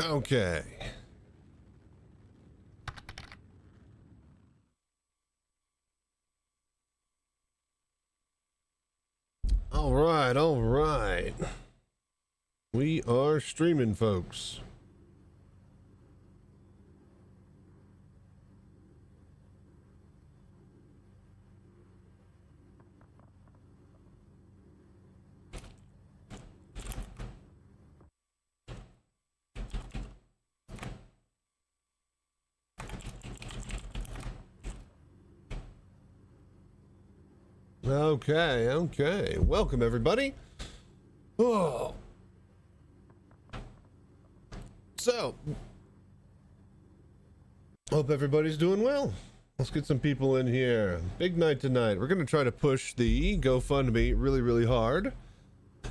Okay. All right, all right. We are streaming, folks. Okay, okay. Welcome, everybody. Oh. So, hope everybody's doing well. Let's get some people in here. Big night tonight. We're going to try to push the GoFundMe really, really hard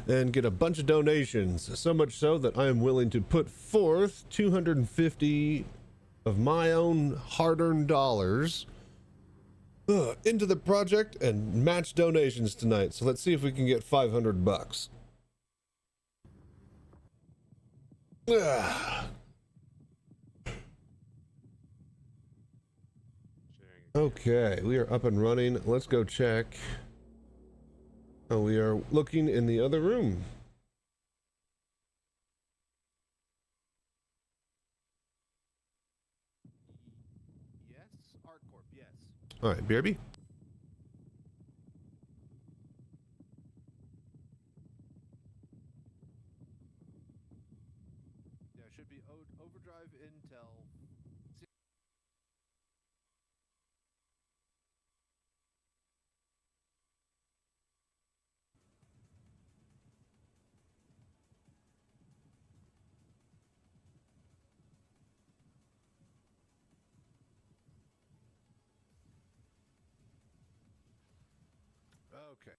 and get a bunch of donations. So much so that I am willing to put forth 250 of my own hard-earned dollars into the project and match donations tonight. So let's see if we can get 500 bucks. Okay, we are up and running. Let's go check. Oh, we are looking in the other room. Yes, ArtCorp, yes. All right, BRB. Yeah, it should be overdrive Intel. Okay.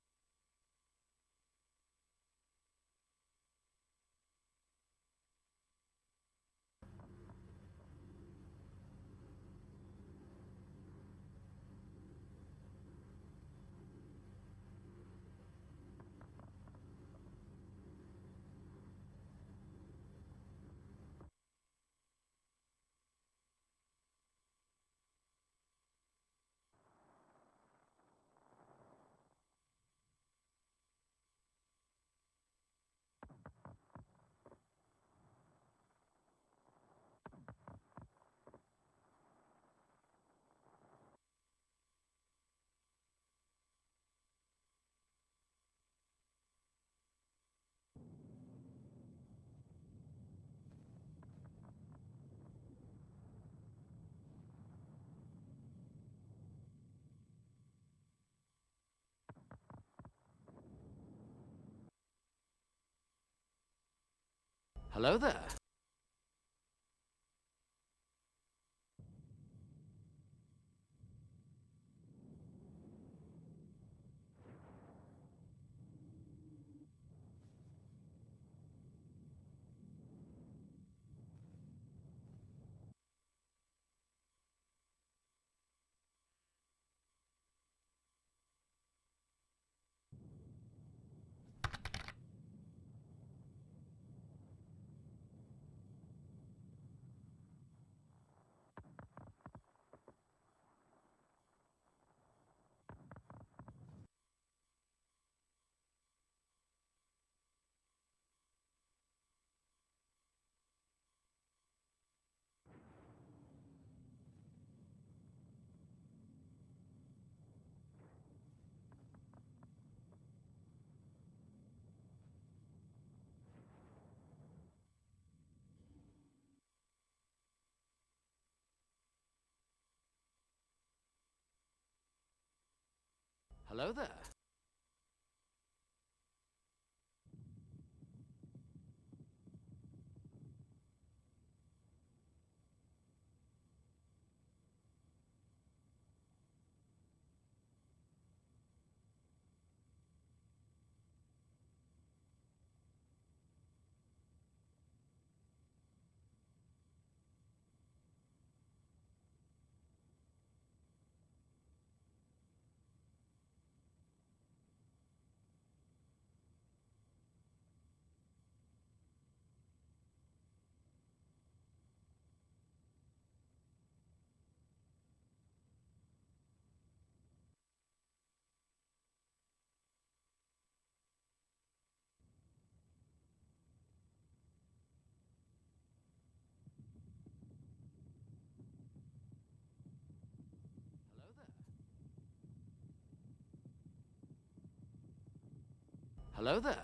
Hello there. Hello there. Hello there.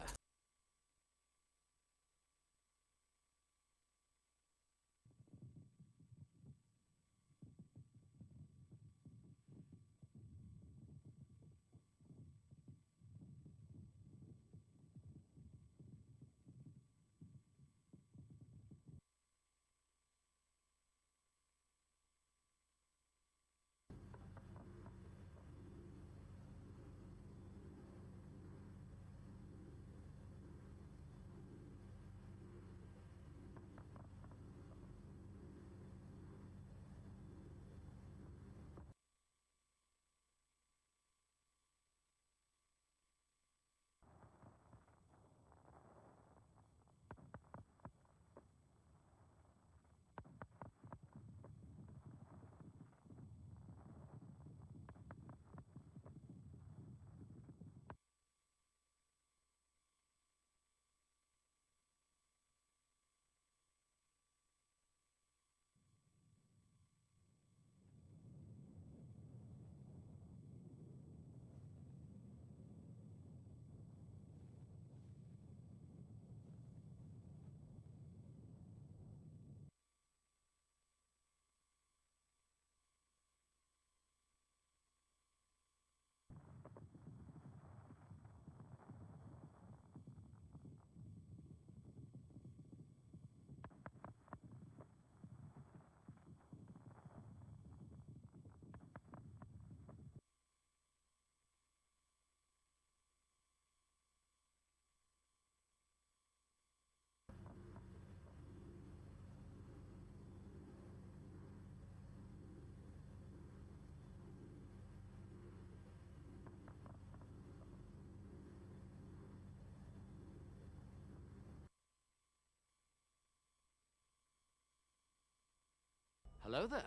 Hello there.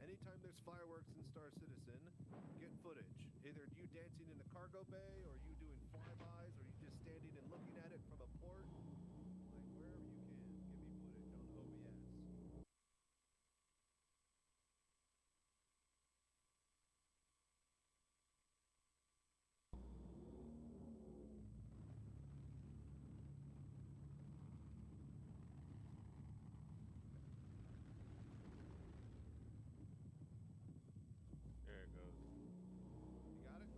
Anytime there's fireworks in Star Citizen, get footage. Either you dancing in the cargo bay, or you doing flybys, or you just standing and looking at it from a port. Like wherever you can, give me footage on OBS. There it goes. You got it?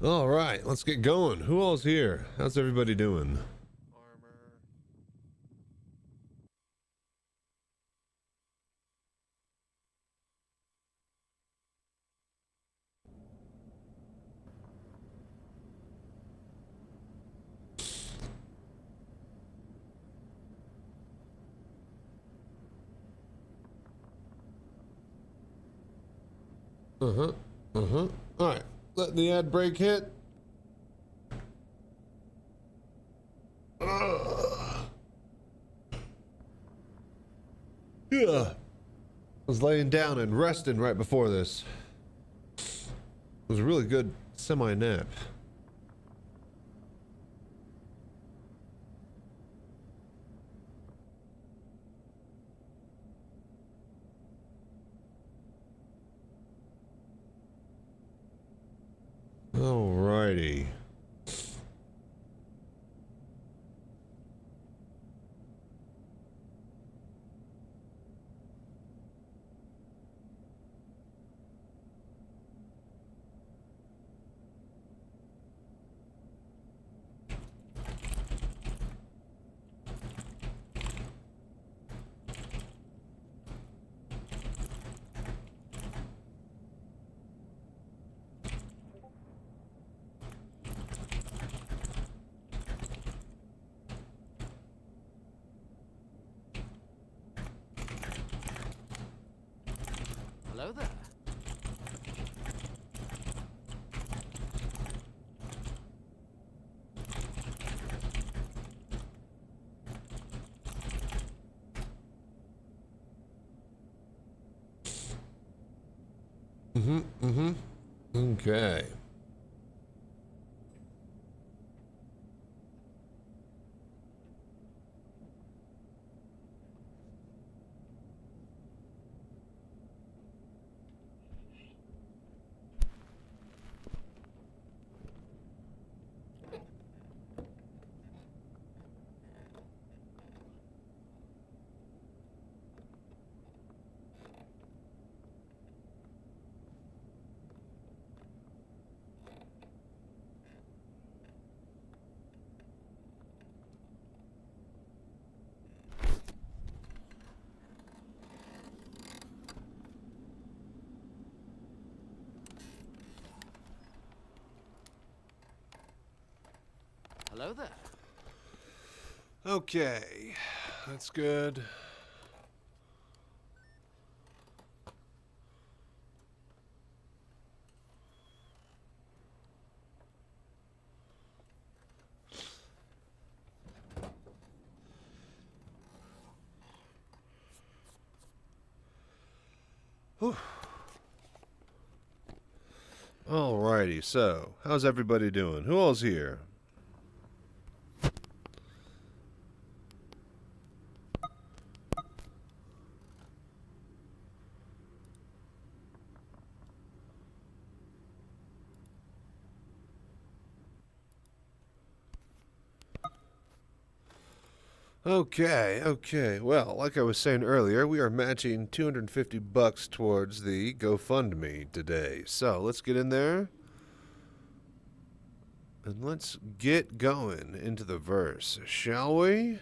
All right, let's get going. Who all's here? How's everybody doing? Armor. All right, letting the ad break hit. Yeah. I was laying down and resting right before this. It was a really good semi-nap. Alrighty. Hello there. Okay. Hello there. Okay. That's good. Whew. Alrighty, so how's everybody doing? Who all's here? Okay. Well, like I was saying earlier, we are matching 250 bucks towards the GoFundMe today. So let's get in there and let's get going into the verse, shall we?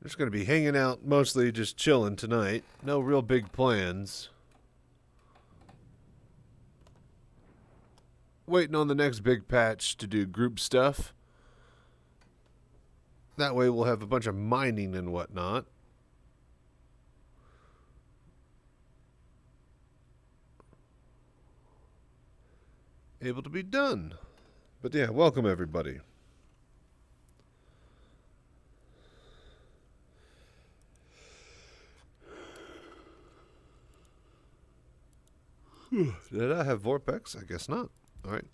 Just going to be hanging out, mostly just chilling tonight. No real big plans. Waiting on the next big patch to do group stuff. That way we'll have a bunch of mining and whatnot. Able to be done. But yeah, welcome everybody. Did I have Vorpex? I guess not. All right.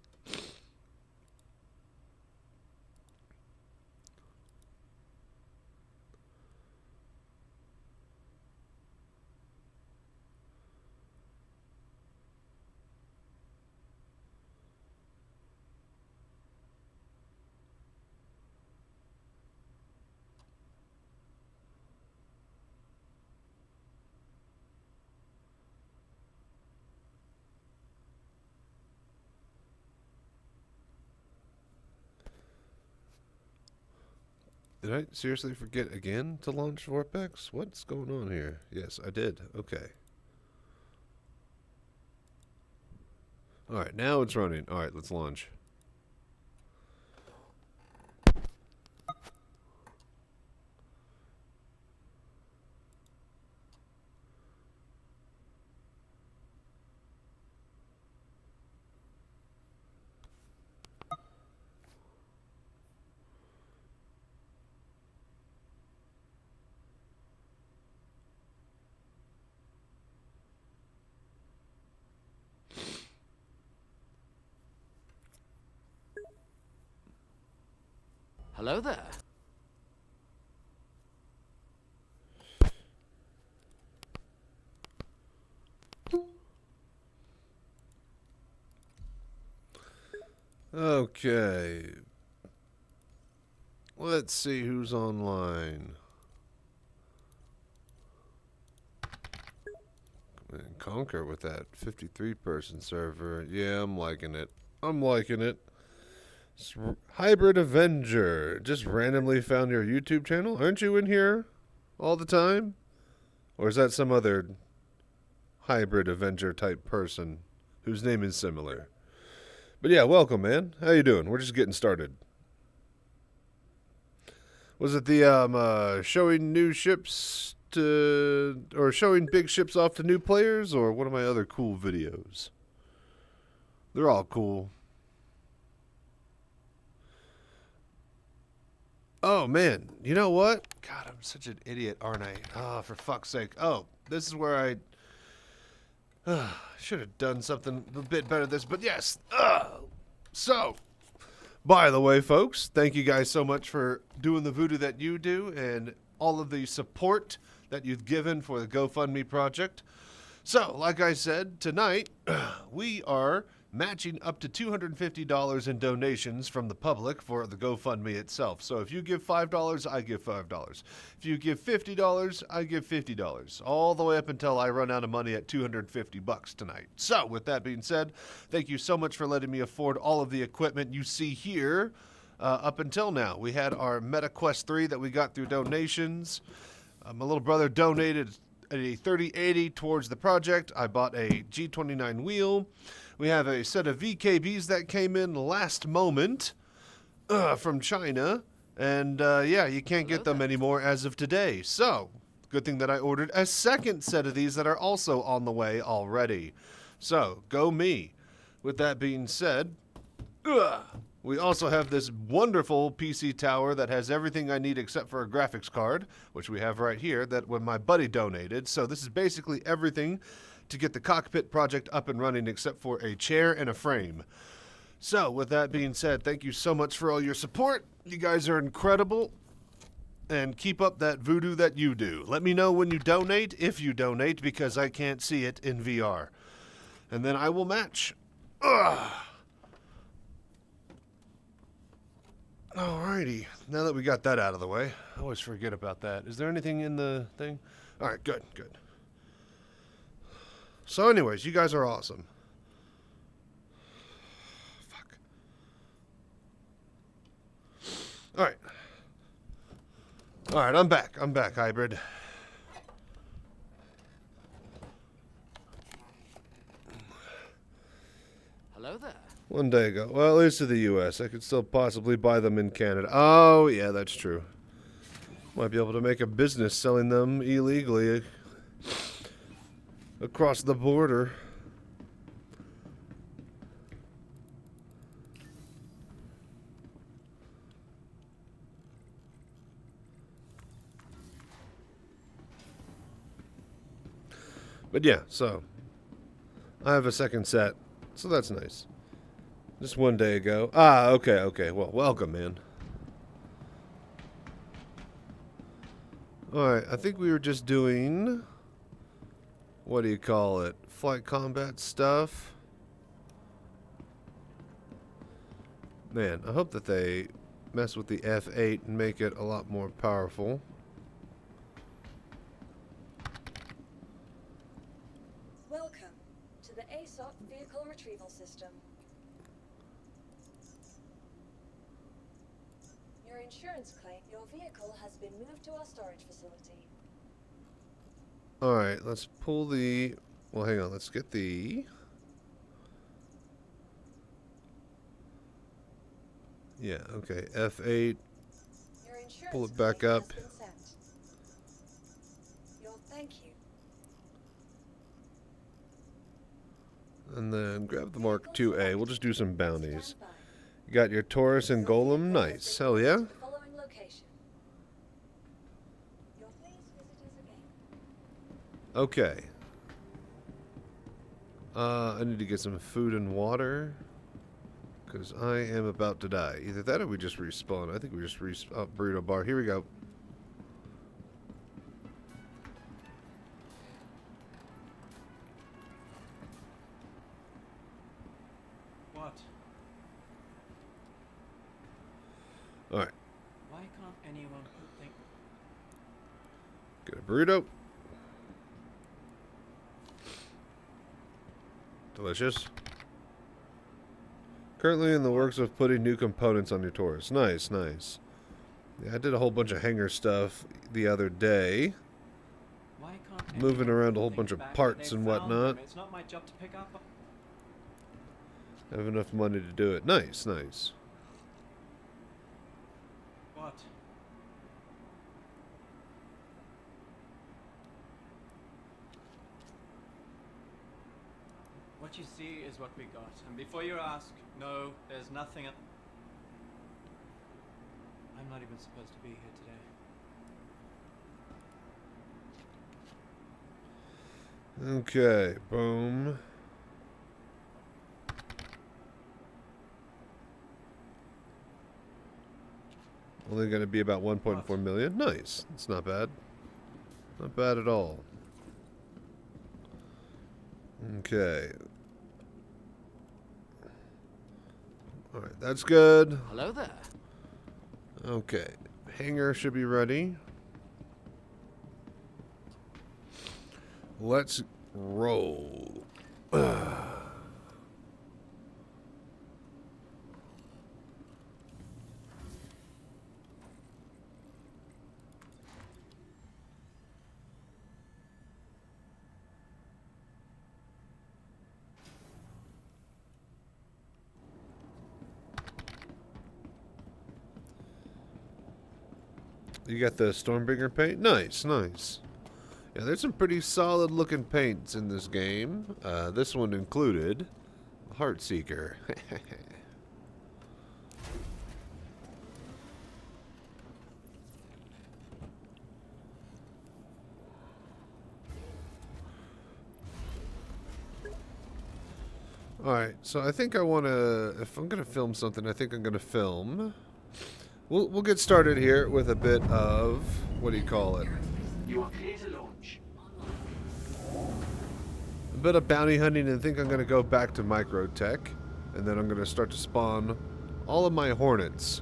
Did I seriously forget again to launch Vorpex? What's going on here? Yes, I did. Okay. Alright, now it's running. Alright, let's launch. Hello there. Okay. Let's see who's online. And Conquer with that 53-person server. Yeah, I'm liking it. Hybrid Avenger. Just randomly found your YouTube channel? Aren't you in here all the time? Or is that some other Hybrid Avenger type person whose name is similar? But yeah, welcome, man. How you doing? We're just getting started. Was it the showing new ships to, or showing big ships off to new players, or one of my other cool videos? They're all cool. Oh, man. You know what? God, I'm such an idiot, aren't I? Oh, for fuck's sake. Oh, this is where I should have done something a bit better this, but yes. So, by the way, folks, thank you guys so much for doing the voodoo that you do and all of the support that you've given for the GoFundMe project. So, like I said, tonight we are matching up to $250 in donations from the public for the GoFundMe itself. So if you give $5, I give $5. If you give $50, I give $50. All the way up until I run out of money at $250 tonight. So with that being said, thank you so much for letting me afford all of the equipment you see here up until now. We had our MetaQuest 3 that we got through donations. My little brother donated a 3080 towards the project. I bought a G29 wheel. We have a set of VKBs that came in last moment from China. And yeah, you can't get them anymore as of today. So, good thing that I ordered a second set of these that are also on the way already. So, go me. With that being said, we also have this wonderful PC tower that has everything I need except for a graphics card, which we have right here, that when my buddy donated. So this is basically everything to get the cockpit project up and running except for a chair and a frame. So with that being said, thank you so much for all your support. You guys are incredible. And keep up that voodoo that you do. Let me know when you donate, if you donate, because I can't see it in VR. And then I will match. Alrighty, now that we got that out of the way, I always forget about that. Is there anything in the thing? Alright, good, good. So anyways, you guys are awesome. Fuck. Alright. Alright, I'm back, hybrid. Hello there. One day ago. Well, at least to the US. I could still possibly buy them in Canada. Oh, yeah, that's true. Might be able to make a business selling them illegally across the border. But yeah, so I have a second set, so that's nice. Just one day ago. Ah, okay, okay. Well, welcome, man. Alright, I think we were just doing... What do you call it? Flight combat stuff. Man, I hope that they mess with the F8 and make it a lot more powerful. Welcome to the ASOP Vehicle Retrieval System. Your insurance claim, your vehicle has been moved to our storage facility. Alright, let's pull the... Well, hang on, let's get the... Yeah, okay, F8. Your insurance Pull it back claim up. has been sent. Your thank you. And then grab the Mark IIA. We'll just do some bounties. Stand by. You got your Taurus and Your Golem. vehicle has Nice. been Hell moved yeah. to the following location. Your please visit us again. Okay. I need to get some food and water. Because I am about to die. Either that or we just respawn. I think we just respawn. Oh, burrito bar. Here we go. What? Alright. Why can't anyone think? Get a burrito. Delicious. Currently in the works of putting new components on your Taurus. Nice, nice. Yeah, I did a whole bunch of hanger stuff the other day. Why can't Moving anyone around a whole think bunch of back parts that and they've found whatnot. them? It's not my job to pick up. I have enough money to do it. Nice, nice. What? What you see is what we got. And before you ask, no, there's nothing. I'm not even supposed to be here today. Okay, boom. Only going to be about 1.4 million. Nice. It's not bad. Not bad at all. Okay. Alright, that's good. Hello there. Okay. Hangar should be ready. Let's roll. You got the Stormbringer paint? Nice, nice. Yeah, there's some pretty solid looking paints in this game. This one included Heartseeker. Alright, so I think I want to, if I'm going to film something, I think I'm going to film. We'll get started here with a bit of, what do you call it? You are clear to launch. A bit of bounty hunting, and I think I'm going to go back to Microtech, and then I'm going to start to spawn all of my Hornets.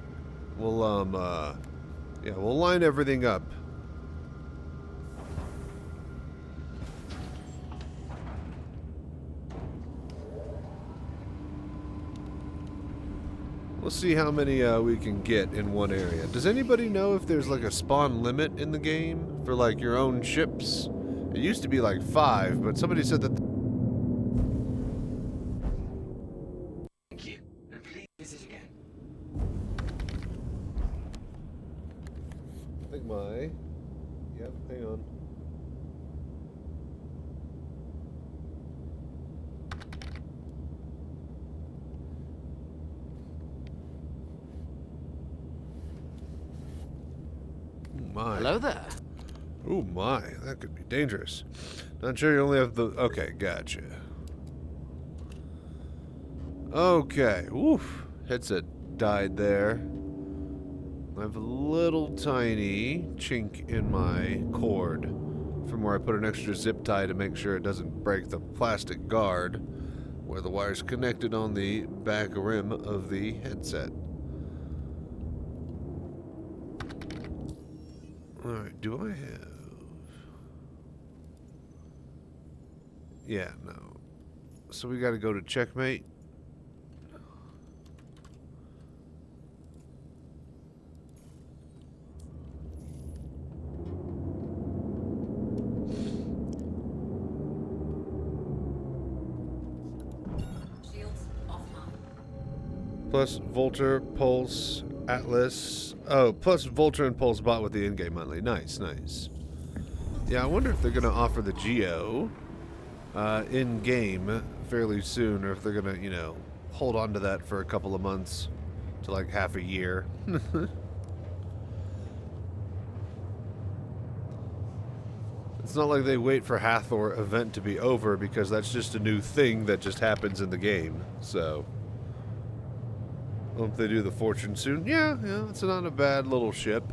We'll, yeah, we'll line everything up. We'll see how many we can get in one area. Does anybody know if there's like a spawn limit in the game for like your own ships? It used to be like 5, but somebody said that... Thank you. And please visit again. I think my... Yep, hang on. My. Hello there. Oh my, that could be dangerous. Not sure you only have the... Okay, gotcha. Okay, oof. Headset died there. I have a little tiny chink in my cord from where I put an extra zip tie to make sure it doesn't break the plastic guard where the wire's connected on the back rim of the headset. Alright, do I have... Yeah, no. So we gotta go to checkmate. Shields offline. Plus Volter, Pulse, Atlas. Oh, plus Volter and Pulse bought with the in-game monthly. Nice, nice. Yeah, I wonder if they're going to offer the Geo in-game fairly soon, or if they're going to, you know, hold on to that for a couple of months to like half a year. It's not like they wait for Hathor event to be over, because that's just a new thing that just happens in the game, so... Hope they do the Fortune soon. Yeah, it's not a bad little ship.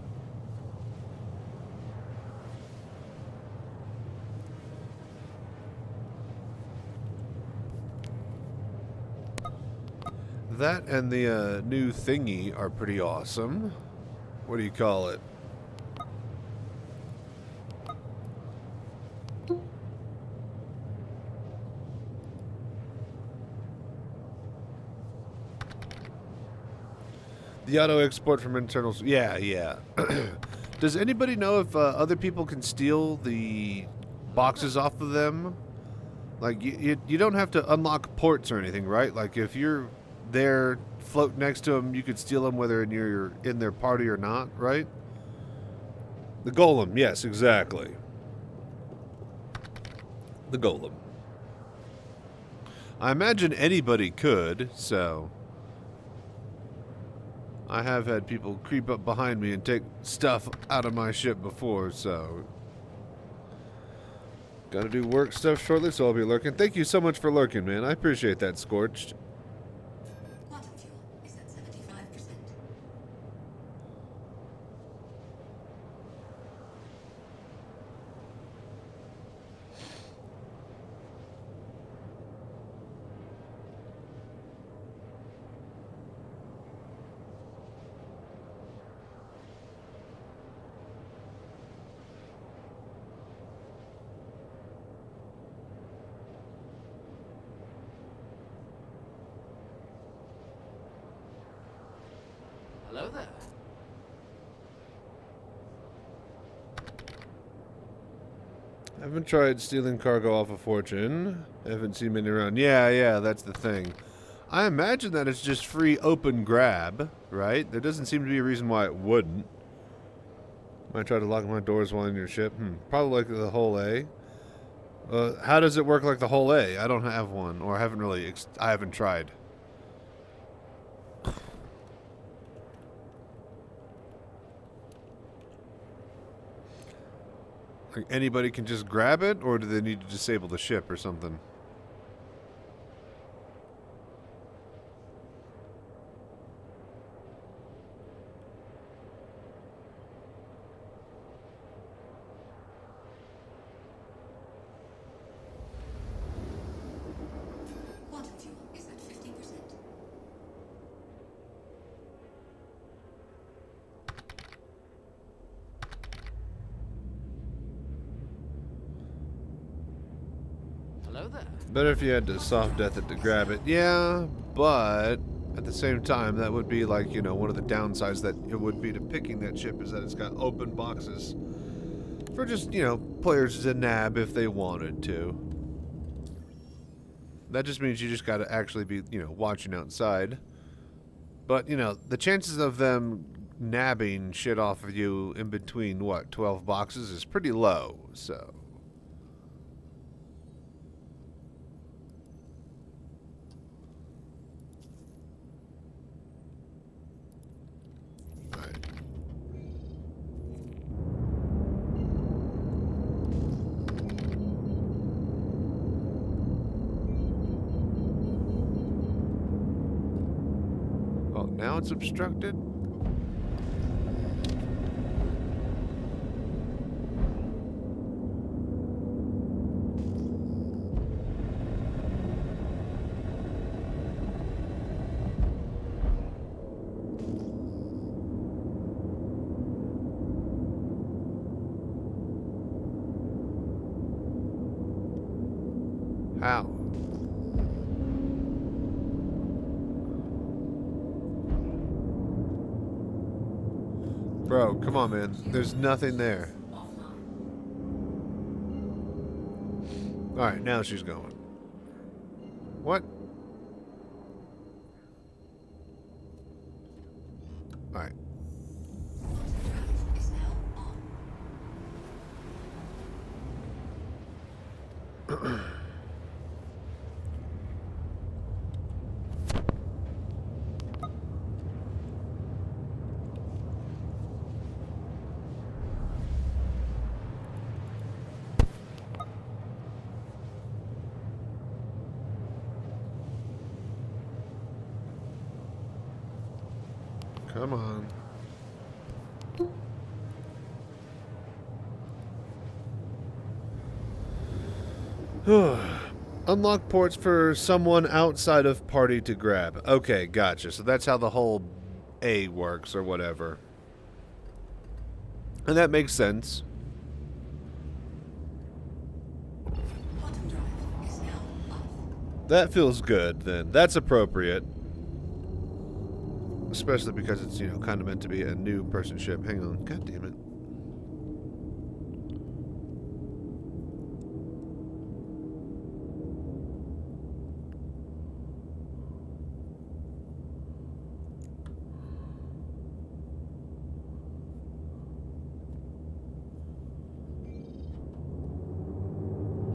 That and the new thingy are pretty awesome. What do you call it? The auto export from internals. Yeah. Does anybody know if other people can steal the boxes off of them? Like, you don't have to unlock ports or anything, right? Like, if you're there, float next to them, you could steal them whether you're in their party or not, right? The golem, yes, exactly. The golem. I imagine anybody could, so... I have had people creep up behind me and take stuff out of my ship before, so... Gotta do work stuff shortly, so I'll be lurking. Thank you so much for lurking, man. I appreciate that, Scorched. Quantum fuel is at 75%. Hello there. I haven't tried stealing cargo off of Fortune. I haven't seen many around. Yeah, that's the thing. I imagine that it's just free open grab, right? There doesn't seem to be a reason why it wouldn't. Might try to lock my doors while in your ship. Probably like the whole A. How does it work like the whole A? I don't have one, or I haven't really. I haven't tried. Like anybody can just grab it, or do they need to disable the ship or something? Quantum fuel is at 50%. Hello there. Better if you had to soft death it to grab it. Yeah, but at the same time, that would be like, you know, one of the downsides that it would be to picking that ship is that it's got open boxes for just, you know, players to nab if they wanted to. That just means you just got to actually be, you know, watching outside. But, you know, the chances of them nabbing shit off of you in between, what, 12 boxes is pretty low, so... Now it's obstructed? How? Bro, come on, man. There's nothing there. Alright, now she's going. What? Alright. Is now on. Come on. Unlock ports for someone outside of party to grab. Okay, gotcha. So that's how the whole A works or whatever. And that makes sense. Quantum drive is now off. That feels good then. That's appropriate. Especially because it's, you know, kind of meant to be a new person ship. Hang on. God damn it.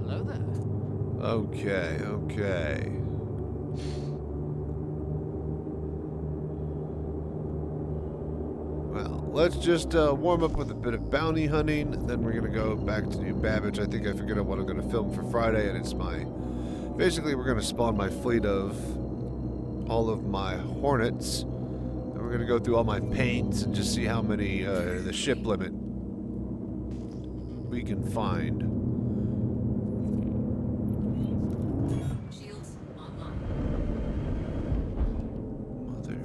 Hello there. Okay, okay. let's just warm up with a bit of bounty hunting. Then we're gonna go back to New Babbage. I think I figured out what I'm gonna film for Friday, and it's my... Basically, we're gonna spawn my fleet of all of my Hornets. And we're gonna go through all my paints and just see how many, the ship limit we can find. Shields online. Mother.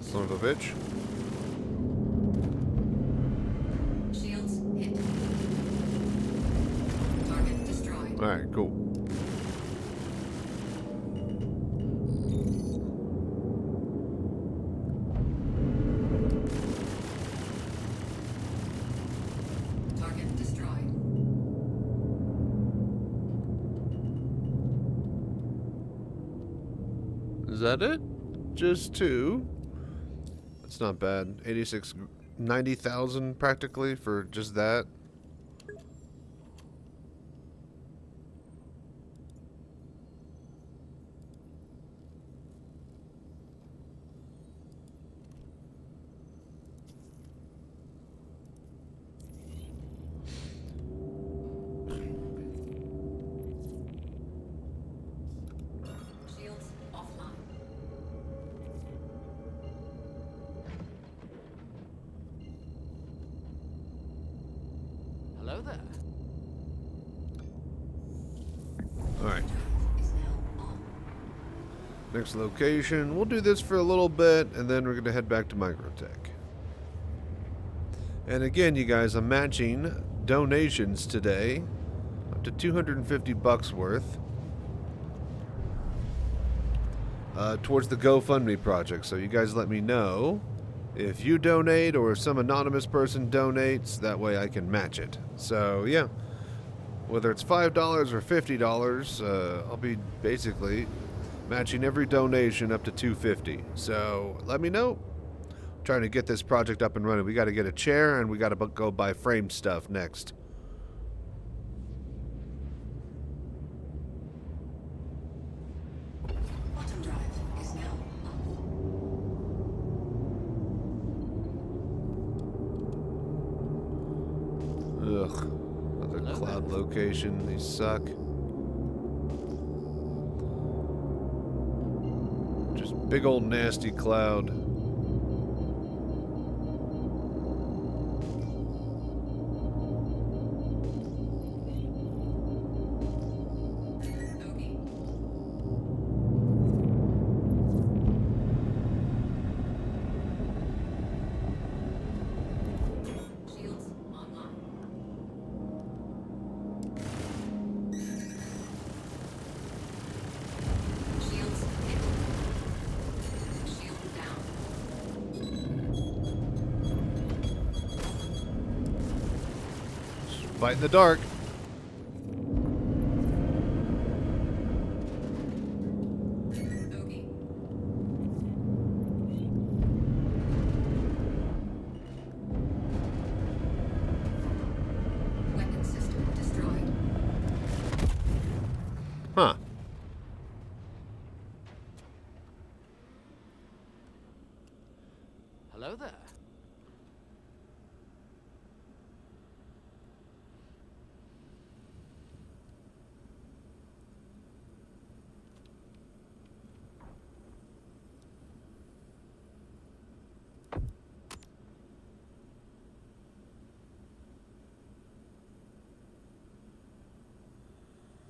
Son of a bitch. Shields hit. Target destroyed. Alright, cool. Target destroyed. Is that it? Just two? That's not bad. 86, 90,000 practically for just that. Shields offline. Hello there. Alright. Is now on. Next location. We'll do this for a little bit, and then we're going to head back to Microtech. And again, you guys, I'm matching donations today up to 250 bucks worth towards the GoFundMe project. So you guys let me know if you donate or if some anonymous person donates. That way I can match it. So yeah, whether it's $5 or $50, I'll be basically matching every donation up to 250. So let me know. Trying to get this project up and running. We got to get a chair and we got to go buy frame stuff next. Bottom drive is now up. Ugh. Another cloud location. These suck. Just big old nasty cloud. Tobii. Shields online. Shields hit. Shield down. Fight in the dark. Tobii. Weapon system destroyed. Huh. Hello there.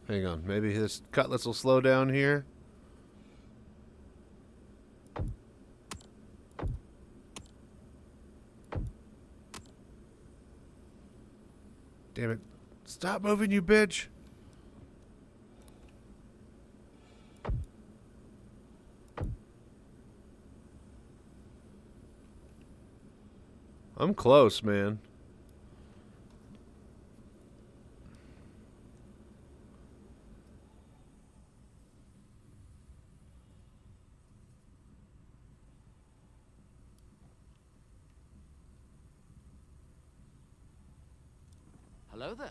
Hang on. Maybe his cutlass will slow down here. Damn it. Stop moving, you bitch. I'm close, man. Hello there.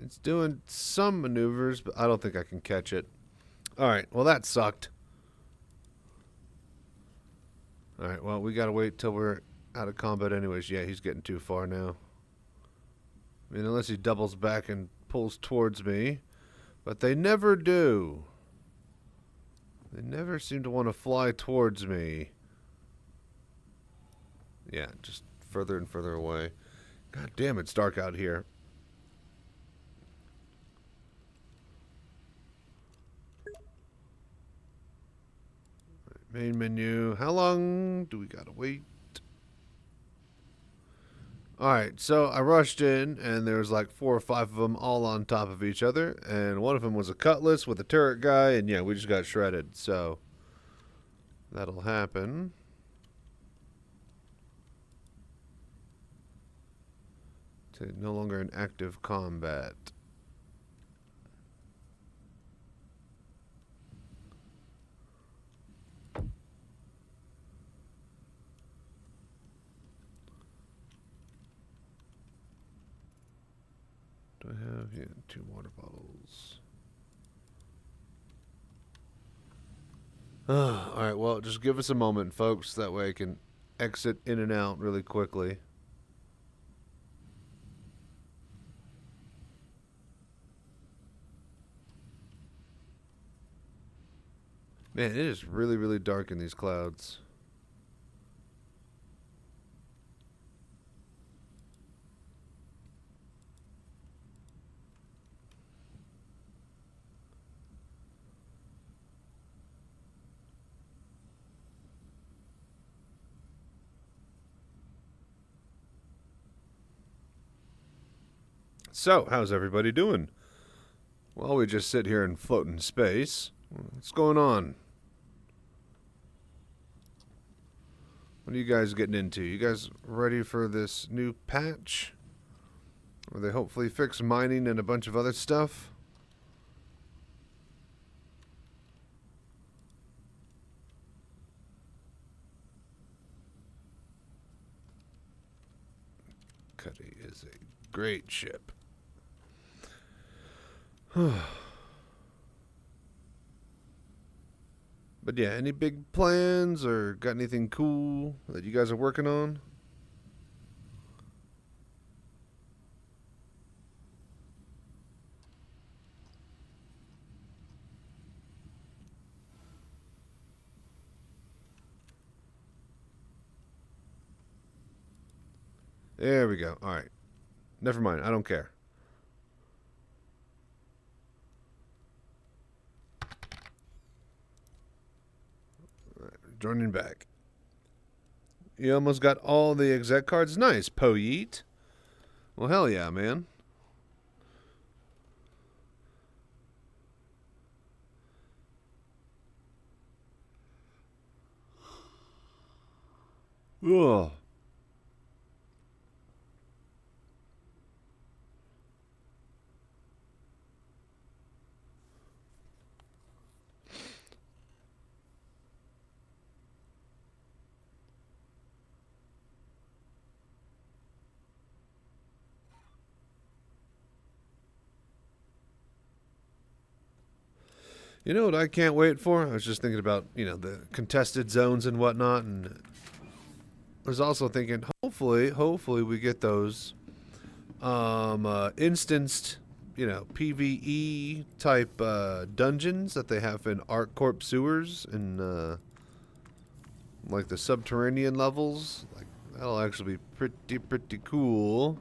It's doing some maneuvers, but I don't think I can catch it. Alright, well that sucked. Alright, well we gotta wait till we're out of combat anyways. Yeah, he's getting too far now. I mean, unless he doubles back and pulls towards me. But they never do. They never seem to want to fly towards me. Yeah, just further and further away. God damn, it's dark out here. Main menu. How long do we gotta wait? Alright, so I rushed in, and there was like 4 or 5 of them all on top of each other, and one of them was a cutlass with a turret guy, and yeah, we just got shredded, so that'll happen. No longer in active combat. Do I have, yeah, 2 water bottles. Alright, well, just give us a moment, folks. That way I can exit in and out really quickly. Man, it is really, really dark in these clouds. So, how's everybody doing? Well, we just sit here and float in space. What's going on? What are you guys getting into? You guys ready for this new patch? Where they hopefully fix mining and a bunch of other stuff? Cuddy is a great ship. But yeah, any big plans or got anything cool that you guys are working on? There we go. All right. Never mind. I don't care. Joining back. You almost got all the exec cards. Nice, Po Yeet. Well, hell yeah, man. Ugh. You know what I can't wait for? I was just thinking about, you know, the contested zones and whatnot, and I was also thinking, hopefully we get those instanced, you know, PvE type dungeons that they have in ArcCorp sewers and like the subterranean levels. Like that'll actually be pretty cool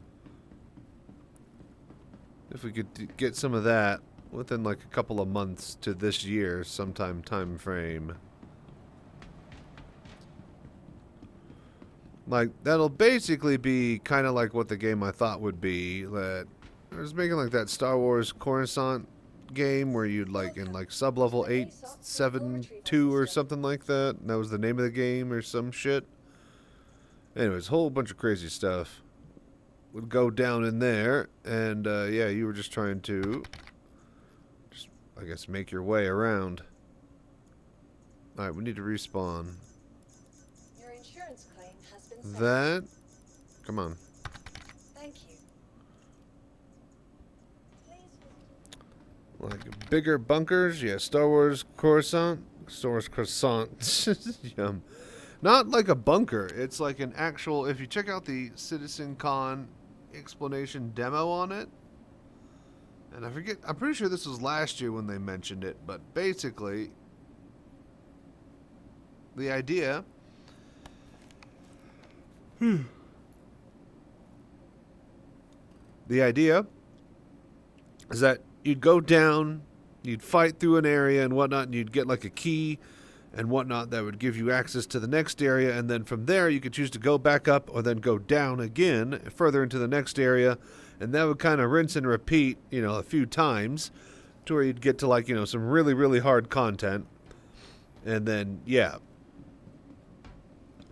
if we could get some of that within like a couple of months to this year sometime time frame. Like that'll basically be kind of like what the game I thought would be. That I was making like that Star Wars Coruscant game where you'd like in like sub level 872 or something like that. And that was the name of the game or some shit. Anyways, whole bunch of crazy stuff would go down in there, and yeah, you were just trying to, I guess, make your way around. All right, we need to respawn. Your insurance claim has been settled. That, come on. Thank you. Please visit. Like bigger bunkers, yeah. Star Wars croissant, Star Wars croissant. Yum. Not like a bunker. It's like an actual. If you check out the CitizenCon explanation demo on it, and I forget. I'm pretty sure this was last year when they mentioned it, but basically, the idea. The idea is that you'd go down, you'd fight through an area and whatnot, and you'd get like a key and whatnot that would give you access to the next area, and then from there you could choose to go back up or then go down again further into the next area, and that would kind of rinse and repeat, you know, a few times to where you'd get to, like, you know, some really, really hard content. And then, yeah,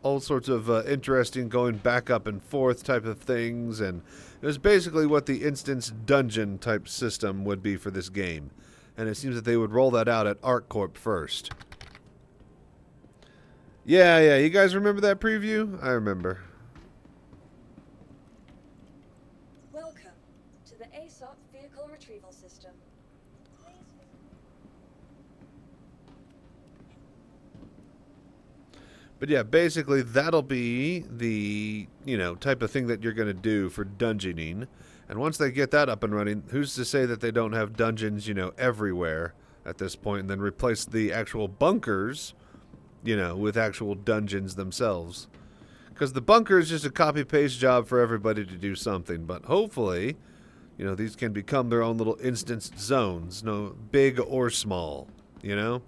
all sorts of interesting going back up and forth type of things, and it was basically what the instance dungeon type system would be for this game. And it seems that they would roll that out at ArcCorp first. Yeah, you guys remember that preview? I remember. Welcome to the ASOP vehicle retrieval system. Please visit. But yeah, basically that'll be the, you know, type of thing that you're going to do for dungeoning. And once they get that up and running, who's to say that they don't have dungeons, you know, everywhere at this point, and then replace the actual bunkers, you know, with actual dungeons themselves. Because the bunker is just a copy-paste job for everybody to do something. But hopefully, you know, these can become their own little instanced zones, no big or small, you know?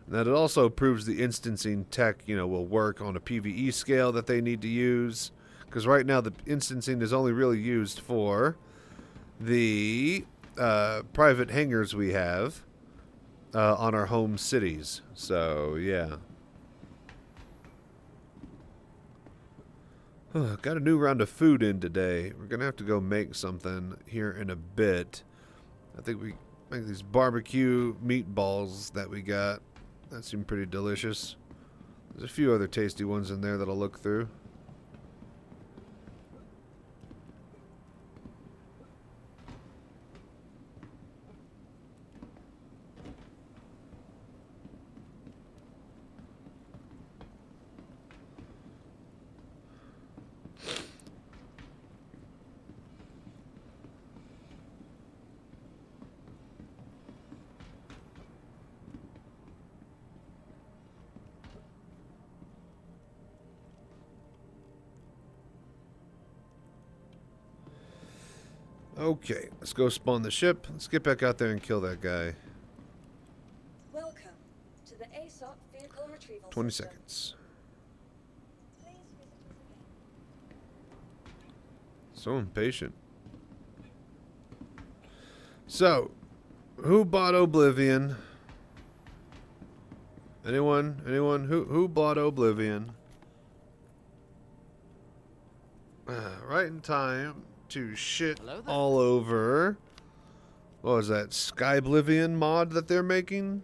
That it also proves the instancing tech, you know, will work on a PvE scale that they need to use. Because right now the instancing is only really used for the private hangars we have on our home cities. So, yeah. Got a new round of food in today. We're going to have to go make something here in a bit. I think we make these barbecue meatballs that we got. That seem pretty delicious. There's a few other tasty ones in there that I'll look through. Okay, let's go spawn the ship. Let's get back out there and kill that guy. Welcome to the ASOP vehicle retrieval 20 system. seconds. Please visit us again. So impatient. So, who bought Oblivion? Anyone? Anyone? Who bought Oblivion? Right in time to shit Hello there. all over. What was that? Skyblivion mod that they're making?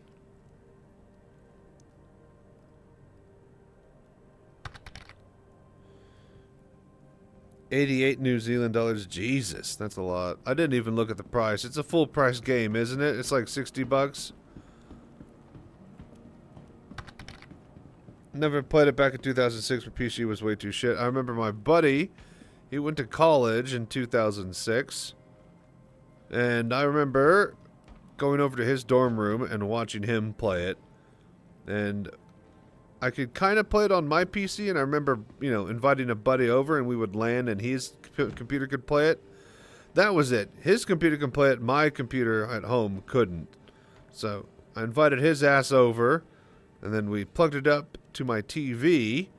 $88 New Zealand dollars. Jesus, that's a lot. I didn't even look at the price. It's a full price game, isn't it? It's like 60 bucks. Never played it back in 2006 where PC was way too shit. I remember my buddy, he went to college in 2006. And I remember going over to his dorm room and watching him play it. And I could kind of play it on my PC, and I remember, you know, inviting a buddy over and we would LAN and his computer could play it. That was it. His computer could play it, my computer at home couldn't. So I invited his ass over, and then we plugged it up to my TV,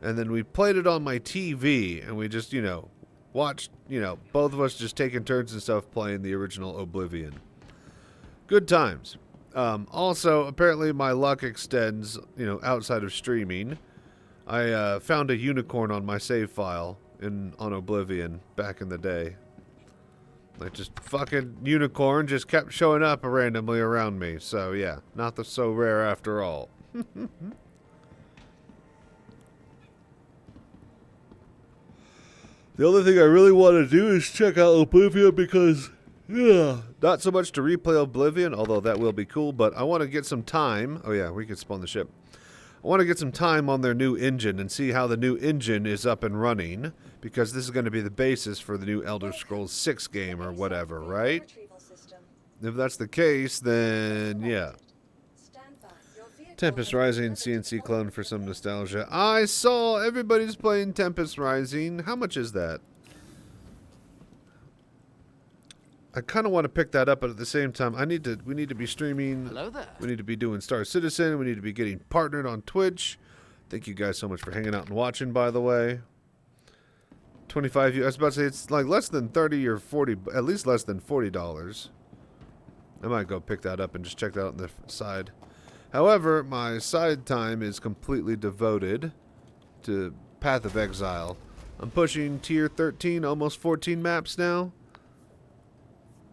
and then we played it on my TV, and we just, you know, watched, you know, both of us just taking turns and stuff playing the original Oblivion. Good times. Also, apparently my luck extends, you know, outside of streaming. I found a unicorn on my save file on Oblivion back in the day. Like, just fucking unicorn just kept showing up randomly around me. So, yeah, not so rare after all. The only thing I really want to do is check out Oblivion because, yeah, not so much to replay Oblivion, although that will be cool, but I want to get some time. Oh, yeah, we could spawn the ship. I want to get some time on their new engine and see how the new engine is up and running, because this is going to be the basis for the new Elder Scrolls 6 game or whatever, right? If that's the case, then yeah. Tempest Rising CNC clone for some nostalgia. I saw everybody's playing Tempest Rising. How much is that? I kind of want to pick that up, but at the same time, we need to be streaming. Hello there. We need to be doing Star Citizen. We need to be getting partnered on Twitch. Thank you guys so much for hanging out and watching, by the way. 25, I was about to say, it's like less than 30 or 40, at least less than $40. I might go pick that up and just check that out on the side. However, my side time is completely devoted to Path of Exile. I'm pushing tier 13, almost 14 maps now.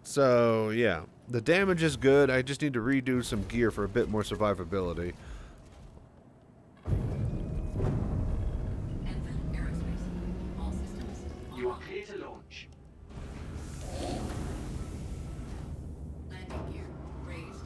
So, yeah. The damage is good. I just need to redo some gear for a bit more survivability. You are clear to launch. Landing gear raised.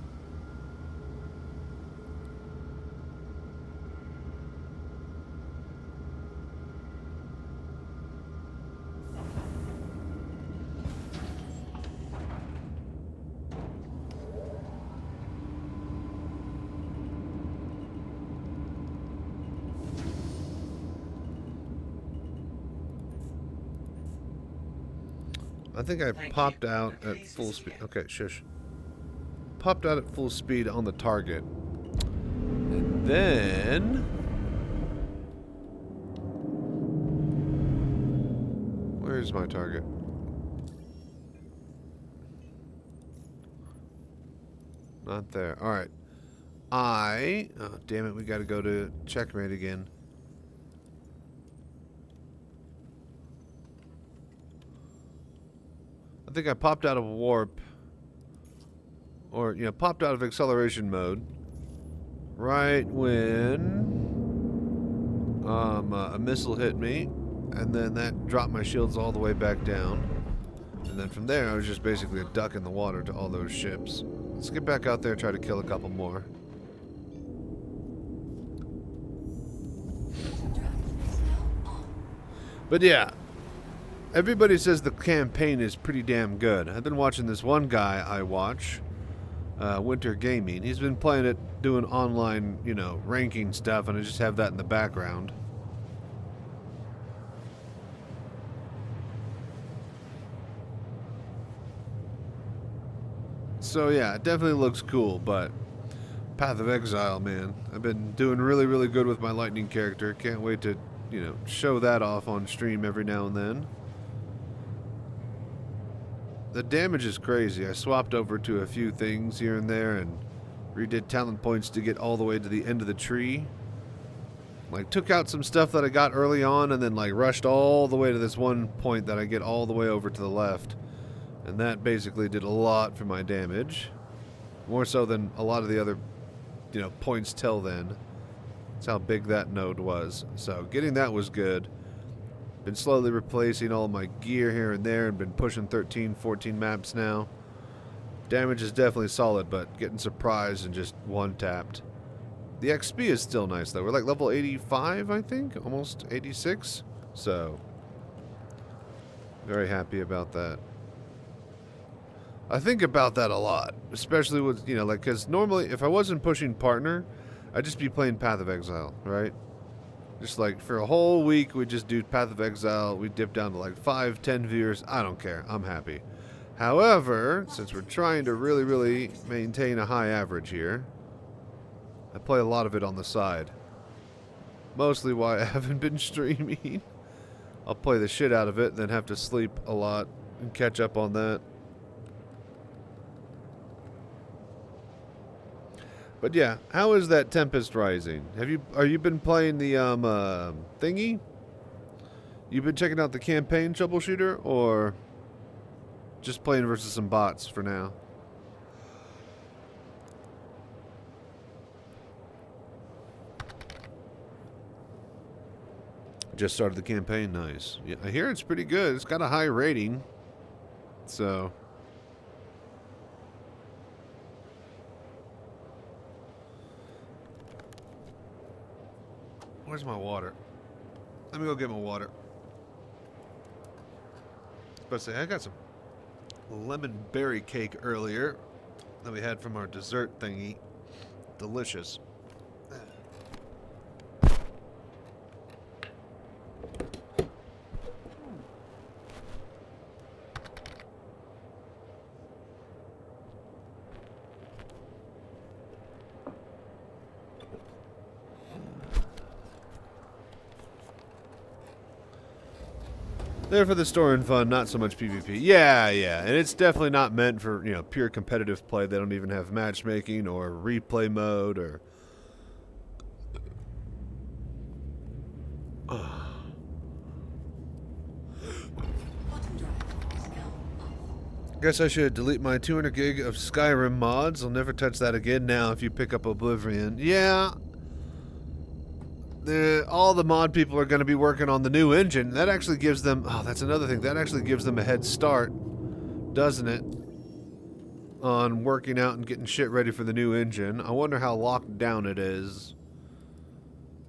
I think I popped out at full speed. Okay, shush. Popped out at full speed on the target. And then... where's my target? Not there. Alright. Oh, damn it, we gotta go to checkmate again. I think I popped out of warp, or, you know, popped out of acceleration mode right when a missile hit me, and then that dropped my shields all the way back down, and then from there I was just basically a duck in the water to all those ships. Let's get back out there, try to kill a couple more. But yeah, everybody says the campaign is pretty damn good. I've been watching this one guy I watch, Winter Gaming. He's been playing it, doing online, you know, ranking stuff, and I just have that in the background. So yeah, it definitely looks cool, but Path of Exile, man. I've been doing really, really good with my Lightning character. Can't wait to, you know, show that off on stream every now and then. The damage is crazy. I swapped over to a few things here and there and redid talent points to get all the way to the end of the tree. Like, took out some stuff that I got early on and then, like, rushed all the way to this one point that I get all the way over to the left. And that basically did a lot for my damage. More so than a lot of the other, you know, points till then. That's how big that node was. So, getting that was good. Been slowly replacing all my gear here and there and been pushing 13, 14 maps now. Damage is definitely solid, but getting surprised and just one-tapped. The XP is still nice, though. We're like level 85, I think? Almost 86? So, very happy about that. I think about that a lot, especially with, you know, like, because normally if I wasn't pushing partner, I'd just be playing Path of Exile, right? Just like for a whole week, we just do Path of Exile. We dip down to like 5, 10 viewers. I don't care. I'm happy. However, since we're trying to really, really maintain a high average here, I play a lot of it on the side. Mostly why I haven't been streaming. I'll play the shit out of it and then have to sleep a lot and catch up on that. But yeah, how is that Tempest Rising? Are you been playing the thingy? You been checking out the campaign troubleshooter, or just playing versus some bots for now? Just started the campaign. Nice. Yeah, I hear it's pretty good. It's got a high rating. So. Where's my water? Let me go get my water. But say I got some lemon berry cake earlier that we had from our dessert thingy. Delicious. There for the story and fun, not so much PvP. Yeah, and it's definitely not meant for, you know, pure competitive play. They don't even have matchmaking or replay mode or... Guess I should delete my 200 gig of Skyrim mods. I'll never touch that again now if you pick up Oblivion. Yeah. All the mod people are going to be working on the new engine. That actually gives them... Oh, that's another thing. That actually gives them a head start, doesn't it? On working out and getting shit ready for the new engine. I wonder how locked down it is.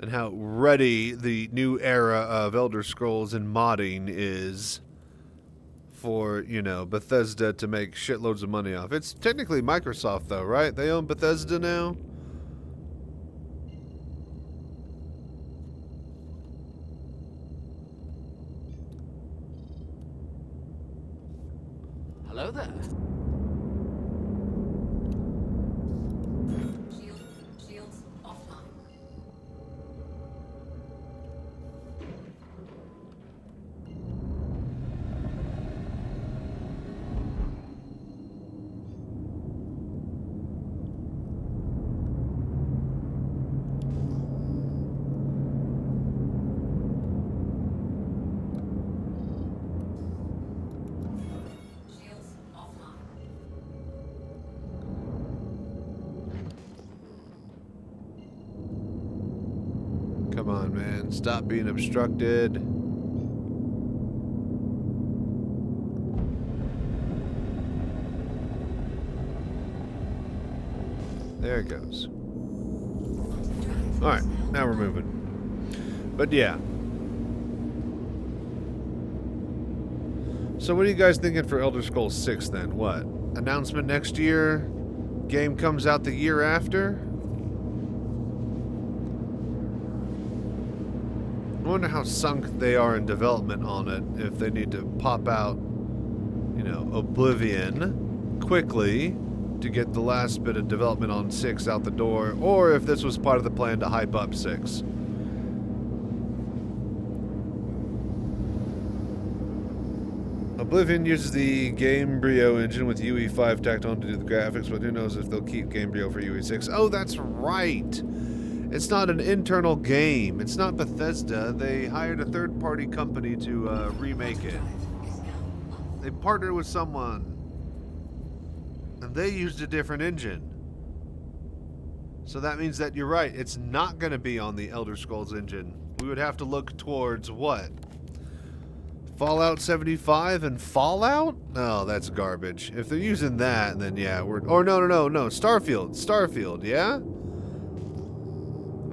And how ready the new era of Elder Scrolls and modding is for, you know, Bethesda to make shitloads of money off. It's technically Microsoft, though, right? They own Bethesda now? Hello there. Shields offline. Come on, man. Stop being obstructed. There it goes. Alright, now we're moving. But yeah. So what are you guys thinking for Elder Scrolls 6 then? What? Announcement next year? Game comes out the year after? I wonder how sunk they are in development on it, if they need to pop out, you know, Oblivion quickly to get the last bit of development on 6 out the door, or if this was part of the plan to hype up 6. Oblivion uses the Gamebryo engine with UE5 tacked on to do the graphics, but who knows if they'll keep Gamebryo for UE6. Oh, that's right! It's not an internal game. It's not Bethesda. They hired a third-party company to remake it. They partnered with someone, and they used a different engine. So that means that you're right. It's not going to be on the Elder Scrolls engine. We would have to look towards what? Fallout 75 and Fallout? No, that's garbage. If they're using that, then yeah, we're... Or no. Starfield, yeah?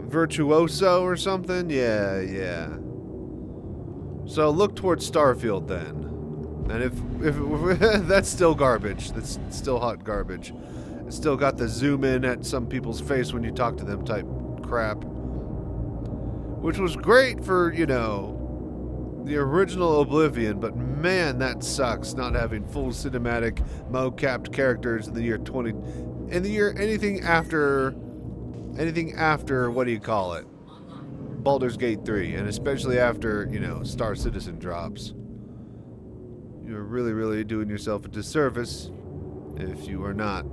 Virtuoso or something? Yeah. So look towards Starfield then. And if that's still garbage. That's still hot garbage. It's still got the zoom in at some people's face when you talk to them type crap. Which was great for, you know, the original Oblivion, but man, that sucks not having full cinematic mo-capped characters in the year anything after what do you call it? Baldur's Gate 3, and especially after, you know, Star Citizen drops. You're really doing yourself a disservice if you are not.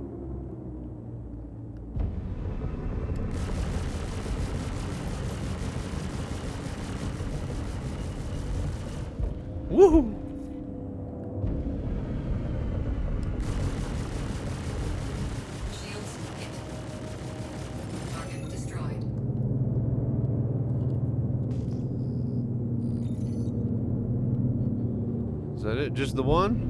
Woohoo! Shields hit. Target destroyed. Is that it? Just the one?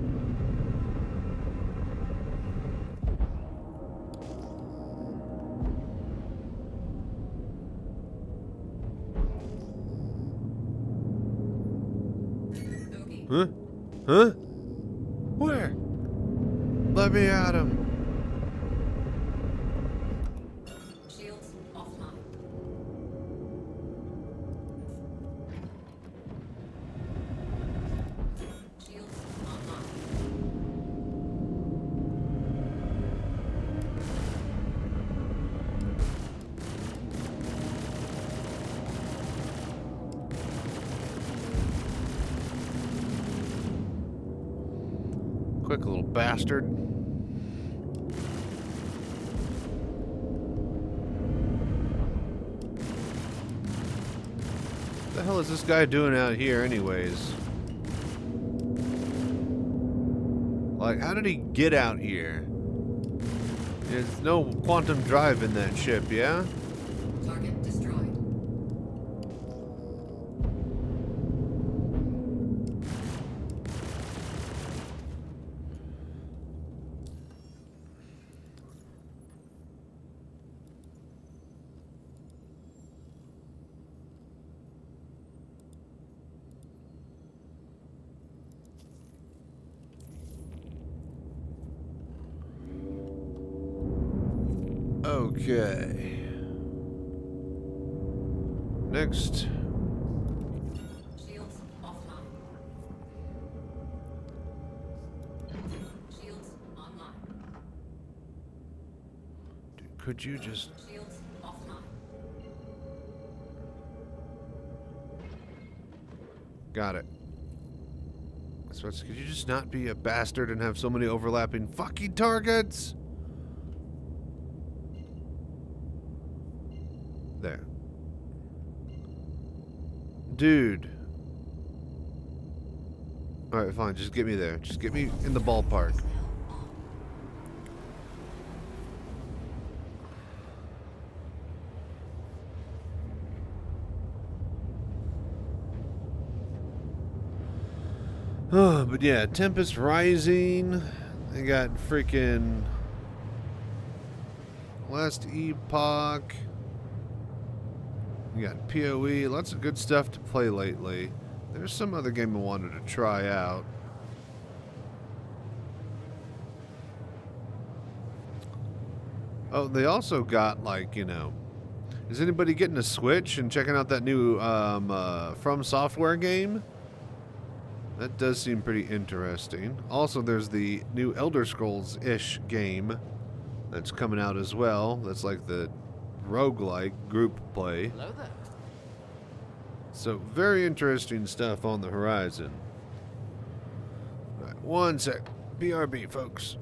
Tobii. Huh? Huh? Where? Let me at him. Shields offline. Shields online. Quick little bastard. What the hell is this guy doing out here anyways? Like, how did he get out here? There's no quantum drive in that ship, yeah? Target destroyed. Okay. Next. Shields offline. Shields online. Could you just... Shields offline. Got it. So could you just not be a bastard and have so many overlapping fucking targets? There. Dude. Alright, fine. Just get me there. Just get me in the ballpark. Oh, but yeah, Tempest Rising. They got freaking Last Epoch. We got PoE. Lots of good stuff to play lately. There's some other game I wanted to try out. Oh, they also got, like, you know... Is anybody getting a Switch and checking out that new From Software game? That does seem pretty interesting. Also, there's the new Elder Scrolls-ish game that's coming out as well. That's like the roguelike group play. Hello there. So, very interesting stuff on the horizon. All right, one sec. BRB, folks.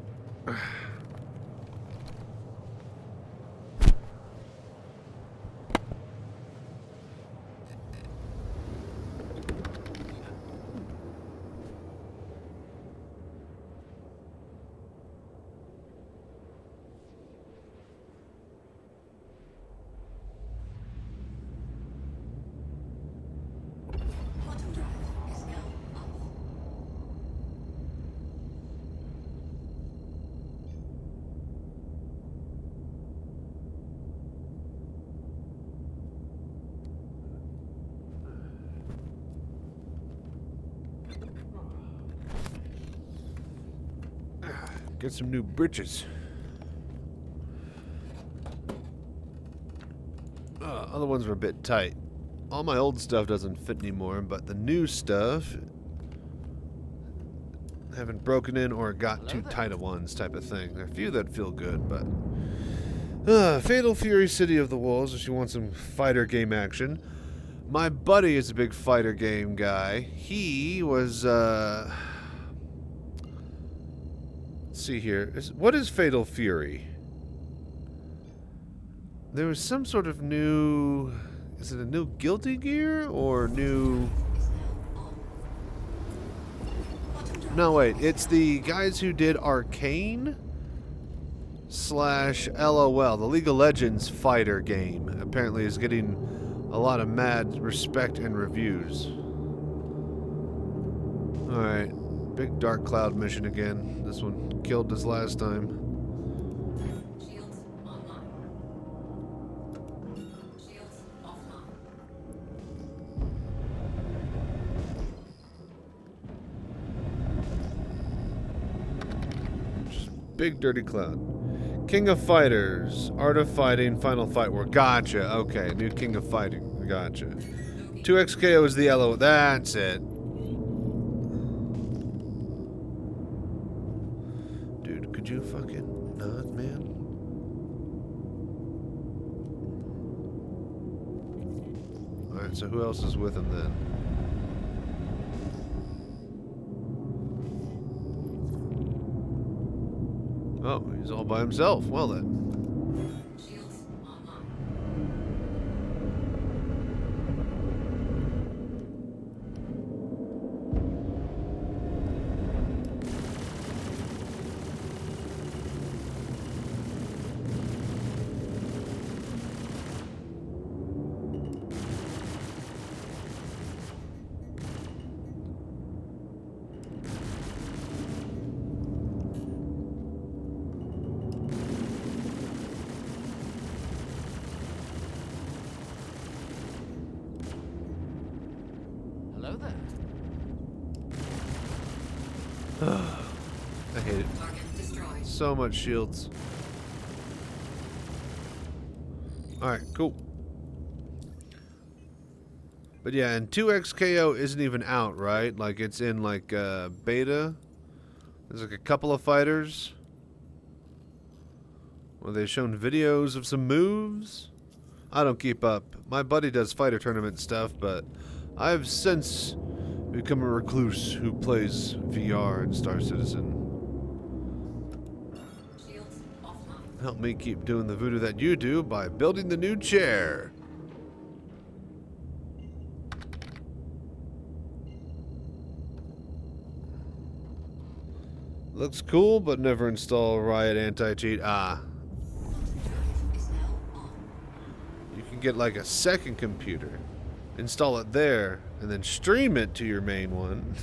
Quantum drive is now off. Get some new britches. Other ones were a bit tight. All my old stuff doesn't fit anymore, but the new stuff haven't broken in or got too tight of ones type of thing. There are a few that feel good, but... Fatal Fury City of the Wolves, if you want some fighter game action. My buddy is a big fighter game guy. He was, let's see here. What is Fatal Fury? There was some sort of new... Is it a new Guilty Gear or new... No, wait. It's the guys who did Arcane / LOL. The League of Legends fighter game apparently is getting a lot of mad respect and reviews. Alright. Big dark cloud mission again. This one killed us last time. Shields online. Shields offline. Big dirty cloud. King of Fighters. Art of Fighting. Final Fight War. Gotcha. Okay. New King of Fighting. Gotcha. 2XKO is the LO. That's it. Dude, could you fucking not, man? Alright, so who else is with him then? Oh, he's all by himself. Well then. Shields online. Hello there. I hate it. Target destroyed. So much shields. Alright, cool. But yeah, and 2XKO isn't even out, right? Like, it's in, like, beta. There's, like, a couple of fighters. Were they shown videos of some moves? I don't keep up. My buddy does fighter tournament stuff, but I've since become a recluse who plays VR in Star Citizen. Shields offline. Help me keep doing the voodoo that you do by building the new chair. Looks cool, but never install Riot anti-cheat. Ah. Is now on. You can get like a second computer, install it there, and then stream it to your main one.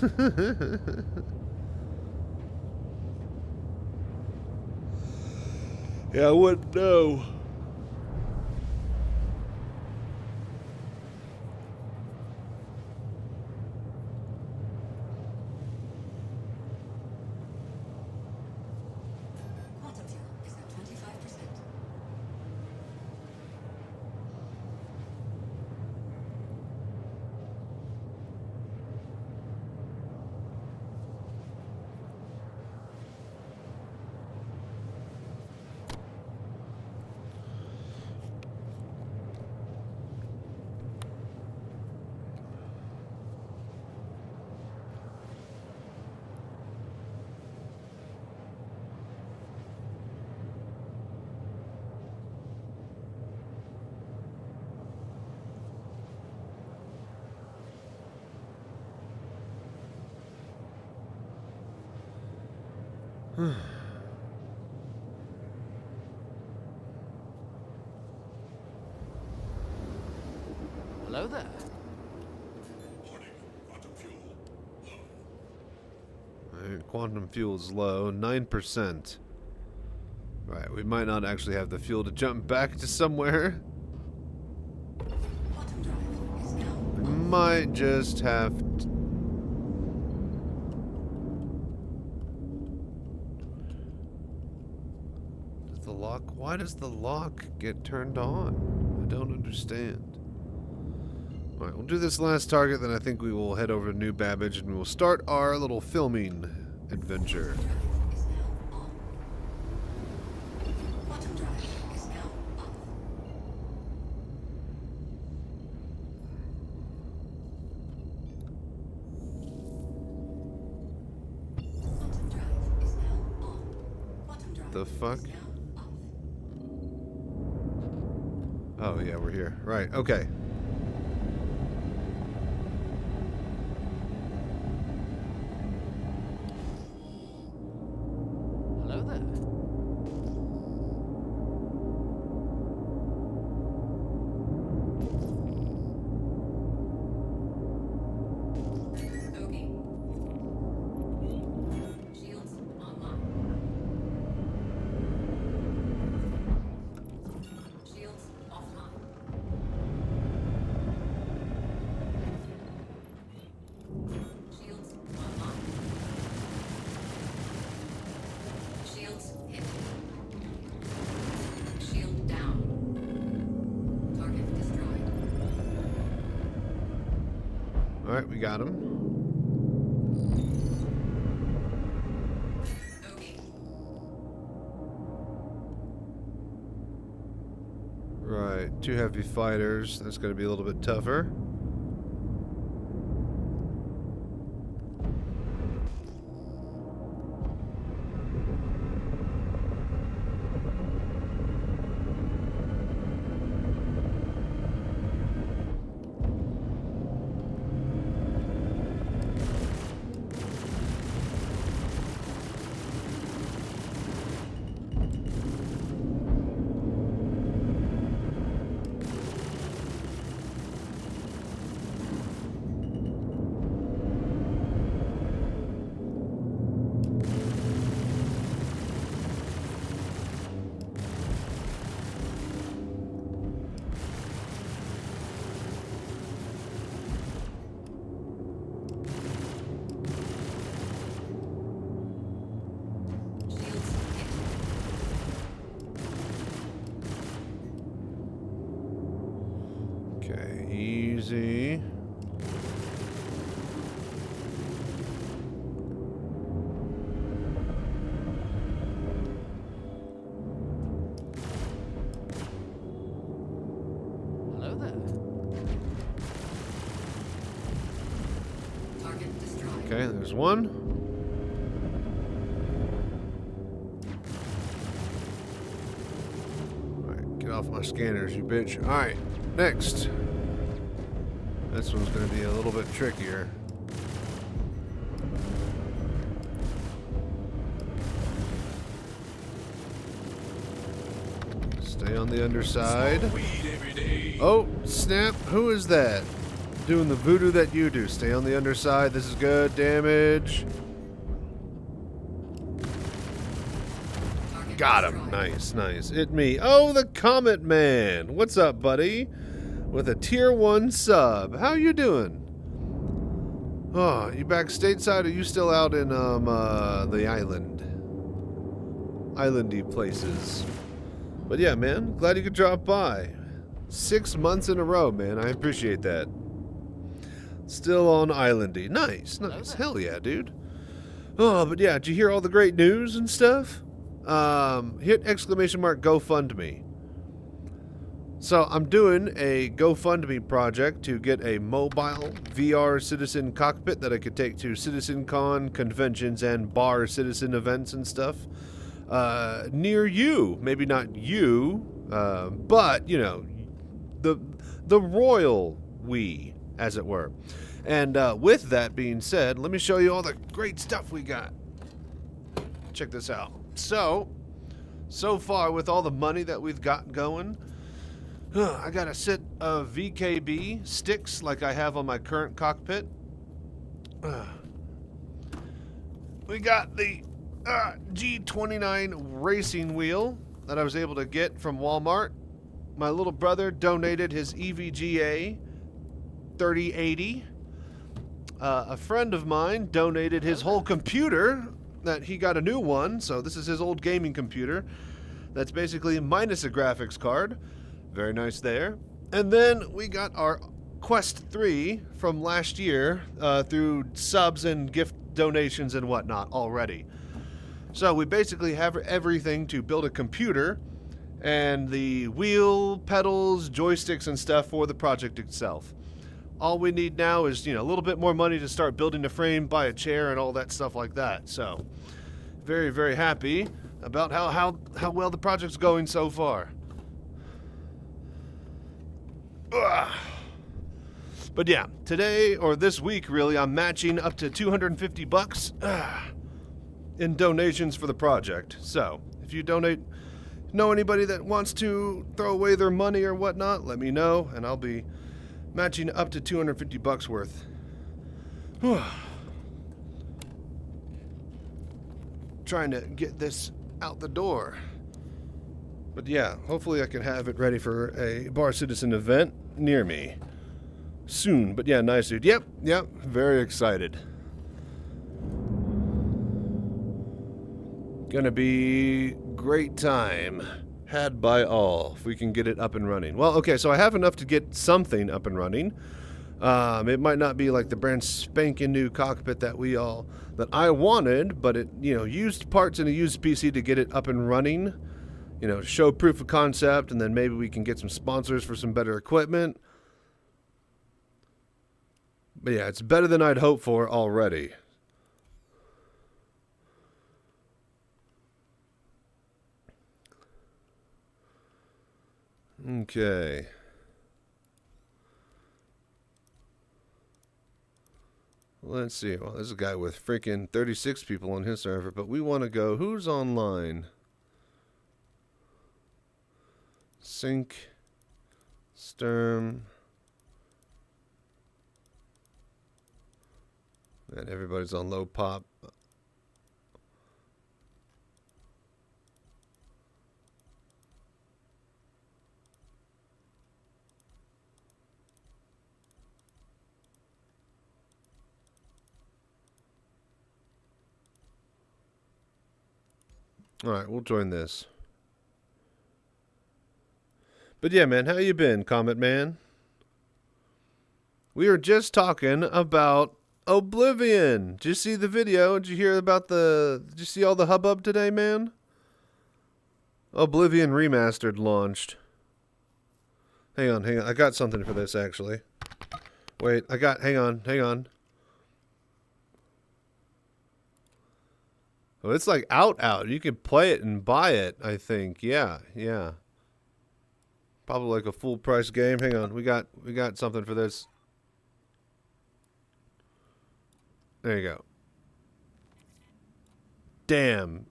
Yeah, I wouldn't know. Quantum fuel is at 25%. Hello there. Alright, quantum fuel's low, 9%. Right, we might not actually have the fuel to jump back to somewhere. Quantum drive is now We might just have Does the lock? Why does the lock get turned on? I don't understand. Alright, we'll do this last target, then I think we will head over to New Babbage and we will start our little filming adventure. is now on. Quantum drive is now on. Quantum drive is now on. Quantum drive The fuck? is now off. Oh yeah, we're here. Right, okay. Alright, we got him. Okay. Right, 2 heavy fighters. That's going to be a little bit tougher. Shields hit. Okay, easy. Hello there. Target destroyed. Okay, there's one. Alright, get off my scanners, you bitch. Alright, next. This one's going to be a little bit trickier. Stay on the underside. Oh, snap. Who is that? Doing the voodoo that you do. Stay on the underside. This is good. Damage. Target Got him. destroyed. Nice, nice. It me. Oh, the Comet Man. What's up, buddy? With a tier 1 sub. How you doing? Oh, you back stateside or you still out in the island? Islandy places. But yeah, man, glad you could drop by. 6 months in a row, man. I appreciate that. Still on Islandy. Nice, nice. Hell yeah, dude. Oh, but yeah, did you hear all the great news and stuff? Hit exclamation mark GoFundMe. So I'm doing a GoFundMe project to get a mobile VR citizen cockpit that I could take to CitizenCon conventions and bar citizen events and stuff near you. Maybe not you, but you know, the royal we, as it were. And with that being said, let me show you all the great stuff we got. Check this out. So far with all the money that we've got going, I got a set of VKB sticks like I have on my current cockpit. We got the G29 racing wheel that I was able to get from Walmart. My little brother donated his EVGA 3080. A friend of mine donated his whole computer that he got a new one. So this is his old gaming computer. That's basically minus a graphics card. Very nice there. And then we got our Quest 3 from last year through subs and gift donations and whatnot already. So we basically have everything to build a computer and the wheel, pedals, joysticks and stuff for the project itself. All we need now is, you know, a little bit more money to start building the frame, buy a chair and all that stuff like that. So very, very happy about how well the project's going so far. Ugh. But yeah, today or this week really, I'm matching up to $250 in donations for the project. So if you know anybody that wants to throw away their money or whatnot, let me know and I'll be matching up to $250 worth. Trying to get this out the door. But yeah, hopefully I can have it ready for a Bar Citizen event near me soon. But yeah, nice dude. Yep, very excited. Gonna be great time had by all if we can get it up and running. Well, okay, so I have enough to get something up and running. It might not be like the brand spanking new cockpit that I wanted, but it, used parts in a used PC to get it up and running, show proof of concept, and then maybe we can get some sponsors for some better equipment. But yeah, it's better than I'd hoped for already. Okay. Let's see. Well, there's a guy with freaking 36 people on his server, but we want to go. Who's online? Sync. Sturm. And everybody's on low pop. Alright, we'll join this. But yeah, man, how you been, Comet Man? We were just talking about Oblivion. Did you see the video? Did you hear about did you see all the hubbub today, man? Oblivion Remastered launched. Hang on. I got something for this, actually. Wait, hang on. Oh, it's like out. You can play it and buy it, I think. Yeah. Probably like a full price game. Hang on. We got something for this. There you go. Damn.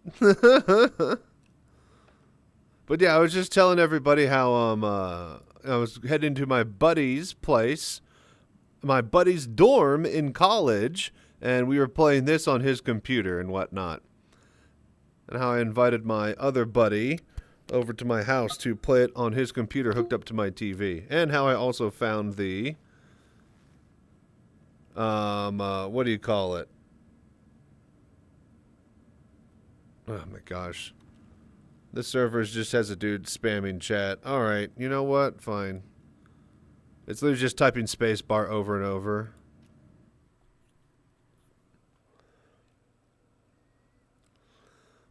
But yeah, I was just telling everybody how I was heading to my buddy's place, my buddy's dorm in college, and we were playing this on his computer and whatnot. And how I invited my other buddy over to my house to play it on his computer hooked up to my TV. And how I also found the what do you call it? Oh my gosh. This server just has a dude spamming chat. Alright, you know what? Fine. It's literally just typing spacebar over and over.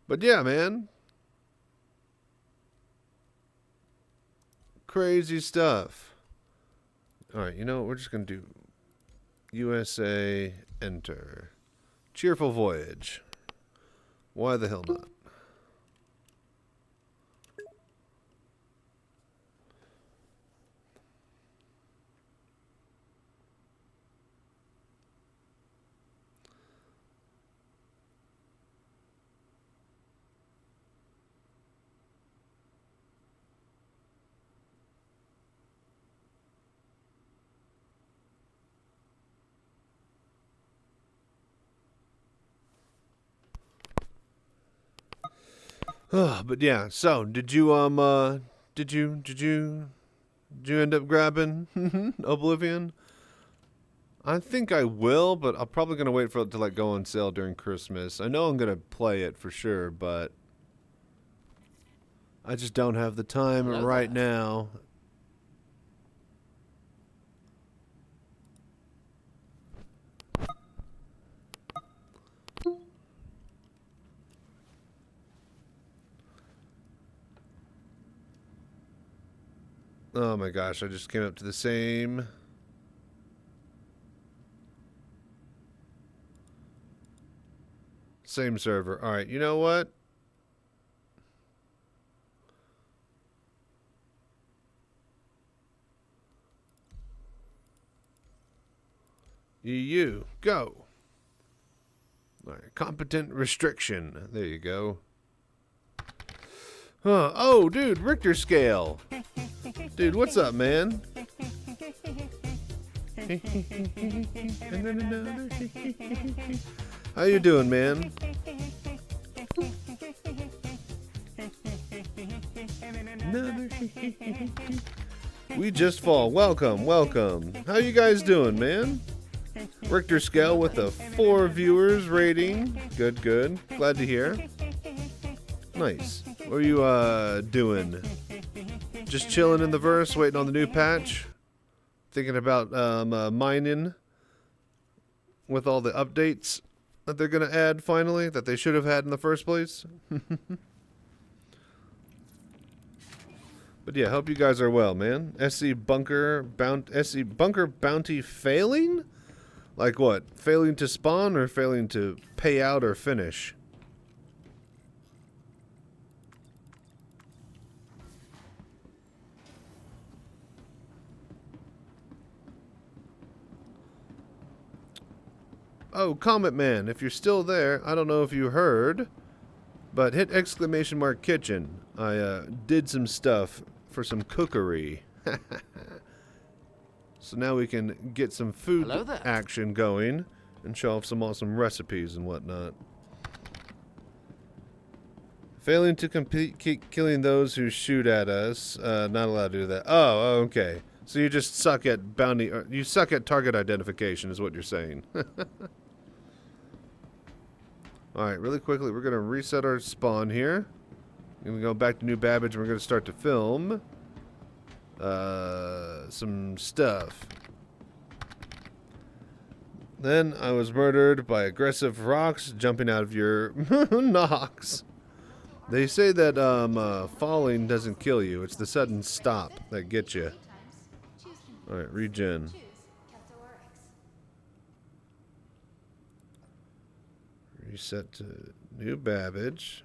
But yeah, man. Crazy stuff. Alright, you know what? We're just going to do USA, enter. Cheerful voyage. Why the hell not? But yeah, so did you end up grabbing Oblivion? I think I will, but I'm probably gonna wait for it to like go on sale during Christmas. I know I'm gonna play it for sure, but I just don't have the time right now. Oh my gosh, I just came up to the same server. Alright, you know what? EU, go. Alright, competent restriction. There you go. Oh, dude, Richter scale. Dude, what's up, man? How you doing, man? We just fall. Welcome. How you guys doing, man? Richter scale with a 4 viewers rating. Good. Glad to hear. Nice. What are you doing? Just chilling in the verse, waiting on the new patch? Thinking about mining with all the updates that they're going to add finally that they should have had in the first place. But yeah, hope you guys are well, man. SC Bunker Bounty failing? Like what? Failing to spawn or failing to pay out or finish? Oh, Comet Man, if you're still there, I don't know if you heard, but hit exclamation mark kitchen. I did some stuff for some cookery. So now we can get some food action going and show off some awesome recipes and whatnot. Failing to complete killing those who shoot at us. Not allowed to do that. Oh, okay. So you just suck at bounty. You suck at target identification is what you're saying. Alright, really quickly, we're going to reset our spawn here. We're going to go back to New Babbage and we're going to start to film some stuff. Then I was murdered by aggressive rocks jumping out of your knocks. They say that falling doesn't kill you. It's the sudden stop that gets you. Alright, regen. Reset to New Babbage.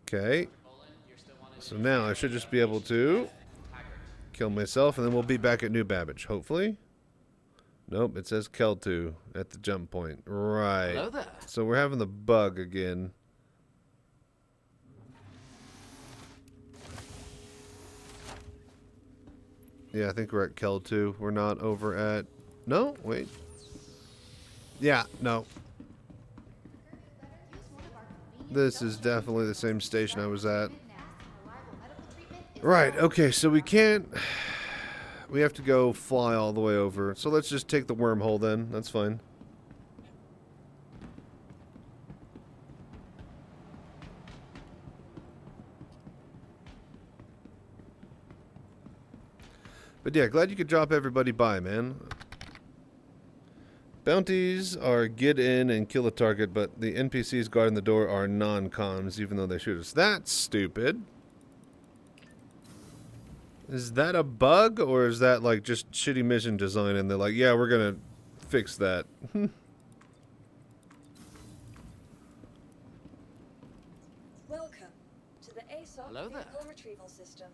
Okay. So now I should just be able to kill myself, and then we'll be back at New Babbage, hopefully. Nope, it says Kel2 at the jump point. Right. Hello there. So we're having the bug again. Yeah, I think we're at Kel2. We're not over at... No? Wait. Yeah, no. This is definitely the same station I was at. Right, okay, so we can't... We have to go fly all the way over. So let's just take the wormhole then. That's fine. But yeah, glad you could drop everybody by, man. Bounties are get in and kill a target, but the NPCs guarding the door are non-coms, even though they shoot us. That's stupid. Is that a bug, or is that like just shitty mission design and they're like, yeah, we're gonna fix that? Welcome to the ASOP Hello there. vehicle retrieval system.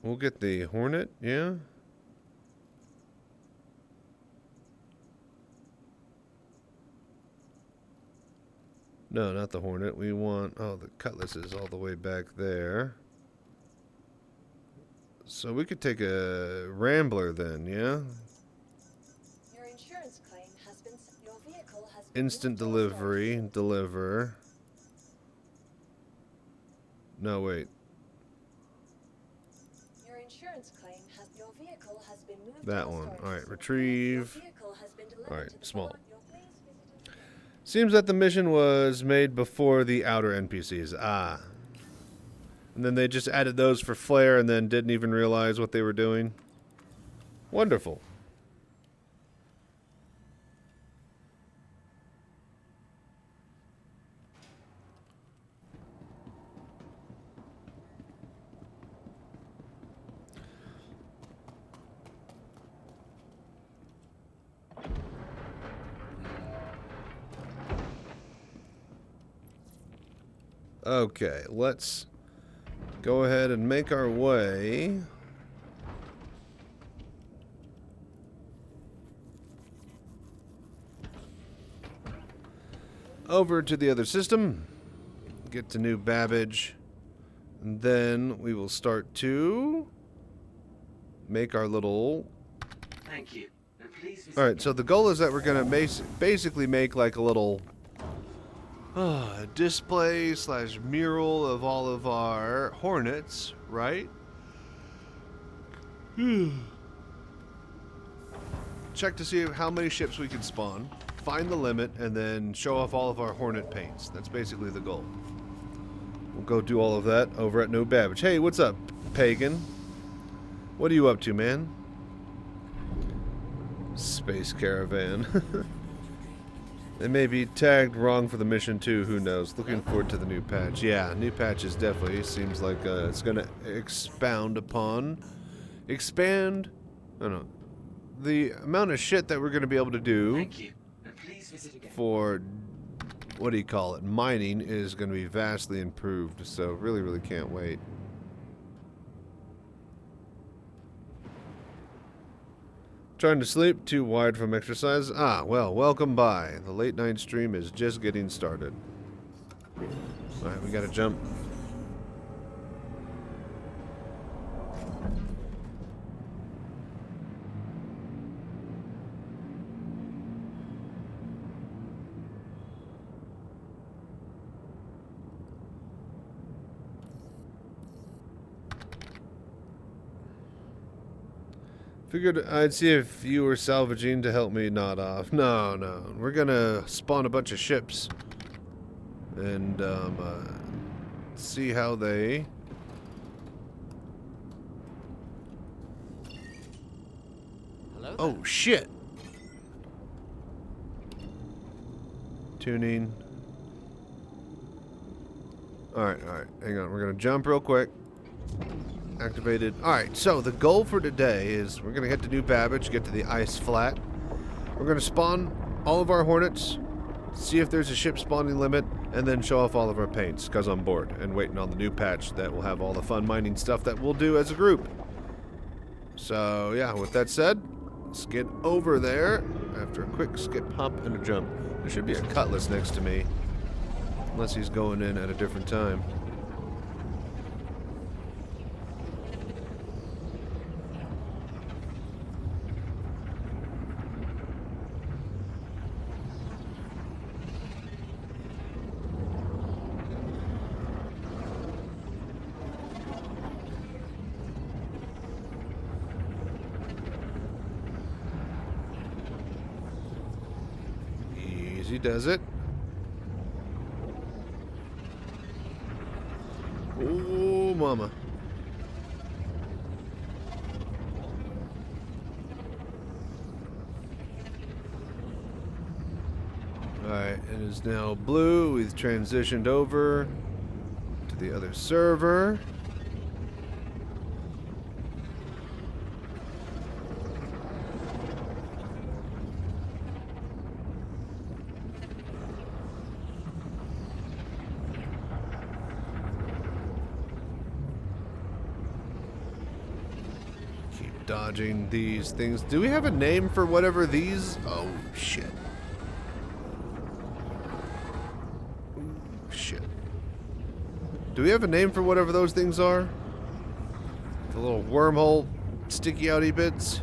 We'll get the Hornet, yeah? No, not the Hornet. We want... Oh, the Cutlass is all the way back there. So we could take a Rambler then, yeah? Your insurance claim has been... Your vehicle has been... Instant delivery. Deliver. No, wait. Your insurance claim has... Your vehicle has been moved That to one. storage Alright, facility. retrieve. Your vehicle has been delivered Alright, to the small. your place visitor. Seems that the mission was made before the outer NPCs. Ah. And then they just added those for flair and then didn't even realize what they were doing. Wonderful. Okay, let's go ahead and make our way over to the other system, get to New Babbage, and then we will start to make our little... Thank you. And please visit Alright, so the goal is that we're going to basically make like a little display / mural of all of our Hornets, right? Check to see how many ships we can spawn, find the limit, and then show off all of our Hornet paints. That's basically the goal. We'll go do all of that over at No Babbage. Hey, what's up, Pagan? What are you up to, man? Space Caravan. They may be tagged wrong for the mission too, who knows. Looking forward to the new patch. Yeah, new patch is definitely seems like it's gonna expand, I don't know, the amount of shit that we're gonna be able to do. Thank you. And please visit again. For, what do you call it, mining is gonna be vastly improved, so really can't wait. Trying to sleep, too wide from exercise. Ah, well, welcome by. The late night stream is just getting started. Alright, we gotta jump. Figured I'd see if you were salvaging to help me nod off. No. We're gonna spawn a bunch of ships. And, see how they... Hello there. Oh, shit! Tuning. Alright. Hang on, we're gonna jump real quick. Activated. Alright, so the goal for today is we're going to get to New Babbage, get to the ice flat. We're going to spawn all of our hornets, see if there's a ship spawning limit, and then show off all of our paints, because I'm bored and waiting on the new patch that will have all the fun mining stuff that we'll do as a group. So, yeah, with that said, let's get over there after a quick skip, hop, and a jump. There should be a cutlass next to me, unless he's going in at a different time. Easy does it. Oh, mama. Alright, it is now blue. We've transitioned over to the other server. Dodging these things. Do we have a name for whatever these? Oh, shit. Ooh, shit. Do we have a name for whatever those things are? The little wormhole sticky outy bits?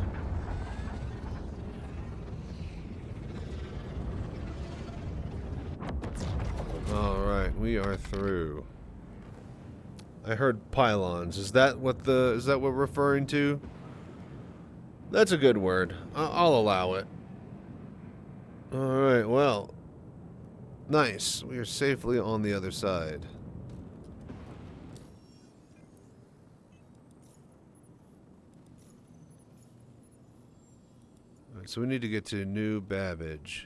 Alright, we are through. I heard pylons. Is that what we're referring to? That's a good word. I'll allow it. Alright, well. Nice. We are safely on the other side. Alright, so we need to get to New Babbage.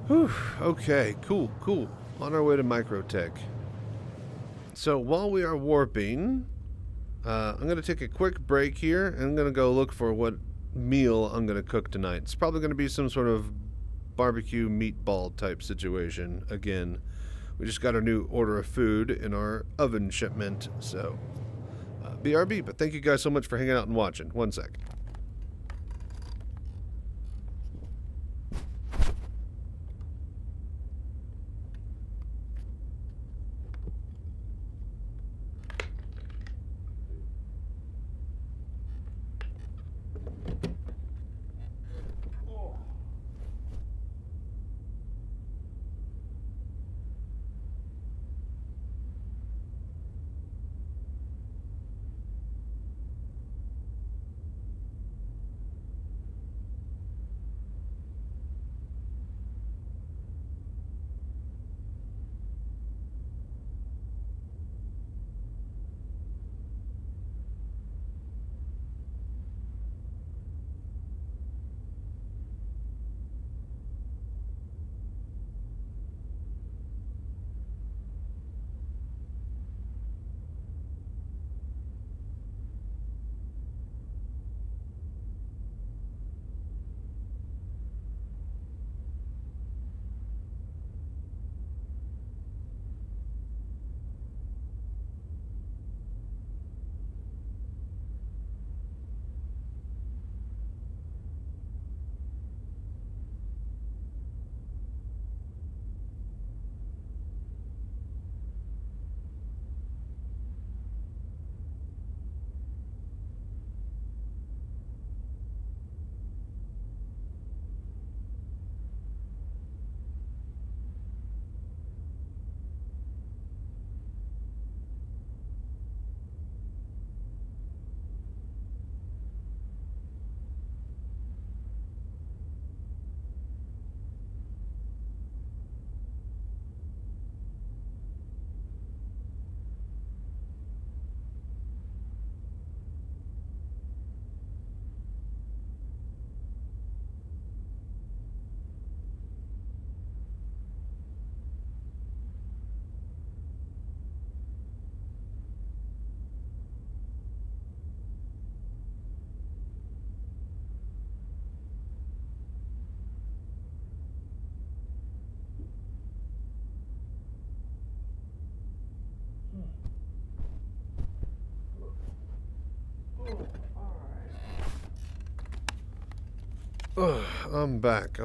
Whew, okay, cool. On our way to Microtech. So while we are warping, I'm going to take a quick break here, and I'm going to go look for what meal I'm going to cook tonight. It's probably going to be some sort of barbecue meatball type situation. Again, we just got our new order of food in our oven shipment, so BRB. But thank you guys so much for hanging out and watching. One sec. Ugh, I'm back.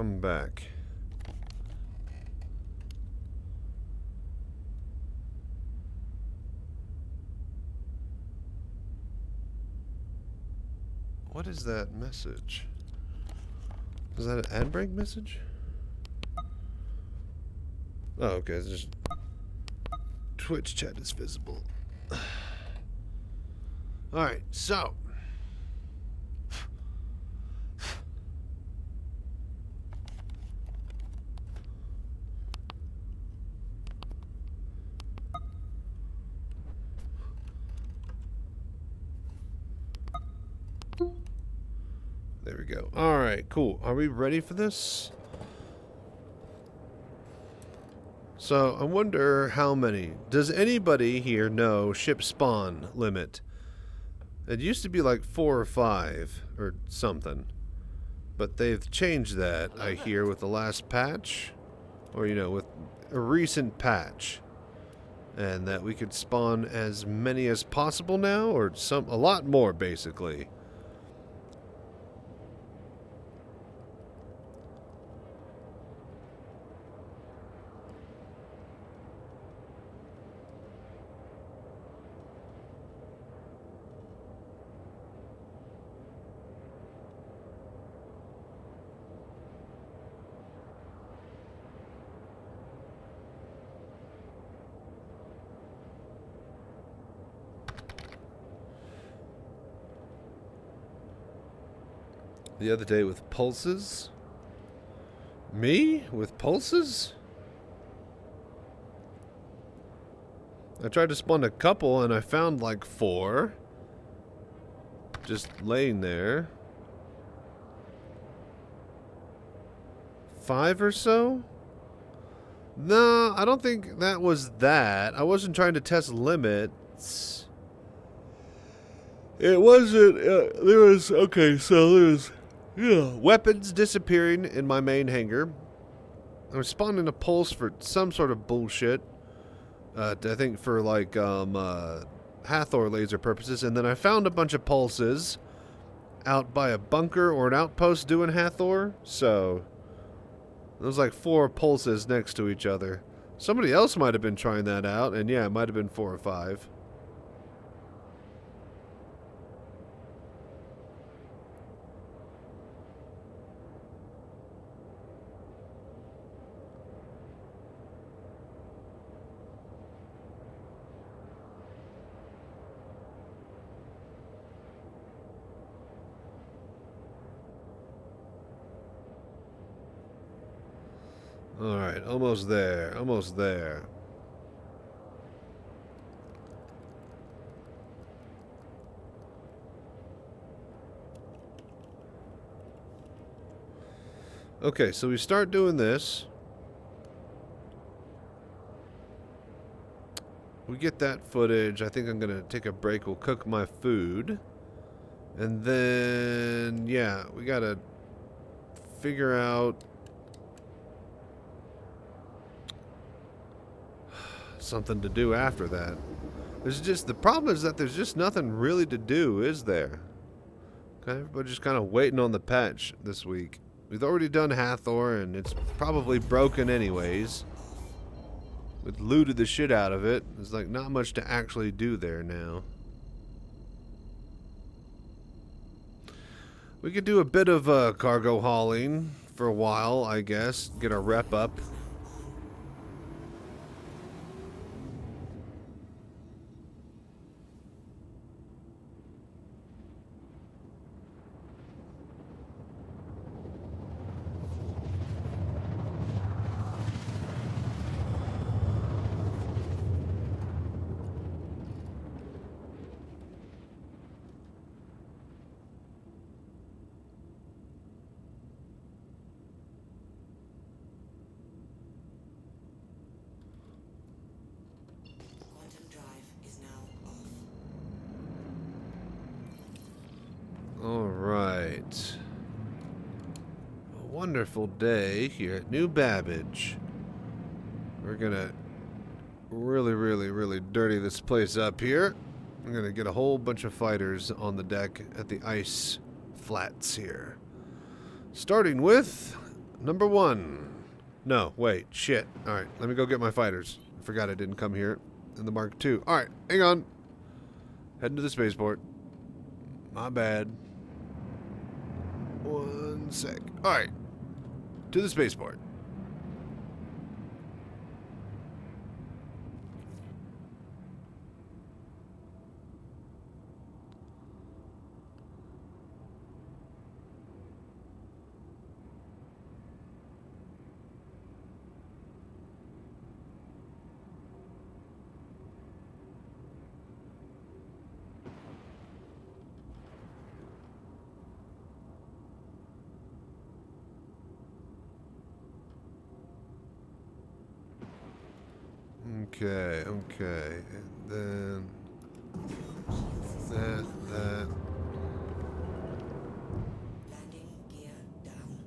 What is that message? Is that an ad break message? Oh, okay. It's just Twitch chat is visible. Alright, so. There we go. Alright, cool. Are we ready for this? So, I wonder how many. Does anybody here know ship spawn limit? It used to be like 4 or 5 or something. But they've changed that, I hear, with the last patch. Or, you know, with a recent patch. And that we could spawn as many as possible now, or a lot more, basically. The other day with pulses? Me? With pulses? I tried to spawn a couple and I found like 4. Just laying there. 5 or so? No, I don't think that was that. I wasn't trying to test limits. It wasn't, there was, okay, so there's... yeah, weapons disappearing in my main hangar. I was spawning a pulse for some sort of bullshit. I think for like Hathor laser purposes, and then I found a bunch of pulses out by a bunker or an outpost doing Hathor. So there was like 4 pulses next to each other. Somebody else might have been trying that out, and yeah, it might have been 4 or 5. Alright, almost there, almost there. Okay, so we start doing this. We get that footage. I think I'm gonna take a break. We'll cook my food. And then, yeah, we gotta figure out something to do after that. There's just, the problem is that there's just nothing really to do, is there? Okay, everybody's just kind of waiting on the patch this week. We've already done Hathor, and it's probably broken anyways. We've looted the shit out of it. There's like not much to actually do there now. We could do a bit of cargo hauling for a while, I guess. Get our rep up. Alright. A wonderful day here at New Babbage. We're gonna really dirty this place up here. I'm gonna get a whole bunch of fighters on the deck at the ice flats here. Starting with number 1. No, wait, shit. Alright, let me go get my fighters. I forgot I didn't come here in the Mark II. Alright, hang on. Heading to the spaceport. My bad. 1 sec. Alright. To the spaceport. Okay, okay. And then that. Landing gear down.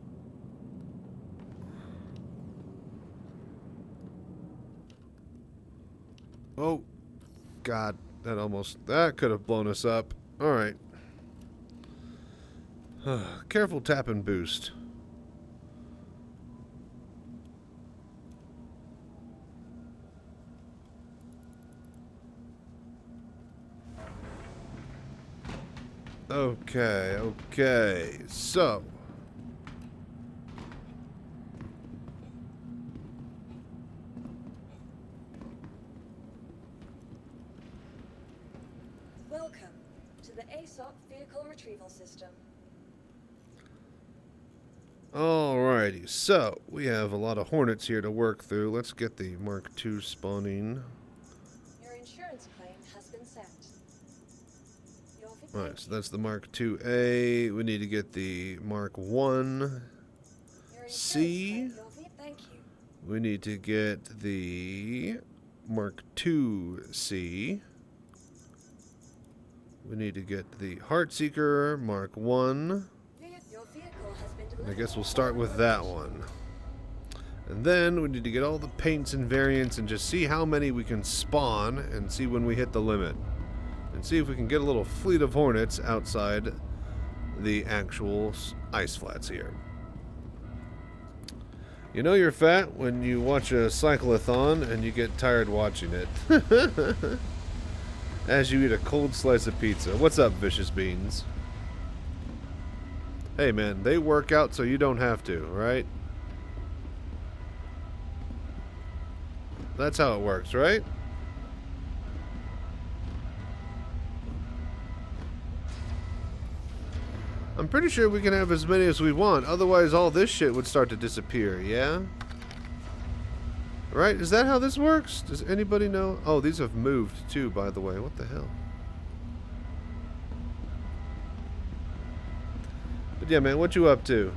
Oh, God, that could have blown us up. All right. Careful tap and boost. Okay, okay, so. Welcome to the ASOP Vehicle Retrieval System. Alrighty, so we have a lot of Hornets here to work through. Let's get the Mark II spawning. Your insurance claim has been sent. Alright, so that's the Mark IIA. We need to get the Mark I. C. Thank you. We need to get the Mark II C. We need to get the Heartseeker Mark I. Your vehicle has been delivered. I guess we'll start with that one. And then we need to get all the paints and variants and just see how many we can spawn and see when we hit the limit. And see if we can get a little fleet of Hornets outside the actual ice flats here. You know you're fat when you watch a cyclothon and you get tired watching it. As you eat a cold slice of pizza. What's up, Vicious Beans? Hey man, they work out so you don't have to, right? That's how it works, right? I'm pretty sure we can have as many as we want, otherwise all this shit would start to disappear, yeah? Right? Is that how this works? Does anybody know? Oh, these have moved too, by the way. What the hell? But yeah, man, what you up to?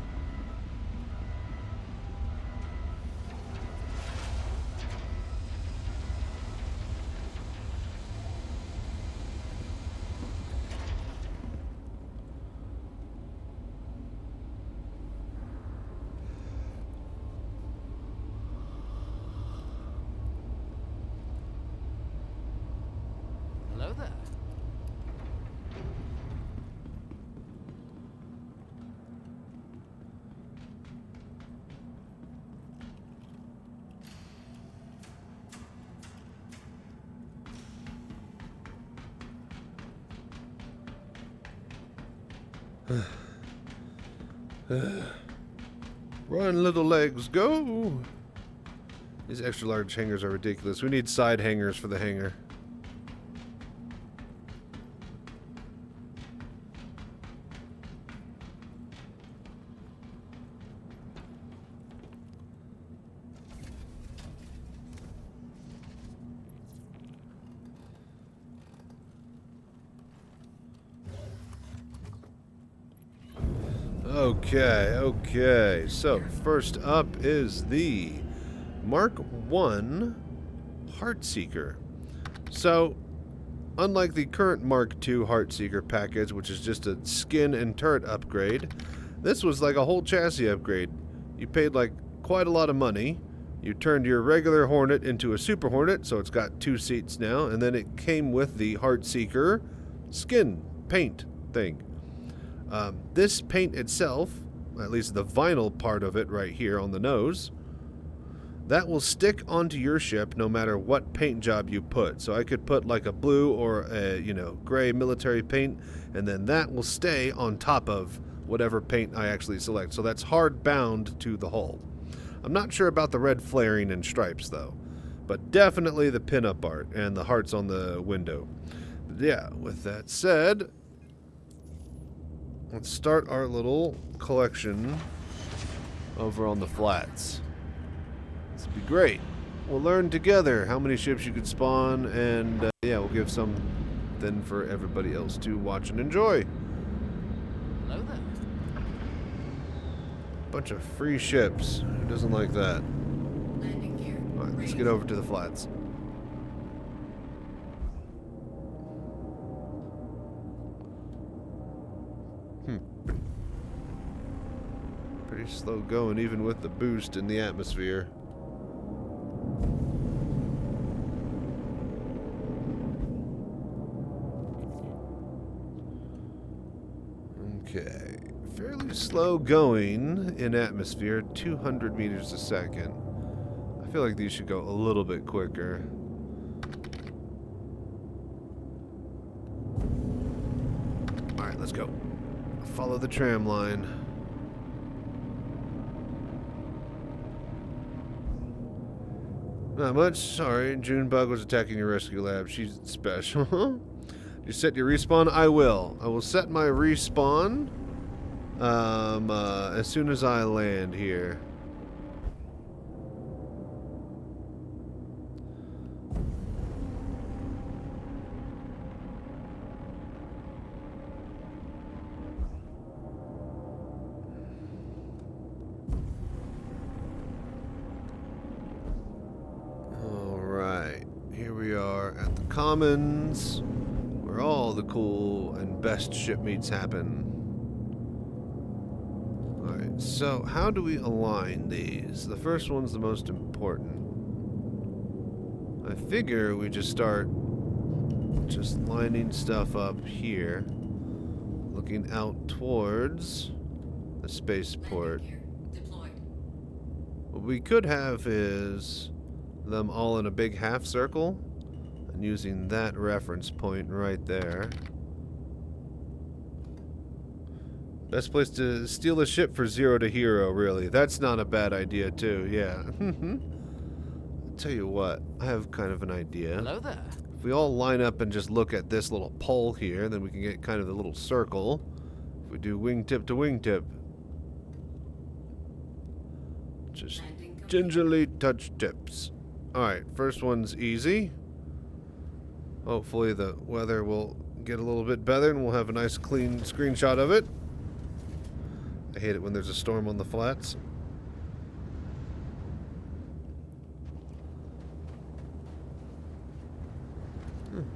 Hello there. Run, little legs, go! These extra large hangars are ridiculous. We need side hangars for the hangar. Okay, okay. So, first up is the Mark I Heartseeker. So, unlike the current Mark II Heartseeker package, which is just a skin and turret upgrade, this was like a whole chassis upgrade. You paid like quite a lot of money. You turned your regular Hornet into a Super Hornet, so it's got 2 seats now, and then it came with the Heartseeker skin paint thing. This paint itself at least the vinyl part of it right here on the nose. That will stick onto your ship no matter what paint job you put. So I could put like a blue or a, you know, gray military paint, and then that will stay on top of whatever paint I actually select. So that's hard bound to the hull. I'm not sure about the red flaring and stripes though, but definitely the pinup art and the hearts on the window. But yeah, with that said, let's start our little collection over on the flats. This would be great. We'll learn together how many ships you could spawn, and yeah, we'll give something for everybody else to watch and enjoy. Hello there. Bunch of free ships. Who doesn't like that? Landing gear. Alright, let's get over to the flats. Pretty slow going even with the boost in the atmosphere. Okay, fairly slow going in atmosphere, 200 meters a second. I feel like these should go a little bit quicker. Alright, let's go. Follow the tram line. Not much, sorry. Junebug was attacking your rescue lab. She's special. You set your respawn? I will. I will set my respawn as soon as I land here. Alright, here we are at the Commons, where all the cool and best ship meets happen. Alright, so how do we align these? The first one's the most important. I figure we just start just lining stuff up here, looking out towards the spaceport. Landing gear deployed. What we could have is them all in a big half circle, and using that reference point right there. Best place to steal a ship for 0 to hero, really. That's not a bad idea, too, yeah. I'll tell you what, I have kind of an idea. Hello there. If we all line up and just look at this little pole here, then we can get kind of a little circle. If we do wingtip to wingtip. Just Landing complete. gingerly touch tips. Alright, first one's easy. Hopefully the weather will get a little bit better and we'll have a nice clean screenshot of it. I hate it when there's a storm on the flats.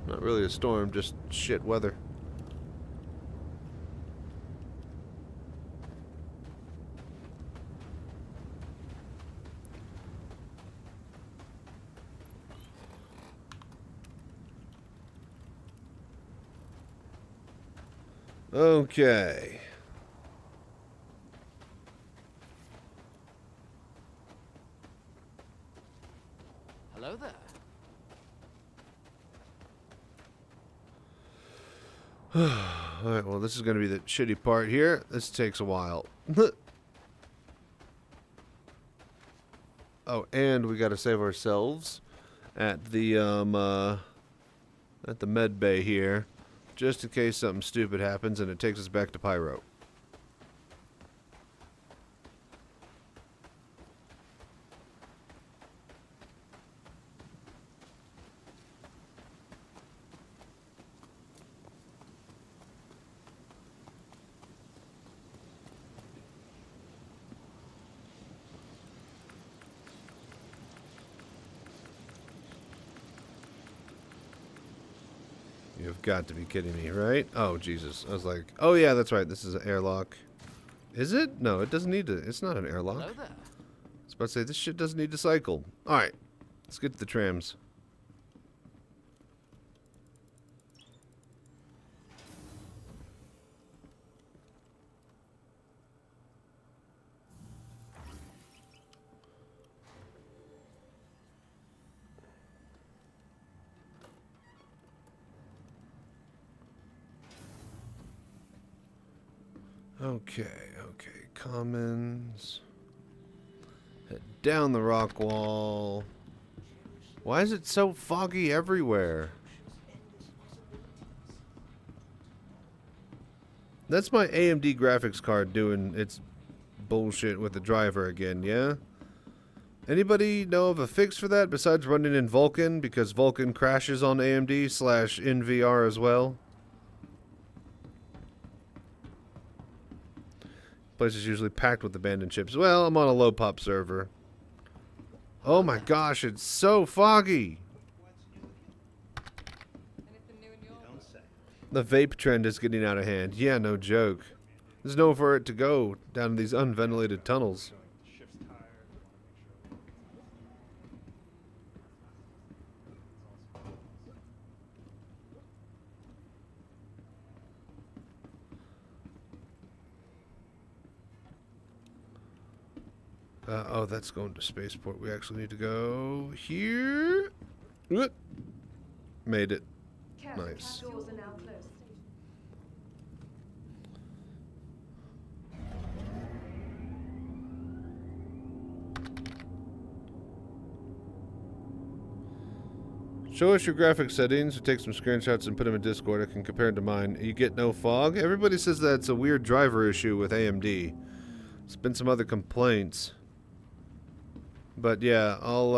Not really a storm, just shit weather. Okay. Hello there. Alright, well this is going to be the shitty part here. This takes a while. Oh, and we got to save ourselves at the med bay here, just in case something stupid happens and it takes us back to Pyro. You've got to be kidding me, right? Oh, Jesus. I was like, oh yeah, that's right. This is an airlock. Is it? No, it doesn't need to. It's not an airlock. Hello there. I was about to say, this shit doesn't need to cycle. Alright, let's get to the trams. Okay, okay. Commons. Head down the rock wall. Why is it so foggy everywhere? That's my AMD graphics card doing its bullshit with the driver again, yeah? Anybody know of a fix for that besides running in Vulkan? Because Vulkan crashes on AMD / in VR as well. Place is usually packed with abandoned ships. Well, I'm on a low pop server. Oh my gosh, it's so foggy. The vape trend is getting out of hand. Yeah, no joke. There's nowhere for it to go down these unventilated tunnels. Oh, that's going to spaceport. We actually need to go here. Whoop. Made it. Nice. Doors are now closed. Show us your graphics settings. Or take some screenshots and put them in Discord. I can compare it to mine. You get no fog? Everybody says that's a weird driver issue with AMD. There's been some other complaints. But yeah, I'll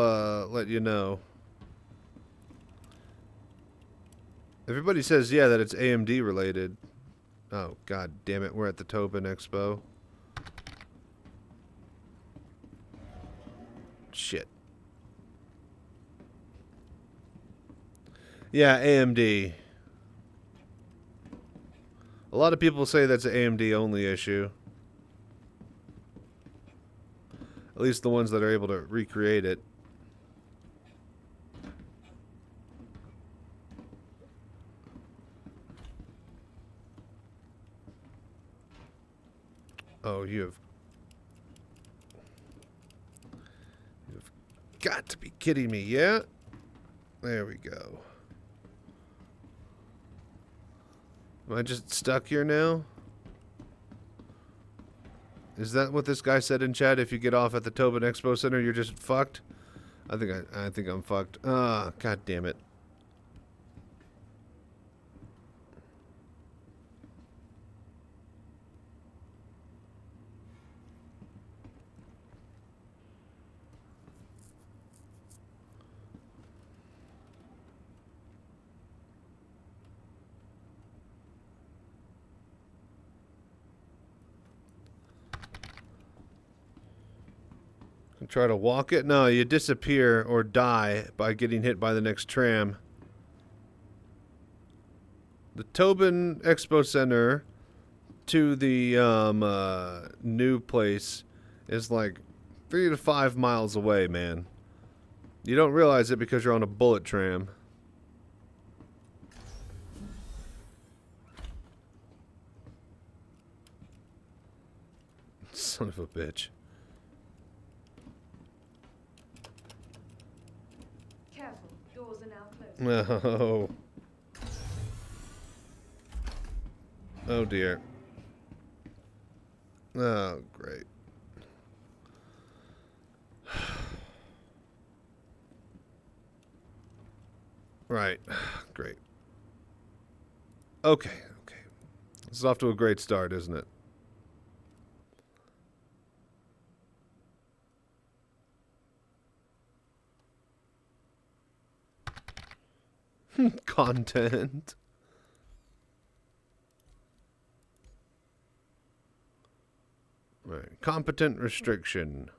let you know. Everybody says, yeah, that it's AMD related. Oh, god damn it. We're at the Tobin Expo. Shit. Yeah, AMD. A lot of people say that's an AMD only issue. At least the ones that are able to recreate it. Oh, you've got to be kidding me, yeah? There we go. Am I just stuck here now? Is that what this guy said in chat? If you get off at the Tobin Expo Center, you're just fucked? I think I'm fucked. Ah, god damn it. Try to walk it? No, you disappear or die by getting hit by the next tram. The Tobin Expo Center to the new place is like 3 to 5 miles away, man. You don't realize it because you're on a bullet tram. Son of a bitch. Careful, doors are now closed. No. Oh dear. Oh, great. Right. Great. Okay, okay. This is off to a great start, isn't it? Content. Right. Competent restriction.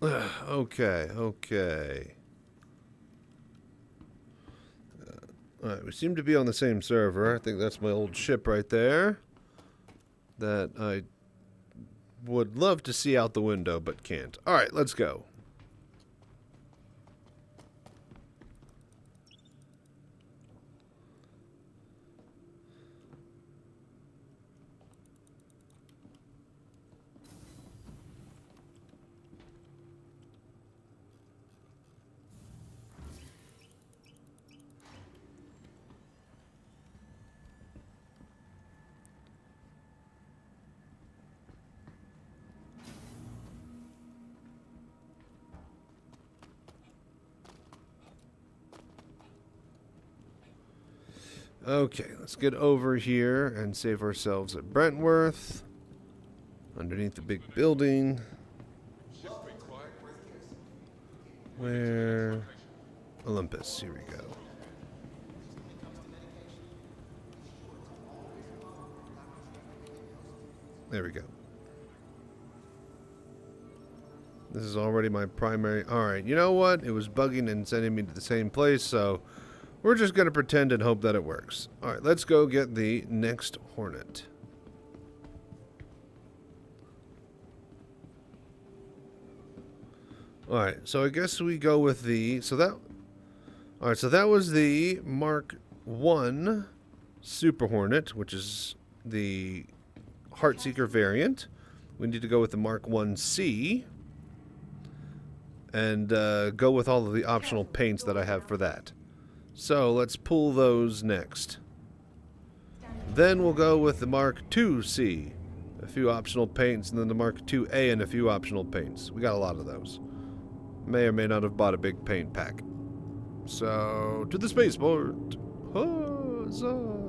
Okay, okay. Alright, we seem to be on the same server. I think that's my old ship right there. That I would love to see out the window, but can't. Alright, let's go. Okay, let's get over here and save ourselves at Brentworth. Underneath the big building. Where? Olympus, here we go. There we go. This is already my primary. Alright, you know what? It was bugging and sending me to the same place, so we're just going to pretend and hope that it works. Alright, let's go get the next Hornet. Alright, so I guess we go with the... Alright, so that was the Mark 1 Super Hornet, which is the Heartseeker variant. We need to go with the Mark 1C. And go with all of the optional paints that I have for that. So let's pull those next. Then we'll go with the Mark 2C. A few optional paints, and then the Mark 2A and a few optional paints. We got a lot of those. May or may not have bought a big paint pack. So, to the spaceport. Huzzah!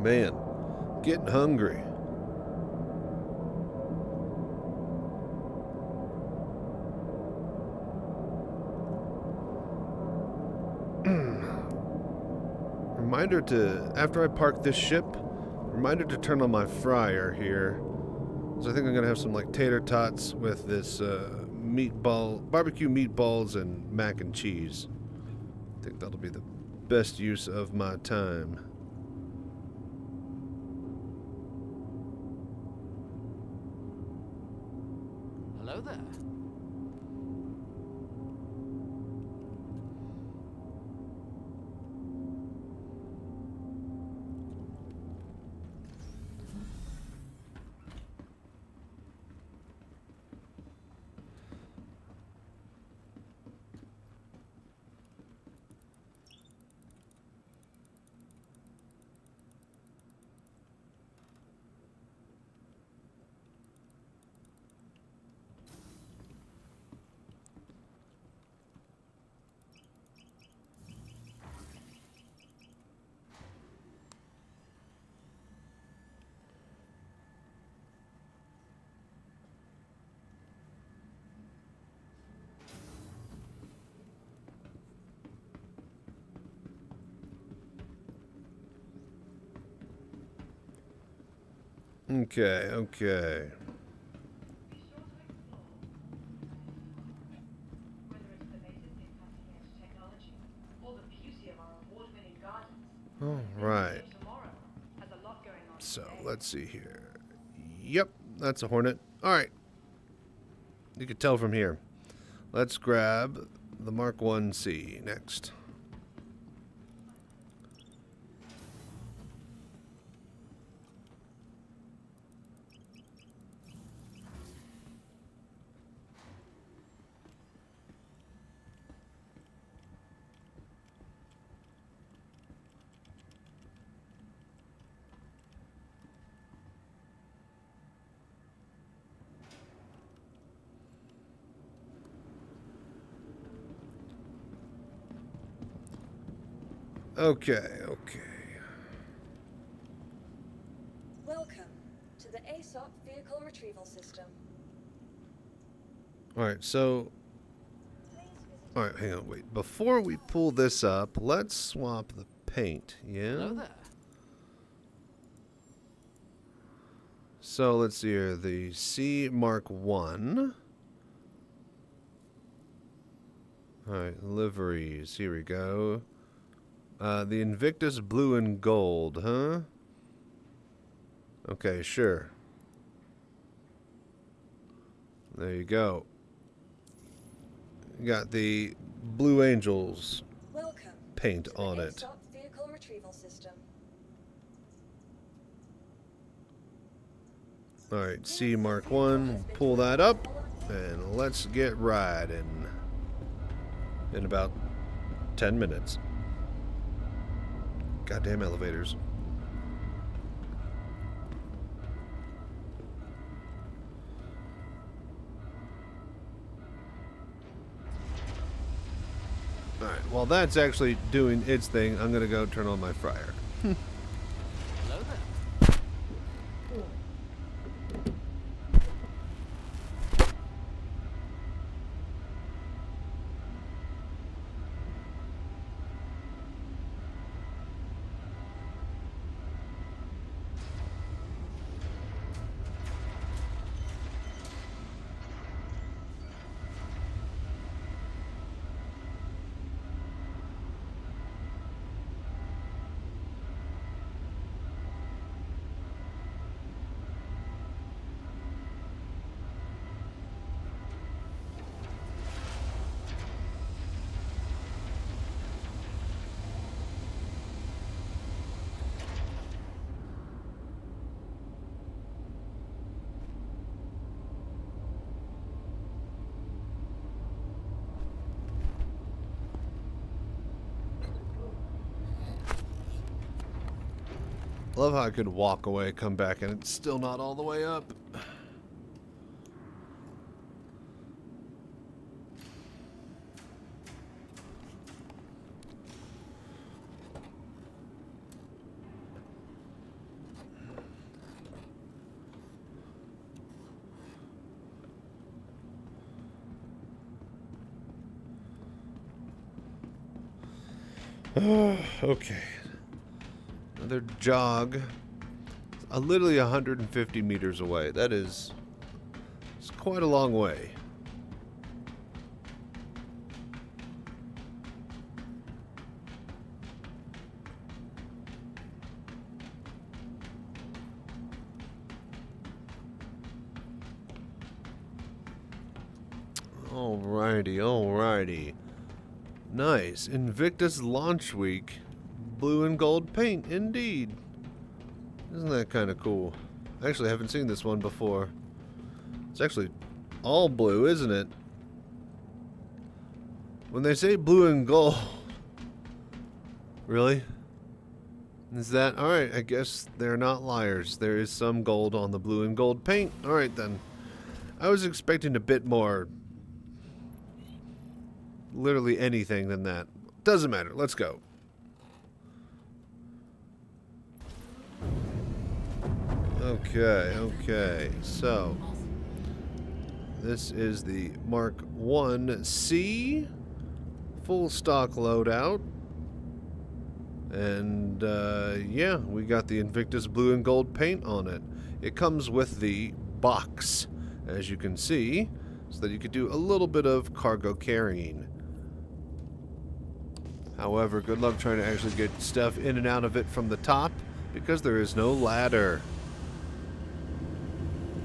Man, getting hungry. Reminder to, after I park this ship, reminder to turn on my fryer here. So I think I'm going to have some like tater tots with this barbecue meatballs and mac and cheese. I think that'll be the best use of my time. Hello there. Okay, okay. All right. So, let's see here. Yep, that's a Hornet. All right. You can tell from here. Let's grab the Mark 1C next. Okay, okay. Welcome to the ASOP Vehicle Retrieval System. All right, so Please visit Alright, hang on, wait. Before we pull this up, let's swap the paint, yeah? Hello there. So let's see here, the C Mark 1. Alright, liveries, here we go. The Invictus blue and gold, huh? Okay, sure. There you go. You got the Blue Angels Welcome paint to the on it. ASOP vehicle retrieval system. Alright, C Mark 1, pull that up, and let's get riding. In about 10 minutes. Goddamn elevators. Alright, while that's actually doing its thing, I'm gonna go turn on my fryer. Hello there. Love how I could walk away, come back, and it's still not all the way up. Okay. Another jog. Literally 150 meters away. That is... it's quite a long way. Alrighty, alrighty. Nice. Invictus launch week. Blue and gold paint, indeed. Isn't that kind of cool? Actually, I haven't seen this one before. It's actually all blue, isn't it? When they say blue and gold... Really? Is that... alright, I guess they're not liars. There is some gold on the blue and gold paint. Alright then. I was expecting a bit more... literally anything than that. Doesn't matter. Let's go. Okay. So, this is the Mark 1C full stock loadout. And, yeah, we got the Invictus blue and gold paint on it. It comes with the box, as you can see, so that you could do a little bit of cargo carrying. However, good luck trying to actually get stuff in and out of it from the top, because there is no ladder.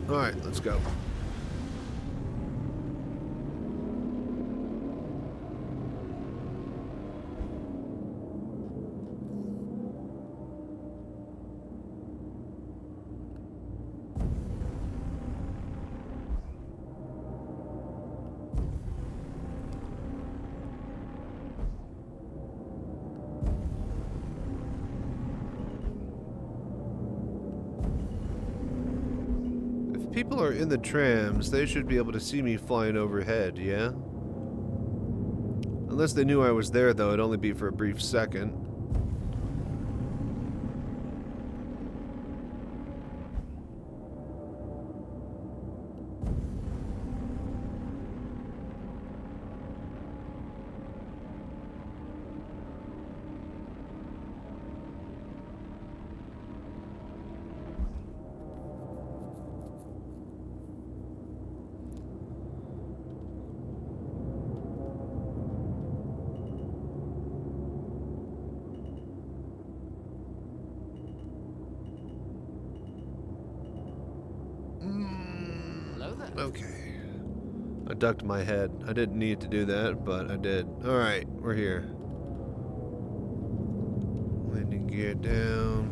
Alright, let's go. People are in the trams, they should be able to see me flying overhead, yeah? Unless they knew I was there, though, it'd only be for a brief second. Hello there. Okay. I ducked my head. I didn't need to do that, but I did. Alright, we're here. Landing gear down.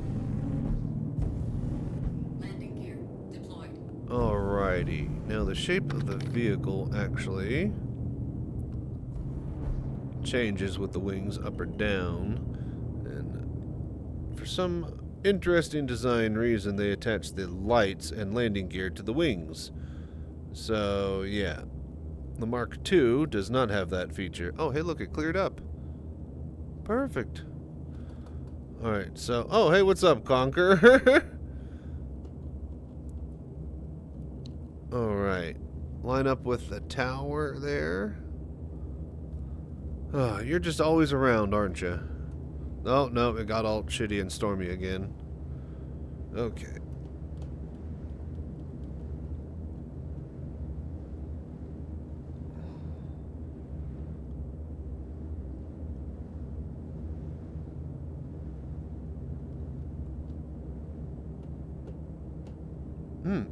Landing gear deployed. Alrighty. Now the shape of the vehicle actually changes with the wings up or down. And for some interesting design reason, they attach the lights and landing gear to the wings. So, yeah. The Mark II does not have that feature. Oh, hey, look, it cleared up. Perfect. Alright, so... Oh, hey, what's up, Conker? Alright. Line up with the tower there. Oh, you're just always around, aren't you? Oh, no, it got all shitty and stormy again. Okay.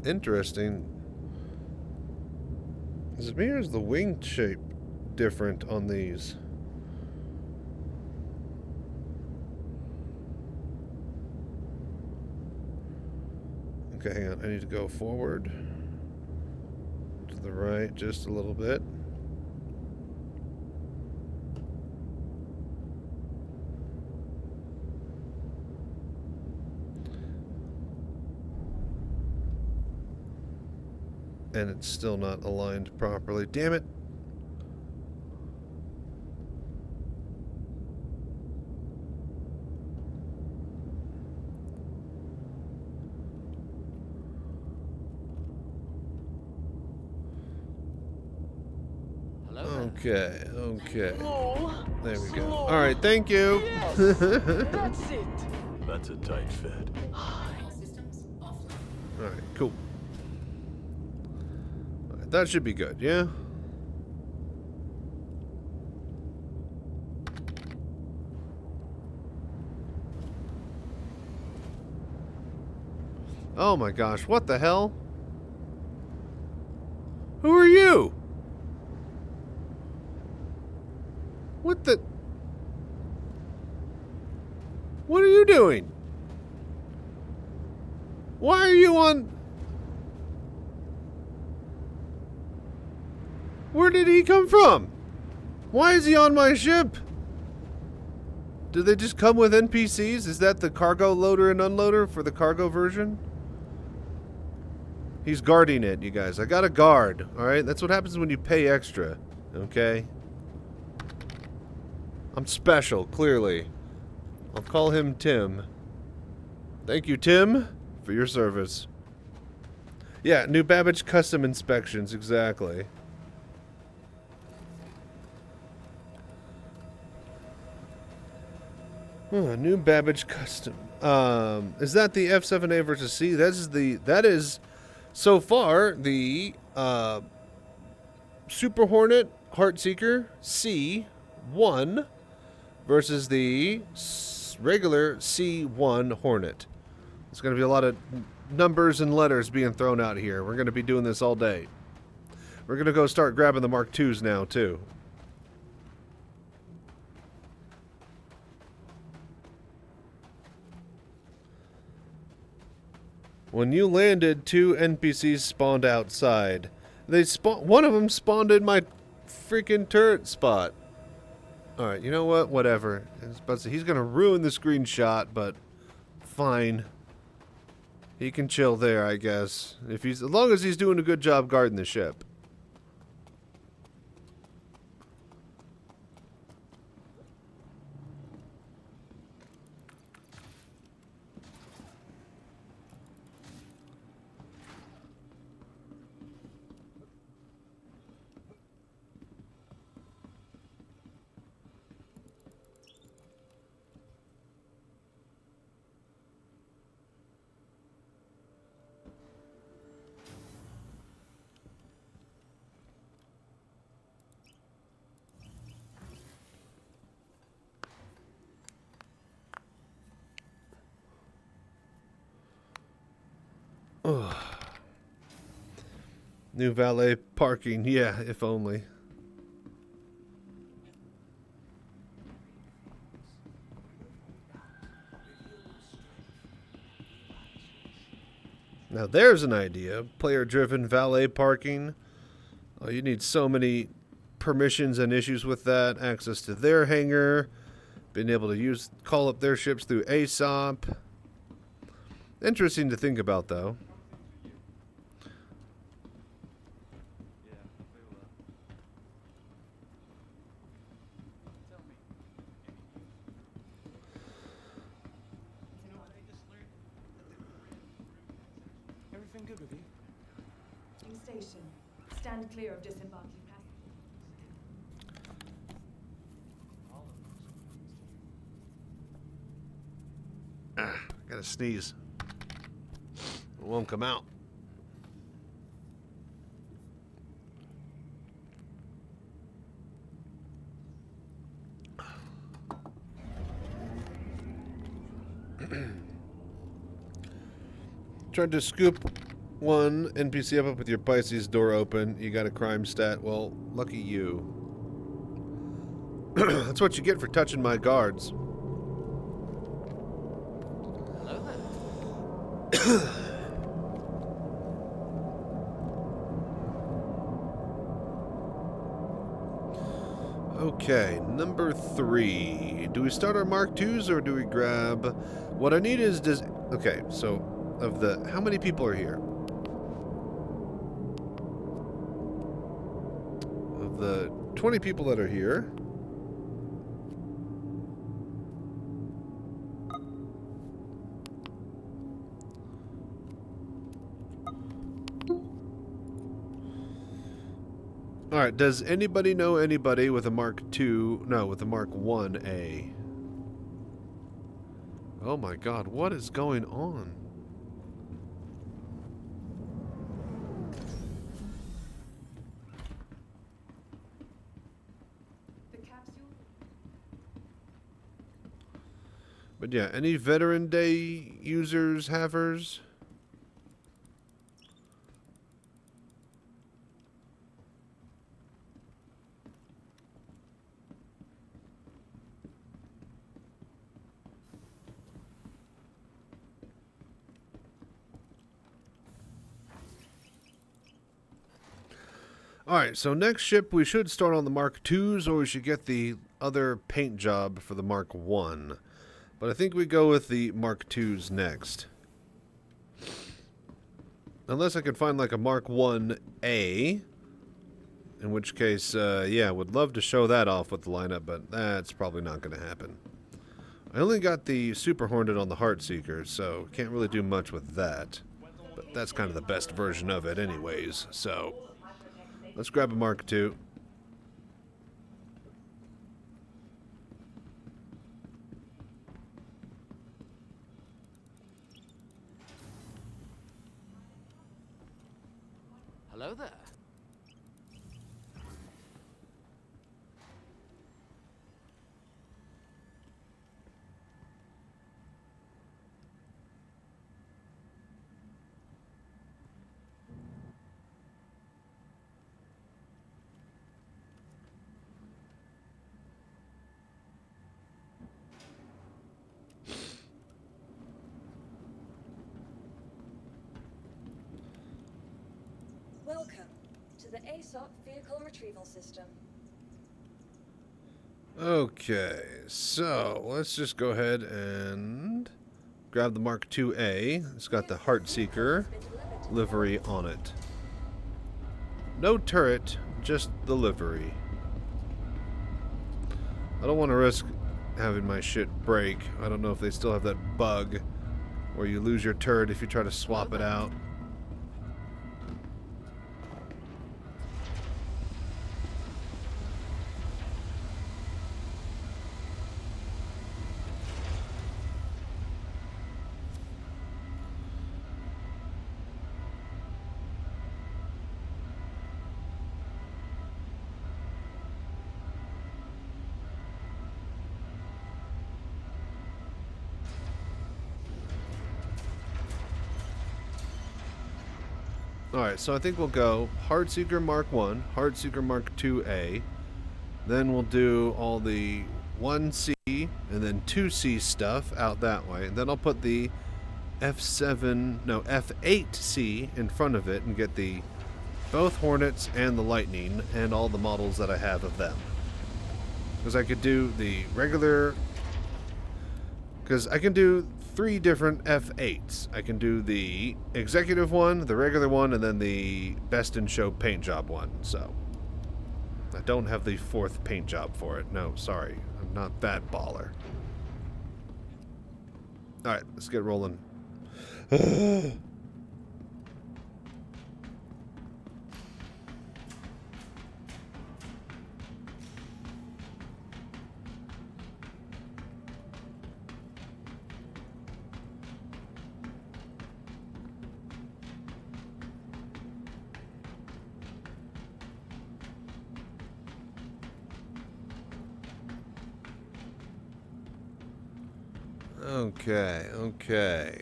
Interesting. Is it me or is the wing shape different on these? Okay, hang on. I need to go forward. To the right just a little bit. And it's still not aligned properly. Damn it. Hello Okay, okay. There we go. Alright, thank you. That's it. That's a tight fit. All systems offline. Alright, cool. Alright, that should be good, yeah? Oh my gosh, what the hell? Who are you? What the... What are you doing? Why are you on... Where did he come from? Why is he on my ship? Do they just come with NPCs? Is that the cargo loader and unloader for the cargo version? He's guarding it, you guys. I got a guard, alright? That's what happens when you pay extra, okay? I'm special, clearly. I'll call him Tim. Thank you, Tim, for your service. Yeah, New Babbage custom inspections, exactly. New Babbage custom. Is that the F7A versus C? That is so far the Super Hornet Heartseeker C1 versus the regular C1 Hornet. There's going to be a lot of numbers and letters being thrown out here. We're going to be doing this all day. We're going to go start grabbing the Mark IIs now, too. When you landed, 2 NPCs spawned outside. One of them spawned in my freaking turret spot. Alright, you know what? Whatever. He's gonna ruin the screenshot, but fine. He can chill there, I guess. As long as he's doing a good job guarding the ship. New valet parking. Yeah, if only. Now there's an idea. Player-driven valet parking. Oh, you need so many permissions and issues with that. Access to their hangar. Being able to call up their ships through ASOP. Interesting to think about, though. Everything good with you? In station. Stand clear of disembarking passengers. Gotta sneeze. It won't come out. Tried to scoop one NPC up with your Pisces door open. You got a crime stat. Well, lucky you. That's what you get for touching my guards. Hello there. Okay, number 3. Do we start our Mark IIs or do we grab... What I need is... Okay, so of the... How many people are here? Of the 20 people that are here... Alright, does anybody know anybody with a Mark II... No, with a Mark 1A? Oh my god, what is going on? The capsule. But yeah, any Veteran Day users, havers? Alright, so next ship we should start on the Mark IIs, or we should get the other paint job for the Mark I. But I think we go with the Mark IIs next. Unless I could find like a Mark 1A. In which case, yeah, would love to show that off with the lineup, but that's probably not going to happen. I only got the Super Hornet on the Heartseeker, so can't really do much with that. But that's kind of the best version of it anyways, so... Let's grab a Mark II. Hello there. Welcome to the ASOP Vehicle Retrieval System. Okay, so let's just go ahead and grab the Mark IIA. It's got the Heartseeker livery on it. No turret, just the livery. I don't want to risk having my shit break. I don't know if they still have that bug where you lose your turret if you try to swap it out. Alright, so I think we'll go Heartseeker Mark 1, Heartseeker Mark 2A. Then we'll do all the 1C and then 2C stuff out that way. And then I'll put the F8C in front of it and get the both Hornets and the Lightning and all the models that I have of them. Because I could do the regular... Because I can do 3 different F8s. I can do the executive one, the regular one, and then the best in show paint job one. So I don't have the 4th paint job for it. No, sorry. I'm not that baller. Alright, let's get rolling. Okay, okay.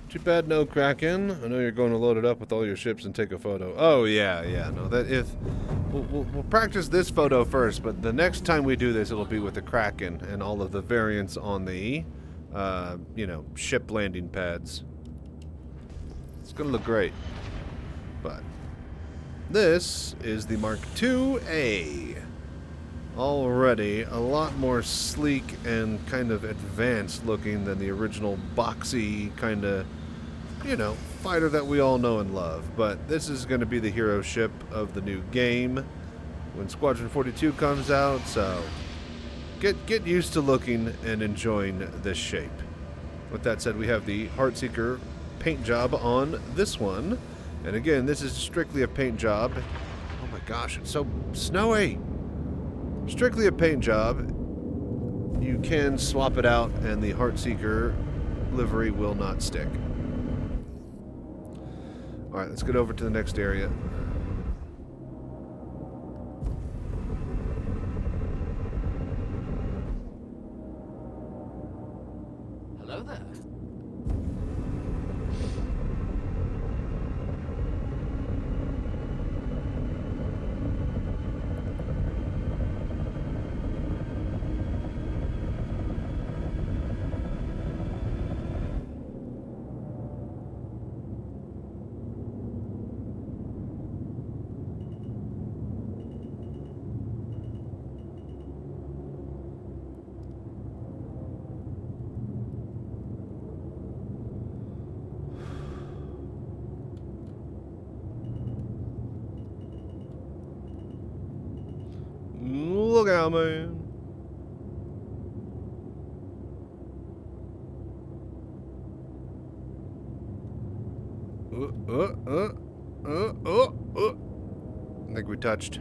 Too bad no Kraken. I know you're going to load it up with all your ships and take a photo. Oh yeah, yeah. No, that if we'll practice this photo first, but the next time we do this, it'll be with the Kraken and all of the variants on the, you know, ship landing pads. It's gonna look great. But this is the Mark IIA. Already a lot more sleek and kind of advanced looking than the original boxy kind of, you know, fighter that we all know and love. But this is going to be the hero ship of the new game when Squadron 42 comes out, so get used to looking and enjoying this shape. With that said, we have the Heartseeker paint job on this one. And again, this is strictly a paint job. Oh my gosh, it's so snowy! Strictly a paint job. You can swap it out and the Heartseeker livery will not stick. Alright, let's get over to the next area. Hello there. Look out, man. I think we touched.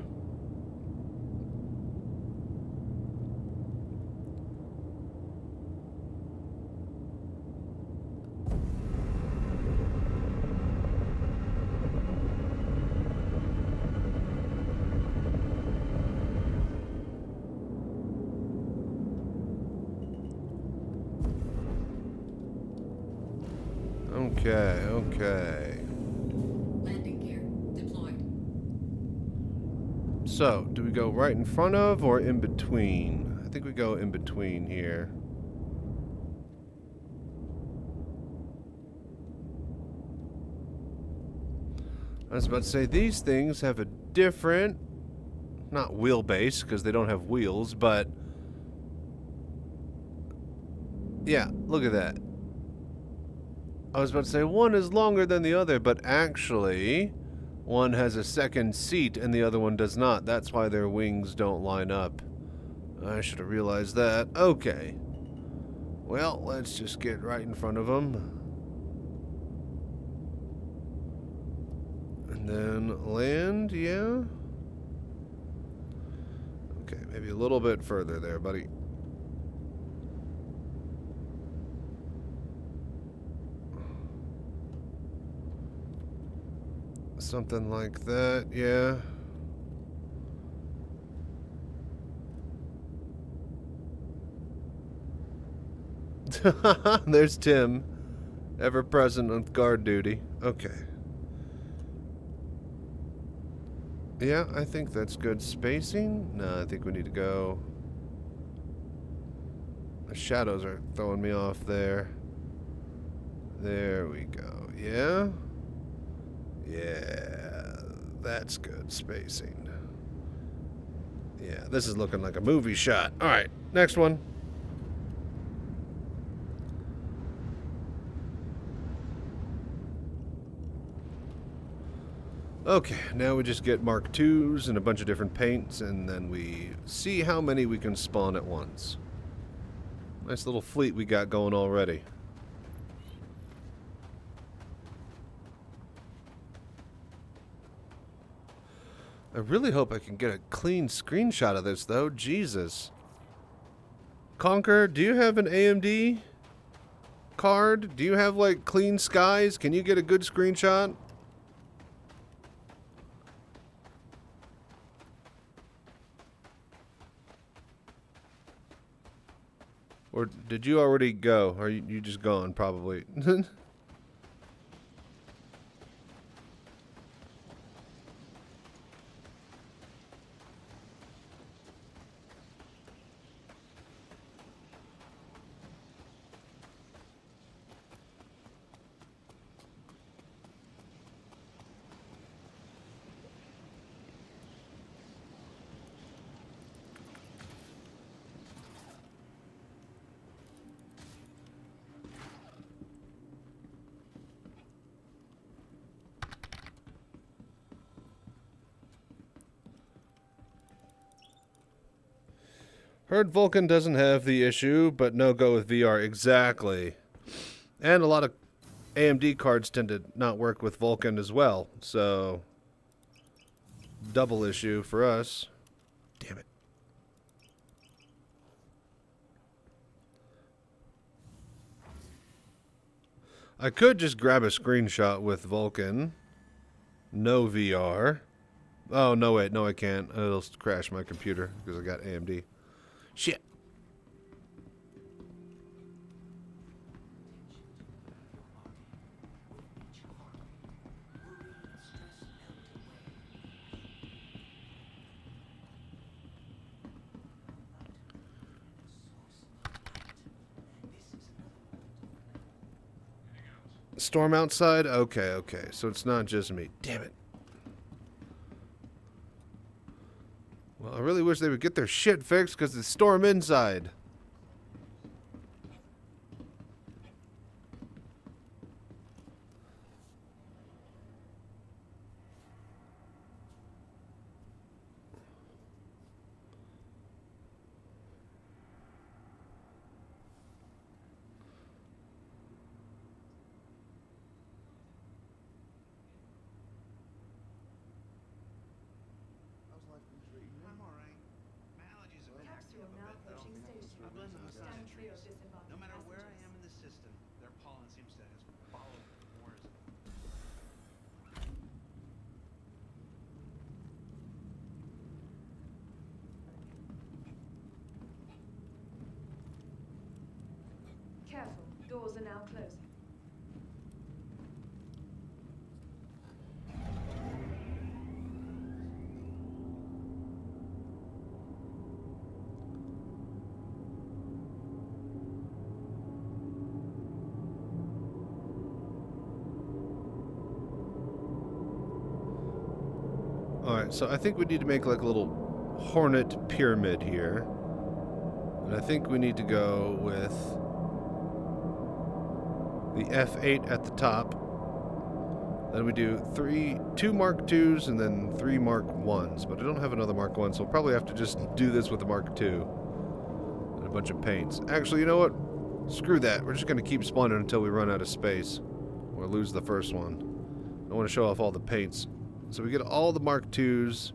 Okay, okay. Landing gear deployed. So, do we go right in front of or in between? I think we go in between here. I was about to say, these things have a different, not wheelbase, because they don't have wheels, but yeah, look at that. I was about to say one is longer than the other, but actually one has a second seat and the other one does not. That's why their wings don't line up. I should have realized that. Okay. Well, let's just get right in front of them. And then land, yeah? Okay, maybe a little bit further there, buddy. Something like that, yeah. There's Tim, ever present on guard duty. Okay. Yeah, I think that's good spacing. No, I think we need to go. The shadows are throwing me off there. There we go. Yeah? Yeah, that's good spacing. Yeah, this is looking like a movie shot. Alright, next one. Okay, now we just get Mark IIs and a bunch of different paints, and then we see how many we can spawn at once. Nice little fleet we got going already. I really hope I can get a clean screenshot of this, though. Jesus. Conquer, do you have an AMD card? Do you have, like, clean skies? Can you get a good screenshot? Or did you already go? Or you just gone, probably? Heard Vulcan doesn't have the issue, but no go with VR. Exactly. And a lot of AMD cards tend to not work with Vulcan as well. So, double issue for us. Damn it. I could just grab a screenshot with Vulcan. No VR. Oh, no, wait. No, I can't. It'll crash my computer because I got AMD. Shit. Storm outside? Okay, okay. So it's not just me. Damn it. Well, I really wish they would get their shit fixed because it's storm inside. No matter where I am in the system, their pollen seems to have followed Moore's. Careful, doors are now closing. Alright, so I think we need to make like a little hornet pyramid here. And I think we need to go with the F8 at the top. Then we do two Mark IIs and then 3 Mark Is. But I don't have another Mark I, so we'll probably have to just do this with a Mark II. And a bunch of paints. Actually, you know what? Screw that. We're just going to keep spawning until we run out of space. Or lose the first one. I want to show off all the paints. So we get all the Mark IIs.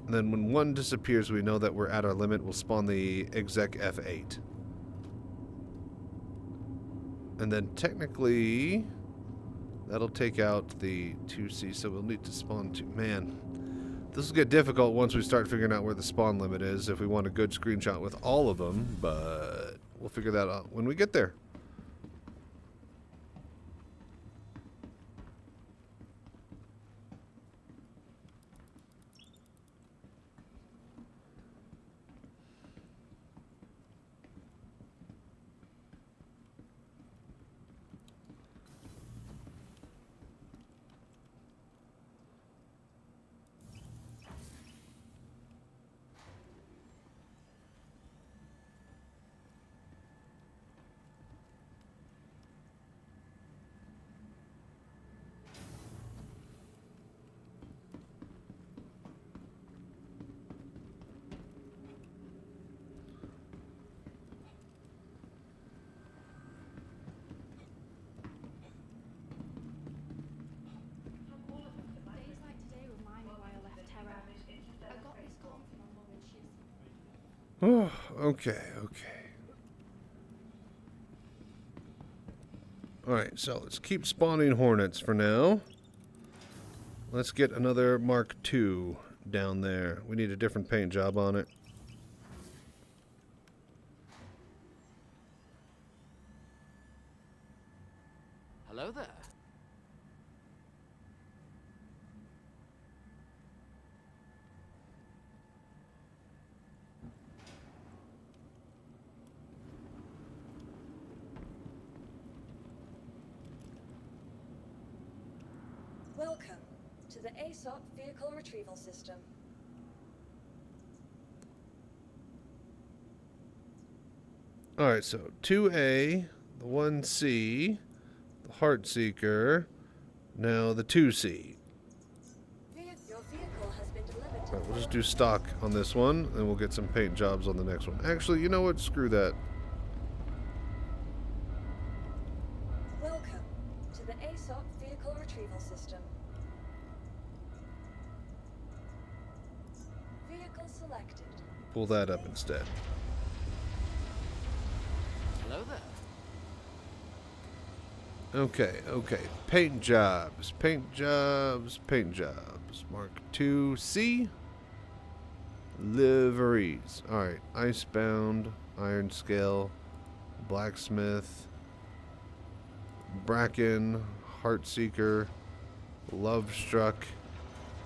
And then when one disappears, we know that we're at our limit. We'll spawn the exec F8. And then technically, that'll take out the 2C. So we'll need to spawn 2. Man, this will get difficult once we start figuring out where the spawn limit is. If we want a good screenshot with all of them. But We'll figure that out when we get there. Days like today remind me why I left Terra. I got this call from my mum and she's... Oh, okay, okay. Alright, so let's keep spawning hornets for now. Let's get another Mark II down there. We need a different paint job on it. Hello there. Welcome to the ASOP Vehicle Retrieval System. Alright, so 2A, the 1C, the Heartseeker, now the 2C. Your vehicle has been delivered to Alright, we'll just do stock on this one, and we'll get some paint jobs on the next one. Actually, you know what? Screw that. Welcome to the ASOP Vehicle Retrieval System. Vehicle selected. Pull that up instead. Hello there. Okay, okay. Paint jobs, paint jobs, paint jobs. Mark 2C. Liveries. Alright, Icebound, Iron Scale, Blacksmith, Bracken, Heartseeker, Lovestruck,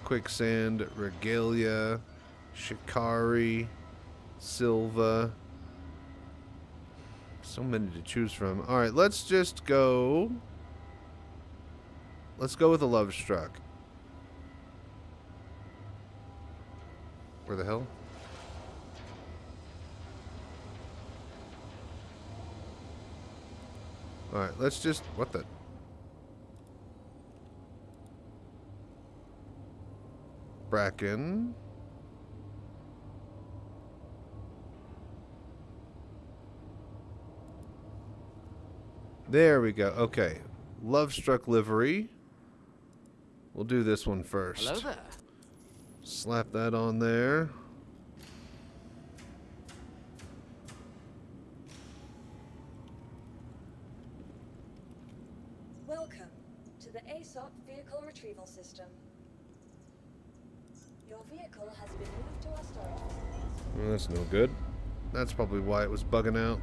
Quicksand, Regalia, Shikari, Silva. So many to choose from. Alright, let's just go. Let's go with a Lovestruck. Where the hell? Alright, let's just... What the... Bracken. There we go. Okay. Lovestruck livery. We'll do this one first. Hello there. Slap that on there. Welcome to the ASOP Vehicle Retrieval System. Your vehicle has been moved to our storage facilities. Well, that's no good. That's probably why it was bugging out.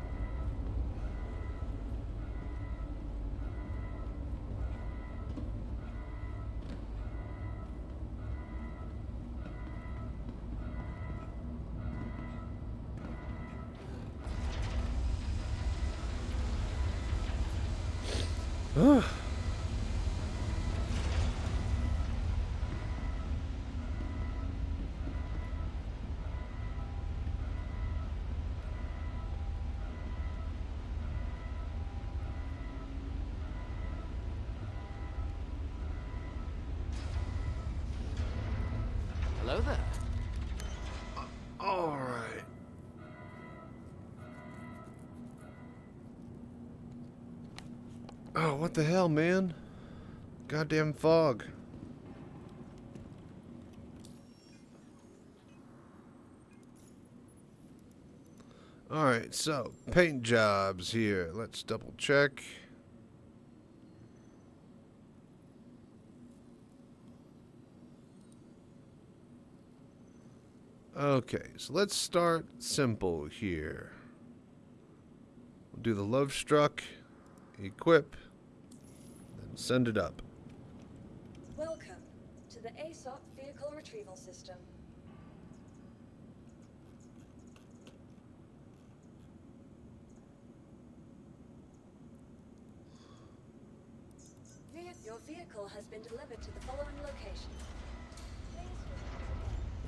Hello there. All right. Oh, what the hell, man? Goddamn fog. All right, so paint jobs here. Let's double check. Okay, so let's start simple here. Do the love struck, equip, then send it up. Welcome to the ASOP Vehicle Retrieval System. Your vehicle has been delivered to the following location.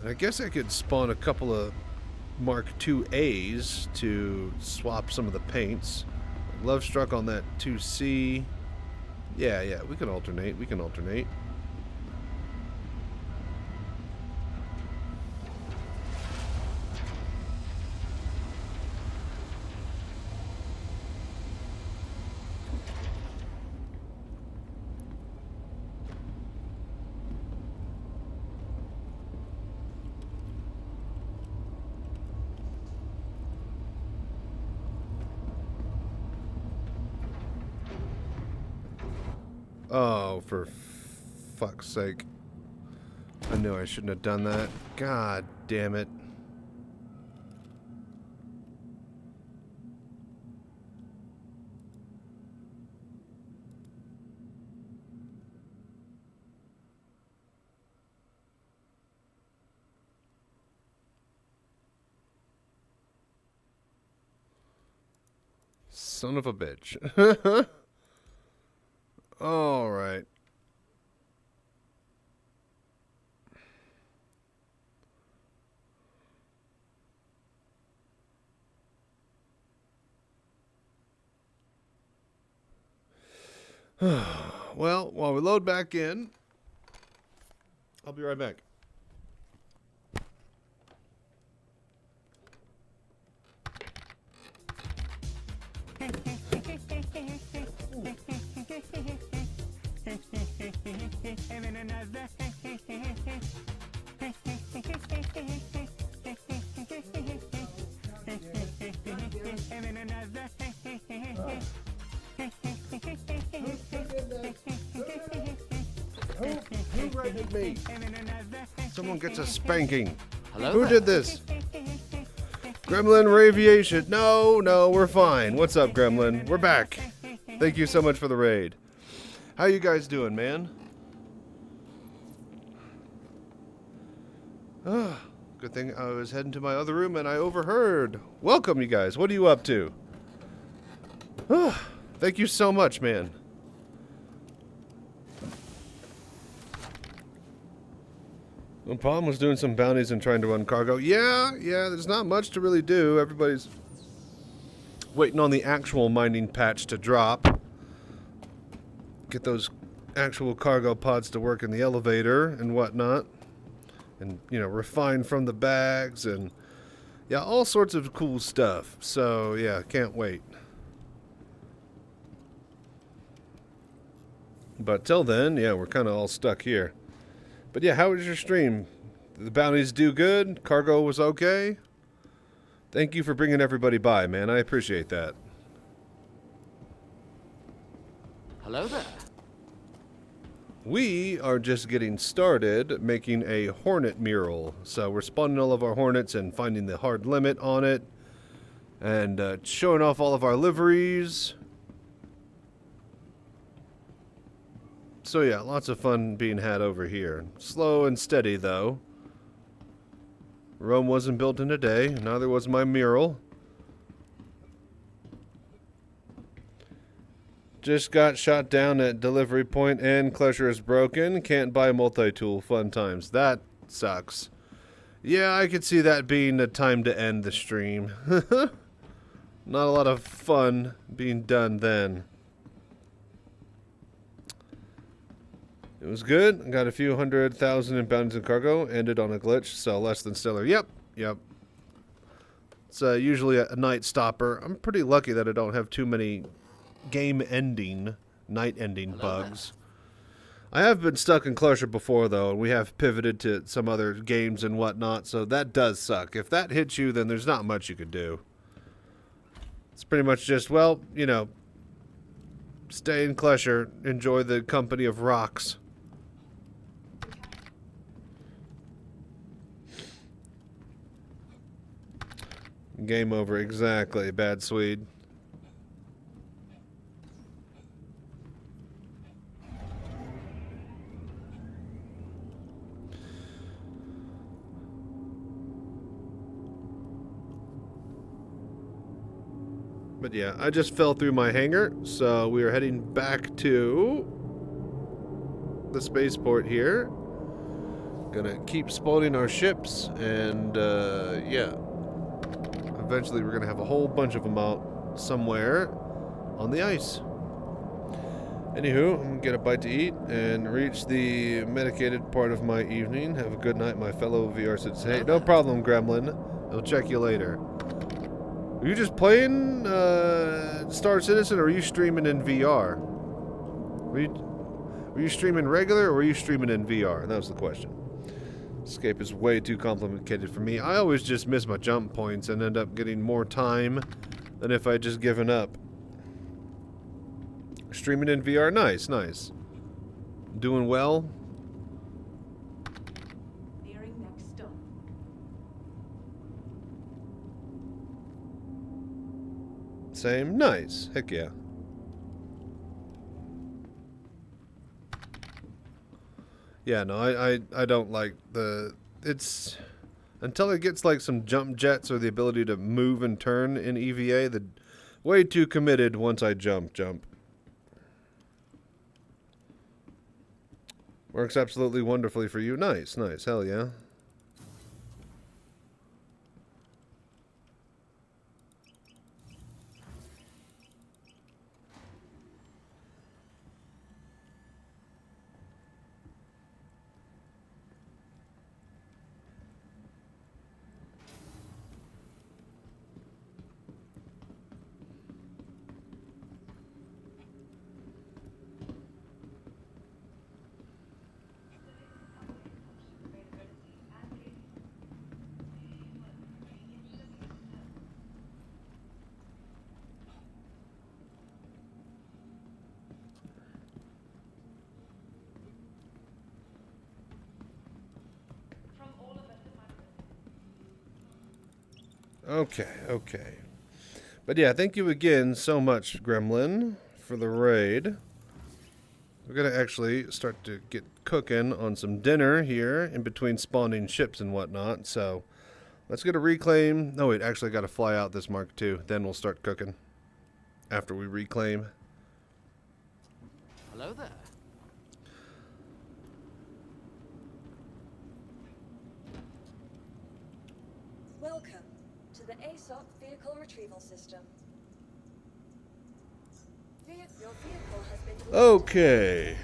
I guess I could spawn a couple of Mark IIAs to swap some of the paints. Love struck on that 2C. Yeah, we can alternate. Oh, for fuck's sake. I knew I shouldn't have done that. God damn it. Son of a bitch. All right. Well, while we load back in, I'll be right back. Who rated me? Someone gets a spanking. Hello Who there. did this? Gremlin Raviation. No, we're fine. What's up, Gremlin? We're back. Thank you so much for the raid. How you guys doing, man? Good thing I was heading to my other room and I overheard. Welcome, you guys. What are you up to? Thank you so much, man. The problem was doing some bounties and trying to run cargo. Yeah, there's not much to really do. Everybody's waiting on the actual mining patch to drop. Get those actual cargo pods to work in the elevator and whatnot. And, refine from the bags and, yeah, all sorts of cool stuff. So, yeah, can't wait. But till then, yeah, we're kind of all stuck here. But yeah, how was your stream? Did the bounties do good? Cargo was okay? Thank you for bringing everybody by, man. I appreciate that. Hello there. We are just getting started making a Hornet mural. So we're spawning all of our Hornets and finding the hard limit on it. And showing off all of our liveries. So yeah, lots of fun being had over here. Slow and steady, though. Rome wasn't built in a day. Neither was my mural. Just got shot down at delivery point and Closure is broken. Can't buy multi-tool. Fun times. That sucks. Yeah, I could see that being the time to end the stream. Not a lot of fun being done then. It was good. Got a few 100,000 in bounties and cargo. Ended on a glitch, so less than stellar. Yep. It's usually a night stopper. I'm pretty lucky that I don't have too many game-ending, night-ending bugs. I have been stuck in Closure before, though, and we have pivoted to some other games and whatnot, so that does suck. If that hits you, then there's not much you could do. It's pretty much just, well, stay in Closure, enjoy the company of rocks. Game over, exactly, bad Swede. But yeah, I just fell through my hangar, so we are heading back to the spaceport here. Gonna keep spawning our ships, and yeah. Eventually we're gonna have a whole bunch of them out somewhere on the ice. Anywho, I'm gonna get a bite to eat and reach the medicated part of my evening. Have a good night, my fellow VR citizens. Hey, no problem, Gremlin. I'll check you later. Are you just playing Star Citizen, or are you streaming in VR? Were you streaming regular, or were you streaming in VR? That was the question. Escape is way too complicated for me. I always just miss my jump points and end up getting more time than if I just given up. Streaming in VR, nice, nice. Doing well. Nearing next stop. Same, nice. Heck yeah. Yeah, no, I don't like it's until it gets like some jump jets or the ability to move and turn in EVA, the way too committed once I jump. Works absolutely wonderfully for you. Nice, nice. Hell yeah. Okay. But yeah, thank you again so much, Gremlin, for the raid. We're gonna actually start to get cooking on some dinner here in between spawning ships and whatnot, so let's get a reclaim. No, wait, actually gotta fly out this Mark II, then we'll start cooking after we reclaim. Hello there. Welcome to the ASOC Vehicle Retrieval System. Your vehicle has been... Okay.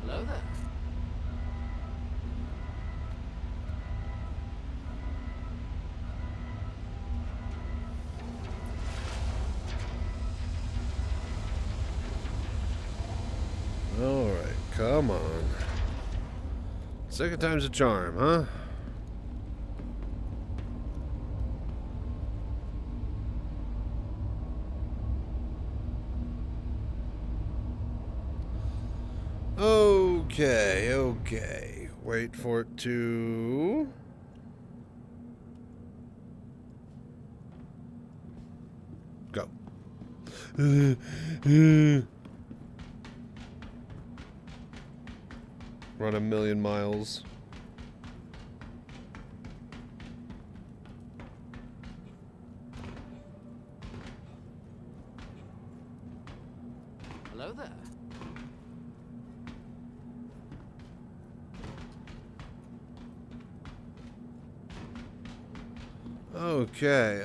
Hello there. Alright, come on. Second time's a charm, huh? Okay. Wait for it to... go. Run 1,000,000 miles. Hello there.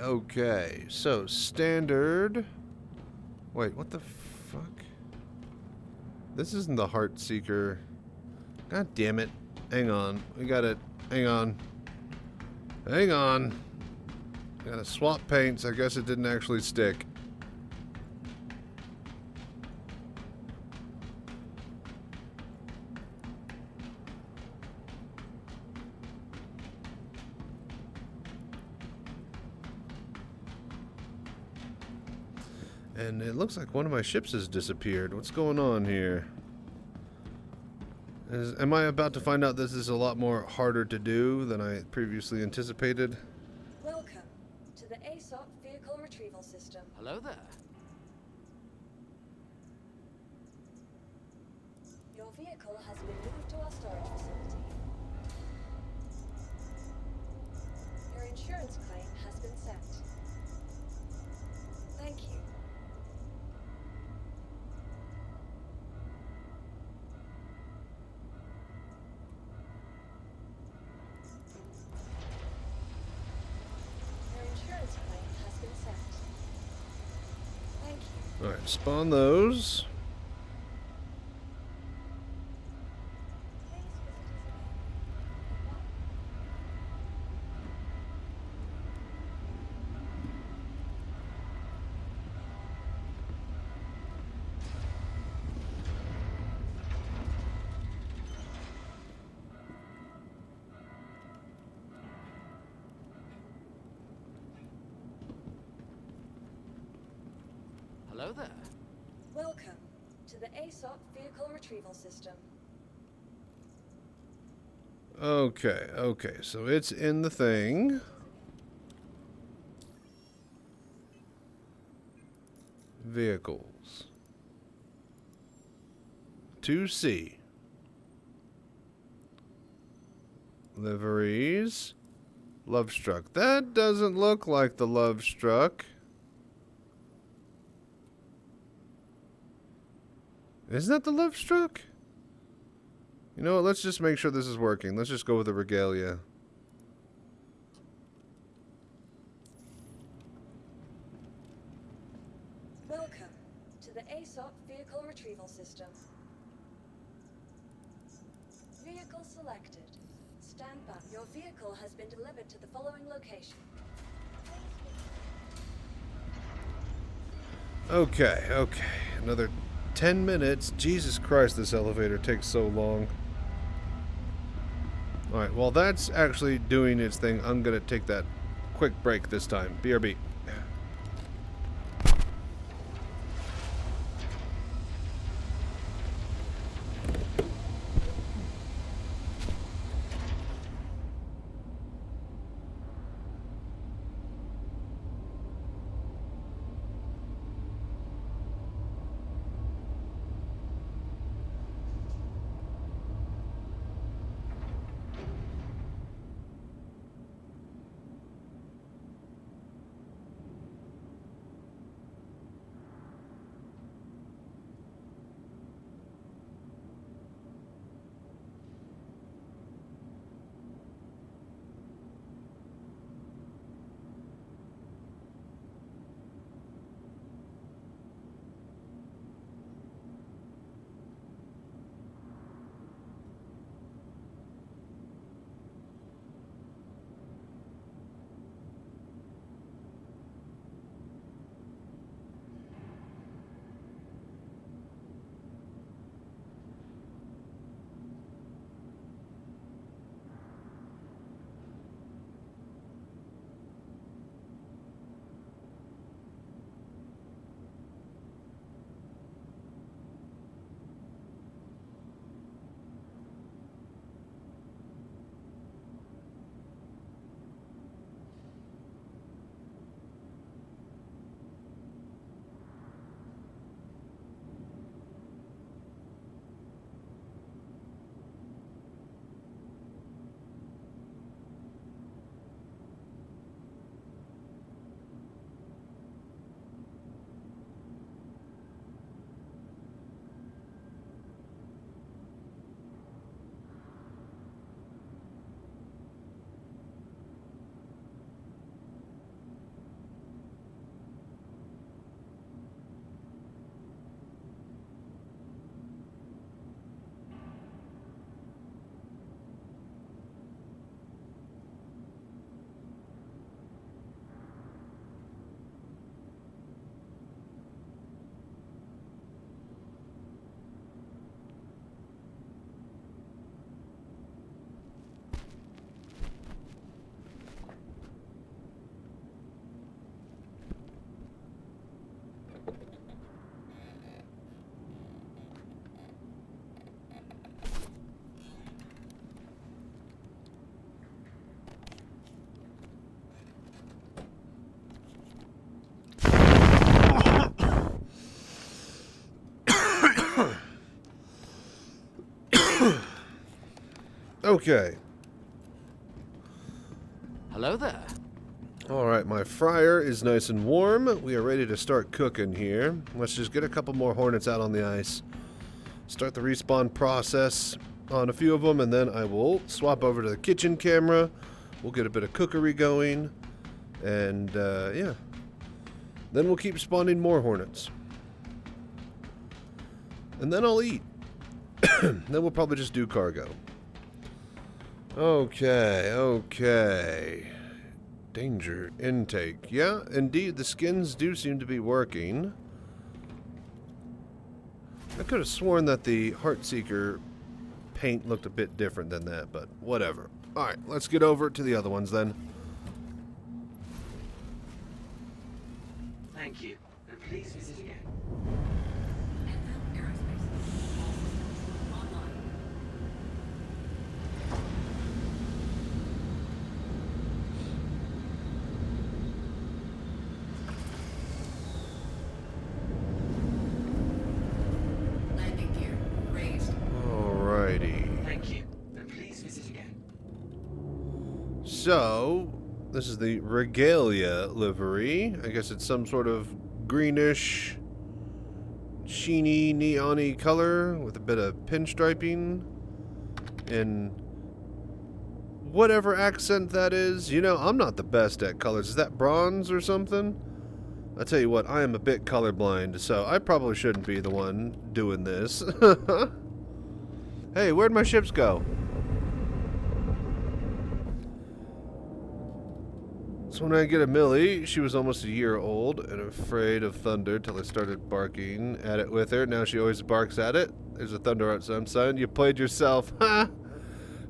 Okay. So, standard... Wait, what the fuck? This isn't the Heart Seeker. God damn it. Hang on. We got it hang on. Hang on. Gotta swap paints. I guess it didn't actually stick. And it looks like one of my ships has disappeared. What's going on here? Am I about to find out this is a lot more harder to do than I previously anticipated? Welcome to the ASOP Vehicle Retrieval System. Hello there. Your vehicle has been moved to our storage facility. Your insurance claim has been sent. Thank you. Your insurance claim has been sent. Thank you. Alright, spawn those. Hello there. Welcome to the ASOP Vehicle Retrieval System. Okay, okay, so it's in the thing. Vehicles. 2C. Liveries. Lovestruck. That doesn't look like the Lovestruck. Isn't that the Lovestruck? You know what, let's just make sure this is working. Let's just go with the Regalia. Welcome to the ASOP Vehicle Retrieval System. Vehicle selected. Stand by. Your vehicle has been delivered to the following location. Okay, okay. Another 10 minutes. Jesus Christ, this elevator takes so long. Alright, while that's actually doing its thing, I'm gonna take that quick break this time. BRB. Okay. Hello there. Alright, my fryer is nice and warm. We are ready to start cooking here. Let's just get a couple more hornets out on the ice. Start the respawn process on a few of them, and then I will swap over to the kitchen camera. We'll get a bit of cookery going. And, yeah. Then we'll keep spawning more hornets. And then I'll eat. Then we'll probably just do cargo. Okay, okay. Danger intake. Yeah, indeed, the skins do seem to be working. I could have sworn that the Heartseeker paint looked a bit different than that, but whatever. Alright, let's get over to the other ones then. Thank you, and please visit again. Landing gear raised. Alrighty. Thank you, and please visit again. So, this is the Regalia livery. I guess it's some sort of greenish, sheeny, neon-y color with a bit of pinstriping in whatever accent that is. You know, I'm not the best at colors. Is that bronze or something? I'll tell you what, I am a bit colorblind, so I probably shouldn't be the one doing this. Hey, where'd my ships go? So when I get a Millie, she was almost a year old and afraid of thunder till I started barking at it with her. Now she always barks at it. There's a thunder outside, son. You played yourself. Ha!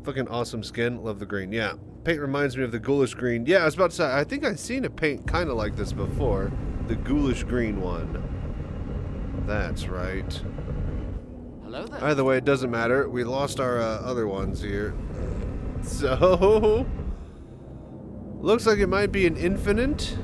Fucking awesome skin. Love the green. Yeah. Paint reminds me of the ghoulish green. Yeah, I was about to say, I think I've seen a paint kind of like this before. The ghoulish green one. That's right. Hello there. Either way, it doesn't matter. We lost our other ones here. So... looks like it might be an infinite.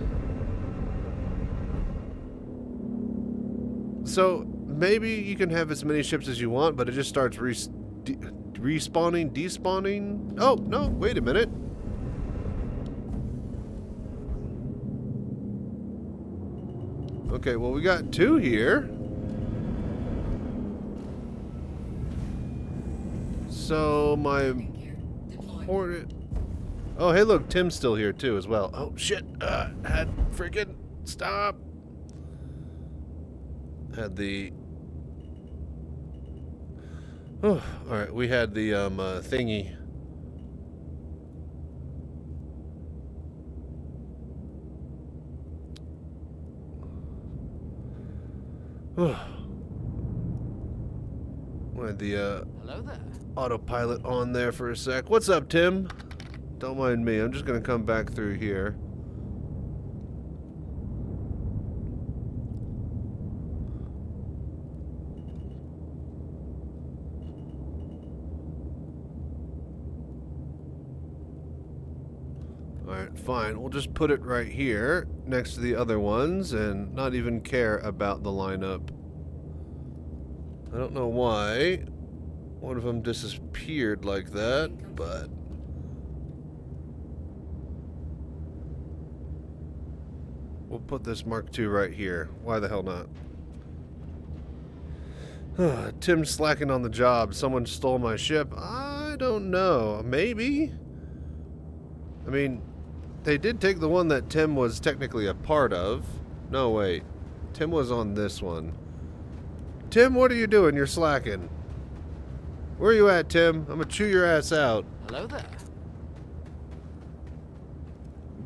So, maybe you can have as many ships as you want, but it just starts respawning, despawning. Oh, no, wait a minute. Okay, well, we got 2 here. So, my Hornet... oh, hey, look, Tim's still here, too, as well. Oh, shit. Had freaking... stop. Had the... oh, alright, we had the, thingy. We had the, Hello there. autopilot on there for a sec. What's up, Tim? Don't mind me. I'm just going to come back through here. Alright, fine. We'll just put it right here next to the other ones and not even care about the lineup. I don't know why one of them disappeared like that, but... we'll put this Mark II right here. Why the hell not? Tim's slacking on the job. Someone stole my ship. I don't know. Maybe? I mean, they did take the one that Tim was technically a part of. No, wait. Tim was on this one. Tim, what are you doing? You're slacking. Where are you at, Tim? I'm gonna chew your ass out. Hello there.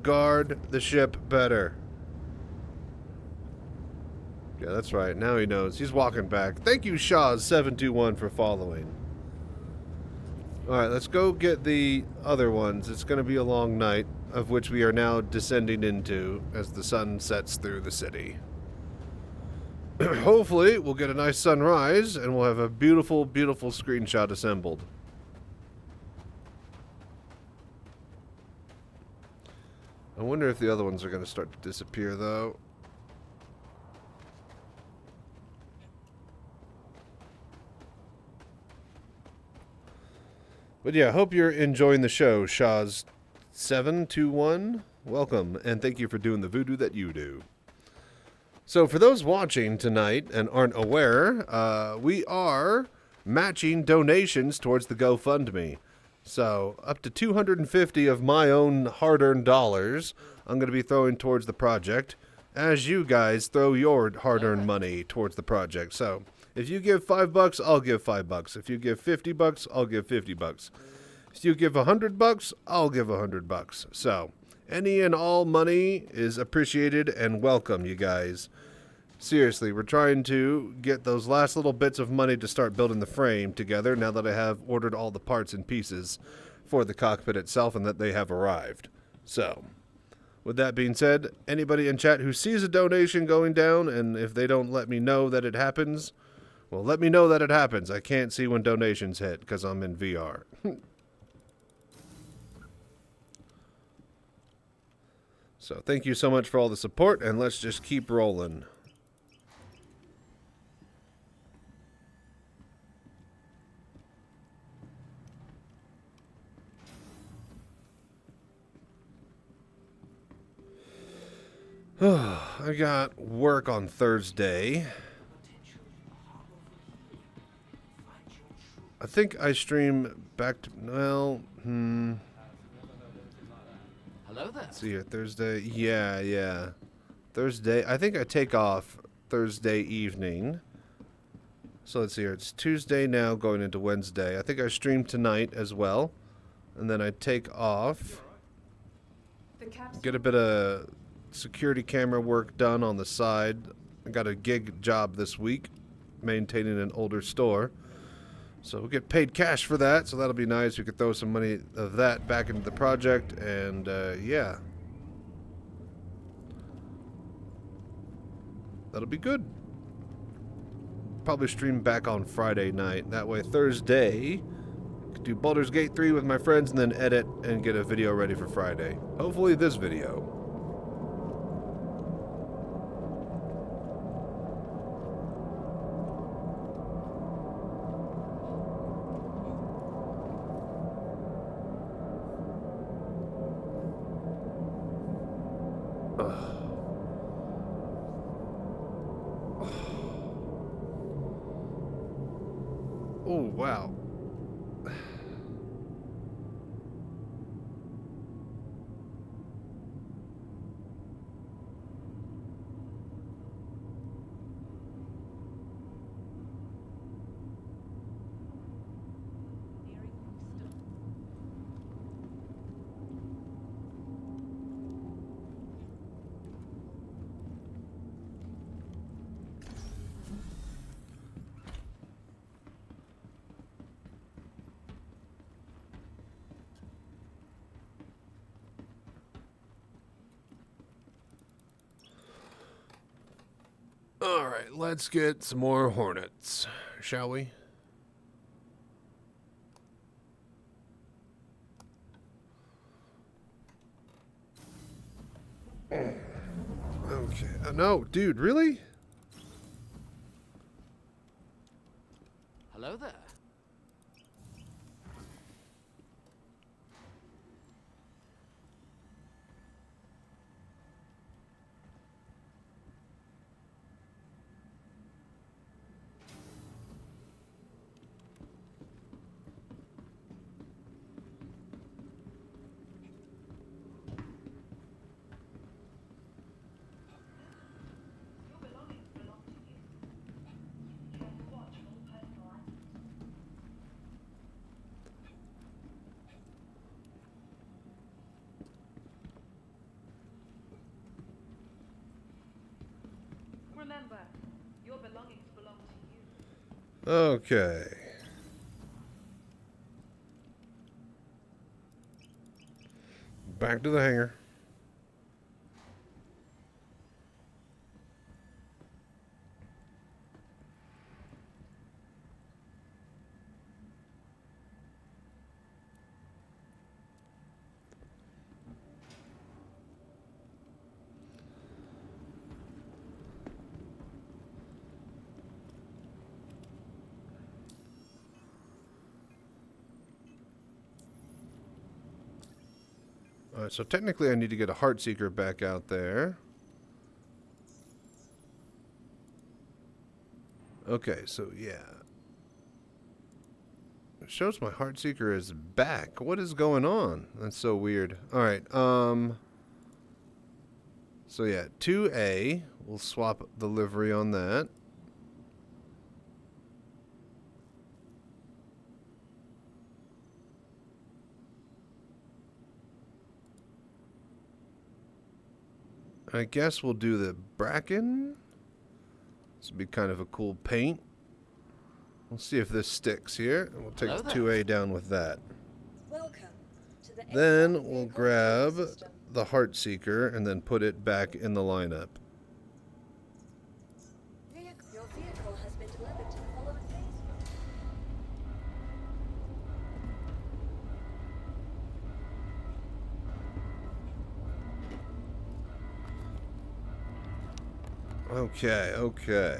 Guard the ship better. Yeah, that's right. Now he knows. He's walking back. Thank you, Shaw721, for following. Alright, let's go get the other ones. It's going to be a long night, of which we are now descending into as the sun sets through the city. Hopefully, we'll get a nice sunrise, and we'll have a beautiful, beautiful screenshot assembled. I wonder if the other ones are going to start to disappear, though. But yeah, hope you're enjoying the show, Shaz721. Welcome, and thank you for doing the voodoo that you do. So for those watching tonight and aren't aware, we are matching donations towards the GoFundMe. So up to 250 of my own hard-earned dollars I'm going to be throwing towards the project, as you guys throw your hard-earned money towards the project. So if you give $5, I'll give $5. If you give $50, I'll give $50. If you give $100, I'll give $100. So any and all money is appreciated and welcome, you guys. Seriously, we're trying to get those last little bits of money to start building the frame together now that I have ordered all the parts and pieces for the cockpit itself and that they have arrived. So, with that being said, anybody in chat who sees a donation going down, and if they don't let me know that it happens, well, let me know that it happens. I can't see when donations hit because I'm in VR. So, thank you so much for all the support, and let's just keep rolling. I got work on Thursday. I think I stream back to, well, Hello there. Let's see here, Thursday, yeah. Thursday, I think I take off Thursday evening. So let's see here, it's Tuesday now going into Wednesday. I think I stream tonight as well. And then I take off, get a bit of security camera work done on the side. I got a gig job this week, maintaining an older store. So we'll get paid cash for that, so that'll be nice. We could throw some money of that back into the project, and yeah. That'll be good. Probably stream back on Friday night. That way Thursday, I could do Baldur's Gate 3 with my friends and then edit and get a video ready for Friday. Hopefully this video. Oh, wow. All right, let's get some more Hornets, shall we? Okay. No, dude, really? Hello there. Remember, your belongings belong to you. Okay. Back to the hangar. Alright, so technically I need to get a Heartseeker back out there. Okay, so yeah. It shows my Heartseeker is back. What is going on? That's so weird. Alright, so yeah, 2A. We'll swap the livery on that. I guess we'll do the bracken. This would be kind of a cool paint. We'll see if this sticks here. And we'll take the 2A down with that. Welcome to the Then we'll grab the Heartseeker and then put it back in the lineup. Your vehicle has been delivered to the following base. Okay, okay.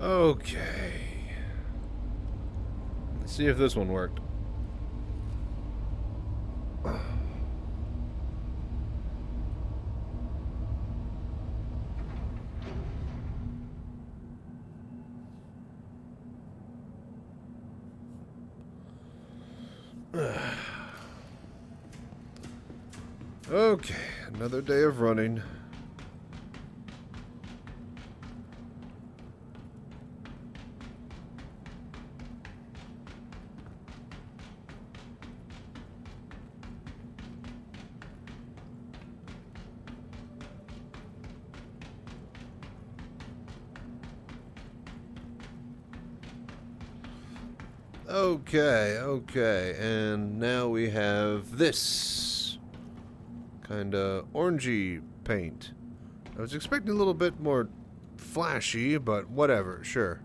Okay. Let's see if this one worked. Okay, another day of running. Okay, okay, and now we have this kind of orangey paint. I was expecting a little bit more flashy, but whatever, sure.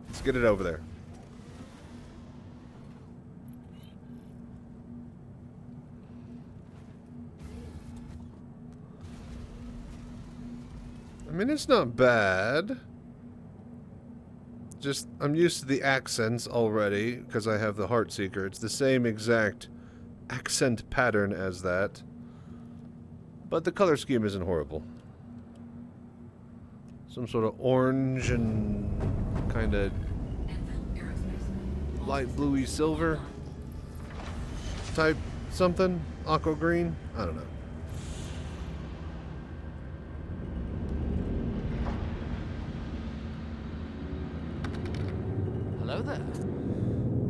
Let's get it over there. I mean, it's not bad. Just, I'm used to the accents already, because I have the Heartseeker. It's the same exact accent pattern as that. But the color scheme isn't horrible. Some sort of orange and kind of light bluey silver type something. Aqua green? I don't know. Hello there.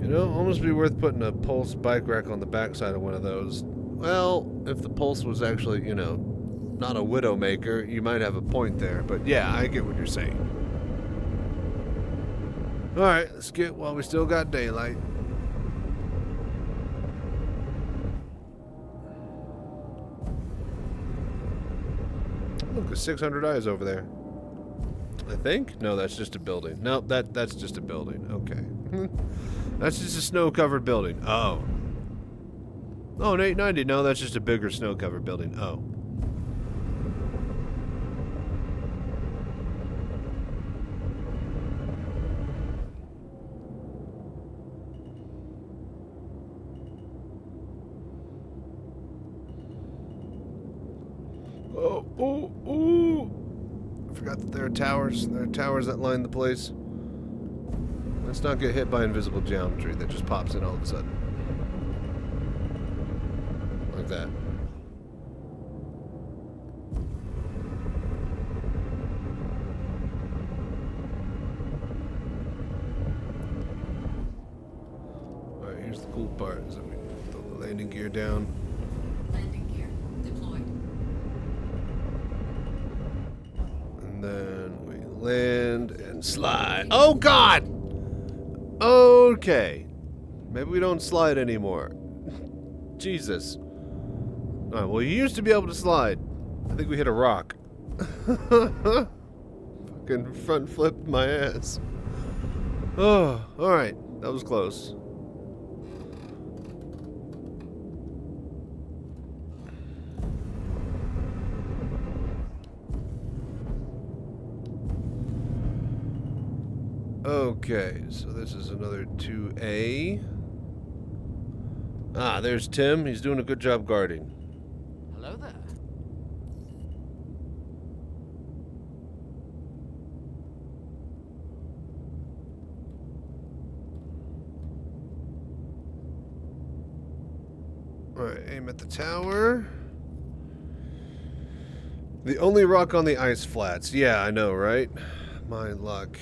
You know, almost be worth putting a Pulse bike rack on the backside of one of those. Well, if the Pulse was actually, you know, not a Widowmaker, you might have a point there. But yeah, I get what you're saying. Alright, let's get while we still got daylight. Look, there's 600 eyes over there. I think? No, that's just a building. No, that's just a building. Okay. That's just a snow-covered building. Oh. Oh, an 890. No, that's just a bigger snow-covered building. Oh. Oh, oh, oh. I forgot that there are towers. There are towers that line the place. Let's not get hit by invisible geometry that just pops in all of a sudden. Like that. here's the cool part, is that we throw the landing gear down. Landing gear deployed. And then we land and slide. Oh, God! Okay. Maybe we don't slide anymore. Jesus. Alright, well, you used to be able to slide. I think we hit a rock. Fucking front flipped my ass. Oh, alright. That was close. Okay, so this is another 2A. Ah, there's Tim. He's doing a good job guarding. Hello there. Alright, aim at the tower. The only rock on the ice flats. Yeah, I know, right? My luck.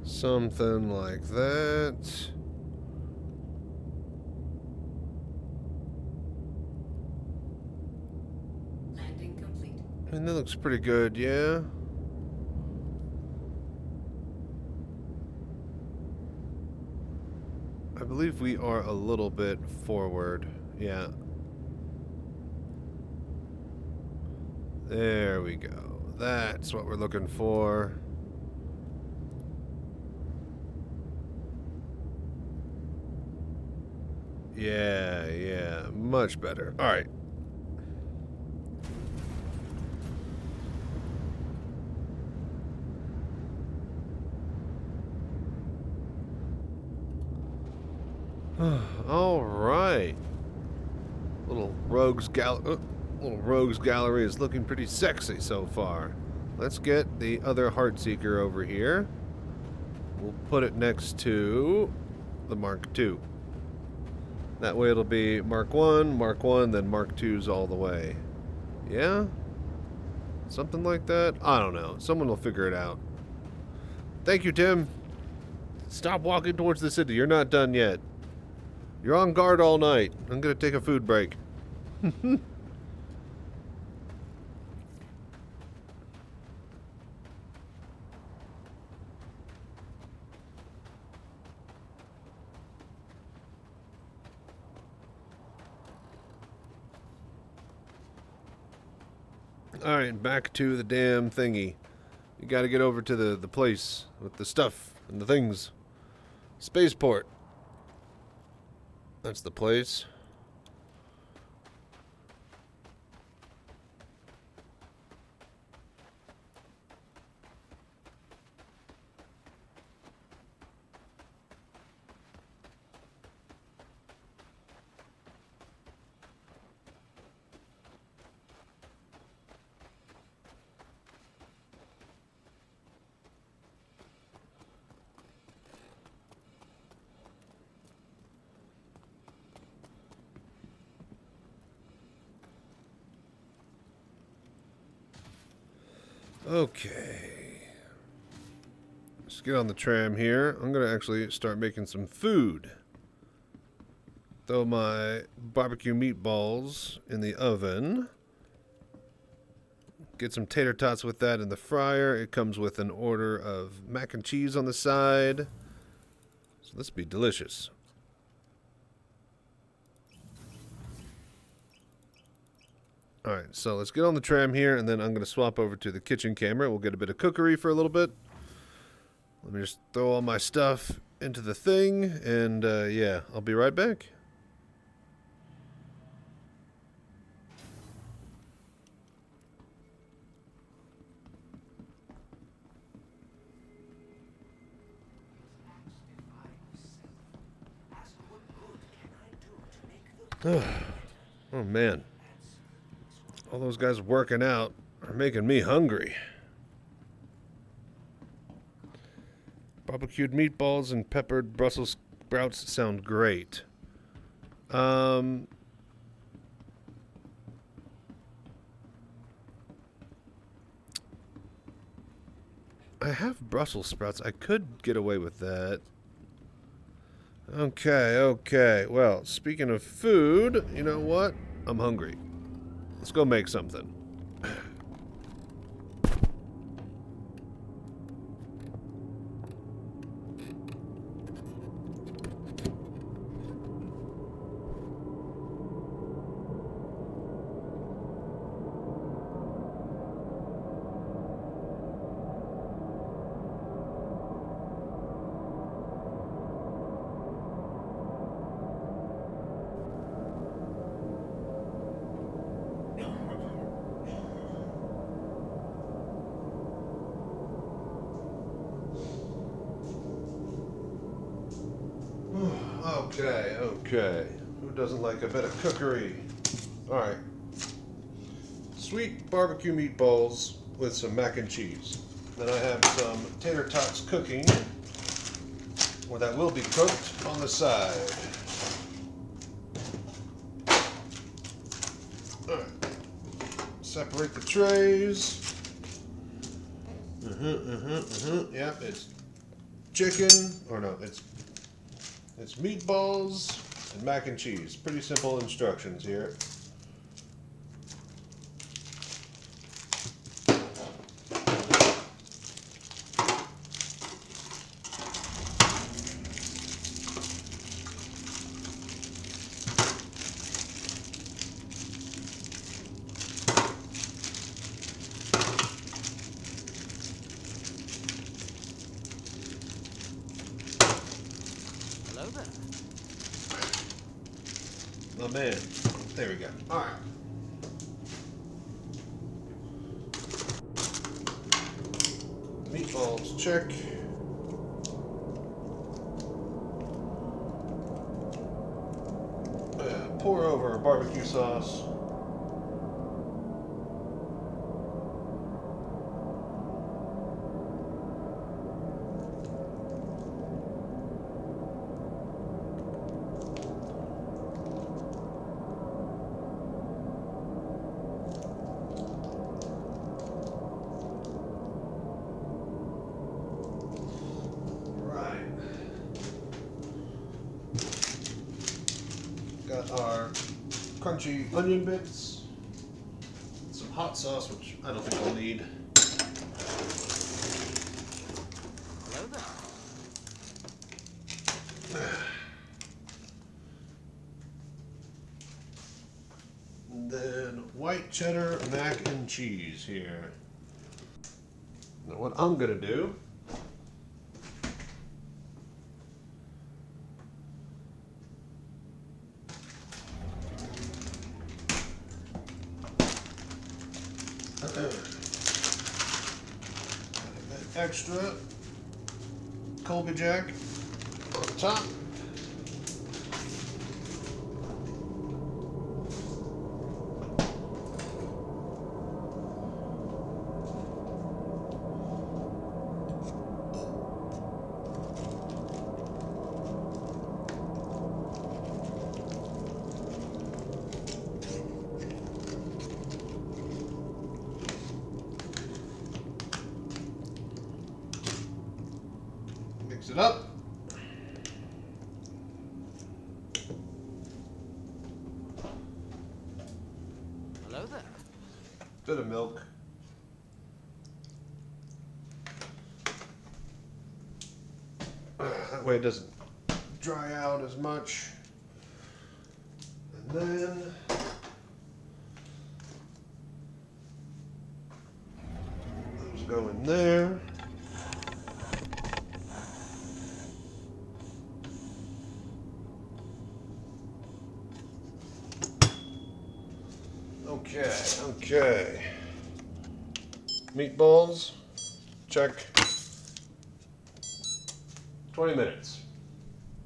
Something like that. Landing complete. And that looks pretty good, yeah? I believe we are a little bit forward. Yeah. There we go. That's what we're looking for. Yeah, much better. All right. All right. Little rogues gallery is looking pretty sexy so far. Let's get the other Heartseeker over here. We'll put it next to the Mark II. That way it'll be Mark 1, then Mark 2's all the way. Yeah? Something like that? I don't know. Someone will figure it out. Thank you, Tim. Stop walking towards the city. You're not done yet. You're on guard all night. I'm gonna take a food break. Alright, back to the damn thingy. You gotta get over to the place with the stuff and the things. Spaceport. That's the place. Okay. Let's get on the tram here. I'm going to actually start making some food. Throw my barbecue meatballs in the oven. Get some tater tots with that in the fryer. It comes with an order of mac and cheese on the side. So this will be delicious. Alright, so let's get on the tram here, and then I'm going to swap over to the kitchen camera. We'll get a bit of cookery for a little bit. Let me just throw all my stuff into the thing, and yeah, I'll be right back. Oh man. All those guys working out are making me hungry. Barbecued meatballs and peppered Brussels sprouts sound great. I have Brussels sprouts. I could get away with that. Okay. Well, speaking of food, you know what? I'm hungry. Let's go make something. Okay. Who doesn't like a bit of cookery? Alright. Sweet barbecue meatballs with some mac and cheese. Then I have some tater tots cooking, or that will be cooked, on the side. Alright. Separate the trays. Yep, it's chicken, or no, it's meatballs and mac and cheese. Pretty simple instructions here. Hello there. Oh man, there we go. All right. Meatballs, check. Pour over barbecue sauce. Got our crunchy onion bits, some hot sauce, which I don't think we'll need. Hello there. And then white cheddar mac and cheese here. Now what I'm gonna do extra Colby Jack on top. Mix it up. Hello there. Bit of milk. That way it doesn't dry out as much. And then those go in there. Okay. Meatballs, check. 20 minutes.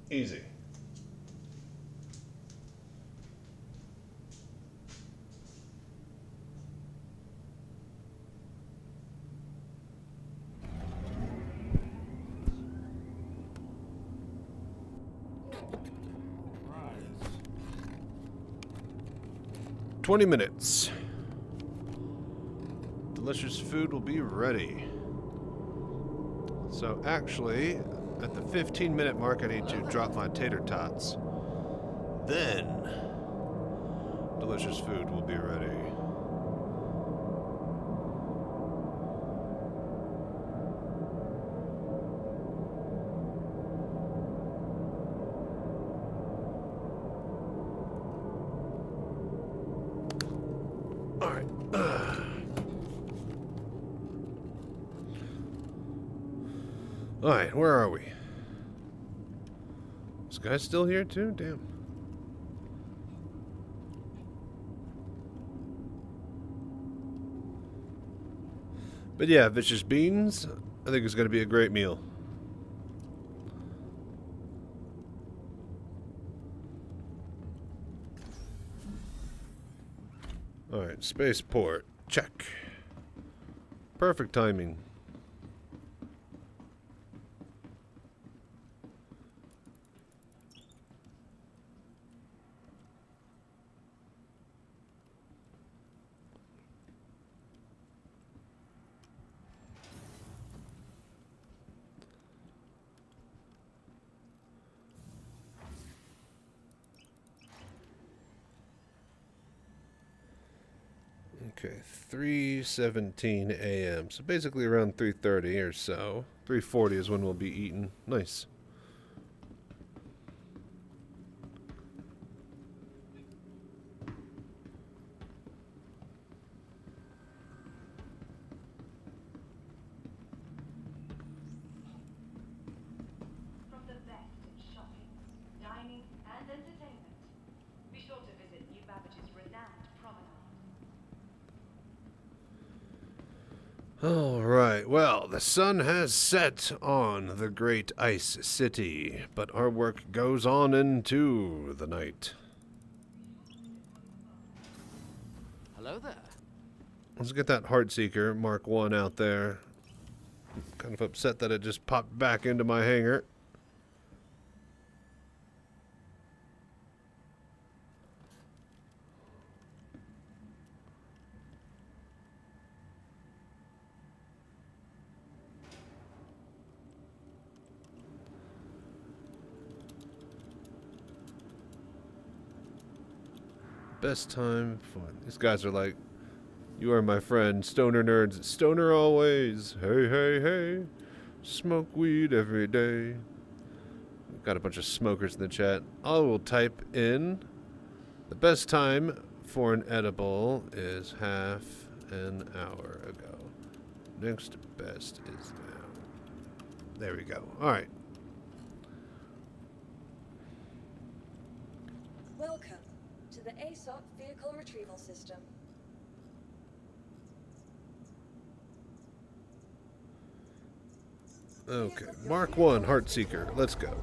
Easy. 20 minutes. Delicious food will be ready. So actually, at the 15-minute mark, I need to drop my tater tots. Then, delicious food will be ready. Alright. Alright, where are we? This guy's still here too? Damn. But yeah, vicious beans, I think it's going to be a great meal. Alright, spaceport. Check. Perfect timing. Okay, 3:17 a.m. So basically around 3:30 or so. 3:40 is when we'll be eating. Nice. From the best in shopping, dining, and entertainment, be sure to visit New Babbage's renowned promenade. Alright, well, the sun has set on the great ice city, but our work goes on into the night. Hello there. Let's get that Heartseeker Mark 1 out there. I'm kind of upset that it just popped back into my hangar. Best time for these guys are like, you are my friend, stoner nerds, stoner always. Hey, hey, hey, smoke weed every day. We've got a bunch of smokers in the chat. I will type in the best time for an edible is half an hour ago. Next best is now. There we go. All right. Welcome to the ASOP Vehicle Retrieval System. Okay, Mark 1, Heartseeker. Let's go.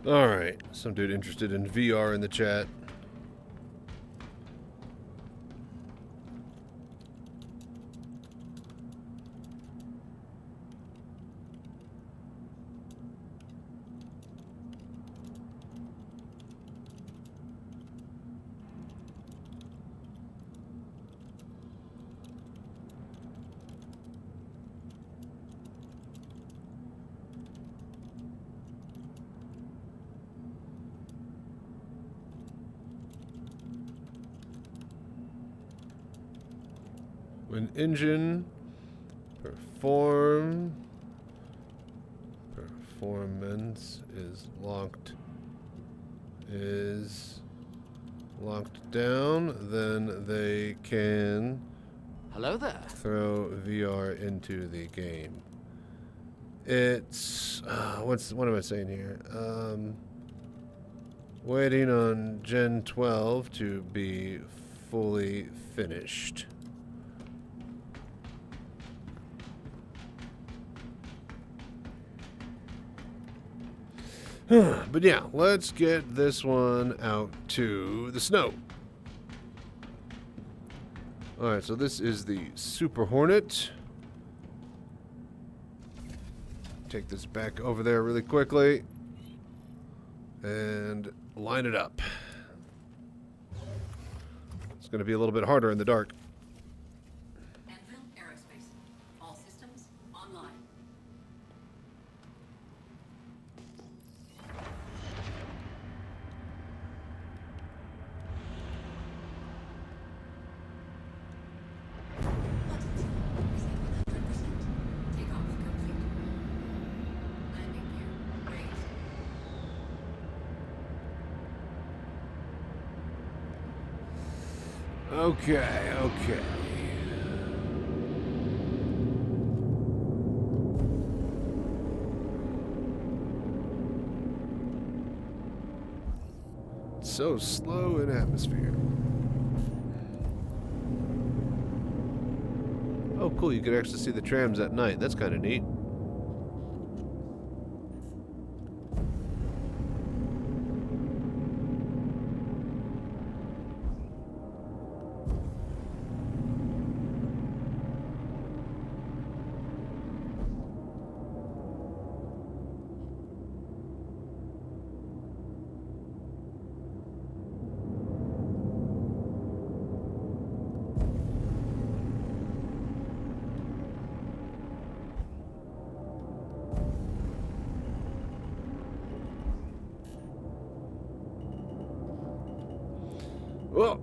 Alright, some dude interested in VR in the chat. When engine performance is locked down, then they can Hello there. throw VR into the game. It's what am I saying here? Waiting on Gen 12 to be fully finished. But yeah, let's get this one out to the snow. Alright, so this is the Super Hornet. Take this back over there really quickly. And line it up. It's going to be a little bit harder in the dark. Anvil Aerospace. All systems online. Okay. So slow in atmosphere. Oh, cool. You could actually see the trams at night. That's kind of neat. Whoa.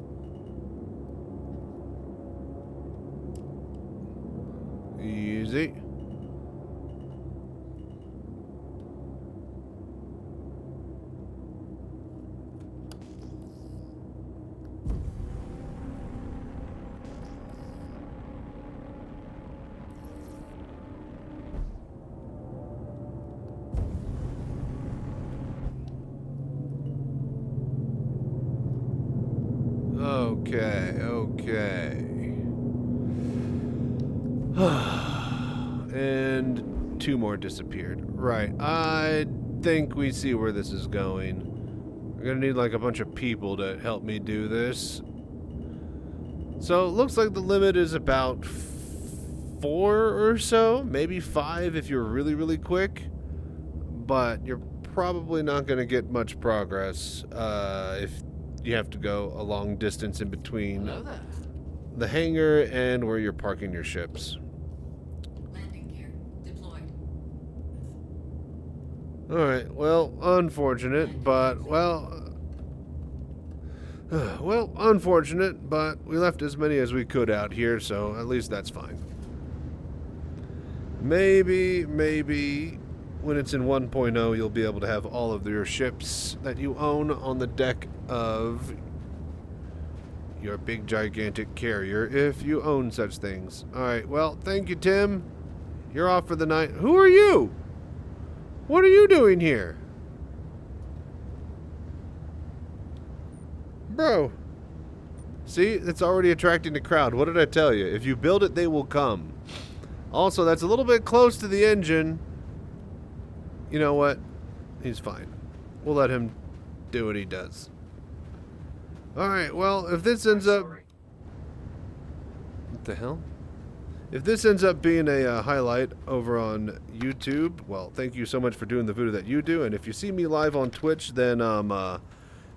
Easy. Okay. And two more disappeared. Right. I think we see where this is going. We're gonna need like a bunch of people to help me do this. So it looks like the limit is about 4 or so, maybe 5 if you're really, really quick. But you're probably not gonna get much progress if you have to go a long distance in between the hangar and where you're parking your ships. Landing gear deployed. Alright, well, unfortunate, but, unfortunate, but we left as many as we could out here, so at least that's fine. Maybe, when it's in 1.0, you'll be able to have all of your ships that you own on the deck of your big gigantic carrier, if you own such things. Alright, well, thank you, Tim. You're off for the night. Who are you? What are you doing here? Bro. See, it's already attracting the crowd. What did I tell you? If you build it, they will come. Also, that's a little bit close to the engine. You know what? He's fine. We'll let him do what he does. Alright, well, if this ends up... What the hell? If this ends up being a highlight over on YouTube, well, thank you so much for doing the voodoo that you do. And if you see me live on Twitch, then,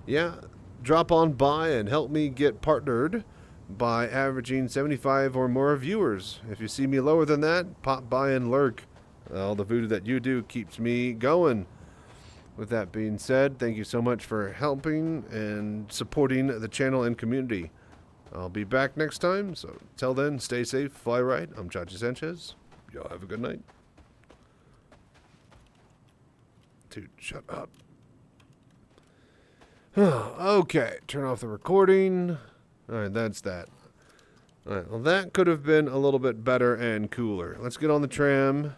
yeah, drop on by and help me get partnered by averaging 75 or more viewers. If you see me lower than that, pop by and lurk. All the voodoo that you do keeps me going. With that being said, thank you so much for helping and supporting the channel and community. I'll be back next time, so till then, stay safe, fly right. I'm Chachi Sanchez. Y'all have a good night. Dude, shut up. Okay, turn off the recording. Alright, that's that. Alright, well that could have been a little bit better and cooler. Let's get on the tram.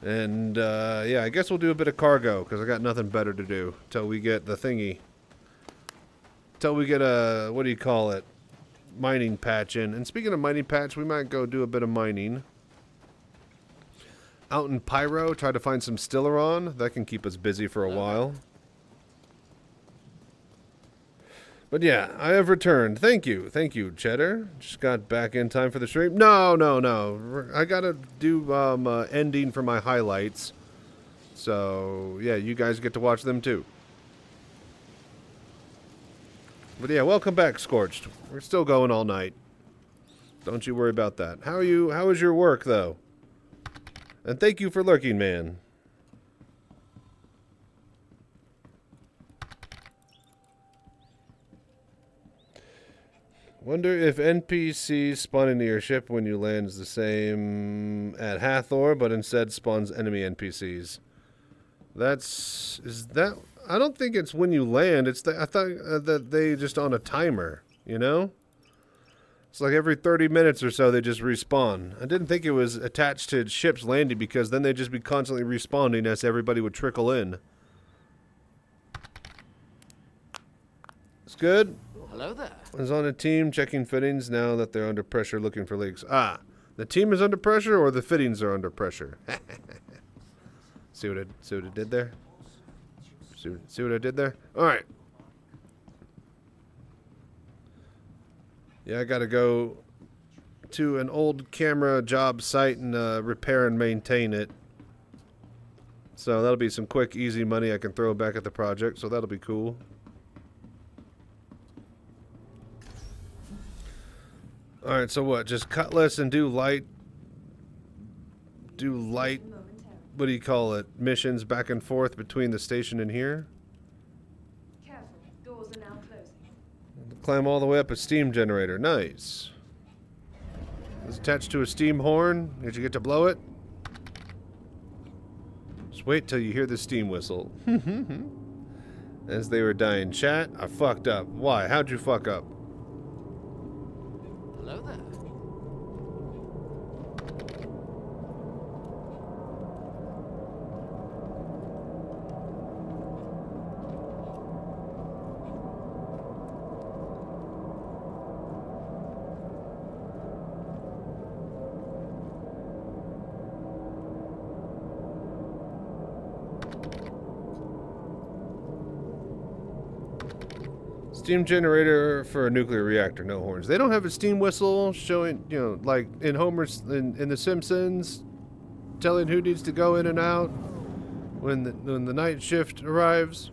And, yeah, I guess we'll do a bit of cargo, because I got nothing better to do till we get the thingy. Till we get a, what do you call it? Mining patch in. And speaking of mining patch, we might go do a bit of mining. Out in Pyro, try to find some Stellaron. That can keep us busy for a while. But yeah, I have returned. Thank you. Thank you, Cheddar. Just got back in time for the stream. No. I gotta do ending for my highlights. So, yeah, you guys get to watch them too. But yeah, welcome back, Scorched. We're still going all night. Don't you worry about that. How are you? How is your work, though? And thank you for lurking, man. Wonder if NPCs spawning near your ship when you land is the same at Hathor, but instead spawns enemy NPCs. Is that... I don't think it's when you land. It's I thought that they just on a timer, you know? It's like every 30 minutes or so they just respawn. I didn't think it was attached to ships landing because then they'd just be constantly respawning as everybody would trickle in. It's good. Hello there. Is on a team checking fittings now that they're under pressure looking for leaks. Ah, the team is under pressure or the fittings are under pressure? See what I did there? See what I did there? All right. Yeah, I got to go to an old camera job site and repair and maintain it. So that'll be some quick, easy money I can throw back at the project. So that'll be cool. All right, so what? Just cut less and do light. What do you call it? Missions back and forth between the station and here. Careful, doors are now closing. Climb all the way up a steam generator. Nice. It's attached to a steam horn. Did you get to blow it? Just wait till you hear the steam whistle. As they were dying. Chat, I fucked up. Why? How'd you fuck up? Hello there. Steam generator for a nuclear reactor, no horns. They don't have a steam whistle showing, you know, like in Homer's in The Simpsons, telling who needs to go in and out when the night shift arrives.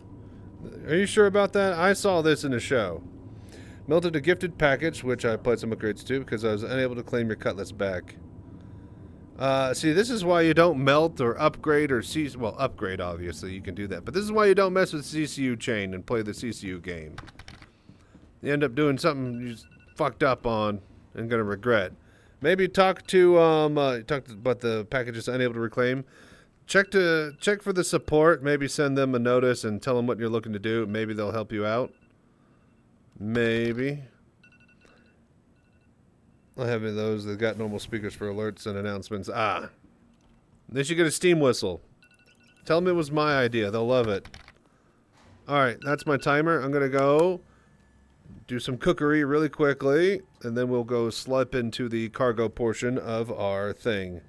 Are you sure about that? I saw this in a show. Melted a gifted package, which I applied some upgrades to because I was unable to claim your cutlass back. See, this is why you don't melt or upgrade or well, upgrade, obviously, you can do that. But this is why you don't mess with CCU chain and play the CCU game. You end up doing something you fucked up on and gonna regret. Maybe talk to but the package is unable to reclaim. Check for the support. Maybe send them a notice and tell them what you're looking to do. Maybe they'll help you out. Maybe. I have those that got normal speakers for alerts and announcements. Ah, they should get a steam whistle. Tell them it was my idea. They'll love it. All right, that's my timer. I'm gonna go do some cookery really quickly, and then we'll go slip into the cargo portion of our thing.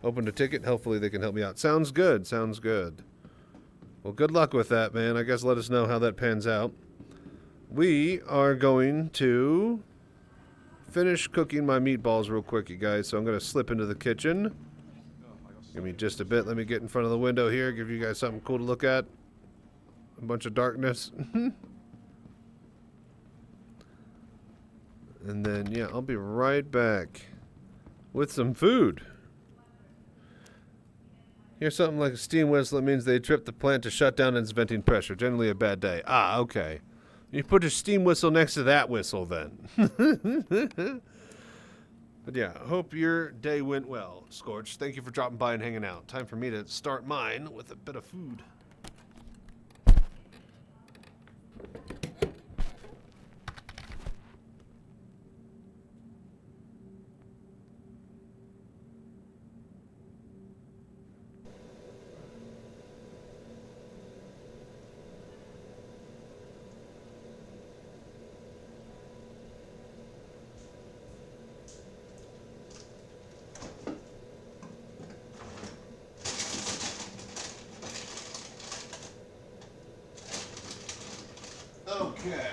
Opened a ticket. Hopefully they can help me out. Sounds good. Sounds good. Well, good luck with that, man. I guess let us know how that pans out. We are going to finish cooking my meatballs real quick, you guys. So I'm going to slip into the kitchen. Give me just a bit. Let me get in front of the window here. Give you guys something cool to look at. A bunch of darkness. And then, yeah, I'll be right back with some food. Here's something like a steam whistle. It means they tripped the plant to shut down its venting pressure. Generally a bad day. Ah, okay. You put a steam whistle next to that whistle then. But yeah, hope your day went well, Scorch. Thank you for dropping by and hanging out. Time for me to start mine with a bit of food. Okay.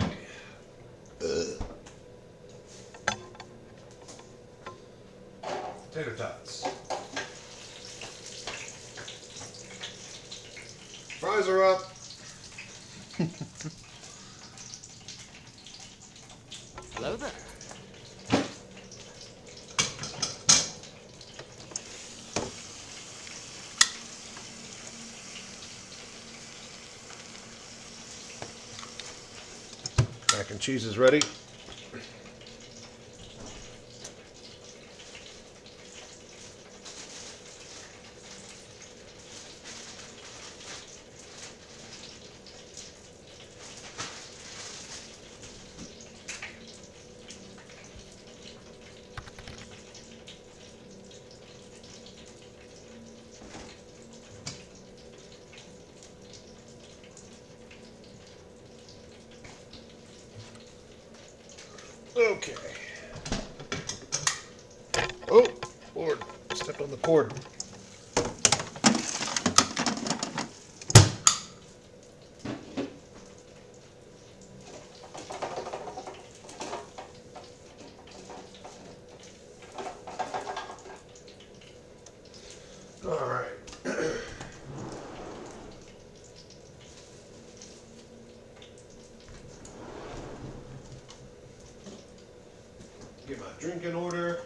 Tater tots. Fries are up. Hello there. Mac and cheese is ready. Okay. Oh, Lord, stepped on the cord. All right. Get my drink in order.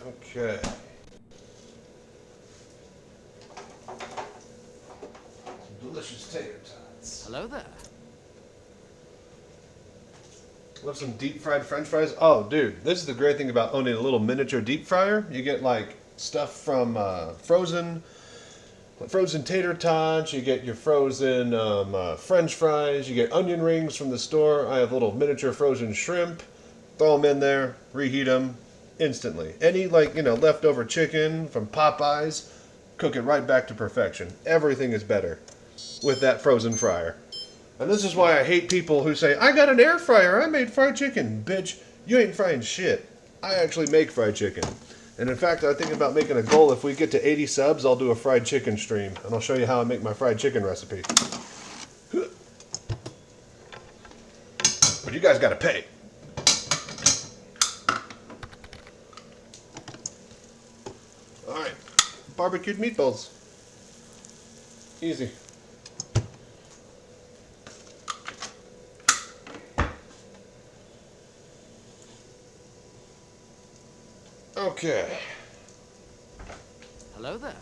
Okay. Some delicious tater tots. Hello there. Love some deep fried French fries. Oh, dude, this is the great thing about owning a little miniature deep fryer. You get like stuff from frozen tater tots. You get your frozen French fries. You get onion rings from the store. I have little miniature frozen shrimp. Throw them in there, reheat them instantly. Any leftover chicken from Popeyes, cook it right back to perfection. Everything is better with that frozen fryer. And this is why I hate people who say, I got an air fryer, I made fried chicken. Bitch, you ain't frying shit. I actually make fried chicken. And in fact, I'm thinking about making a goal. If we get to 80 subs, I'll do a fried chicken stream. And I'll show you how I make my fried chicken recipe. But you guys gotta pay. Alright, barbecued meatballs. Easy. Okay. Hello there.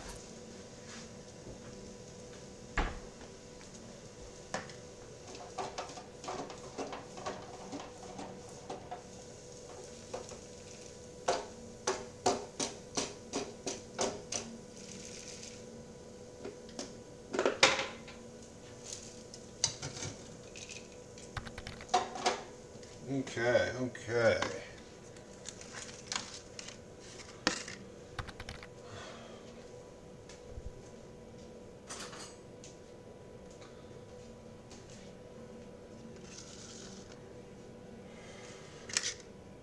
Okay, okay.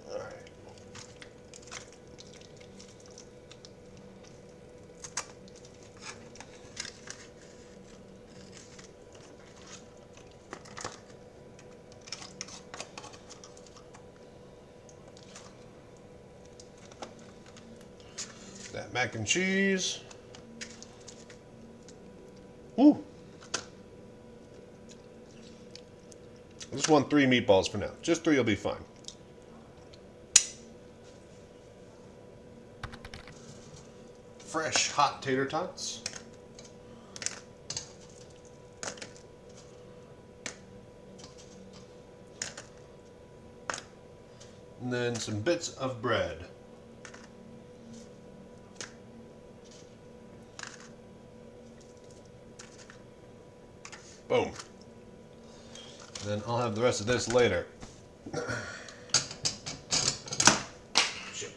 All right. That mac and cheese. Woo! I just want 3 meatballs for now. Just 3 will be fine. Fresh hot tater tots. And then some bits of bread. Boom. Then I'll have the rest of this later. Shit.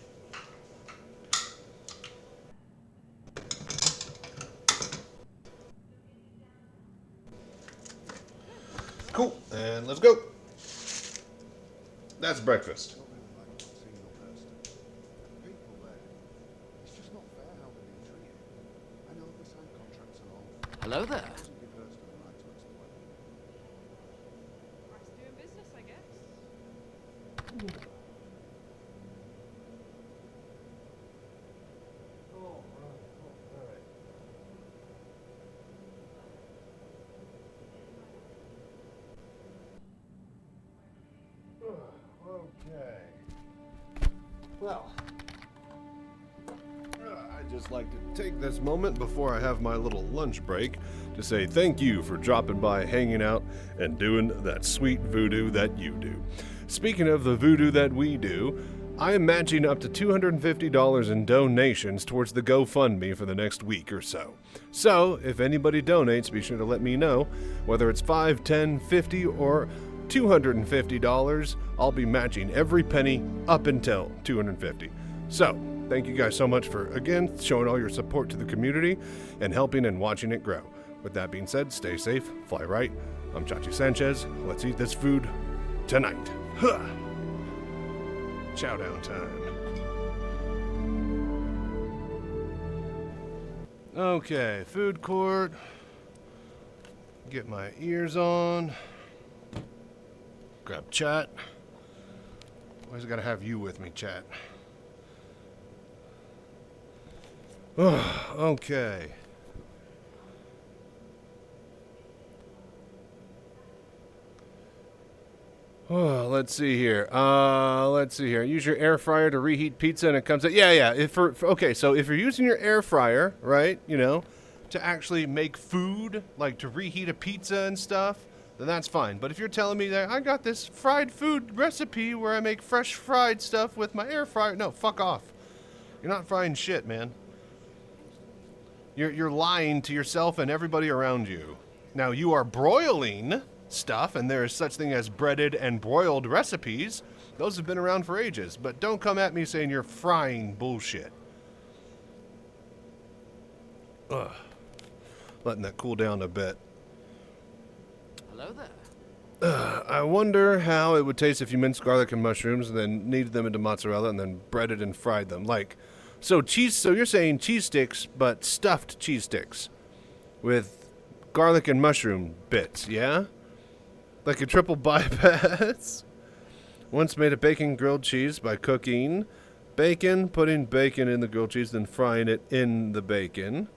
Cool, and let's go. That's breakfast. Hello there. Doing business, I guess. Okay. Well, I'd just like to take this moment before I have my little lunch break to say thank you for dropping by, hanging out, and doing that sweet voodoo that you do. Speaking of the voodoo that we do, I am matching up to $250 in donations towards the GoFundMe for the next week or so. So, if anybody donates, be sure to let me know, whether it's $5, $10, $50, or $250, I'll be matching every penny up until $250. So, thank you guys so much for, again, showing all your support to the community and helping and watching it grow. With that being said, stay safe, fly right. I'm Chachi Sanchez. Let's eat this food tonight. Huh. Chow down time. Okay, food court. Get my ears on. Grab chat. Always gotta have you with me, chat. Okay. Oh, let's see here. Use your air fryer to reheat pizza and it comes out. Yeah. Okay, so if you're using your air fryer, right, to actually make food, like to reheat a pizza and stuff, then that's fine. But if you're telling me that I got this fried food recipe where I make fresh fried stuff with my air fryer, no, fuck off. You're not frying shit, man. You're lying to yourself and everybody around you. Now, you are broiling stuff, and there is such thing as breaded and broiled recipes. Those have been around for ages, but don't come at me saying you're frying bullshit. Ugh. Letting that cool down a bit. Hello there. I wonder how it would taste if you minced garlic and mushrooms and then kneaded them into mozzarella and then breaded and fried them. So you're saying cheese sticks, but stuffed cheese sticks with garlic and mushroom bits, yeah? Like a triple bypass. Once made a bacon grilled cheese by cooking bacon, putting bacon in the grilled cheese, then frying it in the bacon.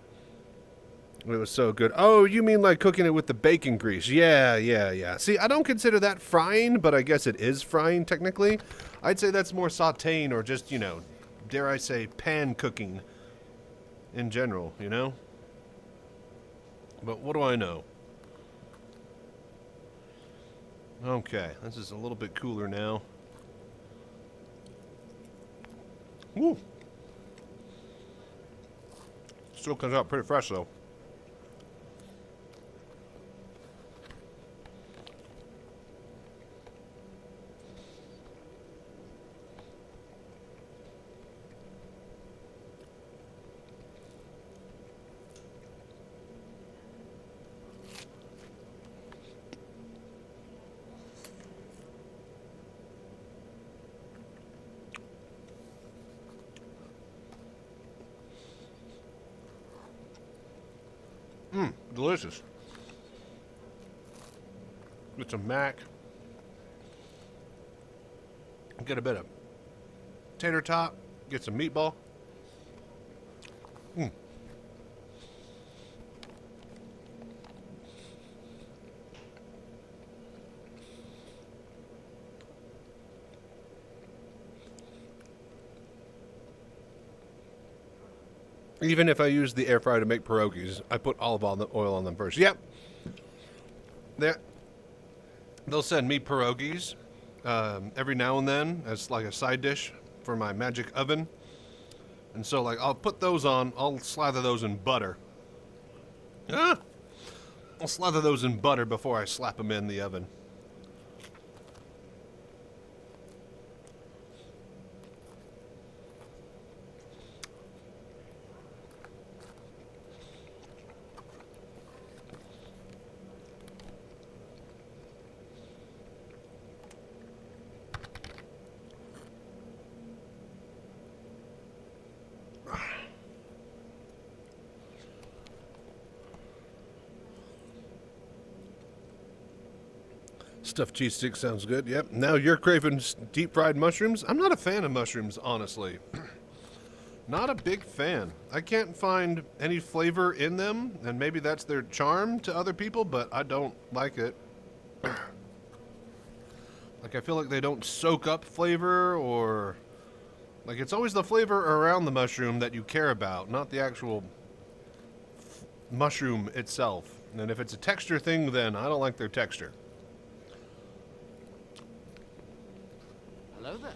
It was so good. Oh, you mean like cooking it with the bacon grease? Yeah. See, I don't consider that frying, but I guess it is frying technically. I'd say that's more sauteing or just, dare I say, pan cooking. in general, you know? But what do I know? Okay, this is a little bit cooler now. Woo! Still comes out pretty fresh though. Delicious. Get some mac. Get a bit of tater tot. Get some meatball. Even if I use the air fryer to make pierogies, I put olive oil on them first. Yep. They'll send me pierogies every now and then as like a side dish for my magic oven. And so like I'll put those on, I'll slather those in butter. I'll slather those in butter before I slap them in the oven. Stuffed cheese stick sounds good. Yep. Now you're craving deep fried mushrooms. I'm not a fan of mushrooms, honestly. Not a big fan. I can't find any flavor in them, and maybe that's their charm to other people, but I don't like it. Like, I feel like they don't soak up flavor, or like it's always the flavor around the mushroom that you care about, not the actual mushroom itself. And if it's a texture thing, then I don't like their texture. Hello there.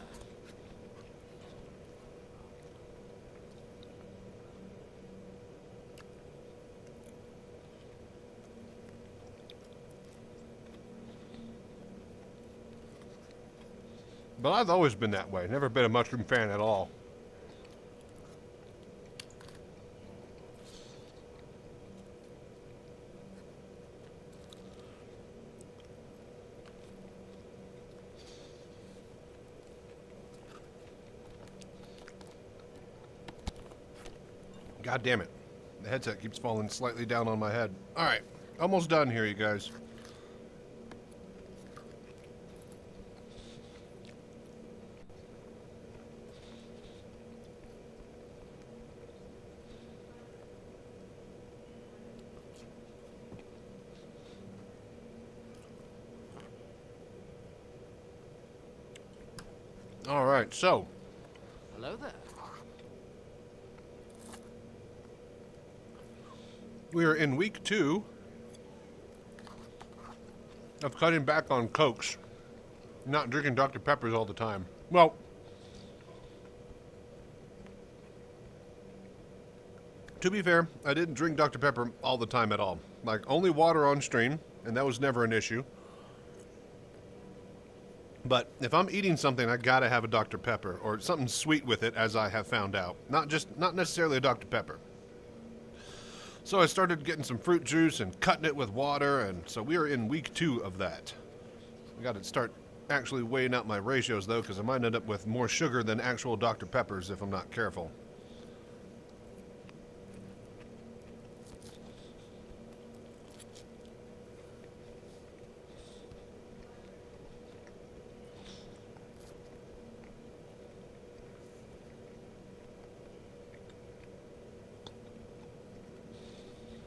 But I've always been that way. Never been a mushroom fan at all. God damn it. The headset keeps falling slightly down on my head. All right. Almost done here, you guys. All right, so. Hello there. We are in week 2 of cutting back on Cokes, not drinking Dr. Peppers all the time. Well, to be fair, I didn't drink Dr. Pepper all the time at all. Like, only water on stream, and that was never an issue. But if I'm eating something, I gotta have a Dr. Pepper, or something sweet with it, as I have found out. Not necessarily a Dr. Pepper. So I started getting some fruit juice and cutting it with water, and so we are in week 2 of that. I got to start actually weighing out my ratios, though, because I might end up with more sugar than actual Dr. Peppers if I'm not careful.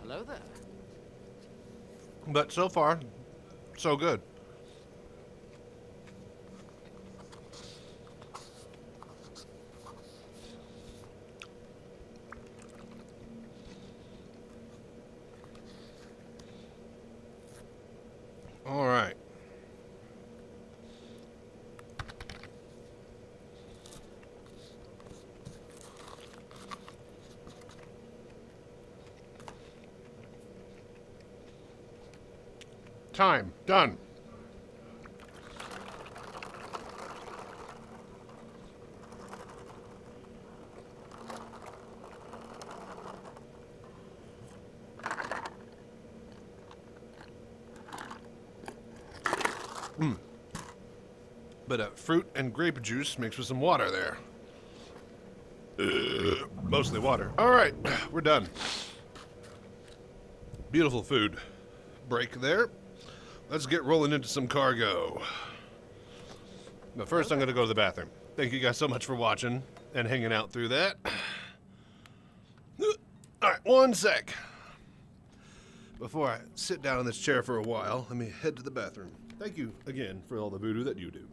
Hello there. But so far, so good. Time. Done. Bit of fruit and grape juice mixed with some water there. Mostly water. All right, we're done. Beautiful food. Break there. Let's get rolling into some cargo. But first, I'm going to go to the bathroom. Thank you guys so much for watching and hanging out through that. All right, one sec. Before I sit down in this chair for a while, let me head to the bathroom. Thank you again for all the voodoo that you do.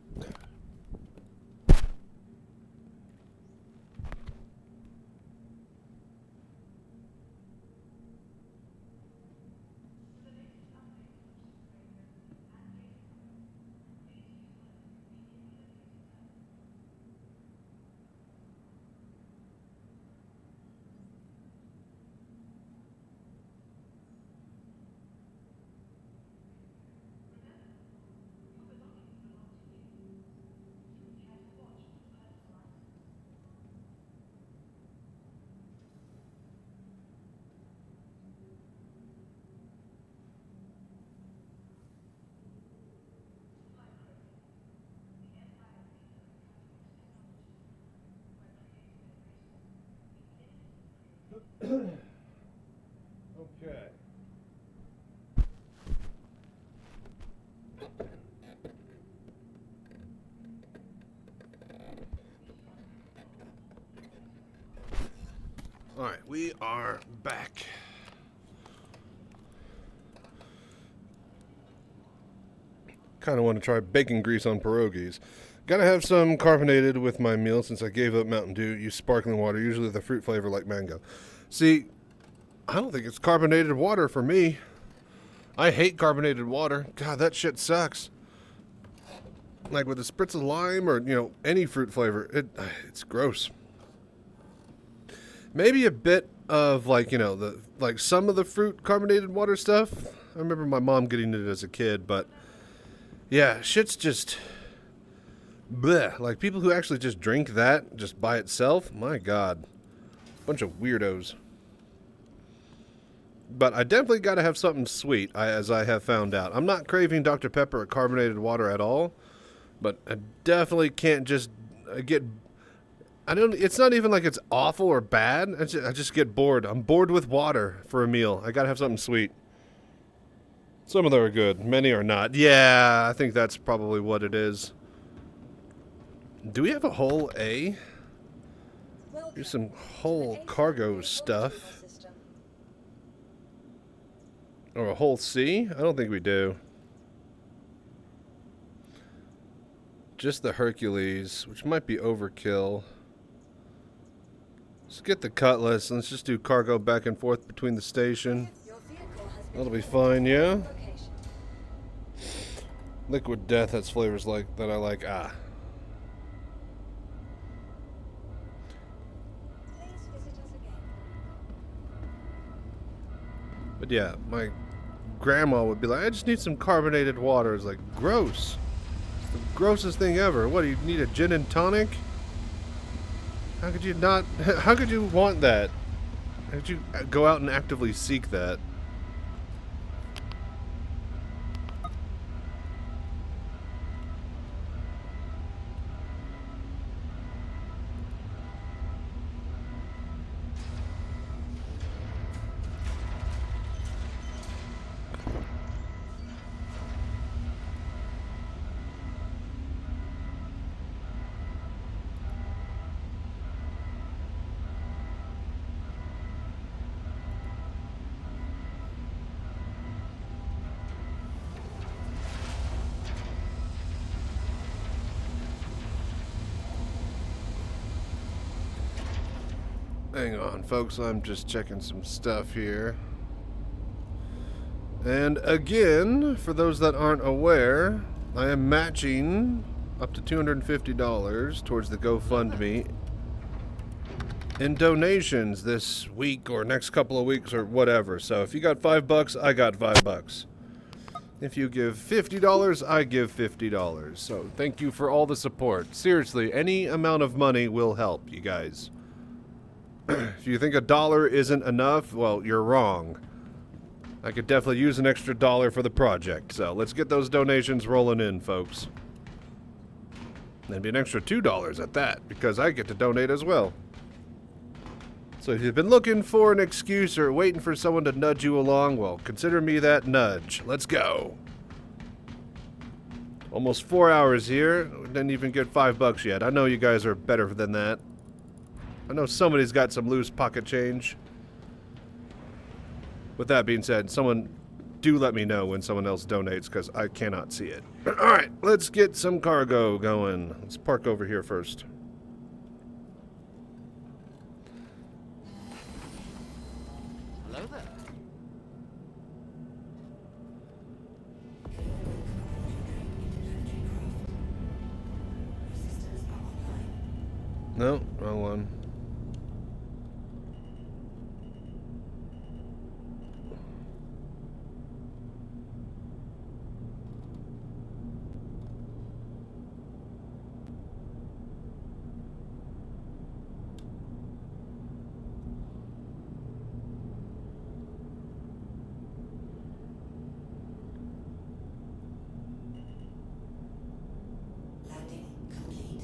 Okay. All right, we are back. Kind of want to try bacon grease on pierogies. Gotta have some carbonated with my meal since I gave up Mountain Dew. Use sparkling water, usually the fruit flavor like mango. See, I don't think it's carbonated water for me. I hate carbonated water. God, that shit sucks. Like with a spritz of lime or, you know, any fruit flavor, it's gross. Maybe a bit of like, you know, like some of the fruit carbonated water stuff. I remember my mom getting it as a kid, but yeah, shit's just bleh. Like people who actually just drink that just by itself, my God, bunch of weirdos. But I definitely got to have something sweet, as I have found out. I'm not craving Dr. Pepper or carbonated water at all, but I definitely can't just get. It's not even like it's awful or bad. I just get bored. I'm bored with water for a meal. I got to have something sweet. Some of them are good. Many are not. Yeah, I think that's probably what it is. Do we have a whole A? Here's some whole cargo stuff. Or a whole C? I don't think we do. Just the Hercules, which might be overkill. Let's get the Cutlass and let's just do cargo back and forth between the station. That'll be fine, yeah? Liquid Death has flavors like that I like. Ah. But yeah, my grandma would be like, I just need some carbonated water. It's like, gross. It's the grossest thing ever. What, do you need a gin and tonic? How could you not, how could you want that? How could you go out and actively seek that? Hang on, folks, I'm just checking some stuff here. And again, for those that aren't aware, I am matching up to $250 towards the GoFundMe in donations this week or next couple of weeks or whatever. So if you got $5, I got $5. If you give $50, I give $50. So thank you for all the support. Seriously, any amount of money will help, you guys. If you think $1 isn't enough, well, you're wrong. I could definitely use an extra $1 for the project. So let's get those donations rolling in, folks. Maybe an extra $2 at that, because I get to donate as well. So if you've been looking for an excuse or waiting for someone to nudge you along, well, consider me that nudge. Let's go. Almost 4 hours here. Didn't even get $5 yet. I know you guys are better than that. I know somebody's got some loose pocket change. With that being said, someone do let me know when someone else donates, because I cannot see it. Alright, let's get some cargo going. Let's park over here first. Hello there. No, wrong one.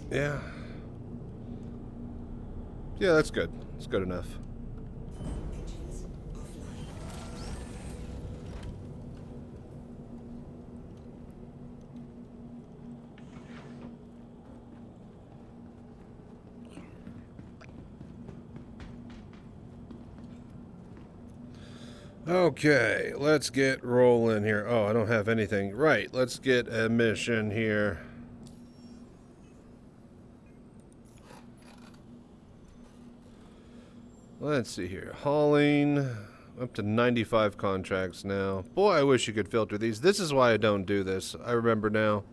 Yeah. Yeah, that's good. It's good enough. Okay, let's get rolling here. Oh, I don't have anything. Right, let's get a mission here. Let's see here. Hauling. Up to 95 contracts now. Boy, I wish you could filter these. This is why I don't do this. I remember now.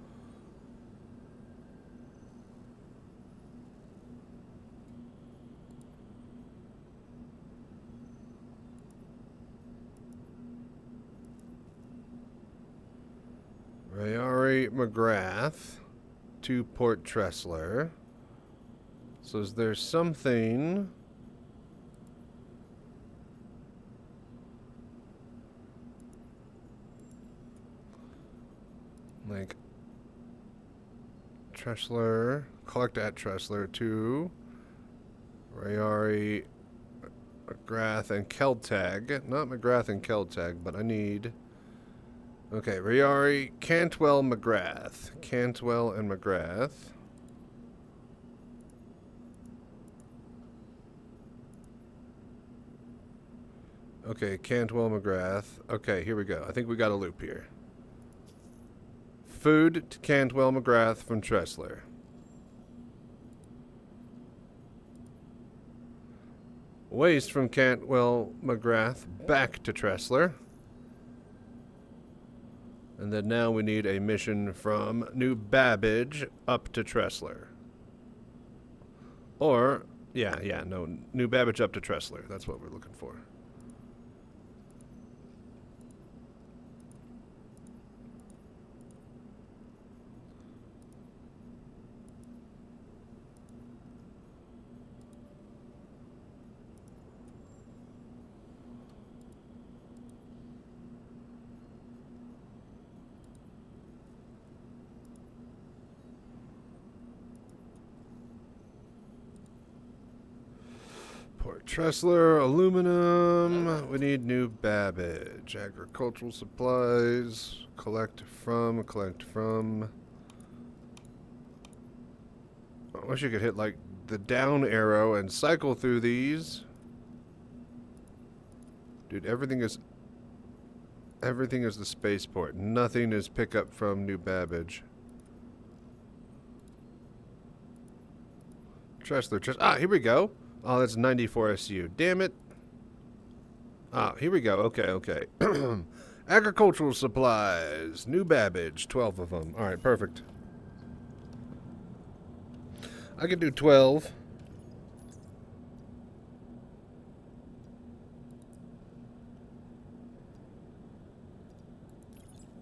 Rayari McGrath to Port Tressler. So is there something... like Tressler, collect at Tressler to Rayari, McGrath, and Keltag. Not McGrath and Keltag, but I need... okay, Rayari, Cantwell, McGrath. Cantwell and McGrath. Okay, Cantwell, McGrath. Okay, here we go. I think we got a loop here. Food to Cantwell McGrath from Tressler. Waste from Cantwell McGrath back to Tressler. And then now we need a mission from New Babbage up to Tressler. Or, no, New Babbage up to Tressler. That's what we're looking for. Port Tressler, aluminum. We need New Babbage. Agricultural supplies. Collect from. I wish you could hit like the down arrow and cycle through these. Dude, everything is the spaceport. Nothing is pick up from New Babbage. Tressler. Ah, here we go. Oh, that's 94 SU. Damn it. Ah, here we go. Okay. Agricultural supplies. New Babbage. 12 of them. All right, perfect. I can do 12.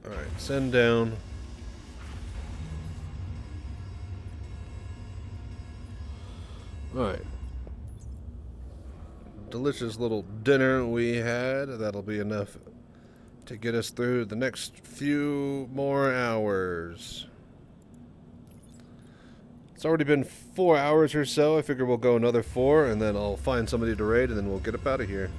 Alright, send down. Alright. Delicious little dinner we had. That'll be enough to get us through the next few more hours. It's already been 4 hours or so. I figure we'll go another 4, and then I'll find somebody to raid, and then we'll get up out of here.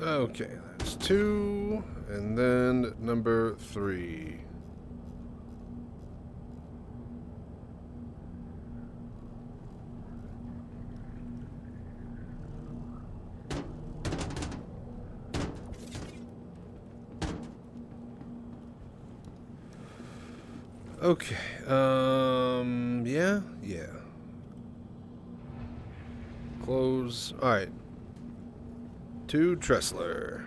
Okay, that's 2, and then number 3. Okay, yeah. Close, alright. To Tressler.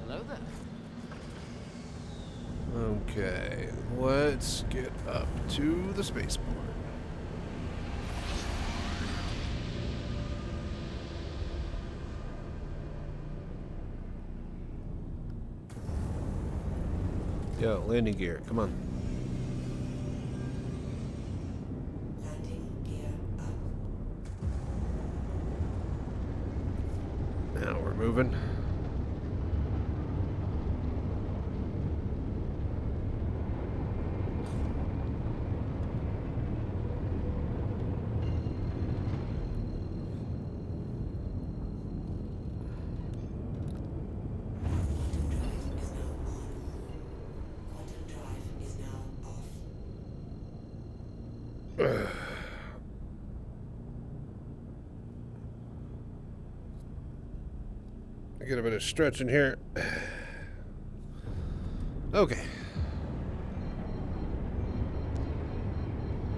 Hello there. Okay, let's get up to the spaceport. Yo, landing gear, come on. Landing gear up. Now we're moving. Get a bit of stretch in here. Okay.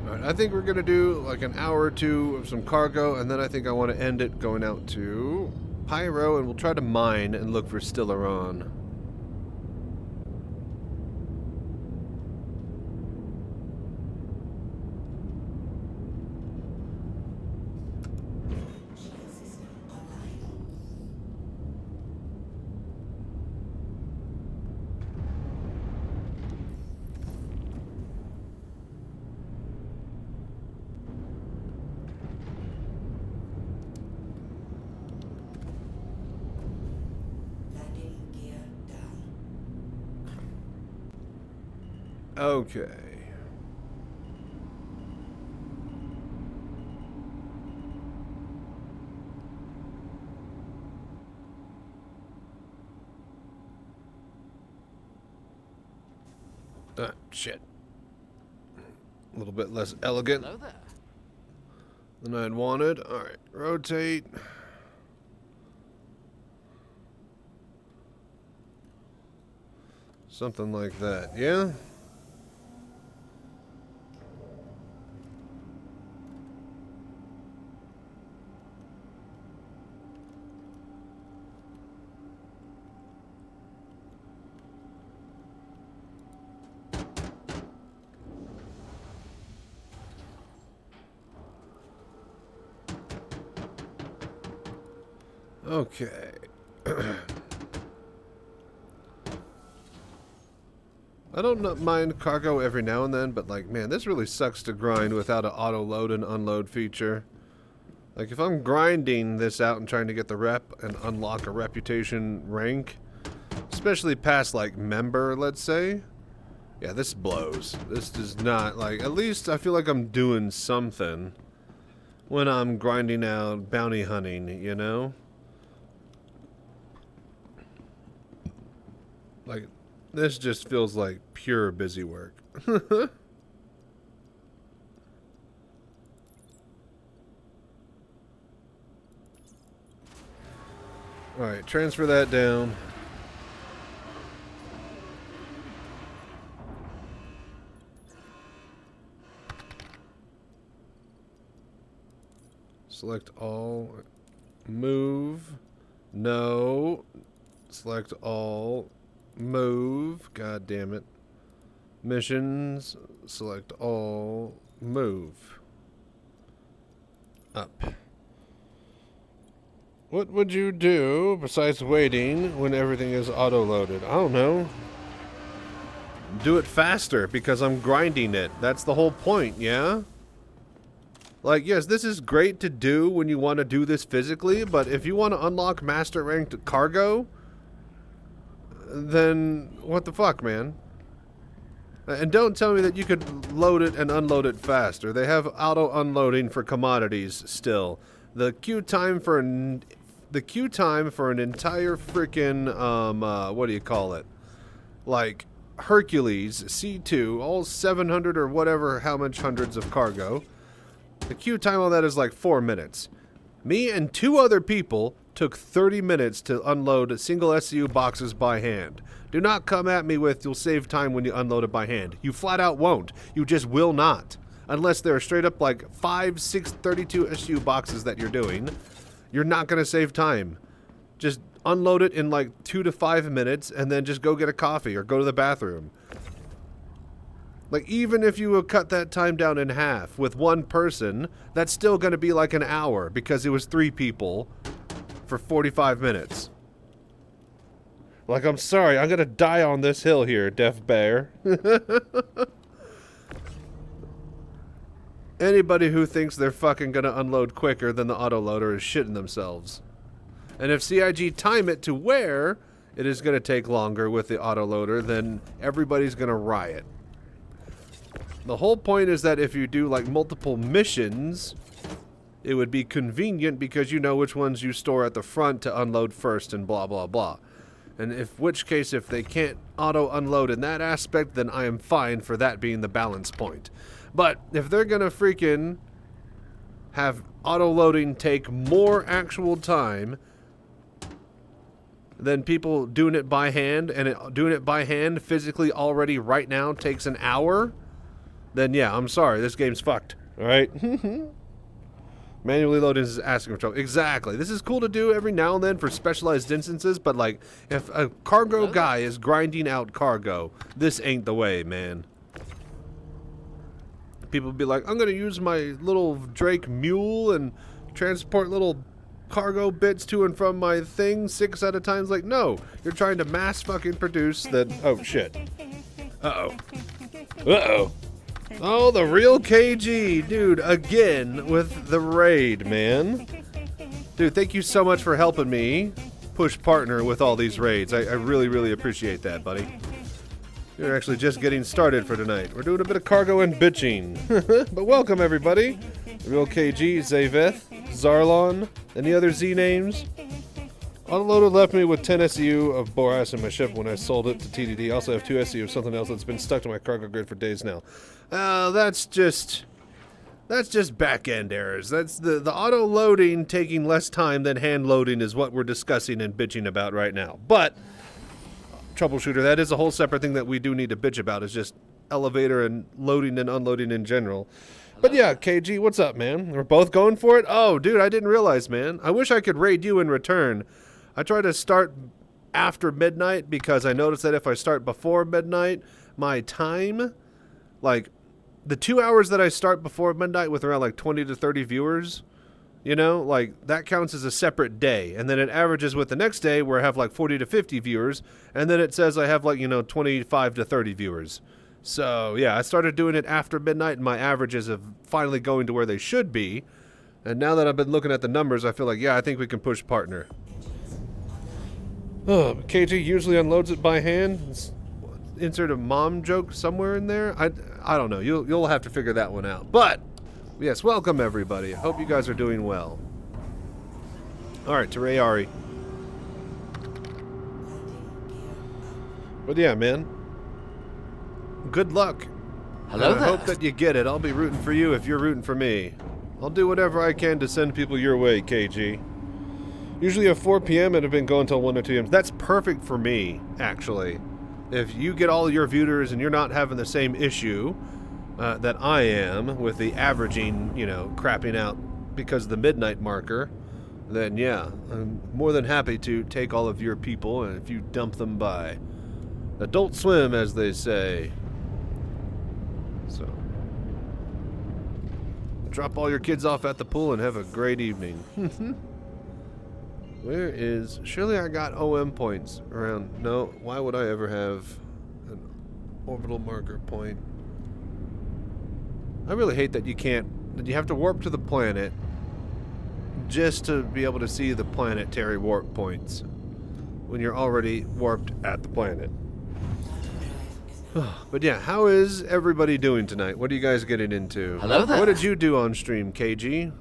Alright, I think we're gonna do like an hour or 2 of some cargo, and then I think I want to end it going out to Pyro, and we'll try to mine and look for Stellaron. Okay. Ah, shit. A little bit less elegant Hello there. than I'd wanted. Alright, rotate. Something like that, yeah? Okay. I don't mind cargo every now and then, but like, man, this really sucks to grind without an auto load and unload feature. Like, if I'm grinding this out and trying to get the rep and unlock a reputation rank, especially past, like, member, let's say, yeah, this blows. This does not, like, at least I feel like I'm doing something when I'm grinding out bounty hunting, you know? Like, this just feels like pure busy work. Alright, transfer that down. Select all. Move. No. Select all. Move. God damn it. Missions. Select all. Move. Up. What would you do besides waiting when everything is auto-loaded? I don't know. Do it faster because I'm grinding it. That's the whole point, yeah? Like, yes, this is great to do when you want to do this physically, but if you want to unlock master ranked cargo, then what the fuck, man? And don't tell me that you could load it and unload it faster. They have auto unloading for commodities still. The queue time for an entire freaking what do you call it? Like Hercules C2, all 700 or whatever, how much hundreds of cargo. The queue time on that is like 4 minutes. Me and 2 other people took 30 minutes to unload single SCU boxes by hand. Do not come at me with you'll save time when you unload it by hand. You flat out won't. You just will not. Unless there are straight up like 5, 6, 32 SCU boxes that you're doing. You're not going to save time. Just unload it in like 2 to 5 minutes and then just go get a coffee or go to the bathroom. Like, even if you would cut that time down in half with one person, that's still going to be like an hour because it was 3 people for 45 minutes. Like, I'm sorry, I'm going to die on this hill here, Deaf Bear. Anybody who thinks they're fucking going to unload quicker than the autoloader is shitting themselves. And if CIG time it to where it is going to take longer with the autoloader, then everybody's going to riot. The whole point is that if you do like multiple missions, it would be convenient because you know which ones you store at the front to unload first and blah blah blah. And which case if they can't auto unload in that aspect, then I am fine for that being the balance point. But if they're gonna freaking have auto loading take more actual time than people doing it by hand, and doing it by hand physically already right now takes an hour, then yeah, I'm sorry, this game's fucked. Alright? Manually loading is asking for trouble. Exactly. This is cool to do every now and then for specialized instances, but like, if a cargo guy is grinding out cargo, this ain't the way, man. People be like, I'm gonna use my little Drake mule and transport little cargo bits to and from my thing 6 at a time. It's like, no, you're trying to mass fucking produce that. Oh shit. Uh-oh. Uh-oh. Oh, the real KG, dude, again with the raid, man. Dude, thank you so much for helping me push partner with all these raids. I really, really appreciate that, buddy. You're actually just getting started for tonight. We're doing a bit of cargo and bitching. But welcome, everybody. The real KG, Zaveth, Zarlon, any other Z names? Autoloader left me with 10 SEU of Boras in my ship when I sold it to TDD. I also have 2 SEU of something else that's been stuck to my cargo grid for days now. That's just back-end errors. That's the auto-loading taking less time than hand-loading is what we're discussing and bitching about right now. But, troubleshooter, that is a whole separate thing that we do need to bitch about, is just elevator and loading and unloading in general. But yeah, KG, what's up, man? We're both going for it? Oh, dude, I didn't realize, man. I wish I could raid you in return. I try to start after midnight because I noticed that if I start before midnight, my time, like the 2 hours that I start before midnight with around like 20 to 30 viewers, You know, like that counts as a separate day. And then it averages with the next day where I have like 40 to 50 viewers. And then it says I have like, 25 to 30 viewers. So yeah, I started doing it after midnight and my averages have finally going to where they should be. And now that I've been looking at the numbers, I feel like, yeah, I think we can push partner. Oh, KG usually unloads it by hand. Insert a mom joke somewhere in there. I don't know. You'll have to figure that one out. But yes, welcome everybody. I hope you guys are doing well. All right, Terayari. But yeah, man. Good luck. Hello there. I hope that you get it. I'll be rooting for you if you're rooting for me. I'll do whatever I can to send people your way, KG. Usually at 4 p.m. and have been going till 1 or 2 a.m. That's perfect for me, actually. If you get all your viewers and you're not having the same issue that I am with the averaging, crapping out because of the midnight marker, then yeah, I'm more than happy to take all of your people and if you dump them by Adult Swim, as they say. So, drop all your kids off at the pool and have a great evening. Where is... Surely I got OM points around... No, why would I ever have an orbital marker point? I really hate that you can't... That you have to warp to the planet just to be able to see the planetary warp points when you're already warped at the planet. But yeah, how is everybody doing tonight? What are you guys getting into? Hello there. What did you do on stream, KG?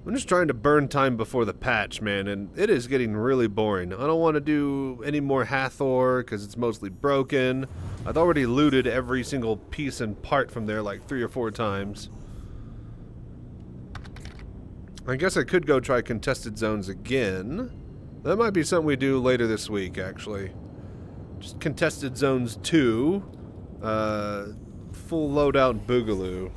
I'm just trying to burn time before the patch, man, and it is getting really boring. I don't want to do any more Hathor because it's mostly broken. I've already looted every single piece and part from there like 3 or 4 times. I guess I could go try contested zones again. That might be something we do later this week, actually. Just contested zones 2. Full loadout Boogaloo.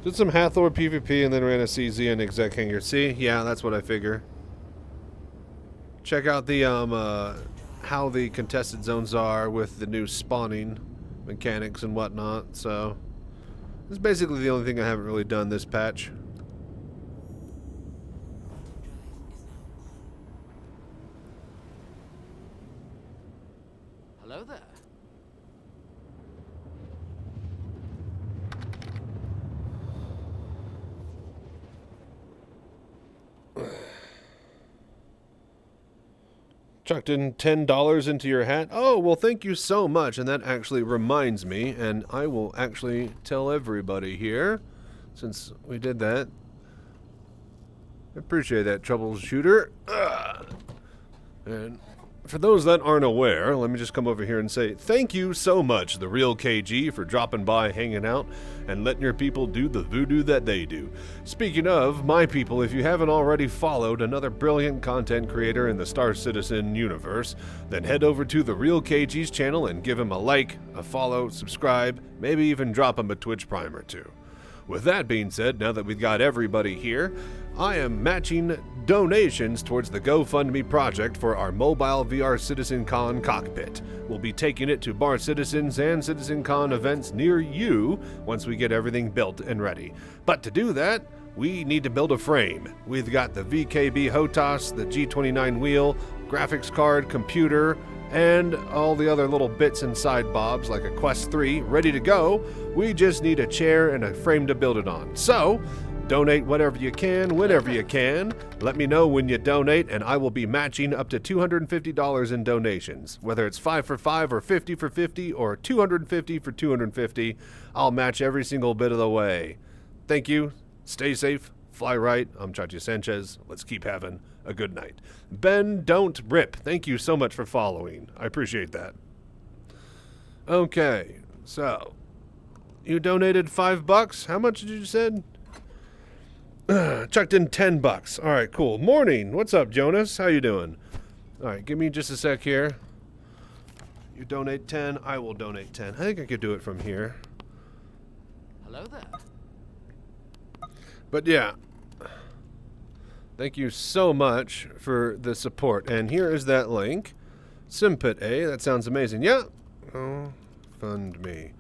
Did some Hathor PvP and then ran a CZ and exec hanger. See? Yeah, that's what I figure. Check out the how the contested zones are with the new spawning mechanics and whatnot. So this is basically the only thing I haven't really done this patch. Hello there. Chucked in $10 into your hat. Oh, well, thank you so much. And that actually reminds me, and I will actually tell everybody here, since we did that. I appreciate that, troubleshooter. And for those that aren't aware, let me just come over here and say thank you so much, The Real KG, for dropping by, hanging out, and letting your people do the voodoo that they do. Speaking of my people, if you haven't already followed another brilliant content creator in the Star Citizen universe, then head over to The Real KG's channel and give him a like, a follow, subscribe, maybe even drop him a Twitch Prime or 2. With that being said, now that we've got everybody here, I am matching donations towards the GoFundMe project for our mobile VR CitizenCon cockpit. We'll be taking it to Bar Citizens and CitizenCon events near you once we get everything built and ready. But to do that, we need to build a frame. We've got the VKB HOTAS, the G29 wheel, graphics card, computer, and all the other little bits and side bobs like a Quest 3 ready to go. We just need a chair and a frame to build it on. So, donate whatever you can, whenever you can. Let me know when you donate, and I will be matching up to $250 in donations. Whether it's 5 for 5 or 50 for 50 or 250 for 250, I'll match every single bit of the way. Thank you. Stay safe. Fly right. I'm Chachi Sanchez. Let's keep having a good night. Ben Don't Rip, thank you so much for following. I appreciate that. Okay, so you donated $5. How much did you said? Chucked in $10. All right, cool. Morning. What's up, Jonas? How you doing? All right, give me just a sec here. You donate 10, I will donate 10. I think I could do it from here. Hello there. But yeah, thank you so much for the support. And here is that link. Simpit A, that sounds amazing. Yeah. Oh, fund me.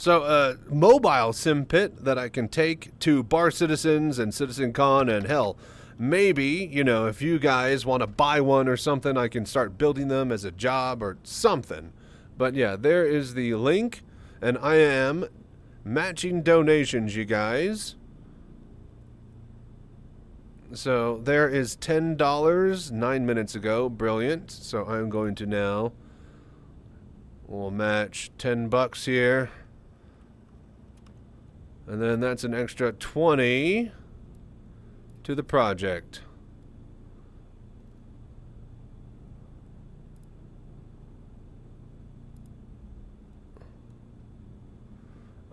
So, mobile sim pit that I can take to Bar Citizens and CitizenCon, and hell, maybe, you know, if you guys want to buy one or something, I can start building them as a job or something. But yeah, there is the link, and I am matching donations, you guys. So there is $10 9 minutes ago. Brilliant. So I'm going to now, we'll match $10 here. And then that's an extra 20 to the project.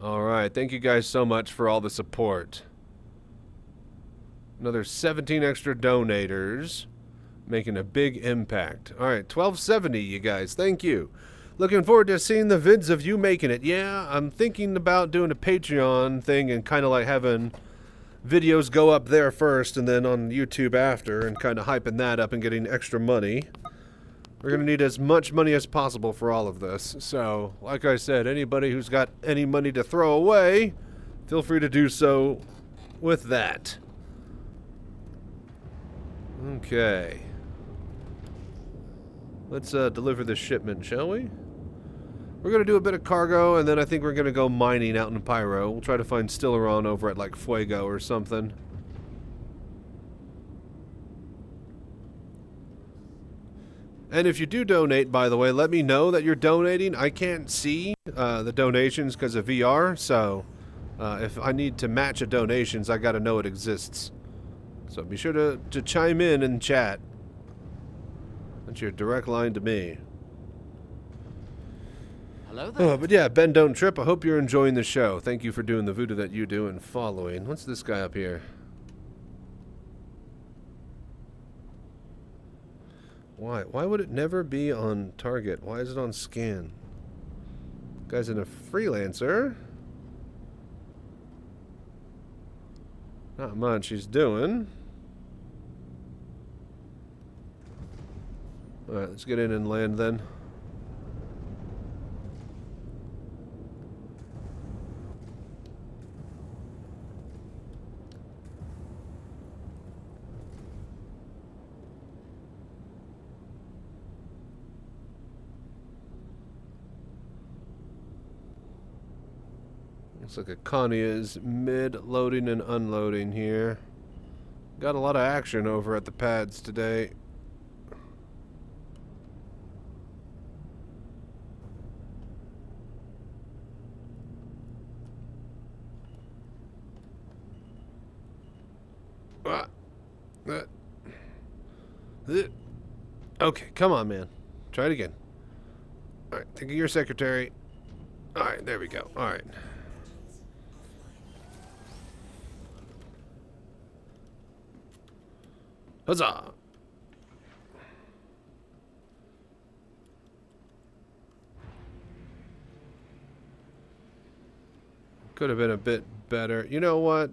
All right. Thank you guys so much for all the support. Another 17 extra donators, making a big impact. All right, 1270, you guys. Thank you. Looking forward to seeing the vids of you making it. Yeah, I'm thinking about doing a Patreon thing and kind of like having videos go up there first and then on YouTube after, and kind of hyping that up and getting extra money. We're going to need as much money as possible for all of this. So, like I said, anybody who's got any money to throw away, feel free to do so with that. Okay. Let's deliver this shipment, shall we? We're going to do a bit of cargo, and then I think we're going to go mining out in Pyro. We'll try to find Stilleron over at, like, Fuego or something. And if you do donate, by the way, let me know that you're donating. I can't see the donations because of VR, so if I need to match a donations, I got to know it exists. So be sure to chime in chat. That's your direct line to me. Hello there. But yeah, Ben Don't Trip, I hope you're enjoying the show. Thank you for doing the voodoo that you do and following. What's this guy up here? Why? Why would it never be on target? Why is it on scan? Guy's in a freelancer. Not much he's doing. Alright, let's get in and land then. Looks like a Connie is mid-loading and unloading here. Got a lot of action over at the pads today. Okay, come on, man. Try it again. Alright, think of your secretary. Alright, there we go. Alright. Huzzah! Could have been a bit better. You know what?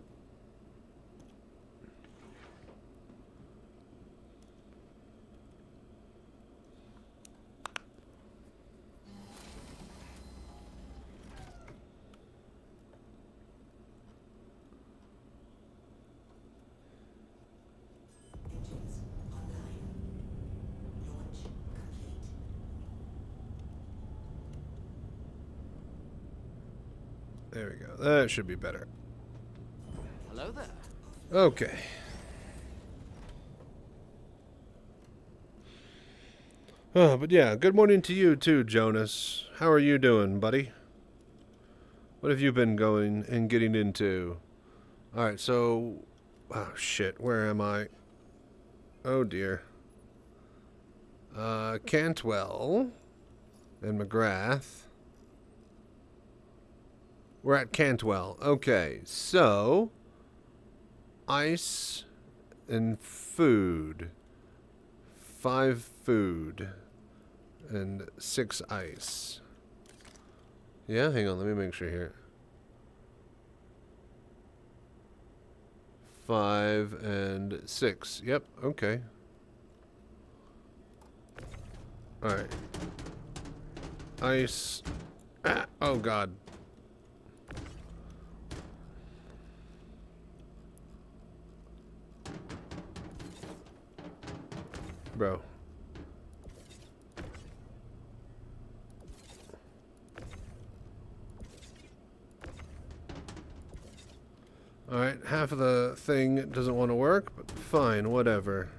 There we go. That should be better. Hello there. Okay. Oh, but yeah, good morning to you too, Jonas. How are you doing, buddy? What have you been going and getting into? Alright, so... Oh, shit. Where am I? Oh, dear. Cantwell and McGrath. We're at Cantwell. Okay, so... Ice and food. 5 food. And 6 ice. Yeah, hang on, let me make sure here. 5 and 6. Yep, okay. Alright. Ice. Ah, oh, God. Bro. Alright, half of the thing doesn't want to work, but fine, whatever.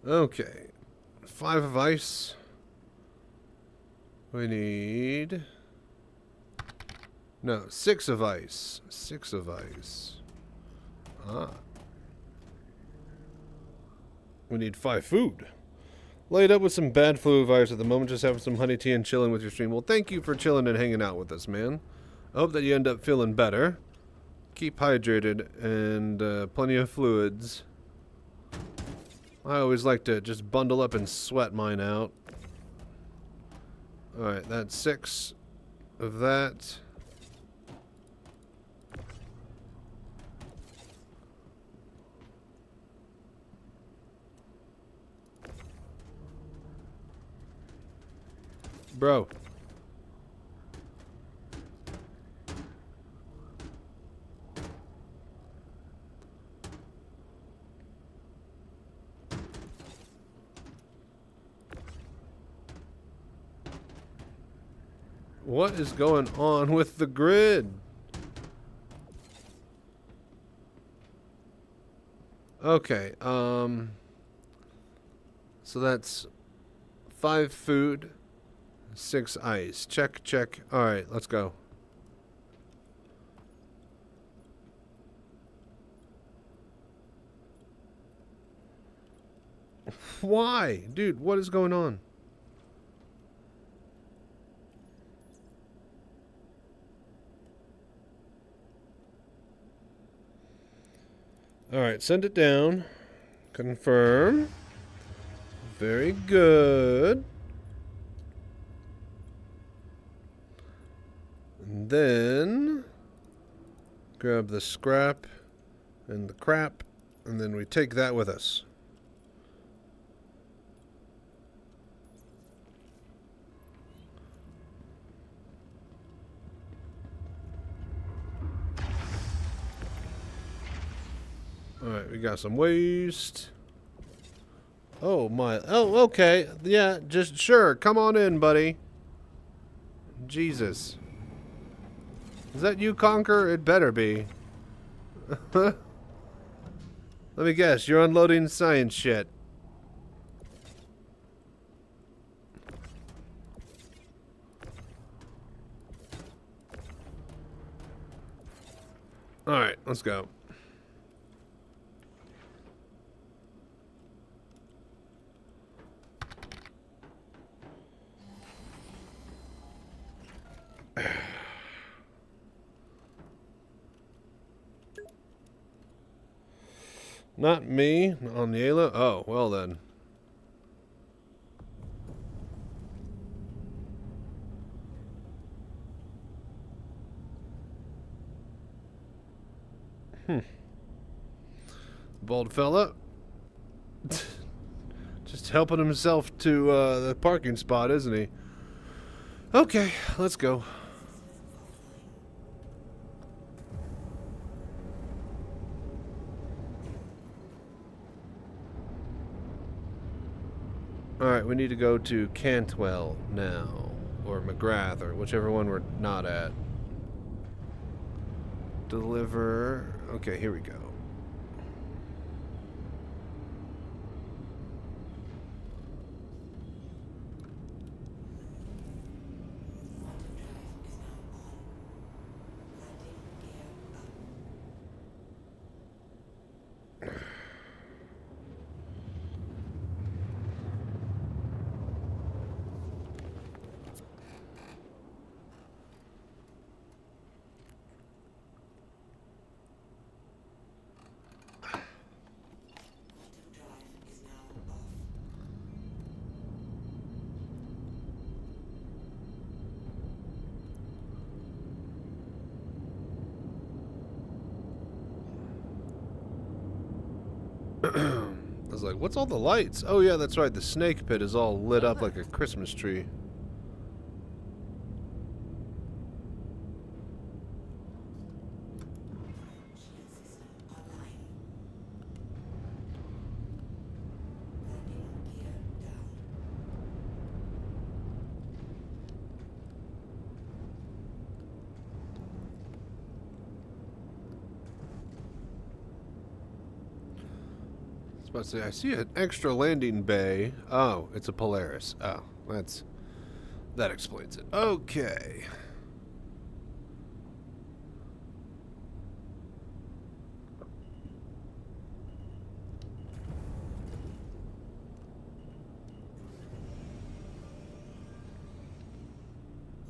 Okay. 5 of ice. We need... No, 6 of ice. 6 of ice. Ah. We need 5 food. Laid up with some bad flu virus at the moment, just having some honey tea and chilling with your stream. Well, thank you for chilling and hanging out with us, man. I hope that you end up feeling better. Keep hydrated and plenty of fluids. I always like to just bundle up and sweat mine out. Alright, that's 6 of that. Bro. What is going on with the grid? Okay, so that's 5 food. 6 ice. Check, check. Alright, let's go. Why? Dude, what is going on? Alright, send it down. Confirm. Very good. And then grab the scrap and the crap, and then we take that with us. Alright, we got some waste. Oh my, oh okay, yeah, just sure, come on in, buddy. Jesus. Is that you, Conquer? It better be. Let me guess, you're unloading science shit. Alright, let's go. Not me on the Ayla? Oh, well then. Bald fella. Just helping himself to the parking spot, isn't he? Okay, let's go. Alright, we need to go to Cantwell now. Or McGrath, or whichever one we're not at. Deliver. Okay, here we go. I was like, what's all the lights? Oh yeah, that's right, the snake pit is all lit up like a Christmas tree. about to say, I see an extra landing bay. Oh, it's a Polaris. Oh, that explains it. Okay.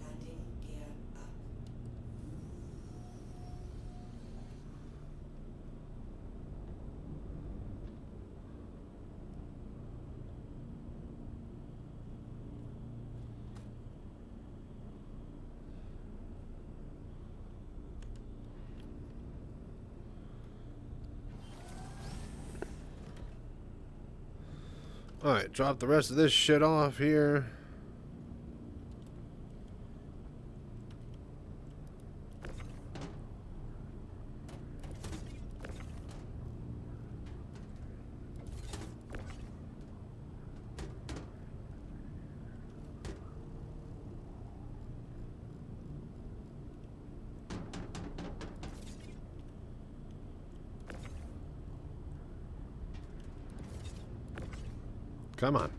Landing gear up. Alright, drop the rest of this shit off here. Come on.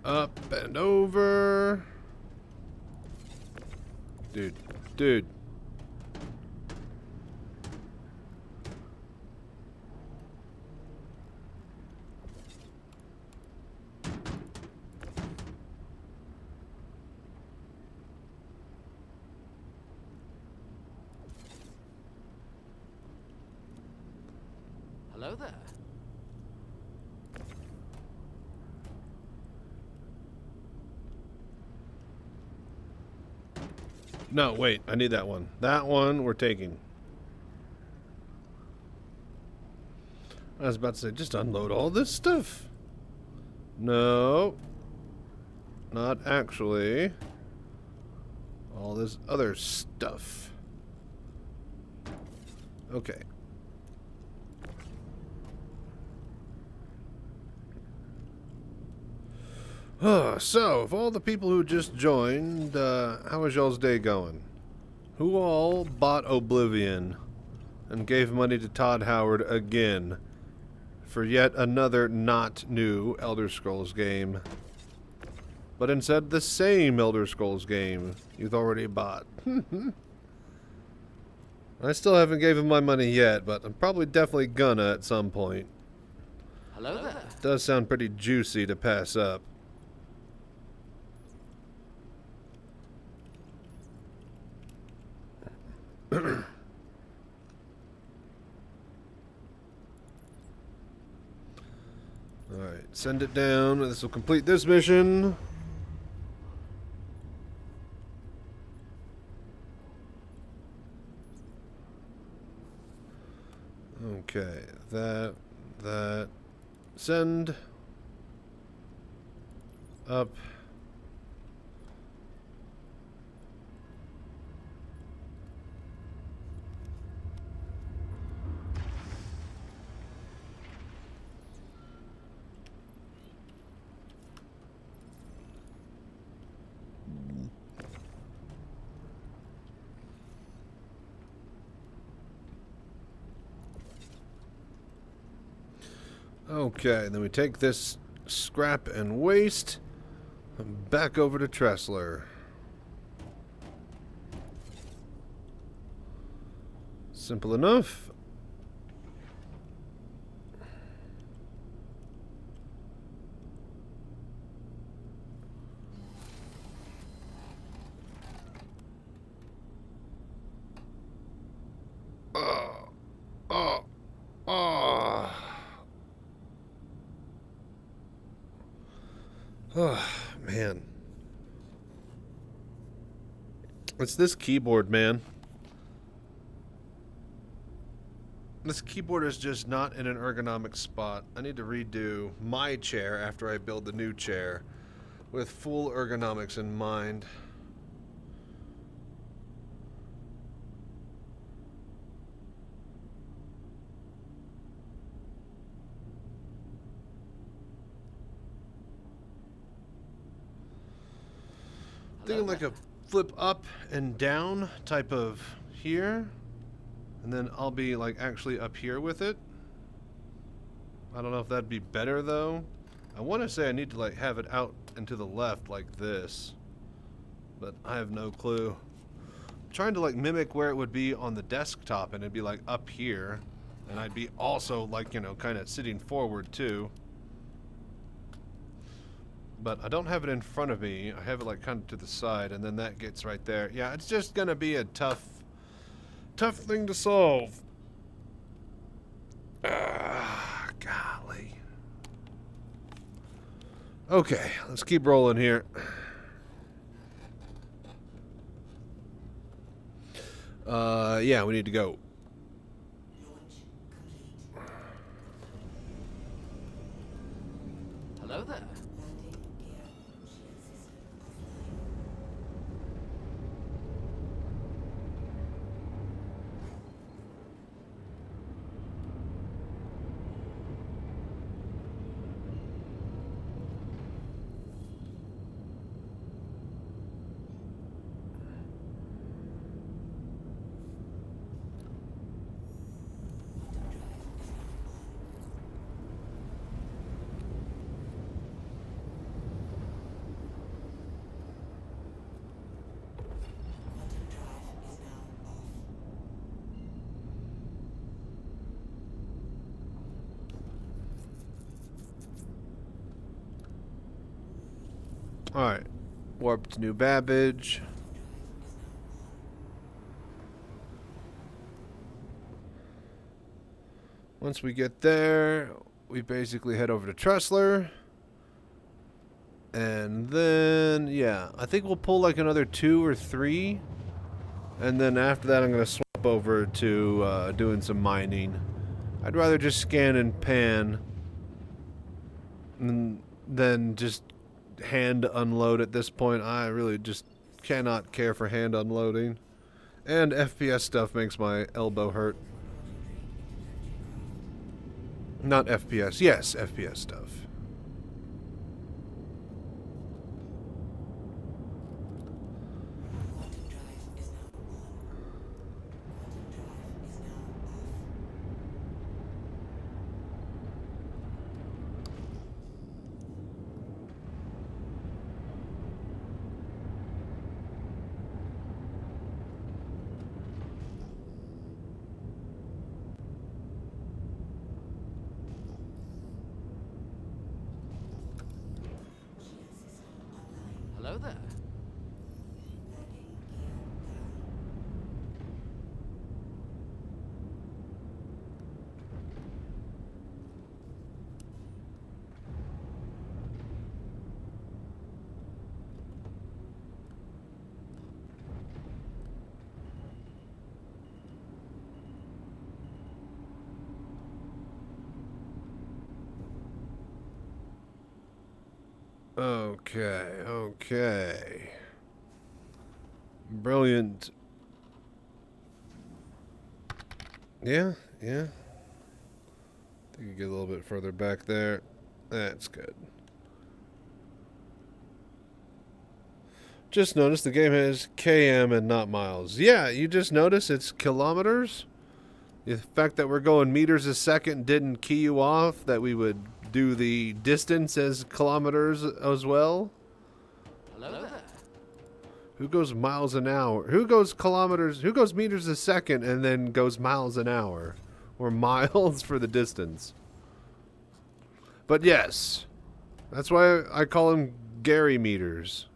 Up and over. Dude. Hello there. No, wait. I need that one. That one we're taking. I was about to say, just unload all this stuff. No. Not actually. All this other stuff. Okay. So, of all the people who just joined, how is y'all's day going? Who all bought Oblivion and gave money to Todd Howard again for yet another not new Elder Scrolls game, but instead the same Elder Scrolls game you've already bought? I still haven't gave him my money yet, but I'm probably definitely gonna at some point. Hello there. It does sound pretty juicy to pass up. Alright, send it down. This will complete this mission. Okay, that. Send. Up. Okay, then we take this scrap and waste back over to Tressler. Simple enough. Oh, man. It's this keyboard, man. This keyboard is just not in an ergonomic spot. I need to redo my chair after I build the new chair with full ergonomics in mind. Thinking like a flip up and down type of here, and then I'll be like actually up here with it. I don't know if that'd be better though. I want to say I need to like have it out and to the left like this, but I have no clue. I'm trying to like mimic where it would be on the desktop, and it'd be like up here, and I'd be also like, you know, kind of sitting forward too. But I don't have it in front of me. I have it like kind of to the side, and then that gets right there. Yeah, it's just gonna be a tough thing to solve. Golly. Okay, let's keep rolling here. Yeah, we need to go. Hello there. Alright. Warp to New Babbage. Once we get there, we basically head over to Tressler. And then, yeah, I think we'll pull like another 2 or 3. And then after that, I'm going to swap over to doing some mining. I'd rather just scan and pan than just hand unload at this point. I really just cannot care for hand unloading. And FPS stuff makes my elbow hurt. Not FPS. Yes, FPS stuff. Hello there. Okay. Brilliant. Yeah. I think you get a little bit further back there. That's good. Just noticed the game has km and not miles. Yeah, you just notice it's kilometers? The fact that we're going meters a second didn't key you off that we would do the distance as kilometers as well? Hello there. Who goes miles an hour? Who goes kilometers? Who goes meters a second and then goes miles an hour? Or miles for the distance? But yes, that's why I call them Gary meters.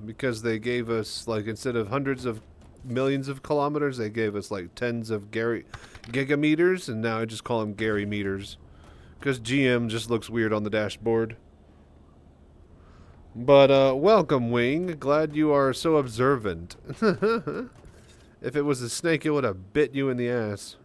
Because they gave us, like, instead of hundreds of millions of kilometers, they gave us like tens of gigameters, and now I just call them Gary meters. Because GM just looks weird on the dashboard. But, welcome, Wing. Glad you are so observant. If it was a snake, it would have bit you in the ass.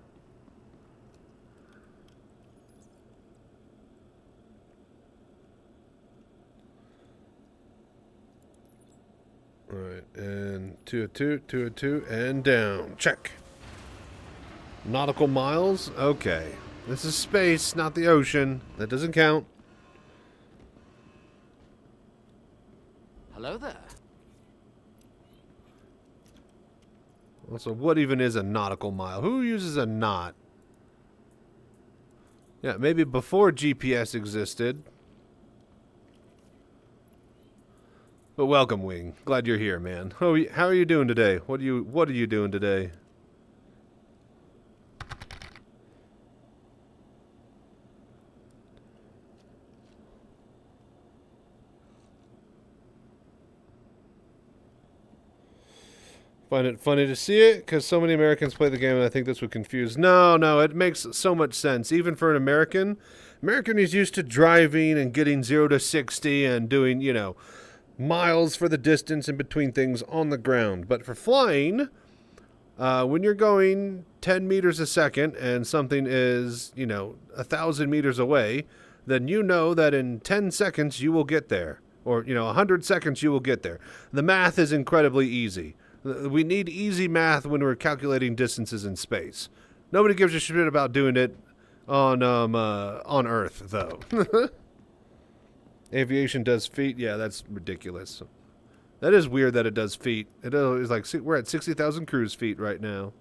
Alright, and 202, and down. Check. Nautical miles? Okay. This is space, not the ocean. That doesn't count. Hello there. Also, what even is a nautical mile? Who uses a knot? Yeah, maybe before GPS existed. But welcome, Wing. Glad you're here, man. How are you doing today? What are you doing today? Find it funny to see it because so many Americans play the game, and I think this would confuse. No, it makes so much sense. Even for an American is used to driving and getting 0 to 60 and doing, you know, miles for the distance in between things on the ground. But for flying, when you're going 10 meters a second and something is, you know, 1,000 meters away, then you know that in 10 seconds you will get there. Or, you know, 100 seconds you will get there. The math is incredibly easy. We need easy math when we're calculating distances in space. Nobody gives a shit about doing it on Earth, though. Aviation does feet. Yeah, that's ridiculous. That is weird that it does feet. It is like we're at 60,000 cruise feet right now.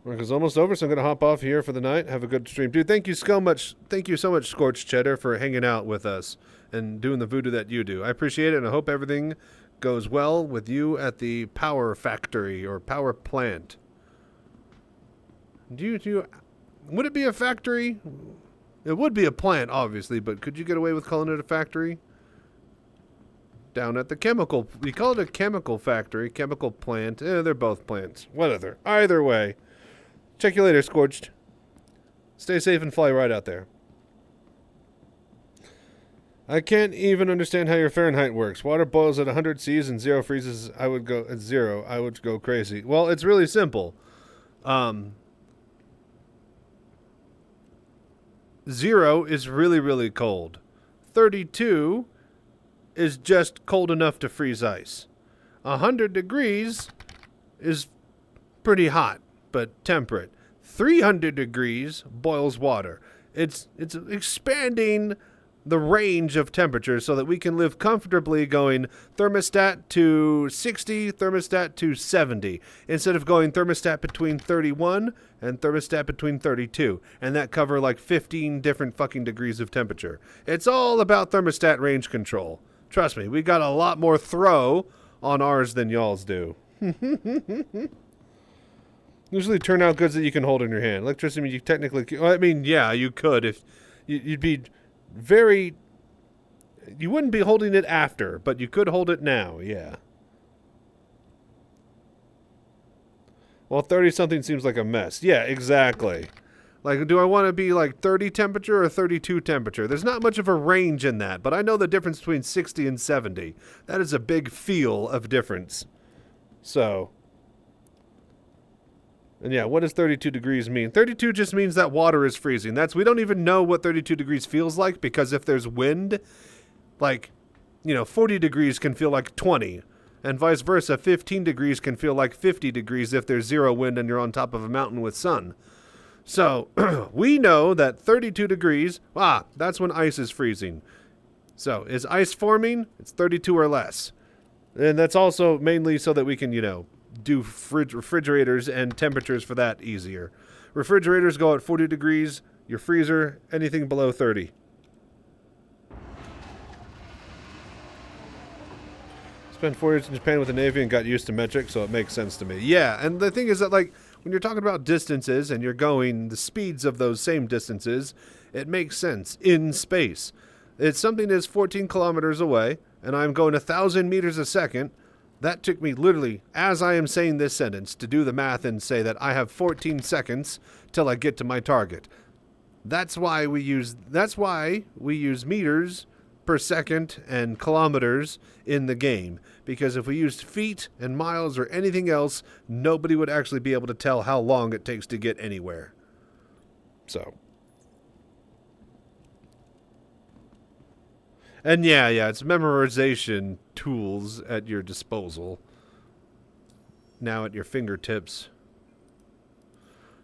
Work is almost over, so I'm gonna hop off here for the night. Have a good stream, dude. Thank you so much. Thank you so much, Scorched Cheddar, for hanging out with us and doing the voodoo that you do. I appreciate it, and I hope everything goes well with you at the power factory or power plant. Would it be a factory? It would be a plant, obviously, but could you get away with calling it a factory? Down at the chemical, we call it a chemical factory, chemical plant. They're both plants. Whatever. Either way. Check you later, Scorched. Stay safe and fly right out there. I can't even understand how your Fahrenheit works. Water boils at 100 C's and 0 freezes. I would go at 0. I would go crazy. Well, it's really simple. 0 is really, really cold. 32 is just cold enough to freeze ice. 100 degrees is pretty hot, but temperate. 300 degrees boils water. It's expanding the range of temperatures so that we can live comfortably going thermostat to 60, thermostat to 70, instead of going thermostat between 31 and thermostat between 32, and that cover like 15 different fucking degrees of temperature. It's all about thermostat range control. Trust me, we got a lot more throw on ours than y'all's do. Usually turn out goods that you can hold in your hand. Electricity, you technically, well, I mean, yeah, you could if you'd be very, you wouldn't be holding it after, but you could hold it now, yeah. Well, 30-something seems like a mess. Yeah, exactly. Like, do I want to be like 30 temperature or 32 temperature? There's not much of a range in that, but I know the difference between 60 and 70. That is a big feel of difference. So, and yeah, what does 32 degrees mean? 32 just means that water is freezing. We don't even know what 32 degrees feels like, because if there's wind, like, you know, 40 degrees can feel like 20, and vice versa. 15 degrees can feel like 50 degrees if there's 0 wind and you're on top of a mountain with sun. So, we know that 32 degrees, that's when ice is freezing. So, is ice forming? It's 32 or less. And that's also mainly so that we can, you know, do refrigerators and temperatures for that easier. Refrigerators go at 40 degrees. Your freezer, anything below 30. Spent 4 years in Japan with the Navy and got used to metric, so it makes sense to me. Yeah, and the thing is that, like, when you're talking about distances and you're going the speeds of those same distances, it makes sense in space. If something is 14 kilometers away and I'm going 1,000 meters a second, that took me literally, as I am saying this sentence, to do the math and say that I have 14 seconds till I get to my target. That's why we use meters per second and kilometers in the game. Because if we used feet and miles or anything else, nobody would actually be able to tell how long it takes to get anywhere. So. And yeah, it's memorization tools at your disposal. Now at your fingertips.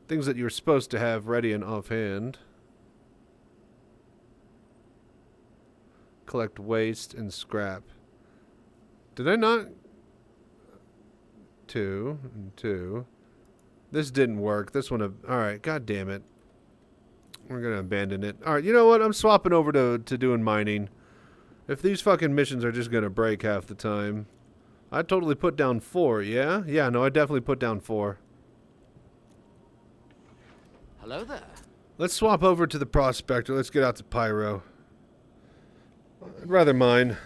Things that you're supposed to have ready and offhand. Collect waste and scrap. Did I not? 2 and 2. This didn't work. This one, alright, god damn it. We're gonna abandon it. Alright, you know what? I'm swapping over to doing mining. If these fucking missions are just gonna break half the time. I totally put down 4, yeah? Yeah, no, I definitely put down 4. Hello there. Let's swap over to the Prospector. Let's get out to Pyro. I'd rather mine.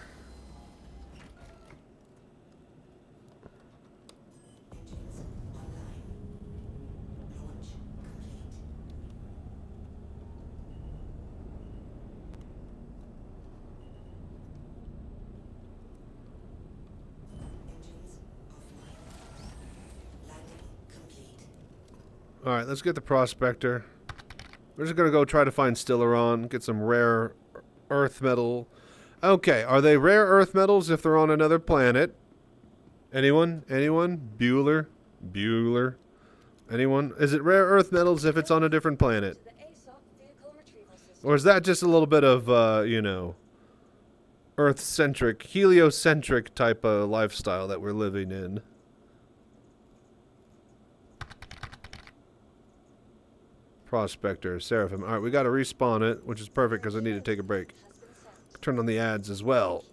Alright, let's get the Prospector. We're just gonna go try to find Stellaron, get some rare earth metal. Okay, are they rare earth metals if they're on another planet? Anyone? Anyone? Bueller? Bueller? Anyone? Is it rare earth metals if it's on a different planet? Or is that just a little bit of, you know, Earth-centric, heliocentric type of lifestyle that we're living in? Prospector, Seraphim. Alright, we gotta respawn it, which is perfect because I need to take a break. Turn on the ads as well.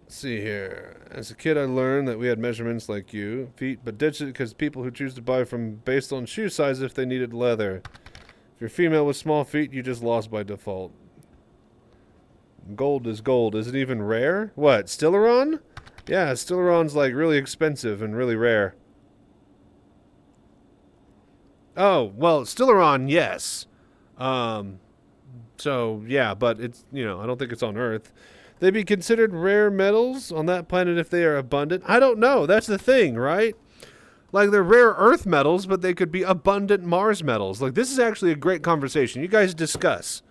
Let's see here. As a kid, I learned that we had measurements like you, feet, but ditched it because people who choose to buy from based on shoe size if they needed leather. If you're female with small feet, you just lost by default. Gold is gold. Is it even rare? What, Stellaron? Yeah, Stellaron's like really expensive and really rare. Oh, well, Stellaron, yes. So, yeah, but it's, you know, I don't think it's on Earth. They'd be considered rare metals on that planet if they are abundant. I don't know. That's the thing, right? Like, they're rare Earth metals, but they could be abundant Mars metals. Like, this is actually a great conversation. You guys discuss.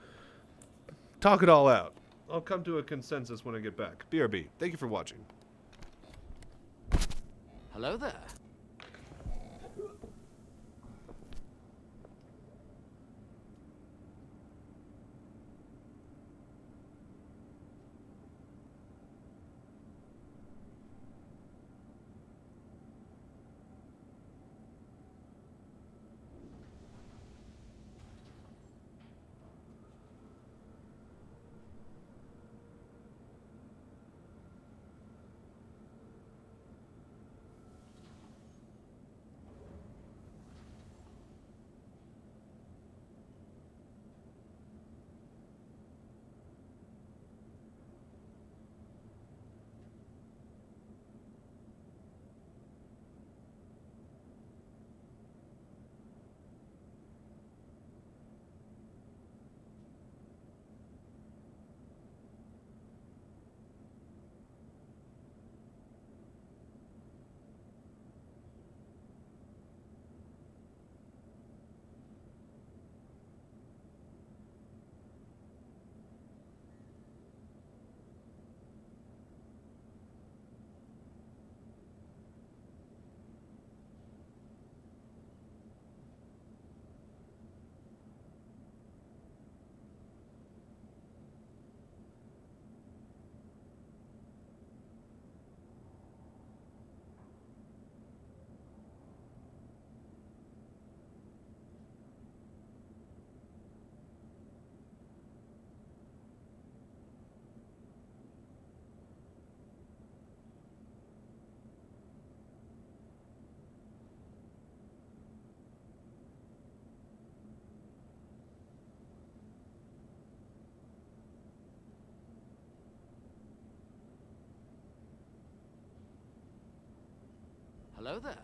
Talk it all out. I'll come to a consensus when I get back. BRB, thank you for watching. Hello there. Hello there.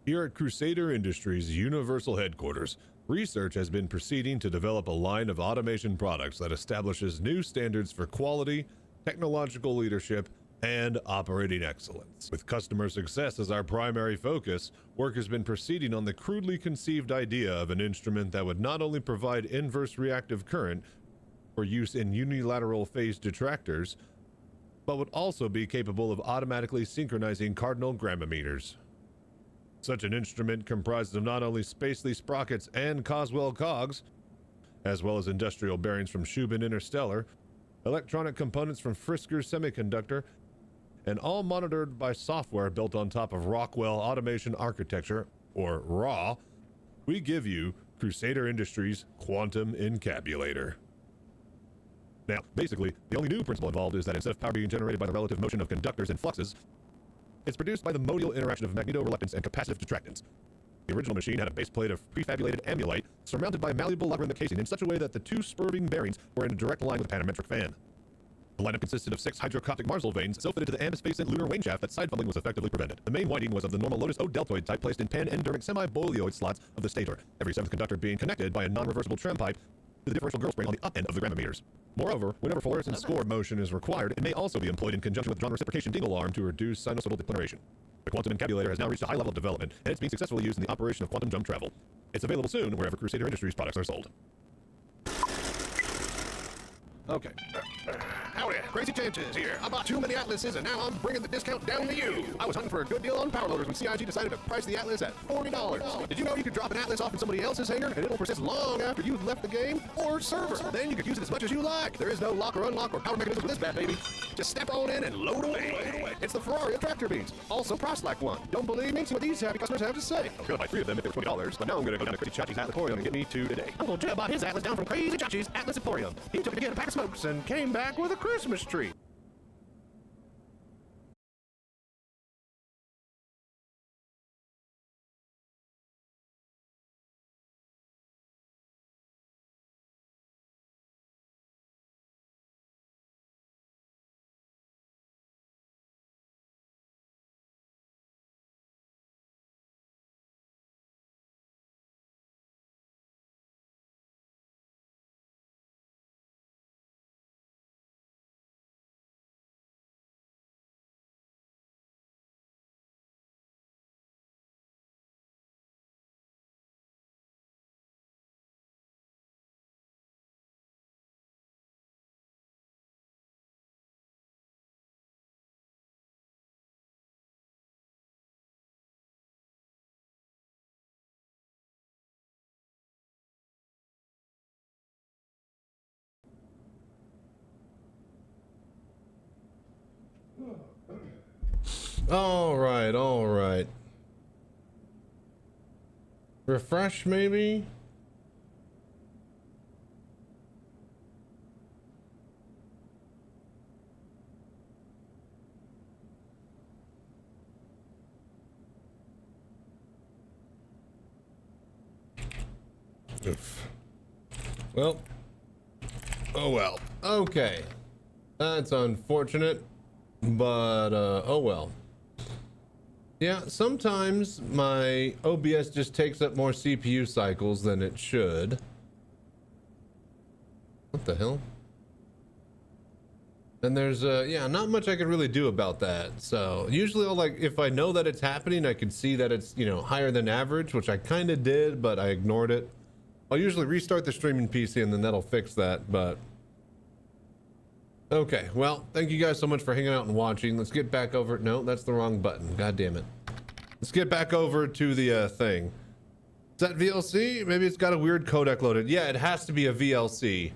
Here at Crusader Industries' Universal Headquarters, research has been proceeding to develop a line of automation products that establishes new standards for quality, technological leadership, and operating excellence. With customer success as our primary focus, work has been proceeding on the crudely conceived idea of an instrument that would not only provide inverse reactive current for use in unilateral phase detractors, but would also be capable of automatically synchronizing cardinal grammometers. Such an instrument comprises of not only Spacely sprockets and Coswell cogs, as well as industrial bearings from Shubin Interstellar, electronic components from Frisker Semiconductor, and all monitored by software built on top of Rockwell Automation Architecture, or RAW. We give you Crusader Industries Quantum Encabulator. Now, basically, the only new principle involved is that instead of power being generated by the relative motion of conductors and fluxes, it's produced by the modal interaction of magnetoreluctance and capacitive detractance. The original machine had a base plate of prefabulated amulite surmounted by a malleable logarithmic casing in such a way that the two spurving bearings were in a direct line with a panometric fan. The lineup consisted of 6 hydrocoptic Marsal vanes so fitted to the ambisphasent lunar wane shaft that side fumbling was effectively prevented. The main winding was of the normal Lotus O-deltoid type placed in pan-endurance semi-boilioid slots of the stator, every 7th conductor being connected by a non-reversible trem pipe to the differential girl spring on the up end of the grammometers. Moreover, whenever fluorescent score motion is required, it may also be employed in conjunction with drawn reciprocation dingle arm to reduce sinusoidal declination. The quantum encabulator has now reached a high level of development, and it's being successfully used in the operation of quantum jump travel. It's available soon wherever Crusader Industries products are sold. Okay. Howdy, Crazy Chances here. I bought too many Atlases and now I'm bringing the discount down to you. I was hunting for a good deal on power loaders when CIG decided to price the Atlas at $40. Did you know you could drop an Atlas off in somebody else's hangar and it'll persist long after you've left the game or server? Then you could use it as much as you like. There is no lock or unlock or power mechanism for this bad baby. Just step on in and load away. It's the Ferrari of tractor beams. Also priced like one. Don't believe me? See what these happy customers have to say. I was gonna buy 3 of them if they were $20, but now I'm gonna go down to Crazy Chachi's Atlatorium and get me 2 today. Uncle Jeb bought his Atlas down from Crazy Chachi's Atlas Emporium. He took it to get a pack of smokes and came back with a Christmas tree. All right. Refresh, maybe? Oof. Well. Oh well. Okay. That's unfortunate, but oh well. Yeah, sometimes my OBS just takes up more CPU cycles than it should. What the hell? And there's yeah, not much I can really do about that. So usually I'll, like, if I know that it's happening, I can see that it's, you know, higher than average, which I kind of did, but I ignored it. I'll usually restart the streaming PC and then that'll fix that, but okay, well, thank you guys so much for hanging out and watching. Let's get back over. No, that's the wrong button. God damn it. Let's get back over to the thing. Is that VLC? Maybe it's got a weird codec loaded. Yeah, it has to be a VLC.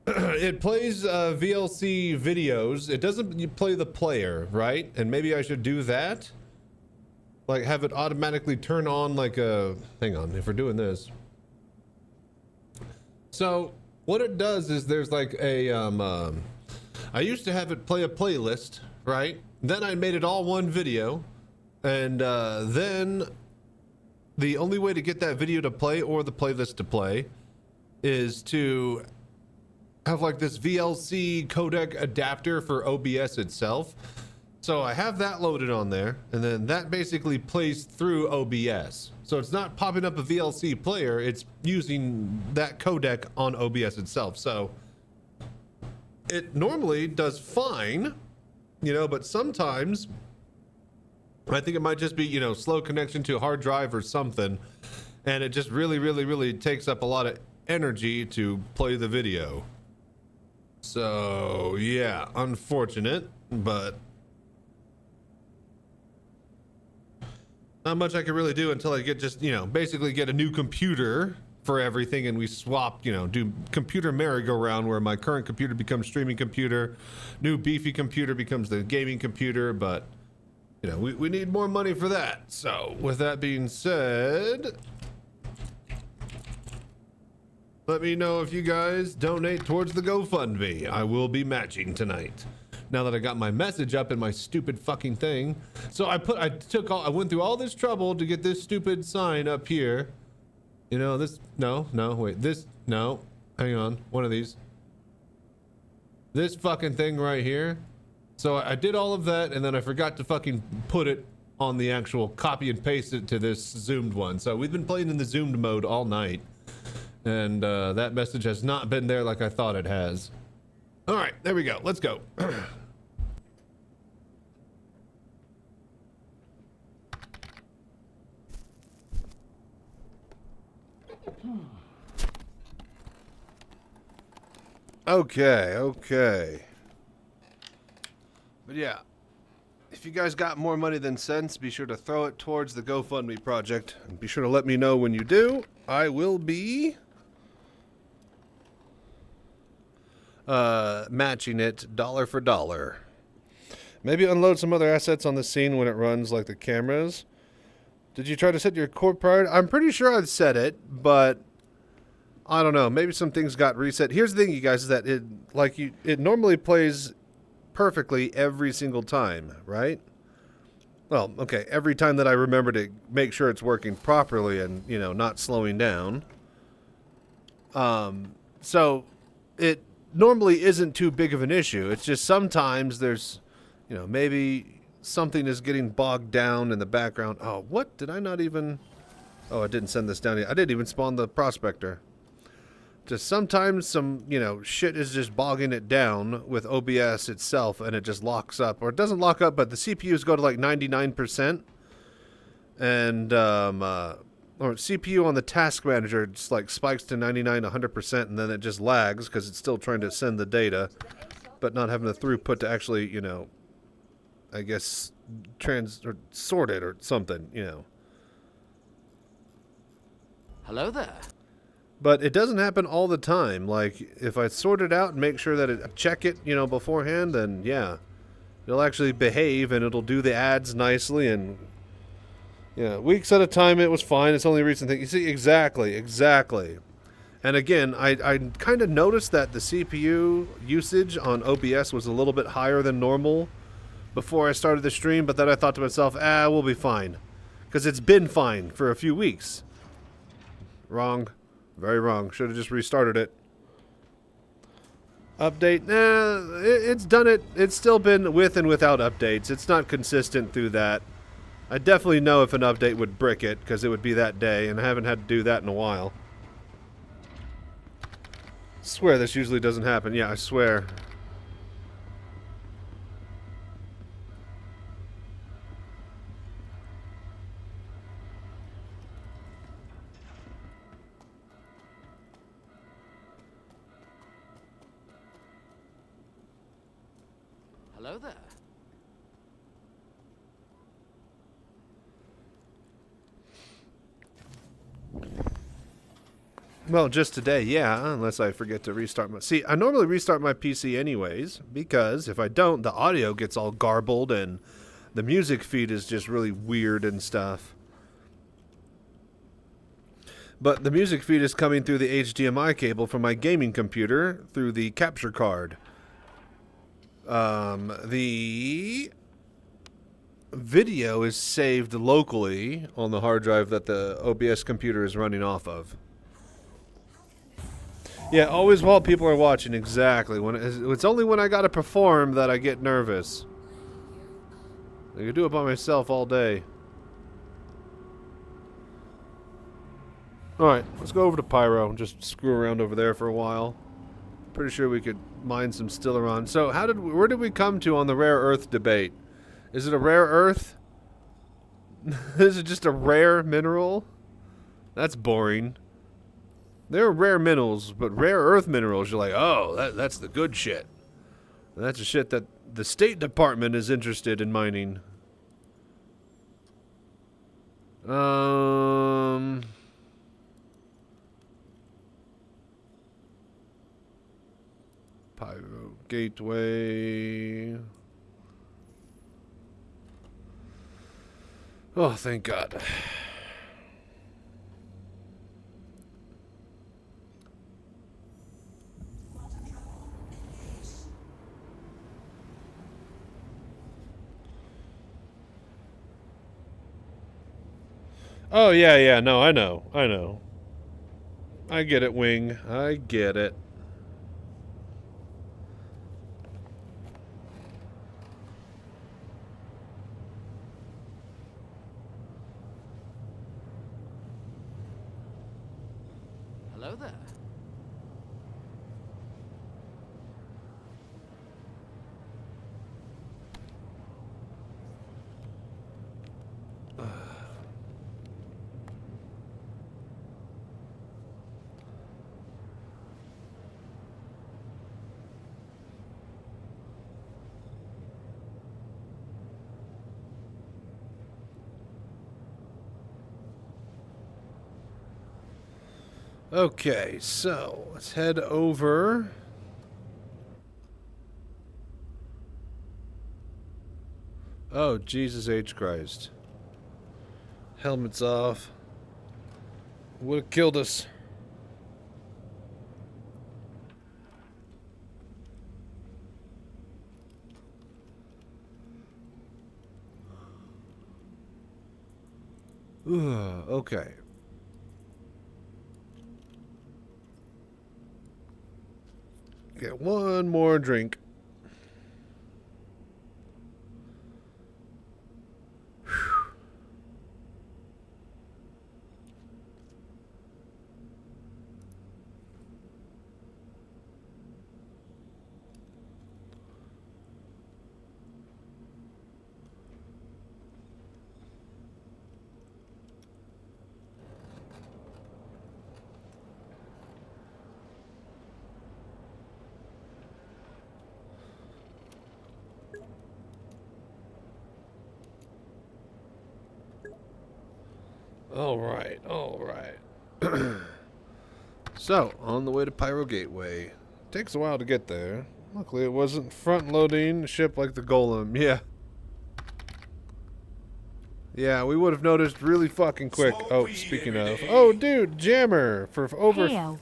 It plays VLC videos. It doesn't play the player, right? And maybe I should do that. Like, have it automatically turn on like a... Hang on, if we're doing this. So what it does is there's like a I used to have it play a playlist, right? Then I made it all one video, and then the only way to get that video to play or the playlist to play is to have like this VLC codec adapter for OBS itself. So I have that loaded on there, and then that basically plays through OBS. So it's not popping up a VLC player, it's using that codec on OBS itself. So it normally does fine, you know, but sometimes I think it might just be, you know, slow connection to a hard drive or something, and it just really takes up a lot of energy to play the video. So yeah, unfortunate, but not much I can really do until I get just, you know, basically get a new computer for everything, and we swap, you know, do computer merry-go-round where my current computer becomes streaming computer, new beefy computer becomes the gaming computer, but, you know, we need more money for that. So with that being said, let me know if you guys donate towards the GoFundMe. I will be matching tonight. Now that I got my message up in my stupid fucking thing. So I went through all this trouble to get this stupid sign up here. You know, this, no, hang on, one of these. This fucking thing right here. So I did all of that, and then I forgot to fucking put it on the actual copy and paste it to this zoomed one. So we've been playing in the zoomed mode all night. And that message has not been there like I thought it has. All right, there we go. Let's go. Okay. But yeah, if you guys got more money than sense, be sure to throw it towards the GoFundMe project. And be sure to let me know when you do. I will be matching it dollar for dollar. Maybe unload some other assets on the scene when it runs, like the cameras. Did you try to set your core priority? I'm pretty sure I've set it, but I don't know. Maybe some things got reset. Here's the thing, you guys, is that it normally plays perfectly every single time, right? Well, okay, every time that I remember to make sure it's working properly and, you know, not slowing down. So it normally isn't too big of an issue. It's just sometimes there's, you know, maybe something is getting bogged down in the background. Oh, what? Did I not even... Oh, I didn't send this down yet. I didn't even spawn the prospector. Just sometimes some, you know, shit is just bogging it down with OBS itself, and it just locks up. Or it doesn't lock up, but the CPUs go to like 99%. And, or CPU on the task manager just like spikes to 99, 100%, and then it just lags because it's still trying to send the data, but not having the throughput to actually, you know, I guess or sort it or something, you know. Hello there. But it doesn't happen all the time. Like, if I sort it out and make sure that check it, you know, beforehand, then yeah, it'll actually behave and it'll do the ads nicely. And yeah, weeks at a time it was fine. It's only a recent thing. You see, exactly. And again, I kind of noticed that the CPU usage on OBS was a little bit higher than normal before I started the stream, but then I thought to myself, we'll be fine. Because it's been fine for a few weeks. Wrong. Very wrong. Should have just restarted it. Update. Nah, it's done it. It's still been with and without updates. It's not consistent through that. I definitely know if an update would brick it, because it would be that day, and I haven't had to do that in a while. Swear this usually doesn't happen. Yeah, I swear. Hello there. Well, just today, yeah, unless I forget to restart my... See, I normally restart my PC anyways, because if I don't, the audio gets all garbled and the music feed is just really weird and stuff. But the music feed is coming through the HDMI cable from my gaming computer through the capture card. The video is saved locally on the hard drive that the OBS computer is running off of. Yeah, always while people are watching, exactly. When it's only when I gotta perform that I get nervous. I could do it by myself all day. Alright, let's go over to Pyro and just screw around over there for a while. Pretty sure we could mine some Stellaron. So where did we come to on the rare earth debate? Is it a rare earth? Is it just a rare mineral? That's boring. There are rare minerals, but rare earth minerals, you're like, oh, that's the good shit. And that's the shit that the State Department is interested in mining. Pyro Gateway. Oh, thank God. Oh, yeah, no, I know. I get it, Wing. I get it. Hello there. Okay, so let's head over. Oh, Jesus H. Christ. Helmets off. Would have killed us. Okay. Get one more drink. All right. So, on the way to Pyro Gateway. Takes a while to get there. Luckily, it wasn't front-loading ship like the Golem. Yeah. Yeah, we would have noticed really fucking quick. Oh, speaking of. Oh, dude, Jammer for over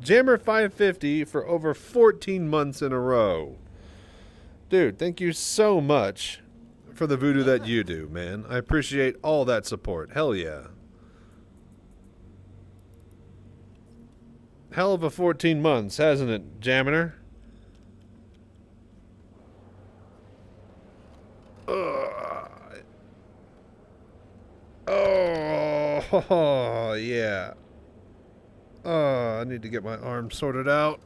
Jammer 550 for over 14 months in a row. Dude, thank you so much for the voodoo that you do, man. I appreciate all that support. Hell yeah. Hell of a 14 months, hasn't it, Jaminer? Oh, yeah. I need to get my arm sorted out.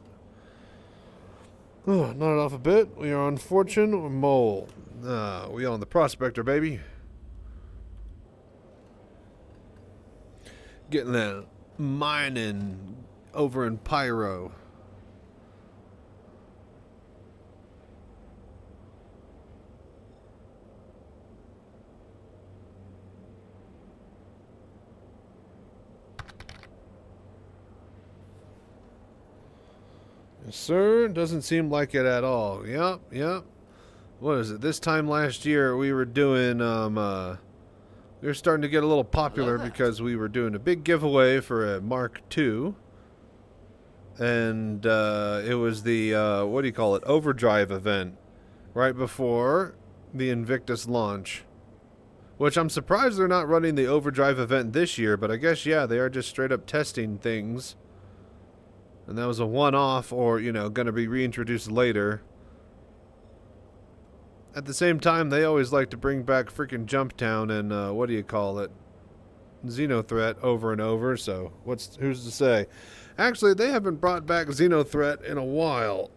Oh, not off a bit. We are on Fortune or Mole. We on the Prospector, baby. Getting that mining over in Pyro. Yes, sir. Doesn't seem like it at all. Yep. What is it? This time last year we were doing we were starting to get a little popular because we were doing a big giveaway for a Mark II. And it was the what do you call it? Overdrive event right before the Invictus launch. Which I'm surprised they're not running the Overdrive event this year, but I guess yeah, they are just straight up testing things. And that was a one-off or, you know, going to be reintroduced later. at the same time, they always like to bring back freaking Jumptown and, what do you call it? Xenothreat over and over, so who's to say? Actually, they haven't brought back Xenothreat in a while.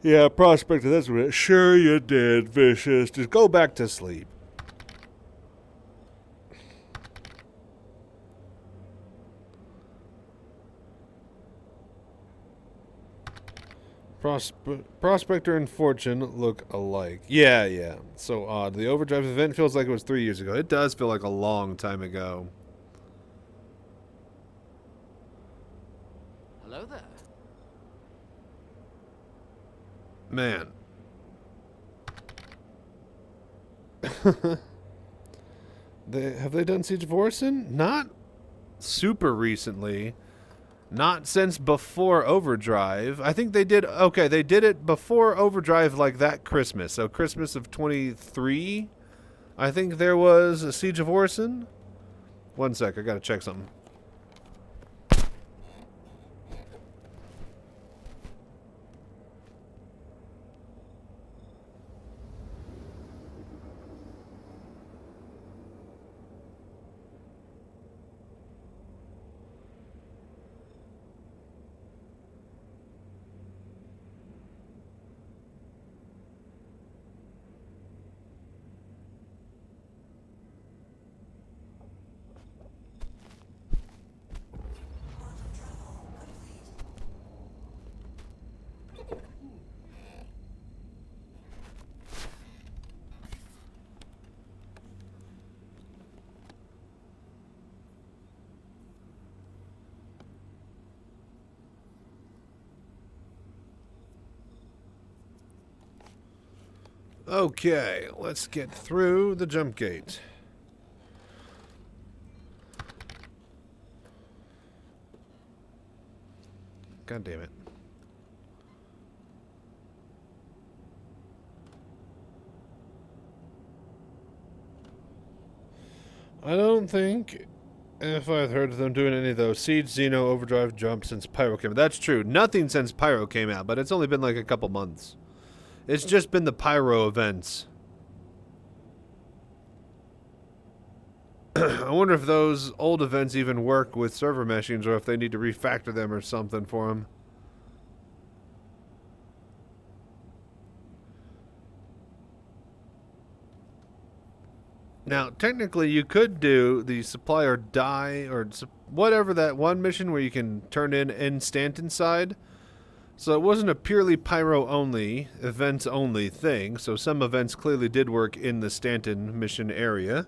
Yeah, Prospector, that's what it. Sure you did, Vicious. Just go back to sleep. Prospector and Fortune look alike. Yeah. So odd. The Overdrive event feels like it was 3 years ago. It does feel like a long time ago. Hello there. Man. Have they done Siege of Orison? Not super recently. Not since before Overdrive. I think they did... Okay, they did it before Overdrive, like that Christmas. So Christmas of 23. I think there was a Siege of Orison. One sec, I gotta check something. Okay, let's get through the jump gate. God damn it. I don't think if I've heard of them doing any of those Siege, Xeno, Overdrive jumps since Pyro came out. That's true. Nothing since Pyro came out, but it's only been like a couple months. It's just been the Pyro events. I wonder if those old events even work with server meshings or if they need to refactor them or something for them. Now, technically, you could do the supply or die or whatever that one mission where you can turn in Stanton side. So it wasn't a purely Pyro only, events only thing. So some events clearly did work in the Stanton mission area.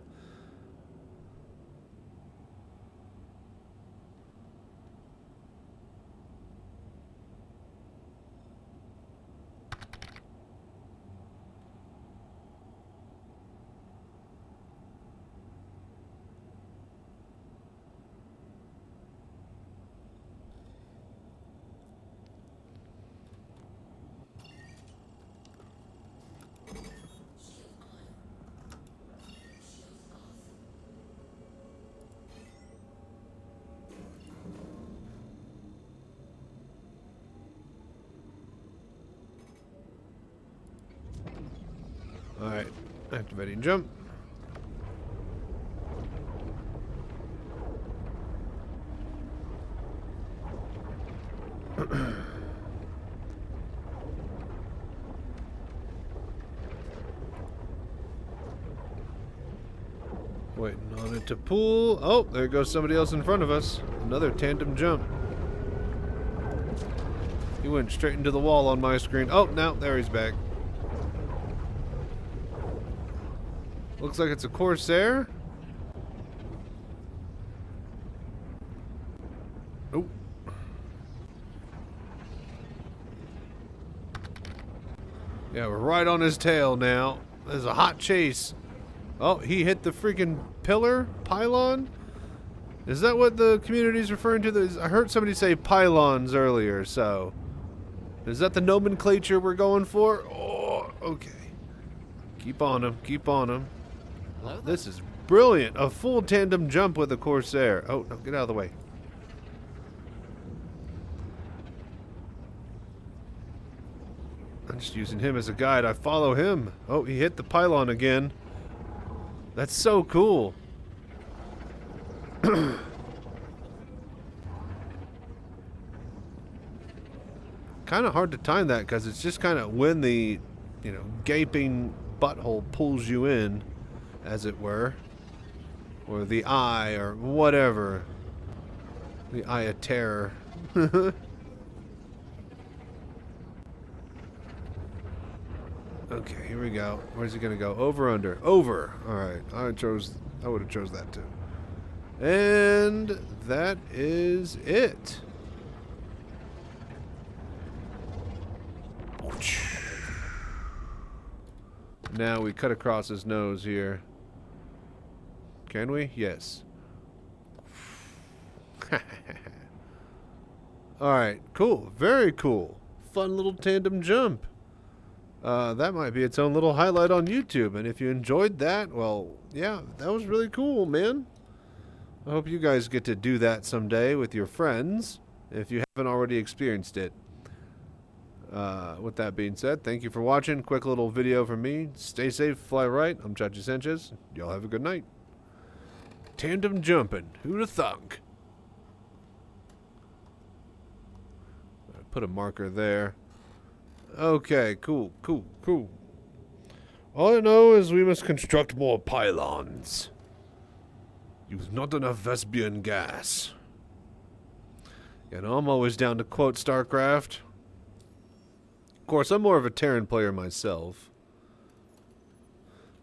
Alright, activating jump. Waiting on it to pull. Oh, there goes somebody else in front of us. Another tandem jump. He went straight into the wall on my screen. Oh, now there he's back. Looks like it's a Corsair. Oh. Yeah, we're right on his tail now. There's a hot chase. Oh, he hit the freaking pylon? Is that what the community's referring to? I heard somebody say pylons earlier, so... Is that the nomenclature we're going for? Oh, okay. Keep on him, keep on him. Oh, this is brilliant. A full tandem jump with a Corsair. Oh, no, get out of the way. I'm just using him as a guide. I follow him. Oh, he hit the pylon again. That's so cool. Kind of hard to time that because it's just kind of when the, gaping butthole pulls you in, as it were. Or the eye, or whatever. The eye of terror. Okay, here we go. Where's he gonna go? Over, under? Over! Alright, I would have chose that too. And that is it. Now we cut across his nose here. Can we? Yes. Alright, cool. Very cool. Fun little tandem jump. That might be its own little highlight on YouTube. And if you enjoyed that, well, yeah, that was really cool, man. I hope you guys get to do that someday with your friends, if you haven't already experienced it. With that being said, thank you for watching. Quick little video from me. Stay safe, fly right. I'm Chachi Sanchez. Y'all have a good night. Tandem jumping. Who'd have thunk? Put a marker there. Okay, cool. All I know is we must construct more pylons. Use not enough Vespian gas. I'm always down to quote StarCraft. Of course, I'm more of a Terran player myself.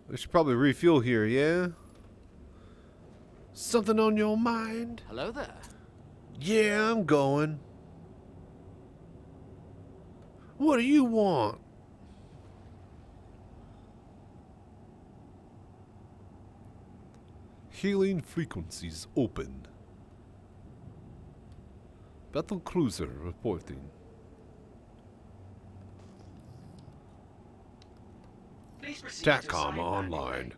We should probably refuel here, yeah? Something on your mind? Hello there. Yeah, I'm going. What do you want? Healing frequencies open. Battle cruiser reporting. TACCOM online.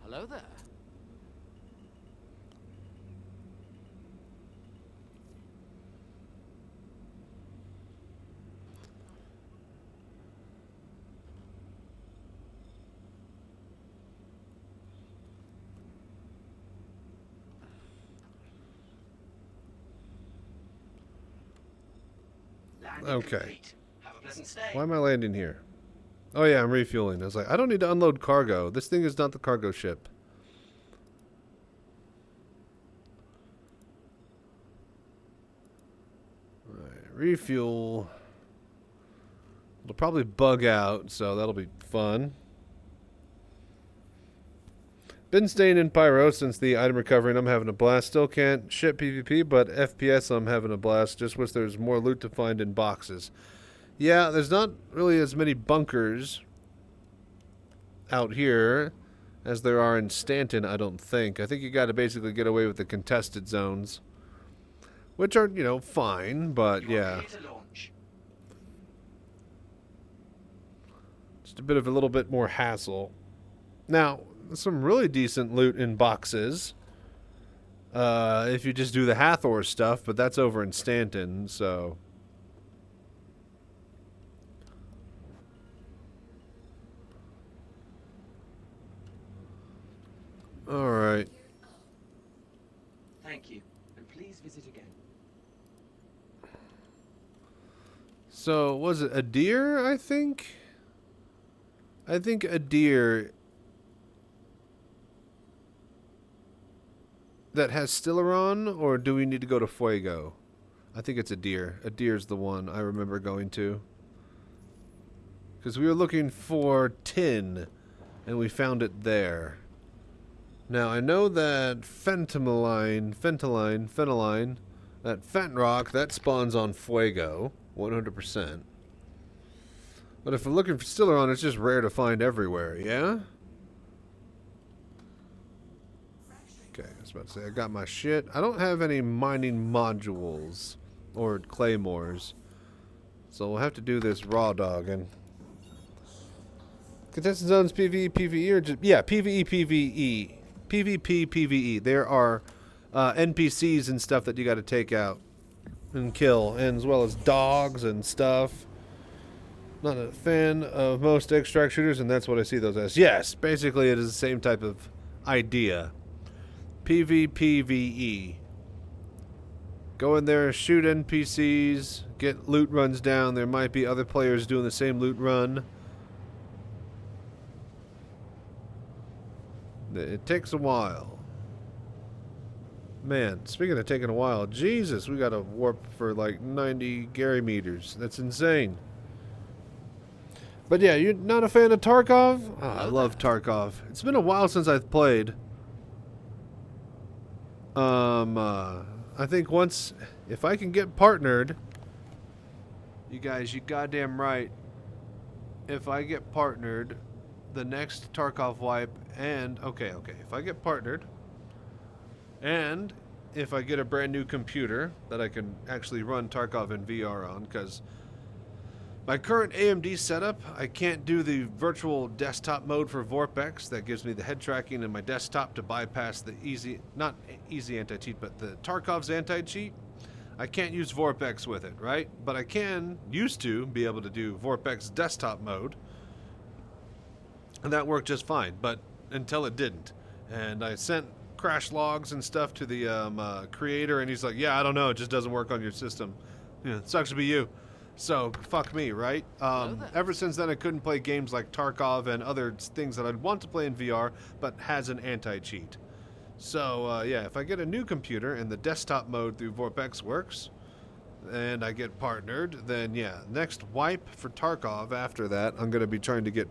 Hello there. Okay. Why am I landing here? Oh yeah, I'm refueling. I was like, I don't need to unload cargo. This thing is not the cargo ship. Alright, refuel. It'll probably bug out, so that'll be fun. Been staying in Pyro since the item recovery and I'm having a blast. Still can't ship PvP, but FPS I'm having a blast. Just wish there's more loot to find in boxes. Yeah, there's not really as many bunkers out here as there are in Stanton, I don't think. I think you got to basically get away with the contested zones, which are, fine, but yeah. Just a bit of a little bit more hassle. Now, some really decent loot in boxes. If you just do the Hathor stuff, but that's over in Stanton, so... Alright. Thank you, and please visit again. So, was it a deer, I think? I think a deer that has Stellaron, or do we need to go to Fuego? I think it's a deer. A deer's the one I remember going to. Because we were looking for tin, and we found it there. Now, I know that phenylaline That Fent Rock, that spawns on Fuego, 100%. But if we're looking for Stellaron, it's just rare to find everywhere, yeah? Okay, I was about to say, I got my shit. I don't have any mining modules or claymores. So we'll have to do this raw dogging. Contestant zones PvE, PvE, or just... Yeah, PvE, PvE. PvP, PvE. There are NPCs and stuff that you got to take out and kill, and as well as dogs and stuff. Not a fan of most extract shooters, and that's what I see those as. Yes, basically it is the same type of idea. PvPvE. Go in there, shoot NPCs, get loot runs down. There might be other players doing the same loot run. It takes a while. Man, speaking of taking a while, Jesus, we got a warp for like 90 Gary meters. That's insane. But yeah, you're not a fan of Tarkov? Oh, I love Tarkov. It's been a while since I've played. I think once, if I can get partnered, you guys, you goddamn right. If I get partnered, the next Tarkov wipe, and okay, if I get partnered, and if I get a brand new computer that I can actually run Tarkov in VR on, because my current AMD setup, I can't do the virtual desktop mode for VorpX that gives me the head tracking in my desktop to bypass the easy, not easy anti-cheat, but the Tarkov's anti-cheat. I can't use VorpX with it, right? But I used to be able to do VorpX desktop mode, and that worked just fine, but until it didn't. And I sent crash logs and stuff to the creator, and he's like, yeah, I don't know, it just doesn't work on your system. Yeah, it sucks to be you. So, fuck me, right? Ever since then, I couldn't play games like Tarkov and other things that I'd want to play in VR, but has an anti-cheat. So, yeah, if I get a new computer and the desktop mode through VorpX works, and I get partnered, then, yeah, next wipe for Tarkov after that, I'm going to be trying to get,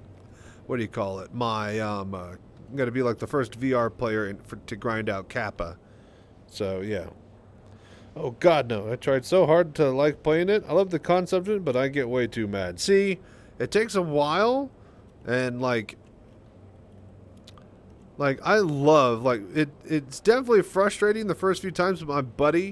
what do you call it? My, I'm going to be like the first VR player to grind out Kappa. So, yeah. Oh, God, no. I tried so hard to like playing it. I love the concept of it, but I get way too mad. See, it takes a while, and, like I love, it's definitely frustrating the first few times, but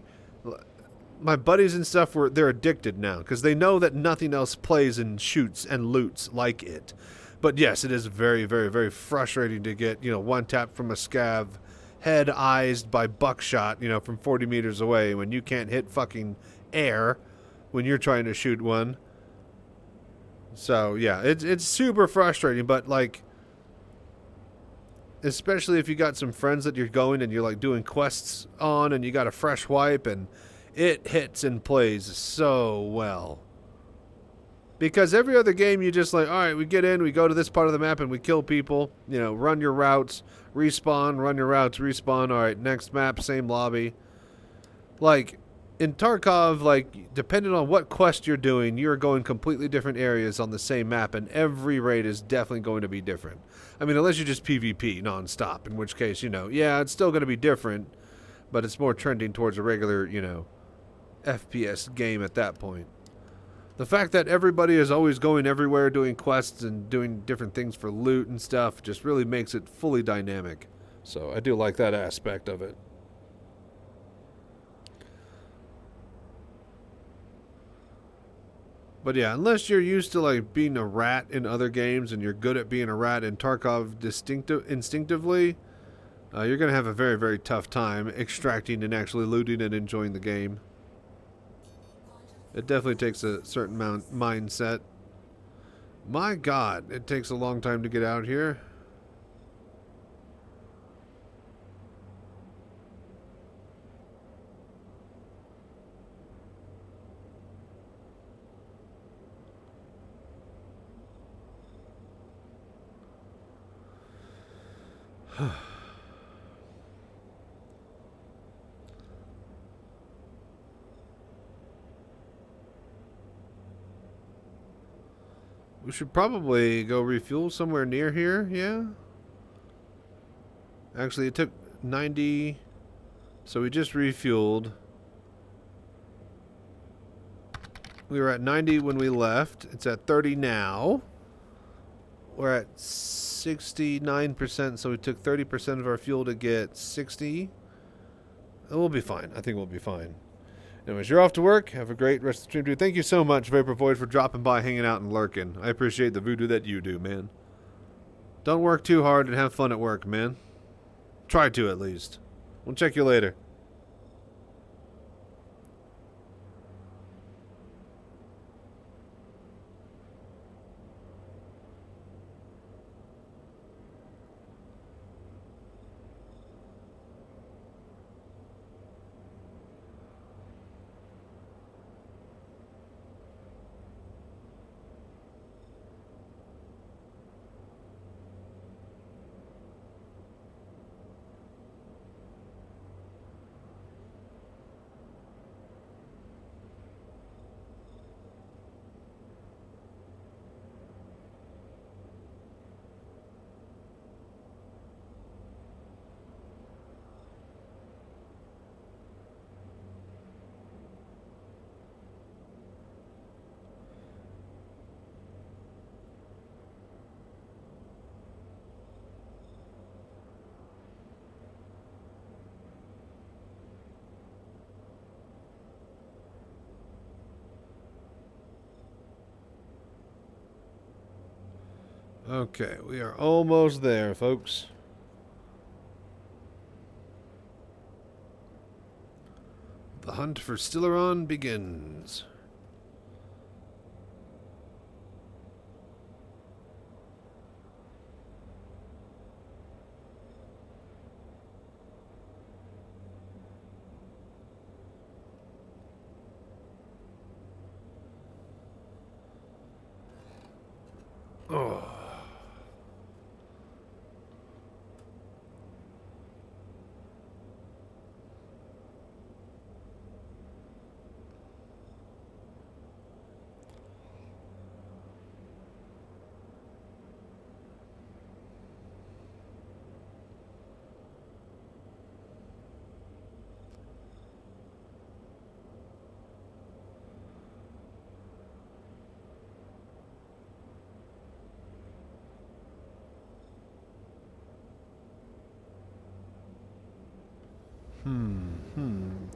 my buddies and stuff, they're addicted now, because they know that nothing else plays and shoots and loots like it. But, yes, it is very, very, very frustrating to get, one tap from a scav, head-eyed by buckshot, from 40 meters away when you can't hit fucking air when you're trying to shoot one. So, yeah, it's super frustrating, but, especially if you got some friends that you're going and you're, doing quests on and you got a fresh wipe and it hits and plays so well. Because every other game, you just alright, we get in, we go to this part of the map and we kill people, run your routes, respawn, run your routes, respawn, alright, next map, same lobby. In Tarkov, depending on what quest you're doing, you're going completely different areas on the same map, and every raid is definitely going to be different. I mean, unless you just PvP non-stop, in which case, yeah, it's still going to be different, but it's more trending towards a regular, FPS game at that point. The fact that everybody is always going everywhere doing quests and doing different things for loot and stuff just really makes it fully dynamic. So I do like that aspect of it. But yeah, unless you're used to being a rat in other games and you're good at being a rat in Tarkov instinctively, you're going to have a very, very tough time extracting and actually looting and enjoying the game. It definitely takes a certain mindset. My God, it takes a long time to get out here. We should probably go refuel somewhere near here, yeah? Actually, it took 90, so we just refueled. We were at 90 when we left. It's at 30 now. We're at 69%, so we took 30% of our fuel to get 60. We'll be fine. I think we'll be fine. Anyways, you're off to work. Have a great rest of the stream, dude. Thank you so much, Vapor Void, for dropping by, hanging out, and lurking. I appreciate the voodoo that you do, man. Don't work too hard and have fun at work, man. Try to, at least. We'll check you later. Okay, we are almost there, folks. The hunt for Stellaron begins. Oh.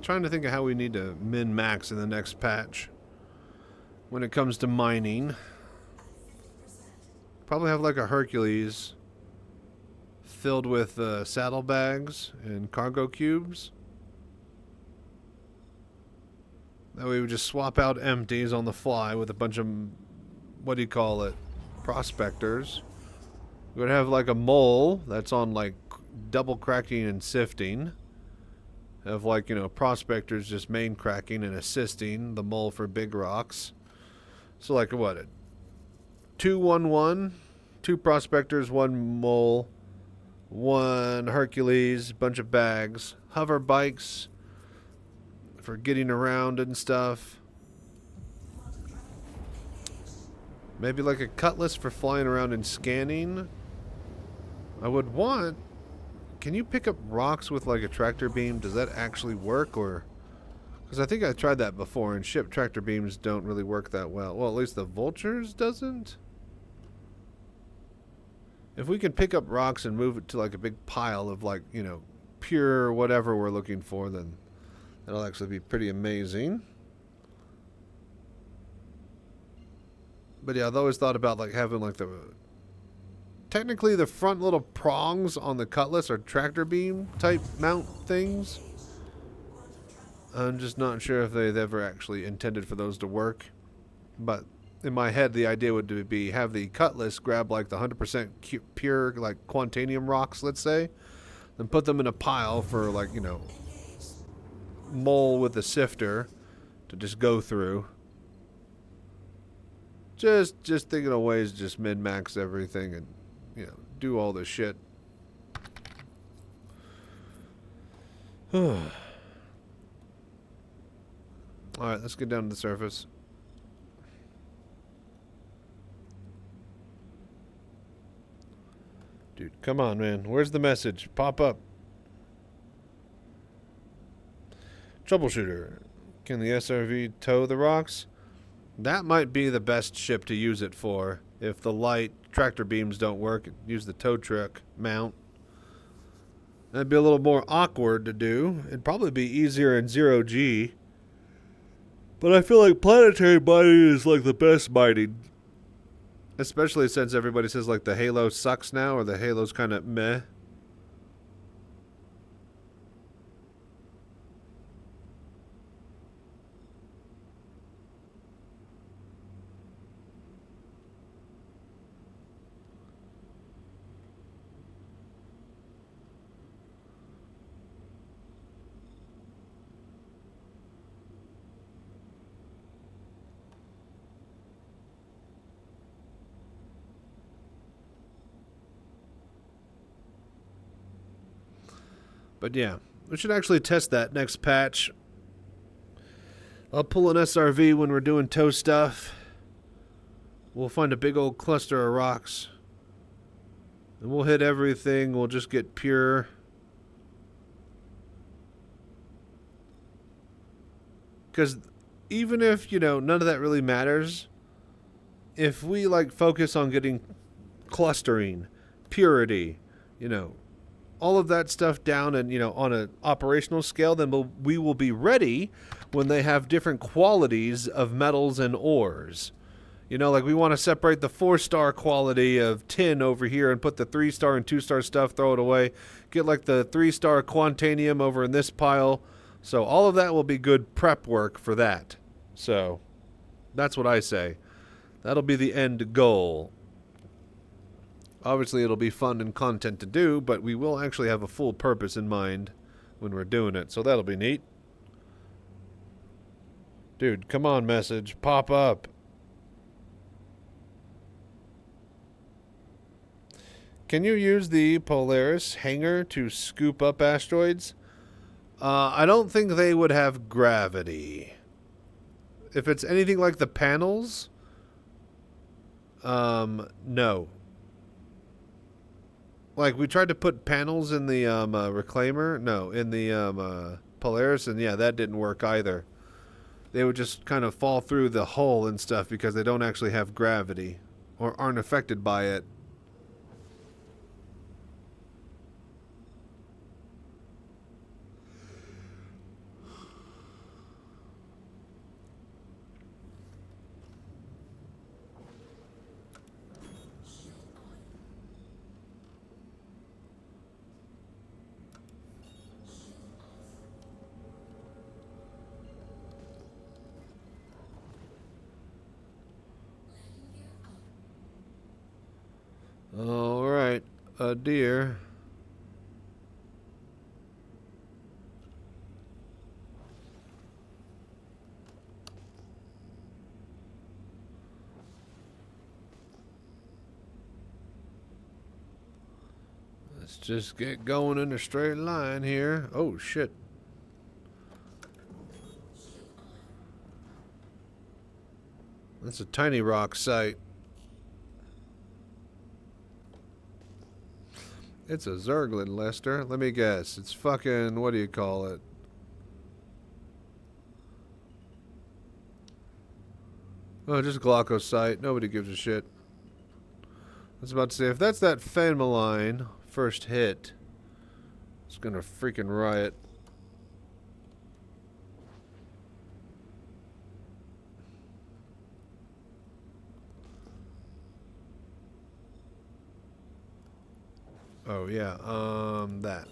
Trying to think of how we need to min-max in the next patch. When it comes to mining. Probably have like a Hercules filled with saddlebags and cargo cubes. That way we just swap out empties on the fly with a bunch of, what do you call it, prospectors. We would have like a mole that's on like double cracking and sifting. Have like, you know, prospectors just main cracking and assisting the mole for big rocks. So like what? 2-1-1, 2 prospectors, 1 mole, 1 Hercules, bunch of bags, hover bikes for getting around and stuff. Maybe like a cutlass for flying around and scanning. I would want... Can you pick up rocks with like a tractor beam? Does that actually work? Or... Because I think I tried that before, and ship tractor beams don't really work that well. Well, at least the Vultures doesn't. If we can pick up rocks and move it to like a big pile of like, you know, pure whatever we're looking for, then that'll actually be pretty amazing. But yeah, I've always thought about like having like the... Technically the front little prongs on the cutlass are tractor beam type mount things. I'm just not sure if they've ever actually intended for those to work. But in my head, the idea would be have the cutlass grab like the 100% pure like Quantanium rocks, let's say, then put them in a pile for like, you know, mole with a sifter to just go through. Just thinking of ways to just min-max everything and, you know, do all this shit. Alright, let's get down to the surface. Dude, come on, man. Where's the message? Pop up. Troubleshooter. Can the SRV tow the rocks? That might be the best ship to use it for. If the light tractor beams don't work, use the tow truck mount. That'd be a little more awkward to do. It'd probably be easier in 0G. But I feel like planetary mining is like the best mining. Especially since everybody says like the Halo sucks now, or the Halo's kind of meh. But yeah, we should actually test that next patch. I'll pull an SRV when we're doing tow stuff. We'll find a big old cluster of rocks. And we'll hit everything. We'll just get pure. Because even if, you know, none of that really matters, if we like focus on getting clustering, purity, you know, all of that stuff down and, you know, on an operational scale, then we will be ready when they have different qualities of metals and ores. You know, like we want to separate the 4-star quality of tin over here and put the 3-star and 2-star stuff, throw it away. Get like the 3-star quantanium over in this pile. So all of that will be good prep work for that. So that's what I say. That'll be the end goal. Obviously, it'll be fun and content to do, but we will actually have a full purpose in mind when we're doing it, so that'll be neat. Dude, come on, message. Pop up. Can you use the Polaris hangar to scoop up asteroids? I don't think they would have gravity. If it's anything like the panels, no. Like, we tried to put panels in the reclaimer. No, in the Polaris, and yeah, that didn't work either. They would just kind of fall through the hull and stuff because they don't actually have gravity or aren't affected by it. All right, a deer. Let's just get going in a straight line here. Oh, shit. That's a tiny rock site. It's a Zerglin, Lester. Let me guess. It's fucking, what do you call it? Oh, just glaucosite. Nobody gives a shit. I was about to say, if that's that Fenmaline first hit, it's gonna freaking riot. Oh, yeah, that.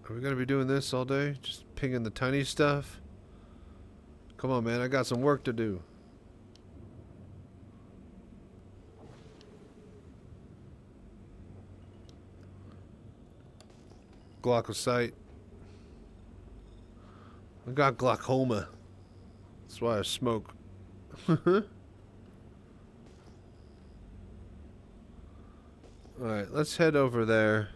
Are we gonna be doing this all day? Just pinging the tiny stuff? Come on, man, I got some work to do. Glaucosite. I got glaucoma. That's why I smoke. Alright, let's head over there.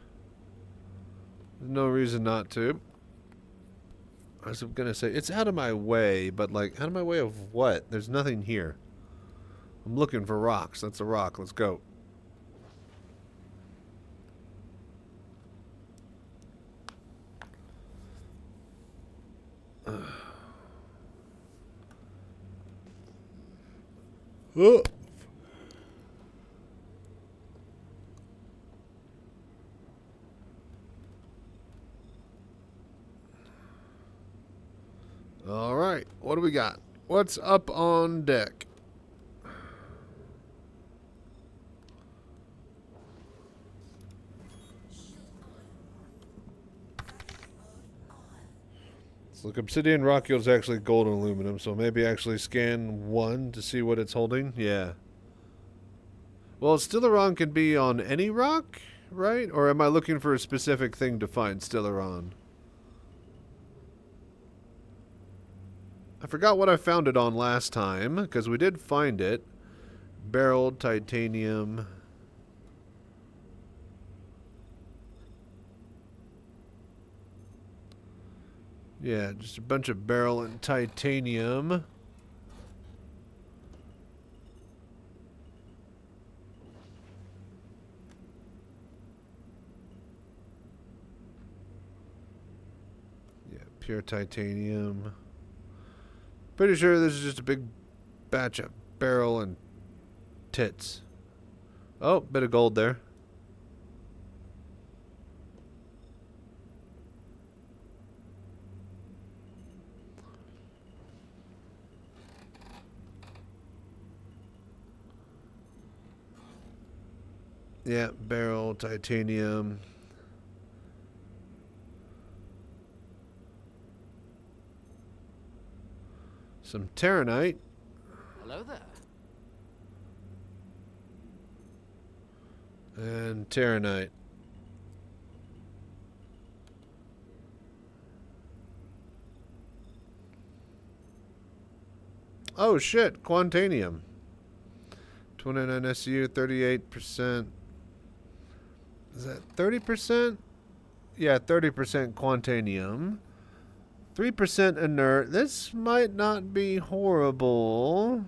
There's no reason not to. I was gonna say, it's out of my way, but like, out of my way of what? There's nothing here. I'm looking for rocks. That's a rock. Let's go. Oh. All right, what do we got? What's up on deck? Let's look. Obsidian rock yields actually gold and aluminum, so maybe actually scan one to see what it's holding. Yeah. Well, Stellaron can be on any rock, right? Or am I looking for a specific thing to find Stellaron? I forgot what I found it on last time, because we did find it. Barreled titanium. Yeah, just a bunch of barrel and titanium. Yeah, pure titanium. Pretty sure this is just a big batch of barrel and tits. Oh, bit of gold there. Yeah, barrel, titanium. Some Terranite. Hello there. And Terranite. Oh shit, Quantanium. 29 SU, 38%. Is that 30%? Yeah, 30% Quantanium. 3% inert. This might not be horrible.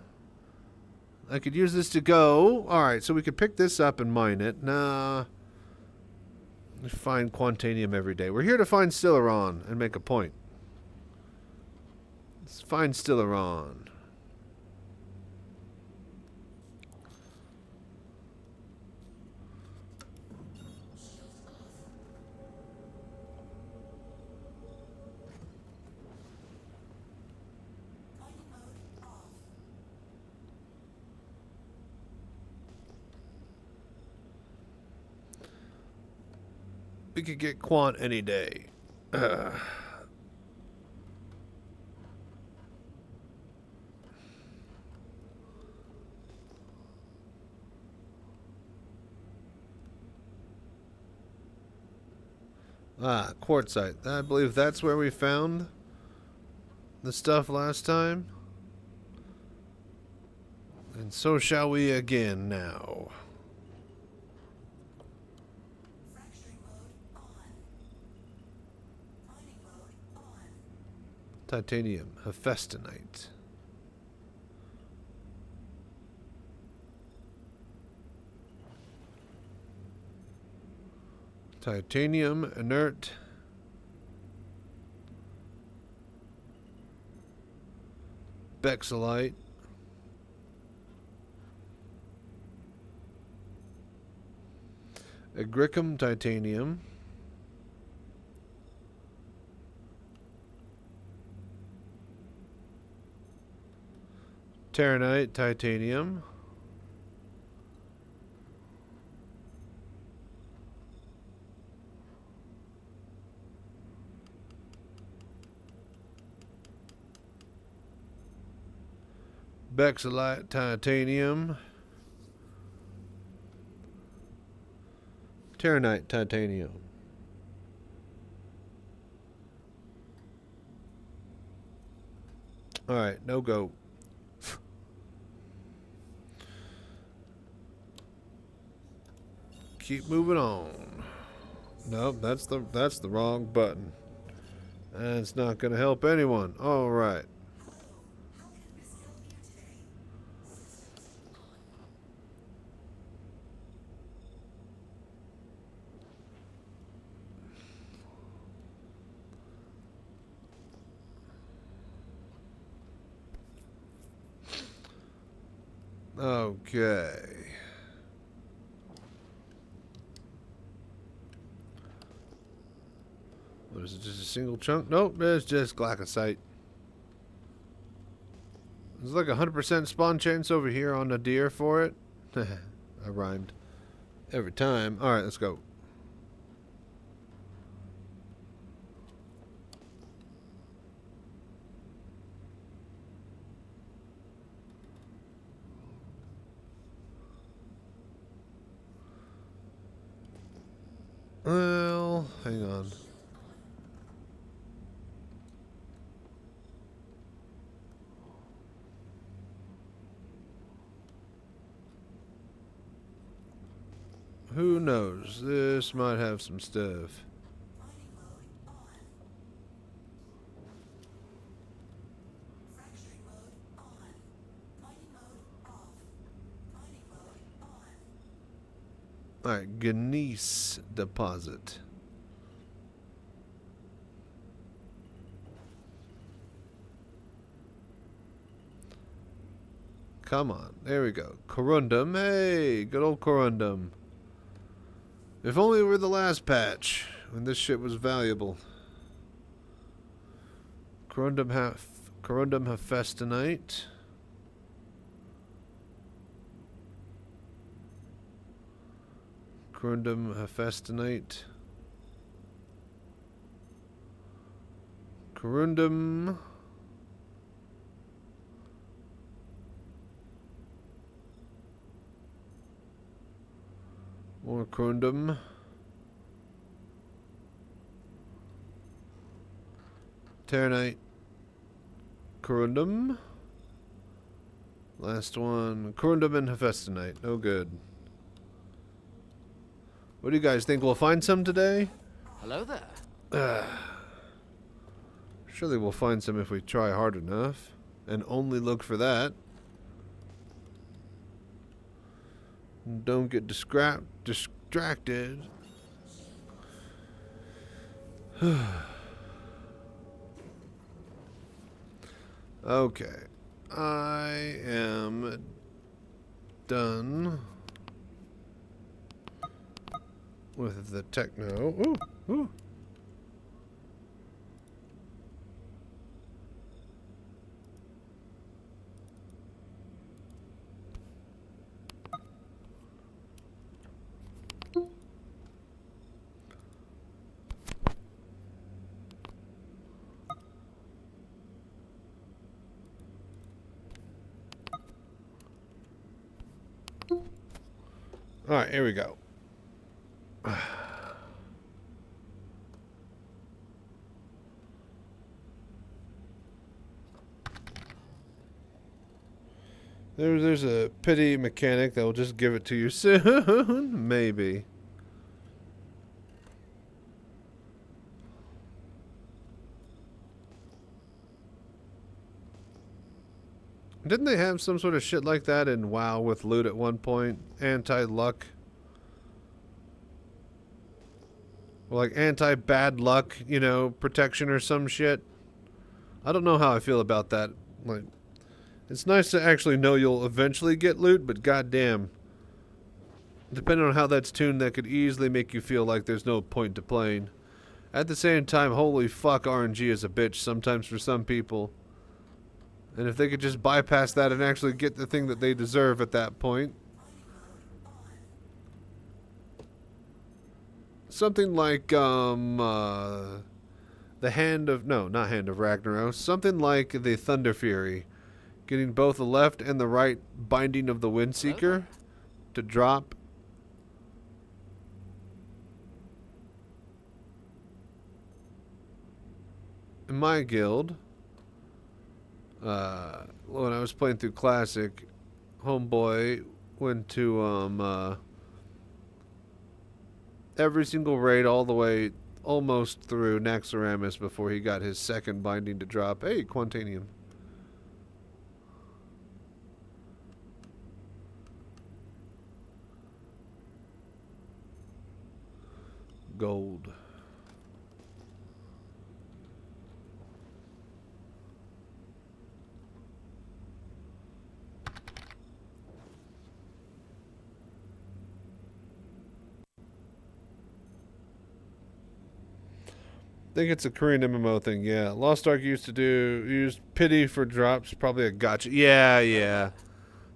I could use this to go. Alright, so we could pick this up and mine it. Nah. We find Quantanium every day. We're here to find Stellaron and make a point. Let's find Stellaron. We could get Quant any day. Quartzite. I believe that's where we found the stuff last time. And so shall we again now. Titanium, Hephaestonite. Titanium, inert. Bexolite. Agricum, titanium. Terranite, titanium. Bexolite, titanium. Terranite, titanium. Alright, no go. Keep moving on. Nope, that's the wrong button. That's not gonna help anyone. Alright. Okay. What is it, just a single chunk? Nope, it's just glaucosite. There's like 100% spawn chance over here on a deer for it. I rhymed. Every time. Alright, let's go. Well, hang on. Who knows? This might have some stuff. Alright, gneiss deposit. Come on, there we go. Corundum, hey, good old Corundum. If only we were the last patch when this shit was valuable. Corundum Hephaestonite. Corundum Hephaestonite. Corundum. More corundum. Terranite. Corundum. Last one. Corundum and Hephaestonite. No good. What do you guys think? We'll find some today? Hello there. Surely we'll find some if we try hard enough. And only look for that. Don't get distracted. Okay. I am done with the techno. Ooh, ooh. All right, here we go. There's a pity mechanic that will just give it to you soon, maybe. Didn't they have some sort of shit like that in WoW with loot at one point? Anti-luck? Or like anti-bad luck, you know, protection or some shit? I don't know how I feel about that. Like, it's nice to actually know you'll eventually get loot, but goddamn. Depending on how that's tuned, that could easily make you feel like there's no point to playing. At the same time, holy fuck, RNG is a bitch sometimes for some people. And if they could just bypass that and actually get the thing that they deserve at that point. Something like, the Hand of... No, not Hand of Ragnaros. Something like the Thunder Fury. Getting both the left and the right binding of the Windseeker to drop. In my guild... when I was playing through Classic, homeboy went to every single raid all the way almost through Naxxramas before he got his second binding to drop. Hey, Quantanium. Gold. think it's a Korean MMO thing, yeah. Lost Ark used pity for drops, probably a gotcha. Yeah, yeah.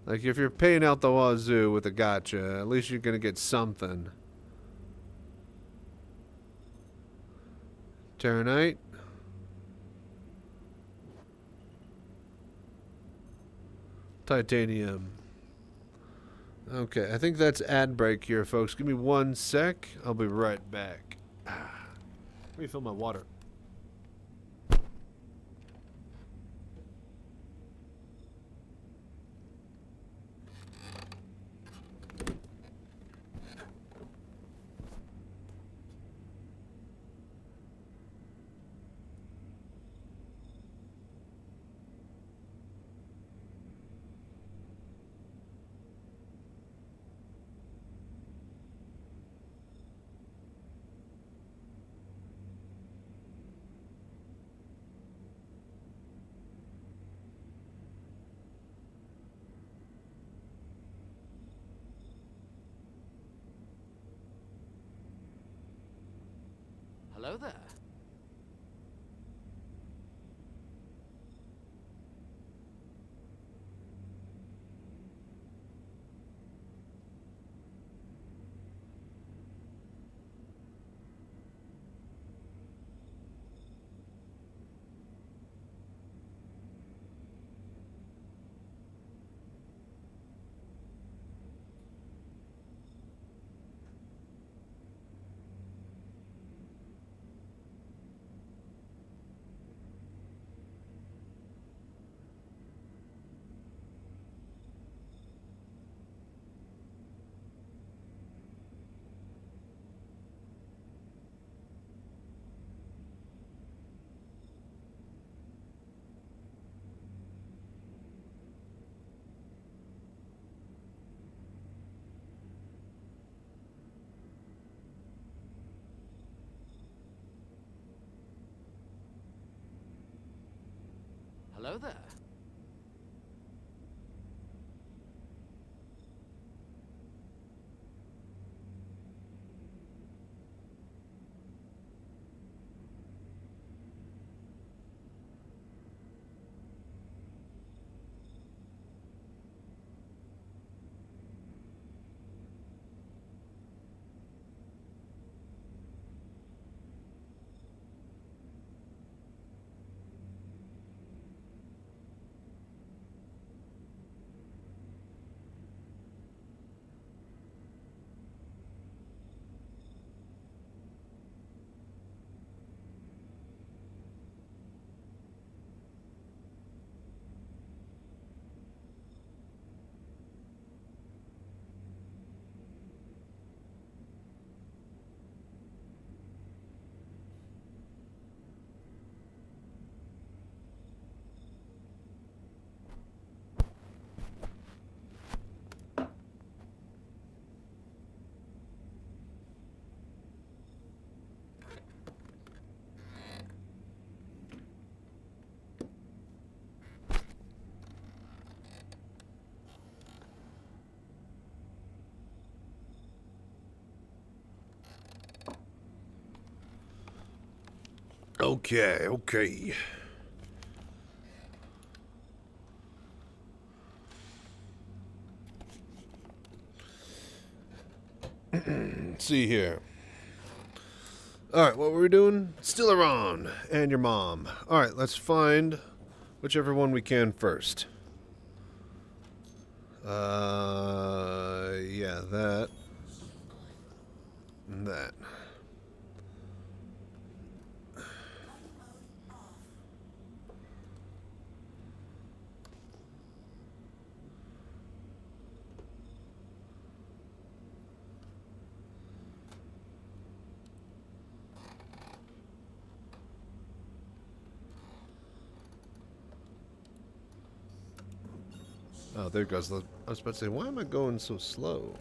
Like, if you're paying out the wazoo with a gotcha, at least you're gonna get something. Terranite. Titanium. Okay, I think that's ad break here, folks. Give me 1 sec. I'll be right back. Refill my water. Hello there. Hello there. Okay, okay. Let's see here. Alright, what were we doing? Still around. And your mom. Alright, let's find whichever one we can first. Yeah, that. And that. Oh, there goes the... I was about to say, why am I going so slow?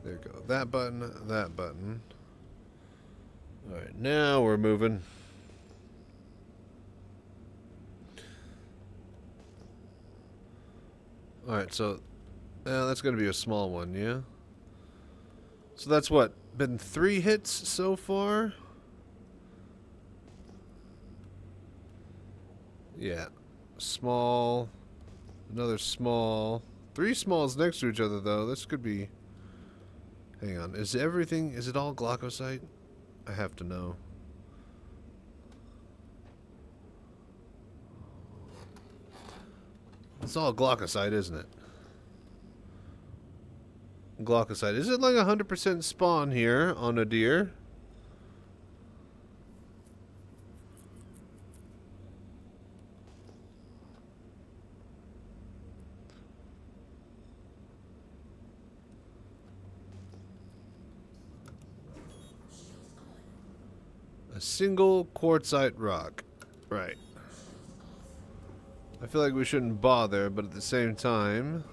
There you go. That button, that button. Alright, now we're moving. Alright, so... that's going to be a small one, yeah? So that's what? Been 3 hits so far? Yeah. Small. Another small. 3 smalls next to each other, though. This could be... Hang on. Is everything... Is it all glaucosite? I have to know. It's all glaucosite, isn't it? Glaucosite. Is it like 100% spawn here on a deer? A single quartzite rock. Right. I feel like we shouldn't bother, but at the same time...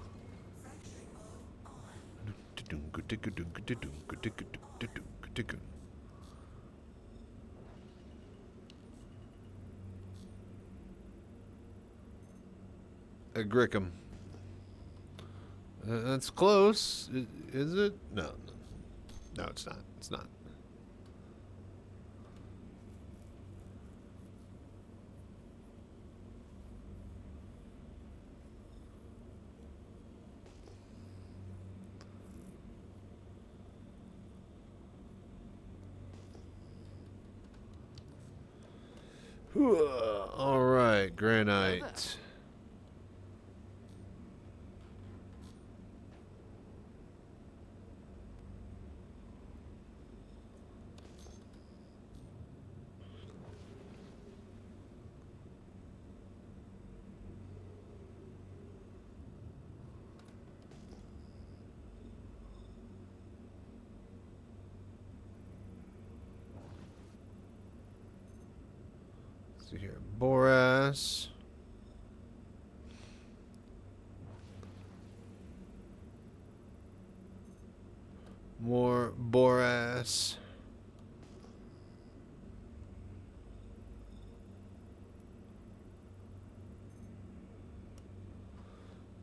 A Grickum. That's close. Is it? No. No, it's not. It's not. All right, granite. See here, borax. More borax.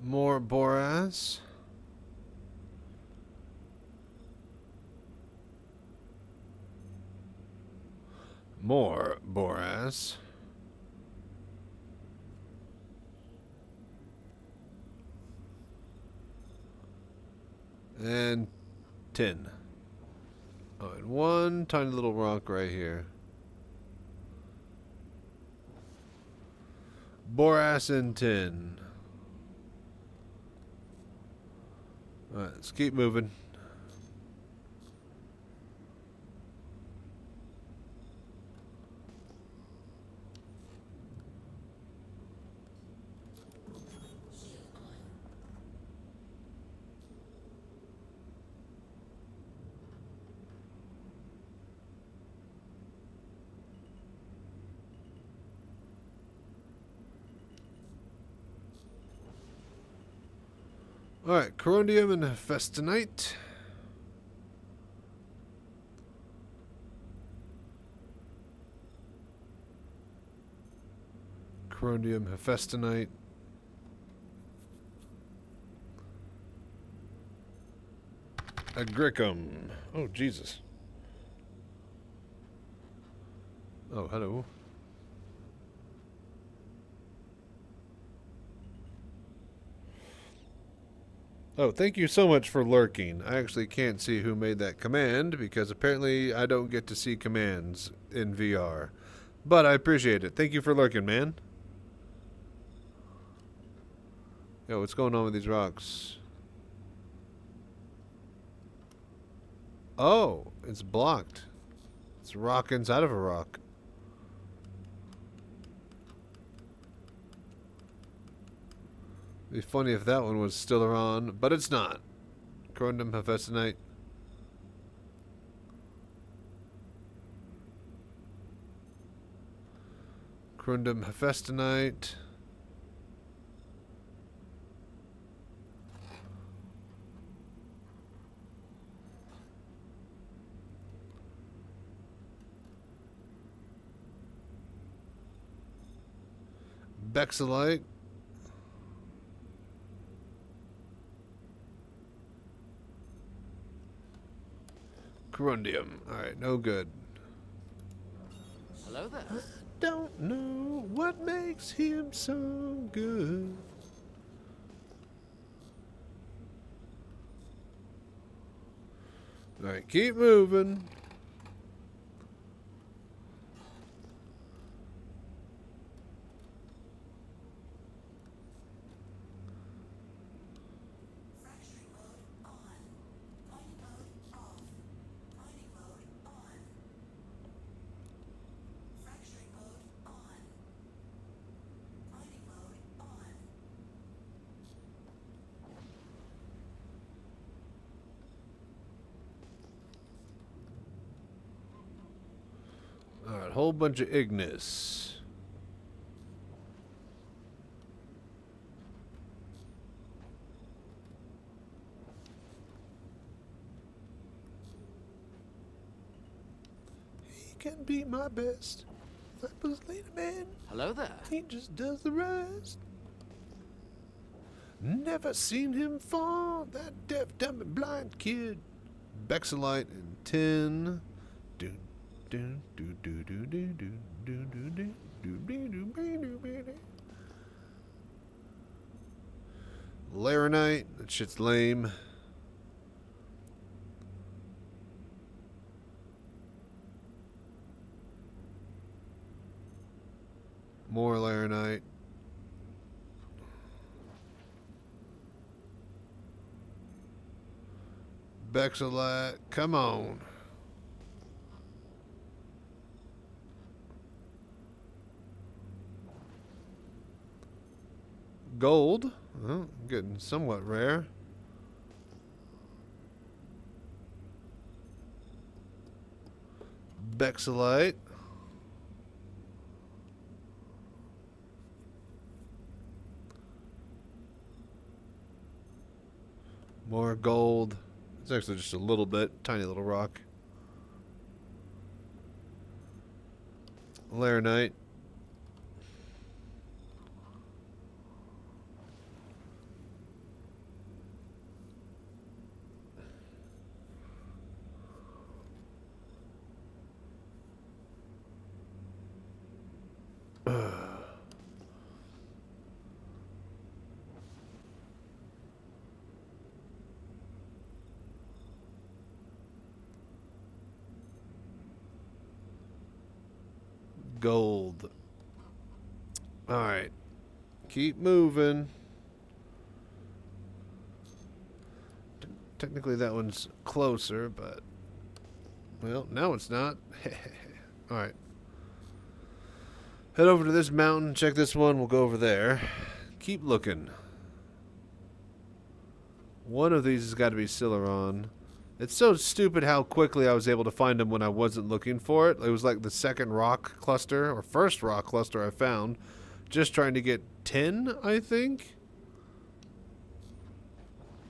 More borax. More borax. And tin. Oh, and one tiny little rock right here. Borax and tin. Alright, let's keep moving. Alright, coronium and festinite. Coronium, Hephaestonite. Agricum. Oh, Jesus. Oh, hello. Oh, thank you so much for lurking. I actually can't see who made that command because apparently I don't get to see commands in VR. But I appreciate it. Thank you for lurking, man. Yo, what's going on with these rocks? Oh, it's blocked. It's a rock inside of a rock. It'd be funny if that one was still around, but it's not. Corundum Hephaestonite. Corundum Hephaestonite. Bexelite. Corundium. Alright, no good. Hello there. don't know what makes him so good. Alright, keep moving. Fracturing mode on. Mining mode off. Mining mode on. Fracturing mode on. Mining mode on. Alright, whole bunch of Ignis. He can be my best. That was later, man. Hello there. He just does the rest. Never seen him fall. That deaf, dumb, and blind kid. Bexelite in 10. Do do do do do do do do do do do do do do. Laranite. That shit's lame. More Laranite. Bexelite, come on. Gold. Oh, getting somewhat rare. Bexelite. More gold. It's actually just a little bit. Tiny little rock. Laranite. Gold. Alright. Keep moving. Technically that one's closer, but... Well, now it's not. Alright. Head over to this mountain, check this one, we'll go over there. Keep looking. One of these has got to be Celeron. It's so stupid how quickly I was able to find him when I wasn't looking for it. It was like the second rock cluster, or first rock cluster I found. Just trying to get 10, I think.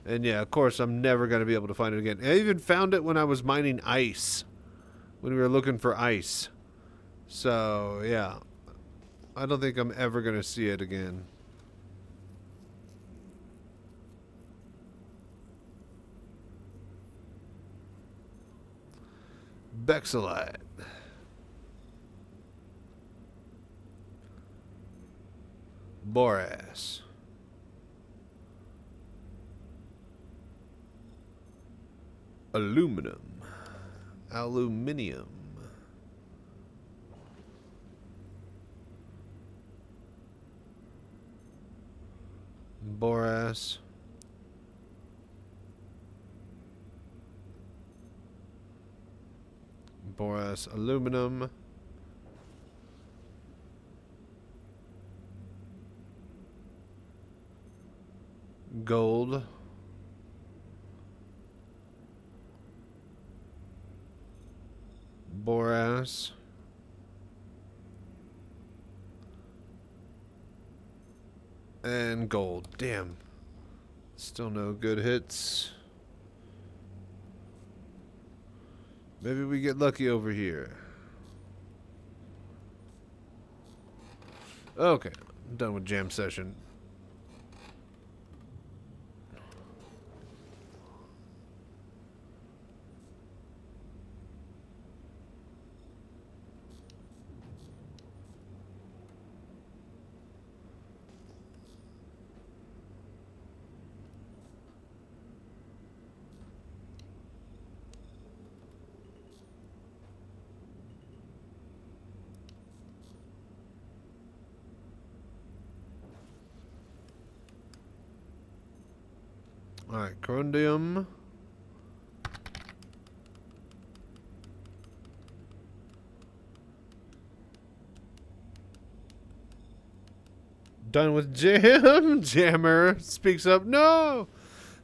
And yeah, of course, I'm never going to be able to find it again. I even found it when I was mining ice. When we were looking for ice. So, yeah. I don't think I'm ever going to see it again. Bexelite. Boras. Aluminum. Aluminium. Boras. Boras, aluminum. Gold. Boras. And gold. Damn. Still no good hits. Maybe we get lucky over here. Okay, I'm done with jam session. Alright, corundium. Done with jam? Jammer speaks up. No!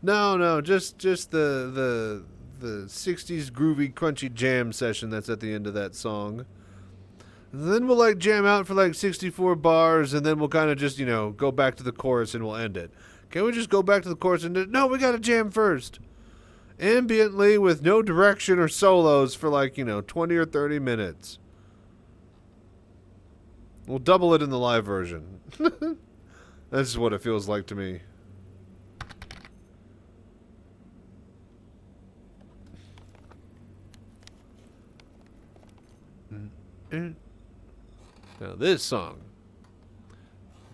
No, just the 60s groovy crunchy jam session that's at the end of that song. And then we'll like jam out for like 64 bars, and then we'll kind of just, you know, go back to the chorus and we'll end it. Can't we just go back to the chorus and no, we gotta jam first. Ambiently with no direction or solos for like, you know, 20 or 30 minutes. We'll double it in the live version. That's what it feels like to me. Now this song.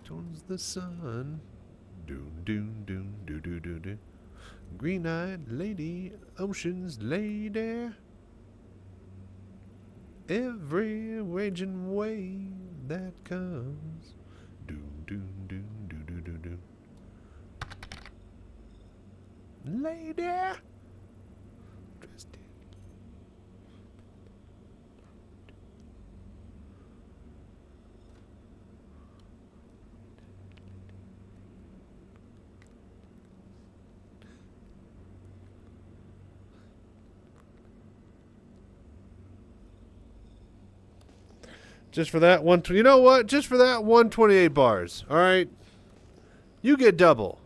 Towards the sun. Doom, doom, doom, doo, doo, doo, doo. Green-eyed lady, ocean's lady. Every raging wave that comes. Doom, doom, doom, doo, doo, doo, doo. Lady. Just for that one, you know what? Just for that 128 bars. All right, you get double.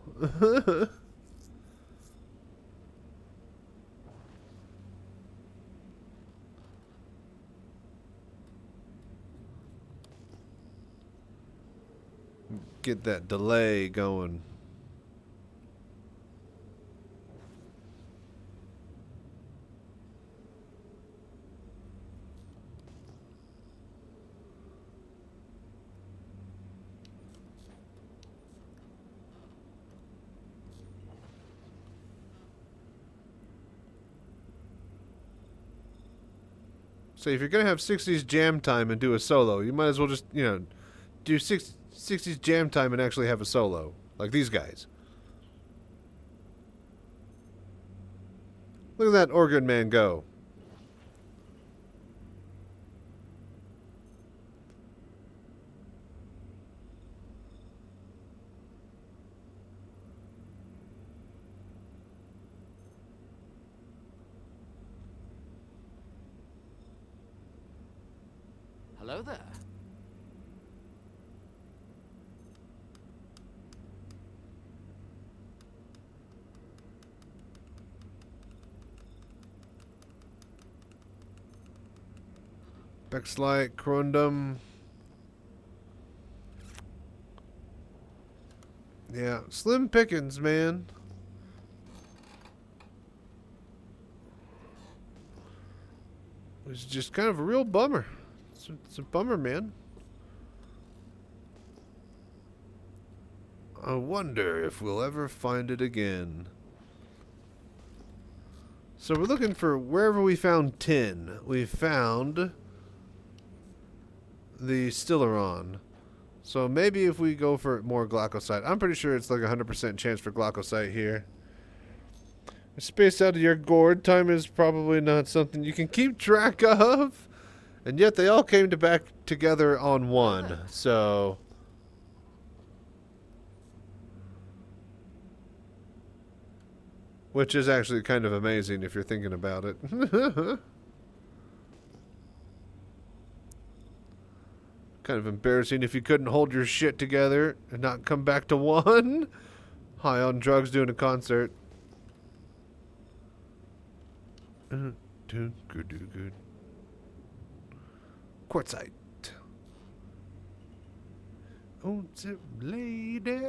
Get that delay going. So if you're going to have 60s jam time and do a solo, you might as well just, you know, do 60s jam time and actually have a solo. Like these guys. Look at that organ man go. Hello there. Bexlight, Corundum. Yeah, slim pickings, man. It's just kind of a real bummer. It's a bummer, man. I wonder if we'll ever find it again. So we're looking for wherever we found tin. We found the Stileron. So maybe if we go for more glaucosite. I'm pretty sure it's like 100% chance for glaucosite here. Spaced out of your gourd. Time is probably not something you can keep track of. And yet they all came back together on one. So which is actually kind of amazing if you're thinking about it. Kind of embarrassing if you couldn't hold your shit together and not come back to one. High on drugs doing a concert. Good. Quartzite. Oh, lady.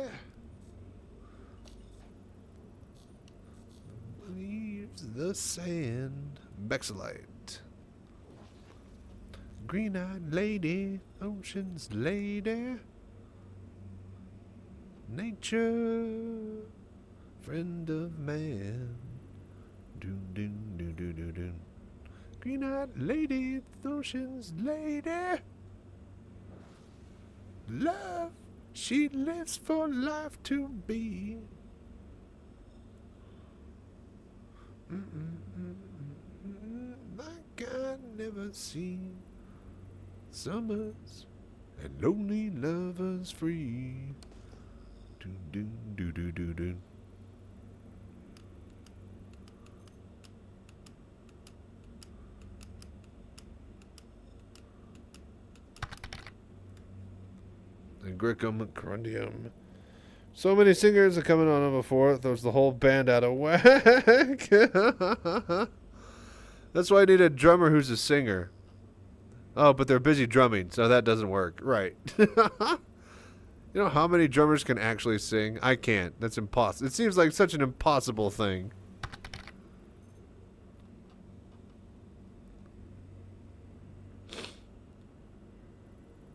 Leaves the sand. Bexelite. Green-eyed lady. Ocean's lady. Nature. Friend of man. Doom, doom, doom, doom, doom, doom. Green-eyed lady, ocean's lady. Love, she lives for life to be. Like I never seen summers and lonely lovers free. Do do do do do do. And Grickum, Corundium. So many singers are coming on before it throws the whole band out of whack. That's why I need a drummer who's a singer. Oh, but they're busy drumming, so that doesn't work. Right. You know how many drummers can actually sing? I can't. That's impossible. It seems like such an impossible thing.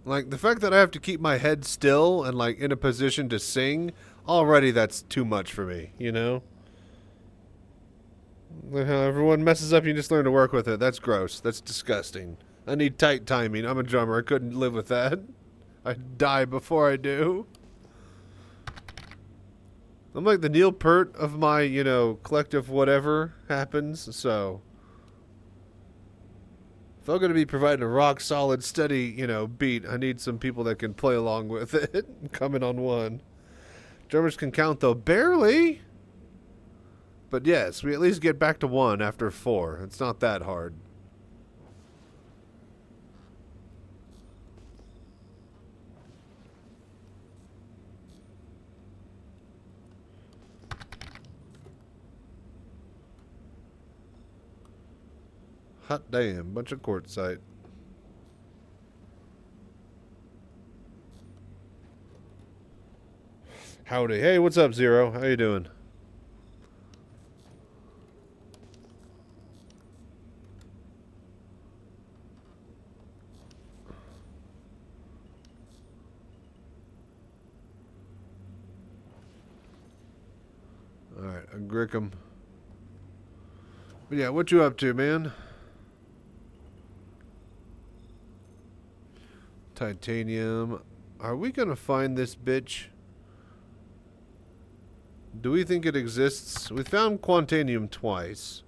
Like, the fact that I have to keep my head still and, like, in a position to sing, already that's too much for me, you know? Like how everyone messes up, you just learn to work with it. That's gross. That's disgusting. I need tight timing. I'm a drummer. I couldn't live with that. I'd die before I do. I'm like the Neil Peart of my, you know, collective whatever happens, so... If I'm going to be providing a rock solid, steady, you know, beat, I need some people that can play along with it. Coming on one. Drummers can count, though. Barely! But yes, we at least get back to 1 after 4. It's not that hard. Hot damn, bunch of quartzite. Howdy. Hey, what's up, Zero? How you doing? Alright, Grickum. But yeah, what you up to, man? Titanium. Are we gonna find this bitch? Do we think it exists? We found Quantanium twice.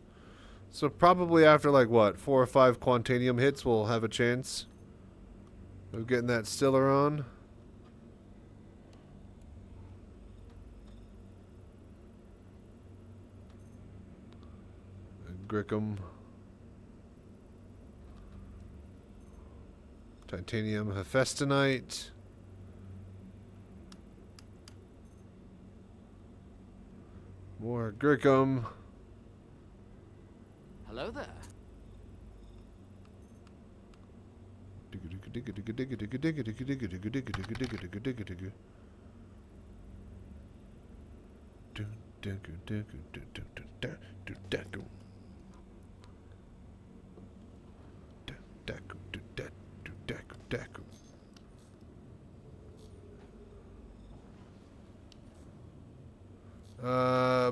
So probably after like what, 4 or 5 Quantanium hits we'll have a chance of getting that Stiller on. Grickum. Titanium Hephaestonite. More Grickum. Hello there.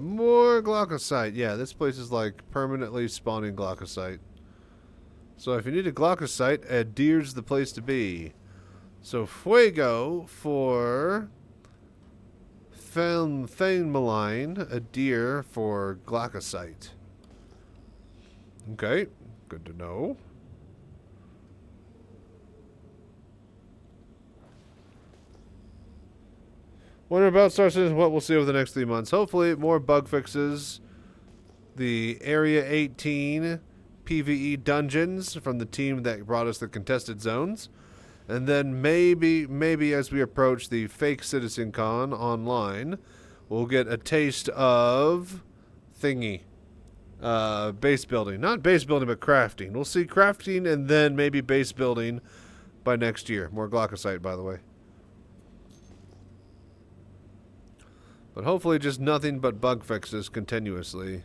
More glaucosite. Yeah, this place is like permanently spawning glaucosite. So if you need a glaucosite, a deer's the place to be. So fuego for malign, a deer for glaucosite. Okay, good to know. When about Star Citizen, what we'll see over the next 3 months. Hopefully, more bug fixes. The Area 18 PvE dungeons from the team that brought us the contested zones. And then maybe as we approach the fake Citizen Con online, we'll get a taste of thingy. Base building. Not base building, but crafting. We'll see crafting and then maybe base building by next year. More glaucosite, by the way. But hopefully just nothing but bug fixes continuously.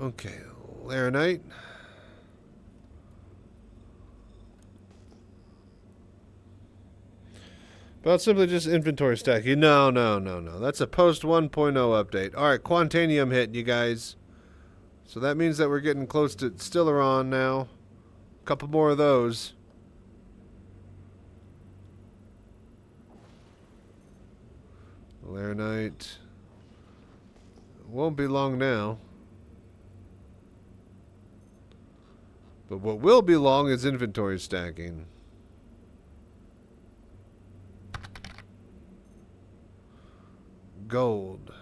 Okay, Laranite. About simply just inventory stacking. No. That's a post 1.0 update. Alright, Quantanium hit, you guys. So that means that we're getting close to Stellaron now. A couple more of those. Laranite. Won't be long now. But what will be long is inventory stacking. Gold.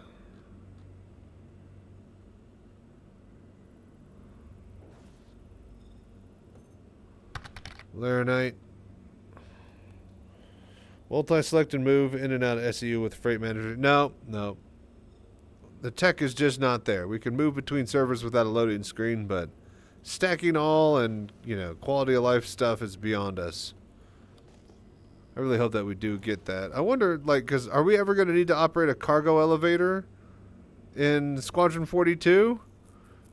Laranite. Multi-select and move in and out of SEU with Freight Manager. No. The tech is just not there. We can move between servers without a loading screen, but stacking all and, you know, quality of life stuff is beyond us. I really hope that we do get that. I wonder, like, because are we ever going to need to operate a cargo elevator in Squadron 42?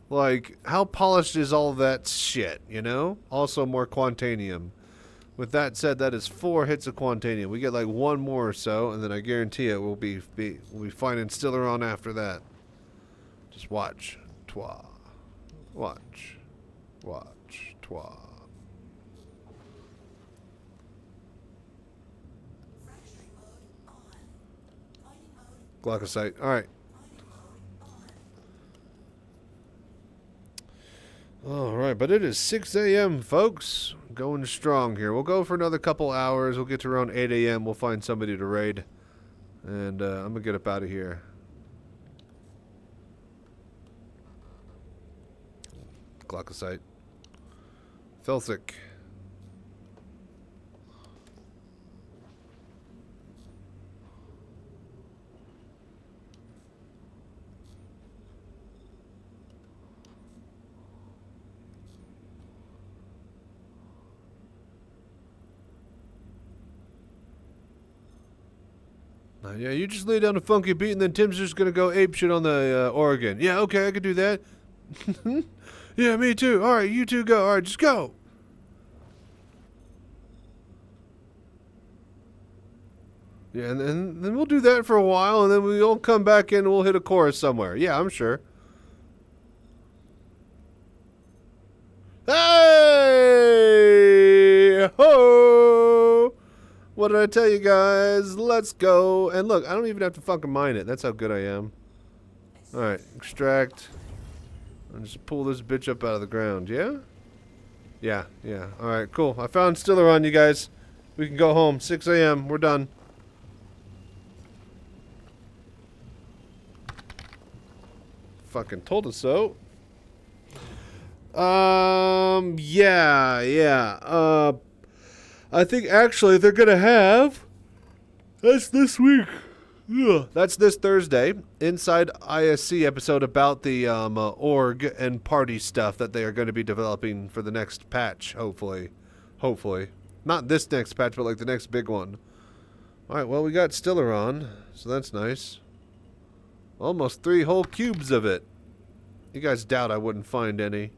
Like, how polished is all that shit, you know? Also more Quantanium. With that said, that is 4 hits of Quantanium. We get like 1 more or so, and then I guarantee it we'll be finding Stellaron after that. Just watch. Twa. Watch. Twa. Glaucosite. Alright. Alright, but it is 6 a.m., folks. Going strong here. We'll go for another couple hours. We'll get to around 8 a.m. We'll find somebody to raid. And I'm going to get up out of here. Glaucosite. Felsic. Yeah, you just lay down a funky beat and then Tim's just gonna go apeshit on the organ. Yeah, okay, I could do that. Yeah, me too. Alright, you two go. Alright, just go. Yeah, and then we'll do that for a while and then we'll come back in and we'll hit a chorus somewhere. Yeah, I'm sure. Hey! Ho! What did I tell you guys? Let's go. And look, I don't even have to fucking mine it. That's how good I am. Alright, extract. And just pull this bitch up out of the ground, yeah? Yeah. Alright, cool. I found Stellaron, you guys. We can go home. 6 a.m. We're done. Fucking told us so. Yeah. I think actually they're gonna have. That's this week. Ugh. That's this Thursday. Inside ISC episode about the org and party stuff that they are going to be developing for the next patch. Hopefully, not this next patch, but like the next big one. All right. Well, we got Stellaron, so that's nice. Almost 3 whole cubes of it. You guys doubt I wouldn't find any.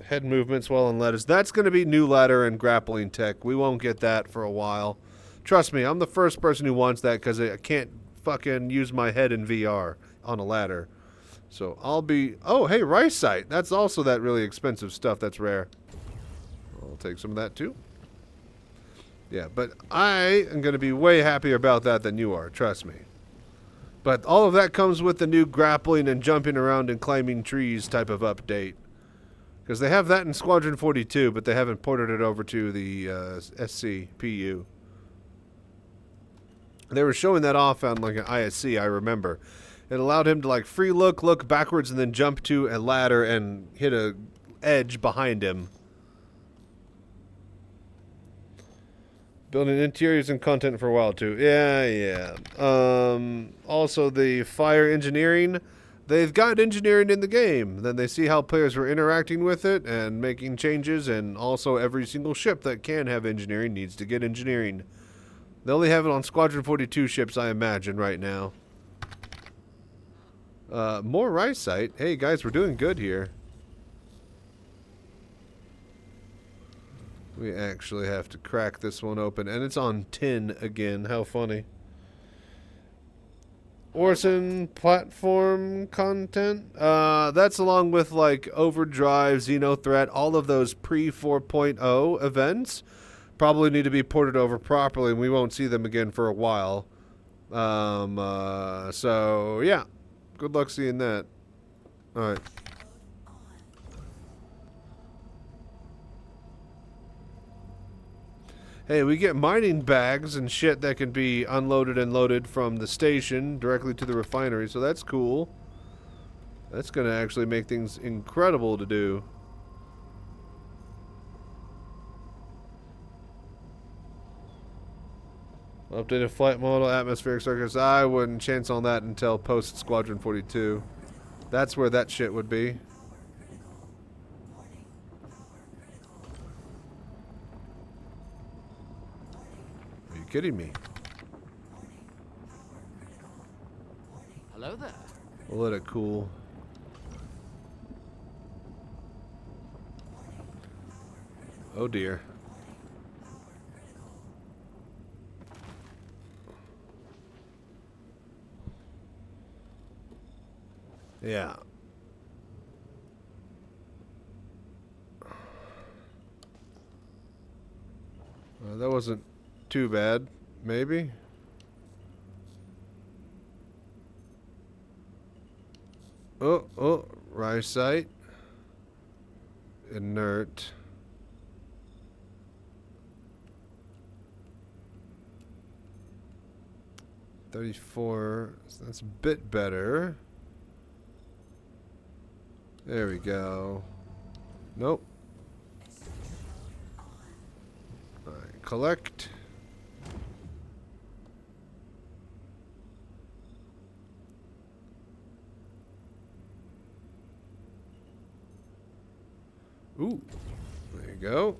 Head movements while on ladders. That's going to be new ladder and grappling tech. We won't get that for a while. Trust me, I'm the first person who wants that because I can't fucking use my head in VR on a ladder. So I'll be... Oh, hey, rice sight. That's also that really expensive stuff that's rare. I'll take some of that too. Yeah, but I am going to be way happier about that than you are. Trust me. But all of that comes with the new grappling and jumping around and climbing trees type of update. Because they have that in Squadron 42, but they haven't ported it over to the SCPU. They were showing that off on like an ISC, I remember. It allowed him to like free look backwards, and then jump to a ladder and hit a edge behind him. Building interiors and content for a while too. Yeah. Also the fire engineering. They've got engineering in the game. Then they see how players were interacting with it and making changes, and also every single ship that can have engineering needs to get engineering. They only have it on Squadron 42 ships, I imagine, right now. More rice site. Hey guys, we're doing good here. We actually have to crack this one open. And it's on tin again. How funny. Orson platform content. That's along with like Overdrive, Xenothreat, all of those pre 4.0 events probably need to be ported over properly, and we won't see them again for a while. So yeah, good luck seeing that. All right. Hey, we get mining bags and shit that can be unloaded and loaded from the station directly to the refinery, so that's cool. That's going to actually make things incredible to do. Updated flight model, atmospheric circuits. I wouldn't chance on that until post Squadron 42. That's where that shit would be. Are you kidding me? Hello there. We'll let it cool. Oh dear. Yeah. That wasn't too bad, maybe. Oh, right sight. Inert. $34. So that's a bit better. There we go. Nope. Alright, collect. Ooh, there you go.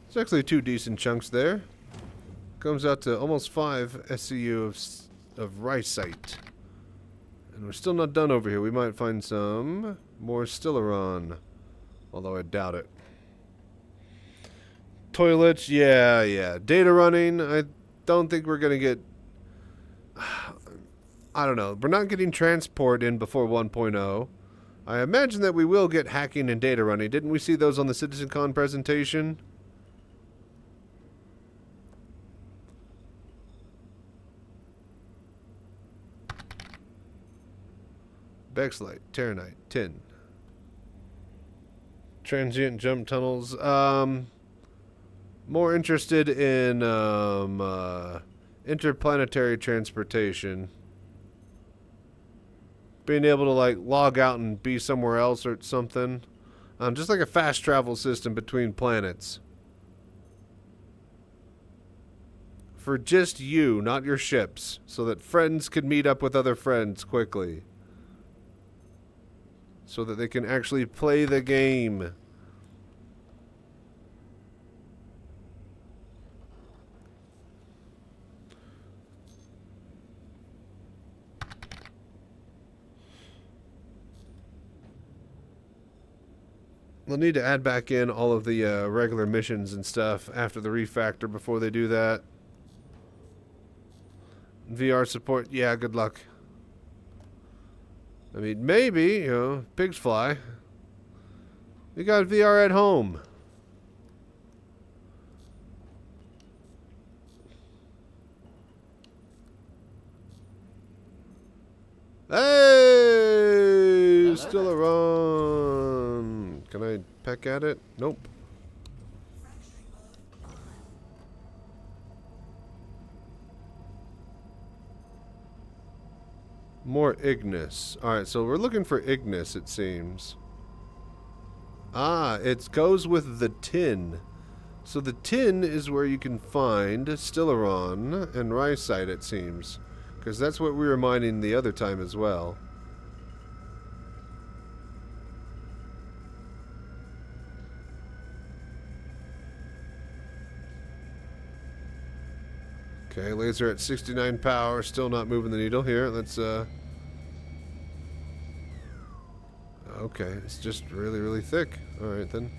It's actually 2 decent chunks there. Comes out to almost 5 SCU of ricite. And we're still not done over here. We might find some more Stellaron. Although I doubt it. Toilets, yeah. Data running, I don't think we're going to get... I don't know. We're not getting transport in before 1.0. I imagine that we will get hacking and data running. Didn't we see those on the CitizenCon presentation? Bexlite, Terranite, Tin. Transient jump tunnels. More interested in interplanetary transportation. Being able to like log out and be somewhere else or something. Just like a fast travel system between planets. For just you, not your ships. So that friends can meet up with other friends quickly. So that they can actually play the game. They'll need to add back in all of the regular missions and stuff after the refactor before they do that. VR support, yeah, good luck. I mean, maybe, you know, pigs fly. We got VR at home. Hey! Still around. Can I peck at it? Nope. More Ignis. Alright, so we're looking for Ignis, it seems. Ah, it goes with the tin. So the tin is where you can find Stellaron and ricite, it seems. Because that's what we were mining the other time as well. Okay, laser at 69 power, still not moving the needle here. Let's, okay, it's just really, really thick. Alright then.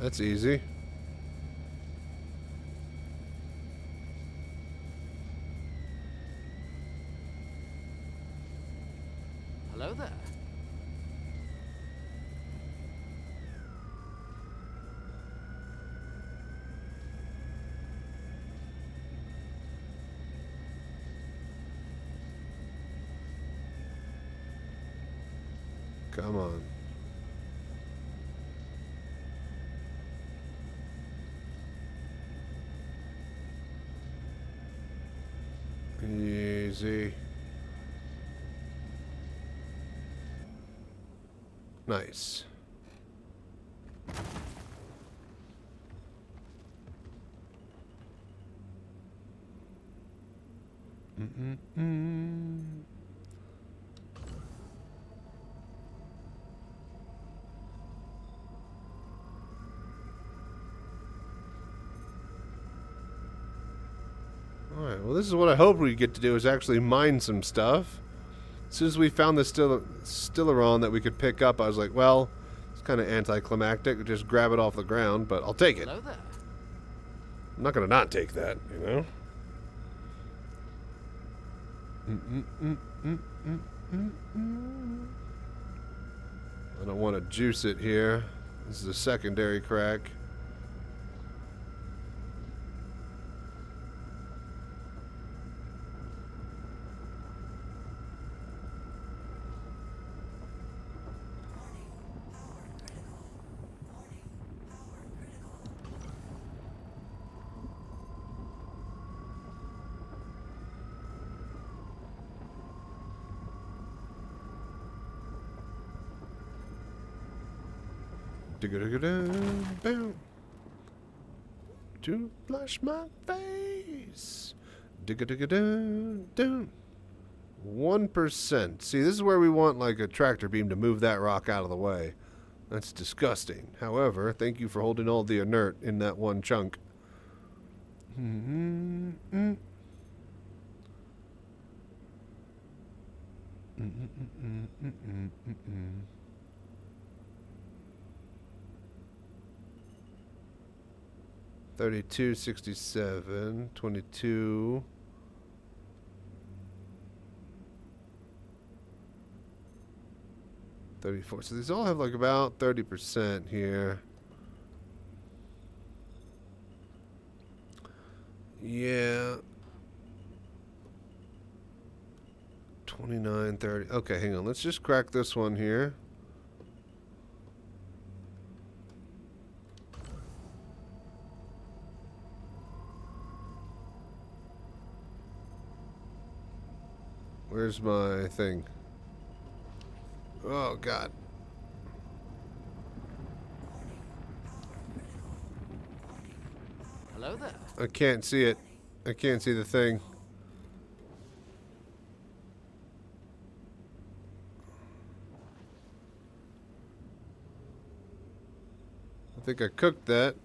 That's easy. Hello there. Come on. Easy. Nice. Alright, well this is what I hope we get to do, is actually mine some stuff. As soon as we found the Stellaron that we could pick up, I was like, well, it's kind of anticlimactic. Just grab it off the ground, but I'll take it. Hello there. I'm not going to not take that, you know? I don't want to juice it here. This is a secondary crack. To flush my face. 1%. See, this is where we want like a tractor beam to move that rock out of the way. That's disgusting. However, thank you for holding all the inert in that one chunk. 32, 67, 22. 34. So these all have like about 30% here. Yeah. 29, 30. Okay, hang on. Let's just crack this one here. Where's my thing? Oh, God. Hello there. I can't see it. I can't see the thing. I think I cooked that.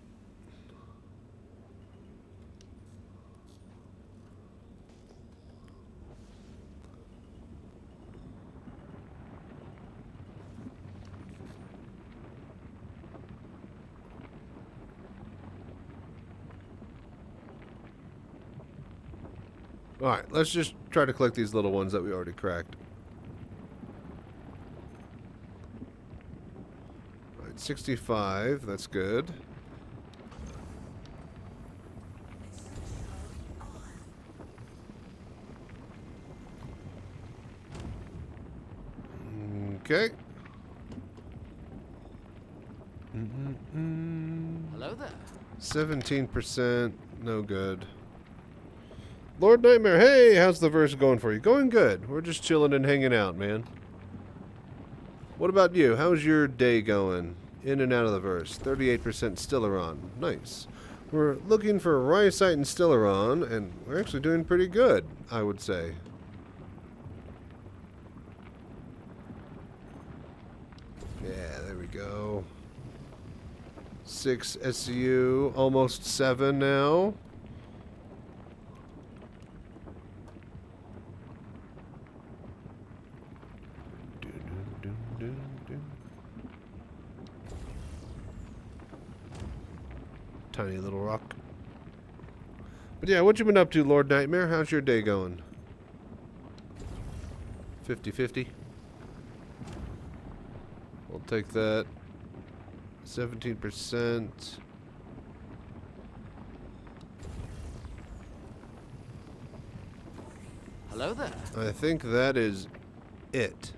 Alright, let's just try to collect these little ones that we already cracked. Alright, 65, that's good. Okay. Hello there. 17%, no good. Lord Nightmare, hey, how's the verse going for you? Going good. We're just chilling and hanging out, man. What about you? How's your day going? In and out of the verse. 38% Stellaron. Nice. We're looking for Rhyosite and Stellaron, and we're actually doing pretty good, I would say. Yeah, there we go. 6 SCU, almost 7 now. tiny little rock. But yeah, what you been up to, Lord Nightmare? How's your day going? 50-50. We'll take that. 17%. Hello there. I think that is it.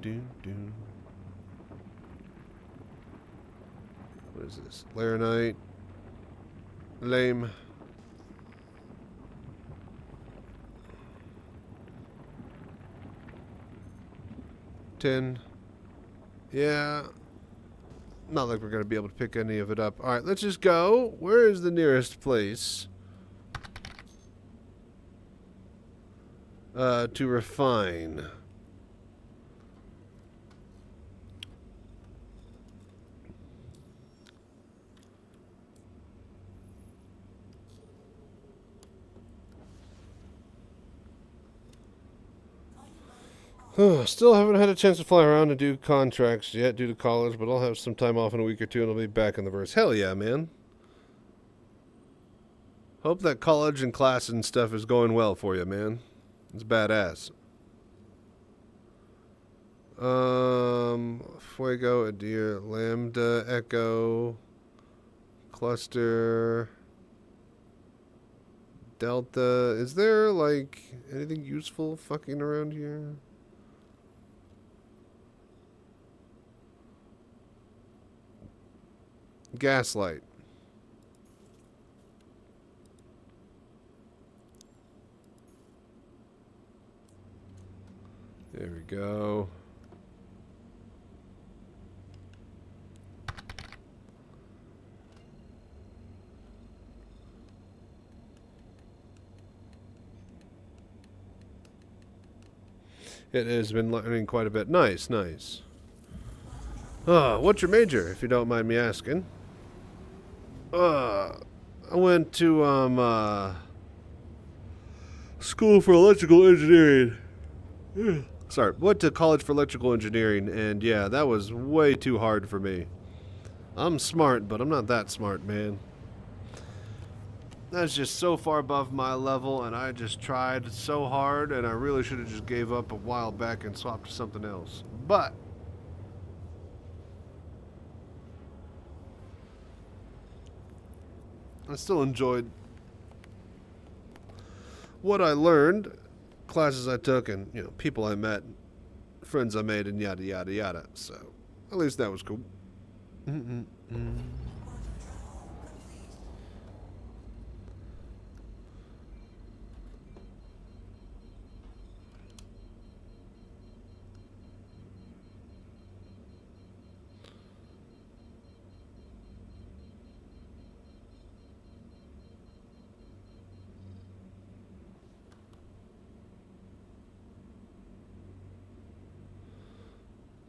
Do. What is this? Laranite. Lame. Tin. Yeah. Not like we're going to be able to pick any of it up. Alright, let's just go. Where is the nearest place to refine? Still haven't had a chance to fly around and do contracts yet due to college, but I'll have some time off in a week or two and I'll be back in the verse. Hell yeah, man. Hope that college and class and stuff is going well for you, man. It's badass. Fuego, Adir, Lambda, Echo, Cluster, Delta. Is there, like, anything useful fucking around here? Gaslight. There we go. It has been learning quite a bit. Nice, nice. What's your major, if you don't mind me asking? I went to, school for electrical engineering. Sorry, went to college for electrical engineering, and yeah, that was way too hard for me. I'm smart, but I'm not that smart, man. That's just so far above my level, and I just tried so hard, and I really should have just gave up a while back and swapped to something else. But I still enjoyed what I learned, classes I took, and, you know, people I met, friends I made, and yada, yada, yada. So, at least that was cool.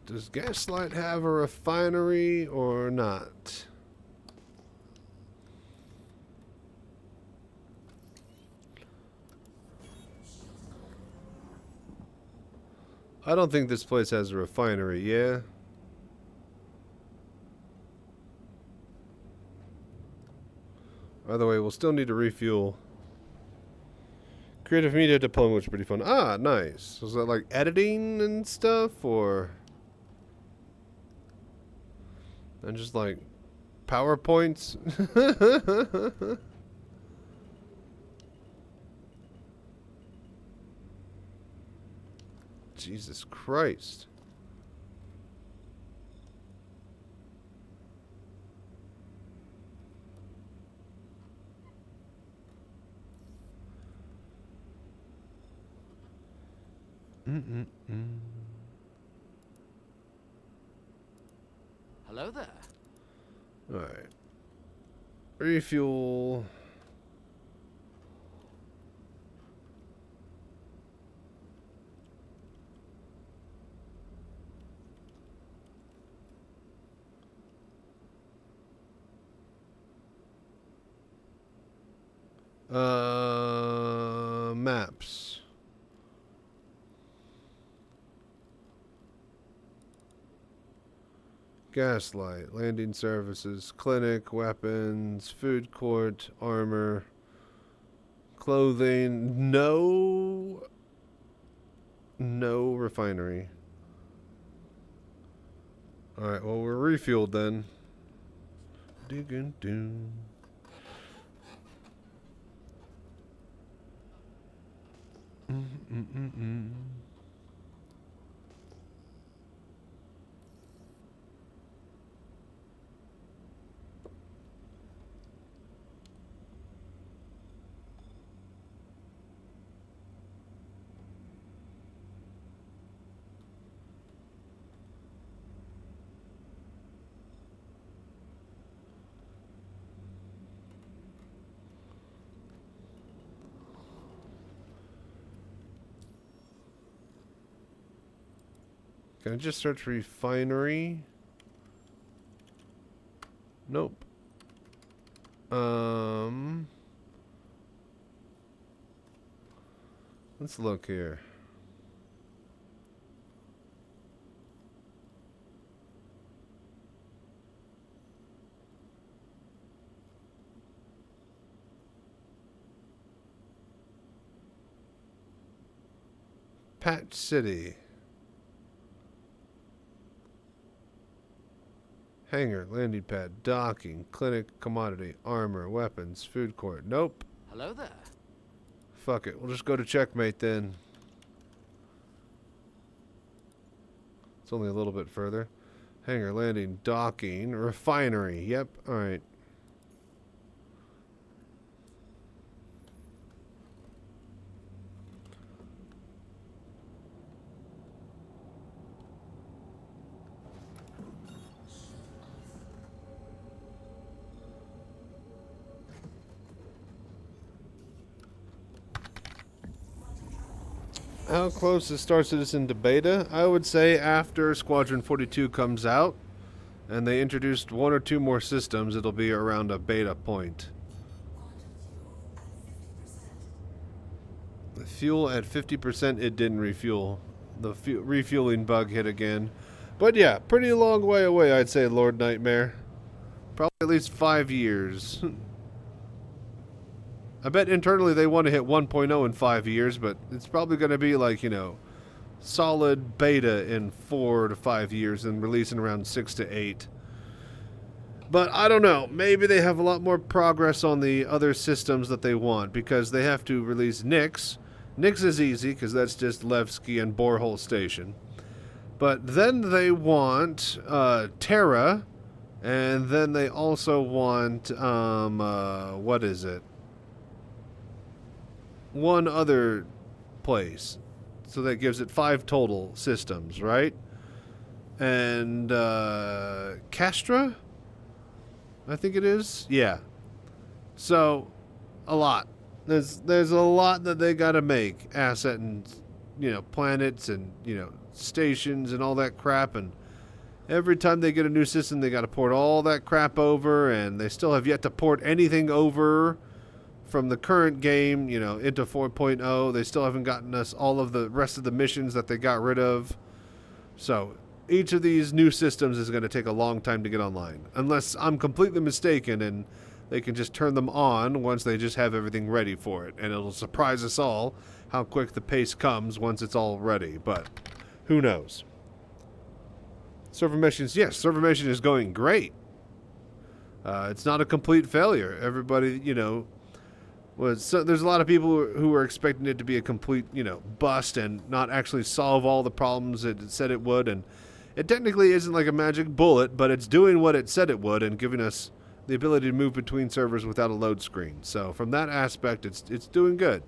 Does Gaslight have a refinery or not? I don't think this place has a refinery, yeah? By the way, we'll still need to refuel. Creative media deployment was pretty fun. Ah, nice. Was that like editing and stuff, or? And just like PowerPoints? Jesus Christ. Hello there. Alright. Refuel. Maps. Gaslight, landing services, clinic, weapons, food court, armor, clothing. No refinery. Alright, well, we're refueled then. Digging doom. Can I just search refinery? Nope. Let's look here. Patch City. Hangar, landing pad, docking, clinic, commodity, armor, weapons, food court. Nope. Hello there. Fuck it. We'll just go to checkmate then. It's only a little bit further. Hangar, landing, docking, refinery. Yep. Alright. How close is Star Citizen to beta? I would say after Squadron 42 comes out and they introduced 1 or 2 more systems, it'll be around a beta point. The fuel at 50%, it didn't refuel. The refueling bug hit again. But yeah, pretty long way away, I'd say, Lord Nightmare. Probably at least 5 years. I bet internally they want to hit 1.0 in 5 years, but it's probably going to be like, you know, solid beta in 4 to 5 years and releasing around 6 to 8. But I don't know. Maybe they have a lot more progress on the other systems that they want because they have to release Nyx. Nyx is easy because that's just Levski and Borehole Station. But then they want Terra, and then they also want, what is it? One other place. So that gives it 5 total systems, right? And Castra? I think it is. Yeah. So a lot. There's a lot that they got to make. Asset and, you know, planets and, you know, stations and all that crap, and every time they get a new system they got to port all that crap over, and they still have yet to port anything over from the current game, you know, into 4.0. They still haven't gotten us all of the rest of the missions that they got rid of. So each of these new systems is going to take a long time to get online. Unless I'm completely mistaken and they can just turn them on once they just have everything ready for it. And it'll surprise us all how quick the pace comes once it's all ready. But who knows? Server missions, yes, server mission is going great. It's not a complete failure. Everybody, you know, there's a lot of people who were expecting it to be a complete, you know, bust and not actually solve all the problems it said it would, and it technically isn't like a magic bullet, but it's doing what it said it would and giving us the ability to move between servers without a load screen. So from that aspect, it's doing good.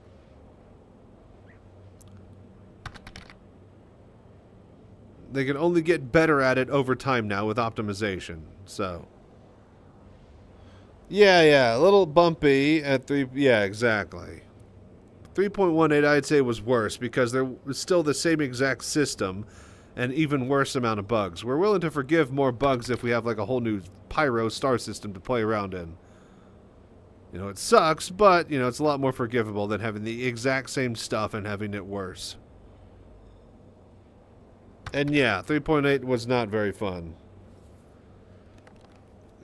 They can only get better at it over time now with optimization. So yeah, a little bumpy at 3. Yeah, exactly. 3.18 I'd say was worse because there was still the same exact system and even worse amount of bugs. We're willing to forgive more bugs if we have like a whole new Pyro star system to play around in. You know, it sucks, but, you know, it's a lot more forgivable than having the exact same stuff and having it worse. And yeah, 3.8 was not very fun.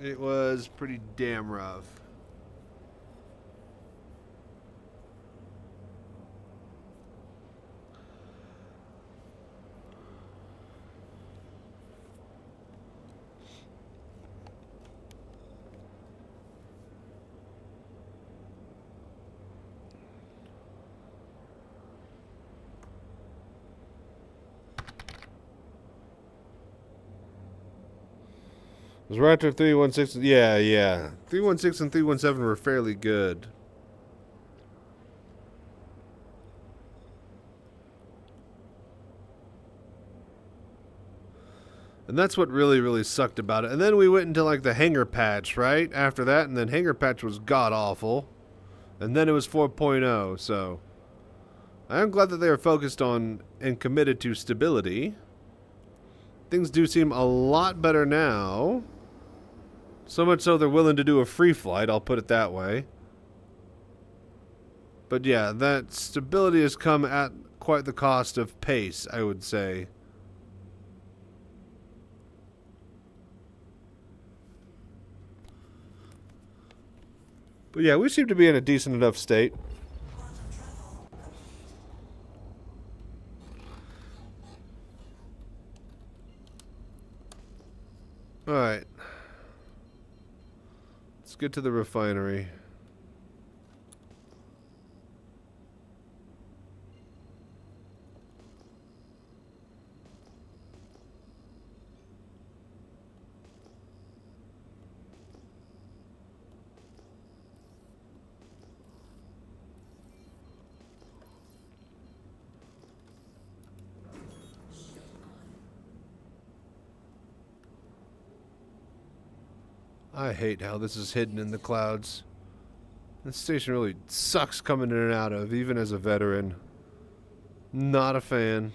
It was pretty damn rough. Was Raptor 316? Yeah. 316 and 317 were fairly good. And that's what really, really sucked about it. And then we went into like the Hanger Patch, right? After that, and then Hanger Patch was god-awful. And then it was 4.0, so... I am glad that they are focused on and committed to stability. Things do seem a lot better now. So much so they're willing to do a free flight, I'll put it that way. But yeah, that stability has come at quite the cost of pace, I would say. But yeah, we seem to be in a decent enough state. Alright. Let's get to the refinery. I hate how this is hidden in the clouds. This station really sucks coming in and out of, even as a veteran. Not a fan.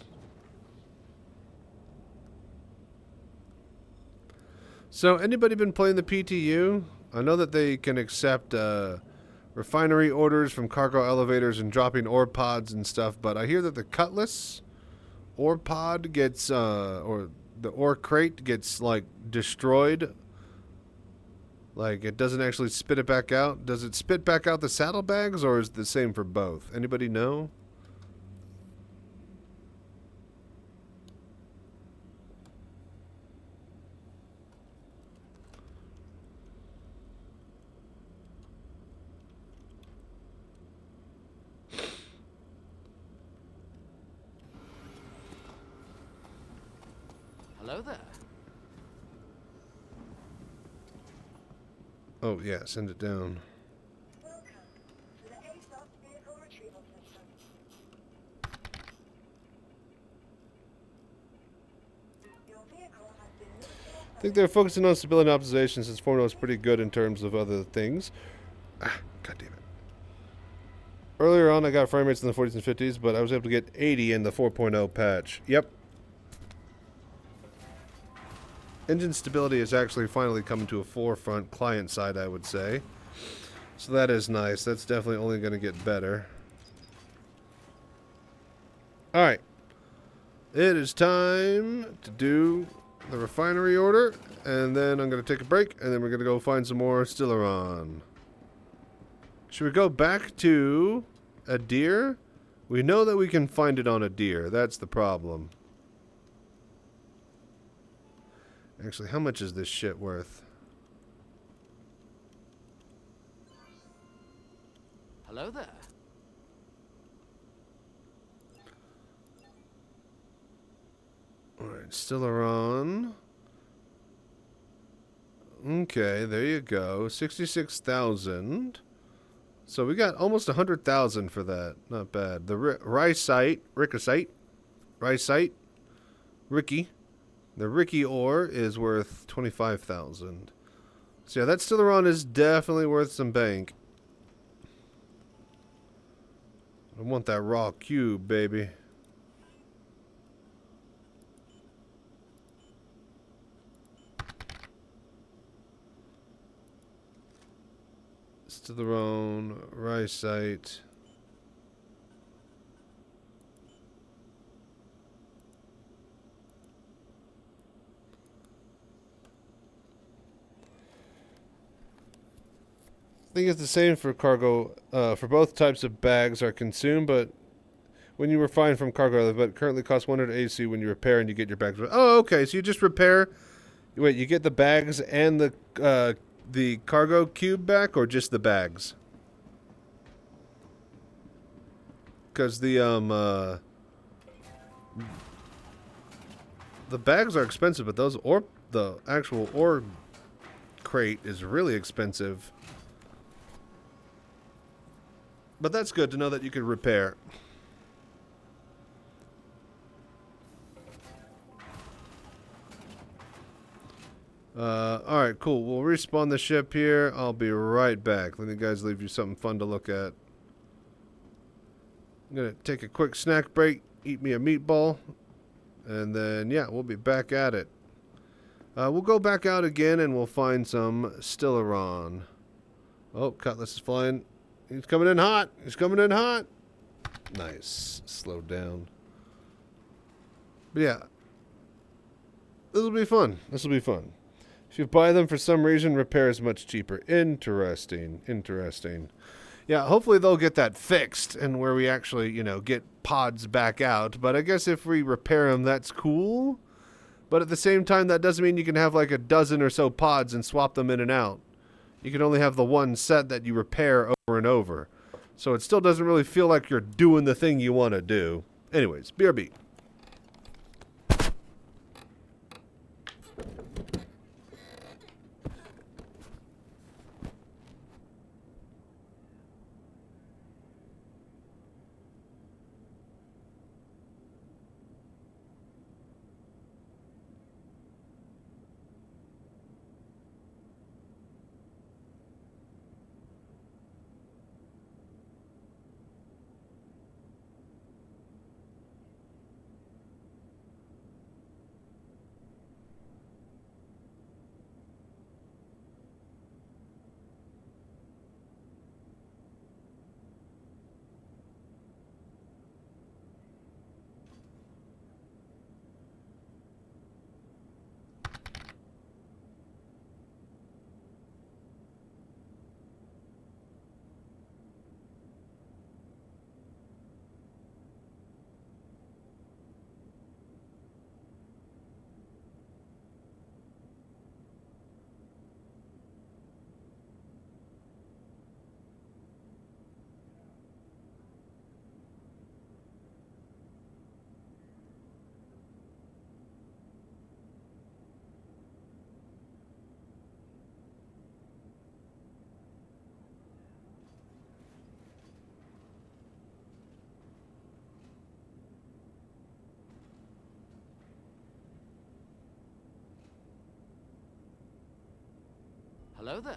So, anybody been playing the PTU? I know that they can accept refinery orders from cargo elevators and dropping ore pods and stuff, but I hear that the Cutlass ore pod gets, or the ore crate gets, like, destroyed. Like, it doesn't actually spit it back out. Does it spit back out the saddlebags, or is it the same for both? Anybody know? Hello there. Oh, yeah, send it down. Welcome to the ASOP vehicle retrieval system. Your vehicle has been moved to I think they're focusing on stability and optimization since 4.0 is pretty good in terms of other things. Ah, god damn it. Earlier on, I got frame rates in the 40s and 50s, but I was able to get 80 in the 4.0 patch. Yep. Engine stability is actually finally coming to a forefront client side, I would say. So that is nice. That's definitely only going to get better. Alright. It is time to do the refinery order, and then I'm going to take a break, and then we're going to go find some more Stellaron. Should we go back to a deer? We know that we can find it on a deer. That's the problem. Actually, how much is this shit worth? Hello there. Alright, Stellaron. Okay, there you go. 66,000. So we got almost 100,000 for that. Not bad. The Rickey. The Ricky ore is worth 25,000. So yeah, that Stellaron is definitely worth some bank. I want that raw cube, baby. Stellaron, Ricite. think it's the same for cargo. For both types of bags are consumed, but when you refine from cargo, but currently costs 100 AC when you repair and you get your bags. Oh, okay. So you just repair. Wait, you get the bags and the cargo cube back, or just the bags? Because the bags are expensive, but the actual ore crate is really expensive. But that's good to know that you can repair. Alright, cool. We'll respawn the ship here. I'll be right back. Let me guys leave you something fun to look at. I'm gonna take a quick snack break, eat me a meatball, and then, yeah, we'll be back at it. We'll go back out again and we'll find some Stellaron. Oh, Cutlass is flying. He's coming in hot. He's coming in hot. Nice. Slowed down. But yeah. This will be fun. This will be fun. If you buy them for some reason, repair is much cheaper. Interesting. Interesting. Yeah, hopefully they'll get that fixed and where we actually, you know, get pods back out. But I guess if we repair them, that's cool. But at the same time, that doesn't mean you can have like a dozen or so pods and swap them in and out. You can only have the one set that you repair over and over. So it still doesn't really feel like you're doing the thing you want to do. Anyways, BRB. Hello there.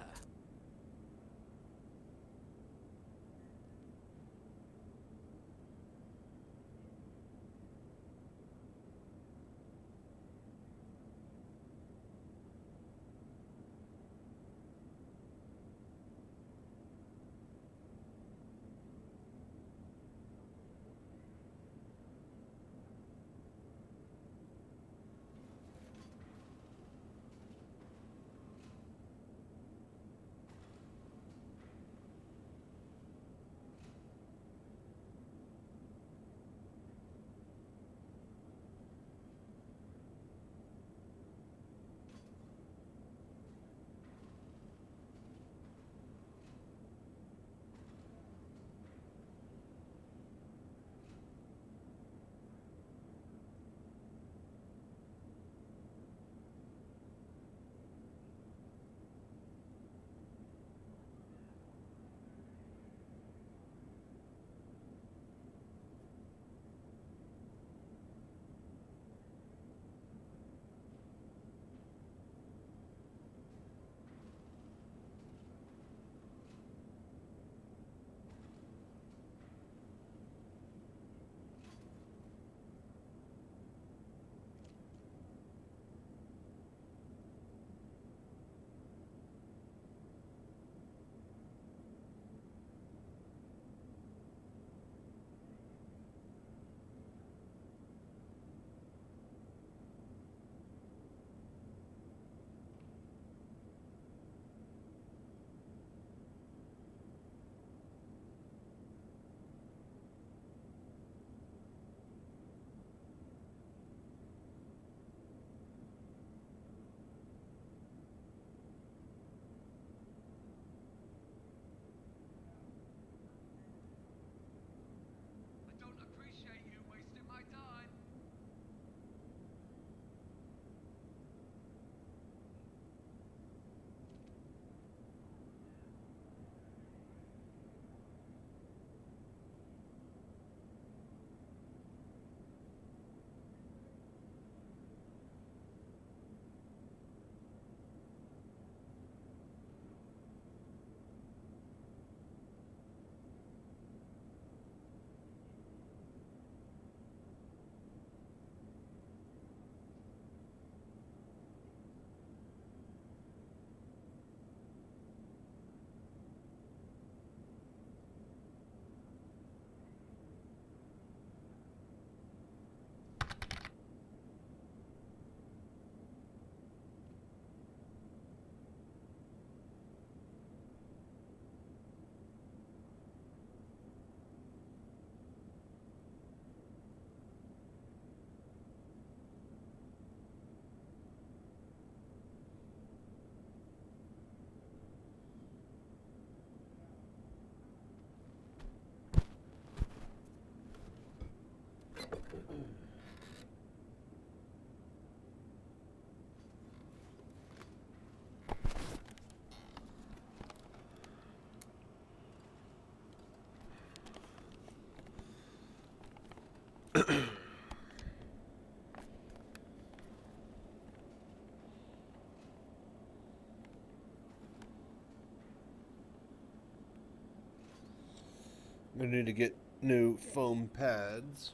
I'm gonna need to get new foam pads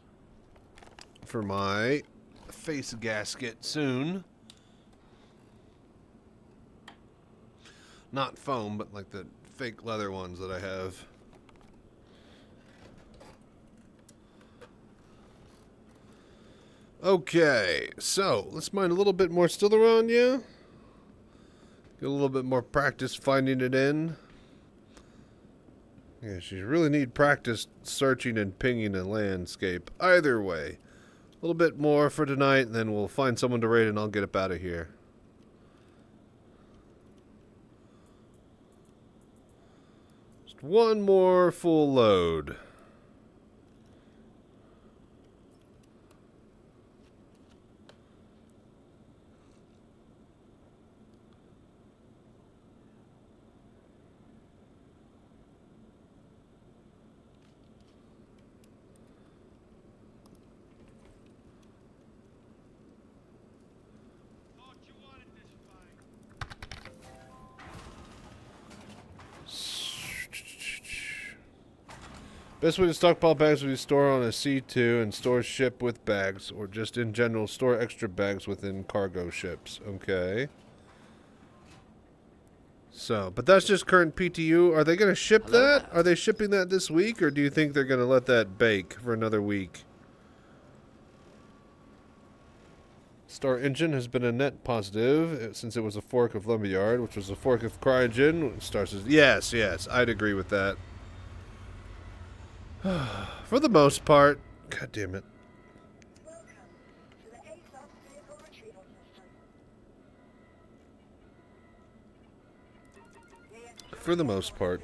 for my face gasket soon. Not foam, but like the fake leather ones that I have. Okay, so let's mine a little bit more still around you. Get a little bit more practice finding it in. Yeah, you really need practice searching and pinging a landscape. Either way. A little bit more for tonight, and then we'll find someone to raid and I'll get up out of here. Just one more full load. Best way to stockpile bags would be store on a C2 and store ship with bags, or just in general store extra bags within cargo ships. Okay. So, but that's just current PTU. Are they going to ship that? Are they shipping that this week, or do you think they're going to let that bake for another week? Star Engine has been a net positive since it was a fork of Lumberyard, which was a fork of Cryogen. Star says, yes, I'd agree with that. For the most part. God damn it. Welcome to the ASOP vehicle retrieval system. For the most part.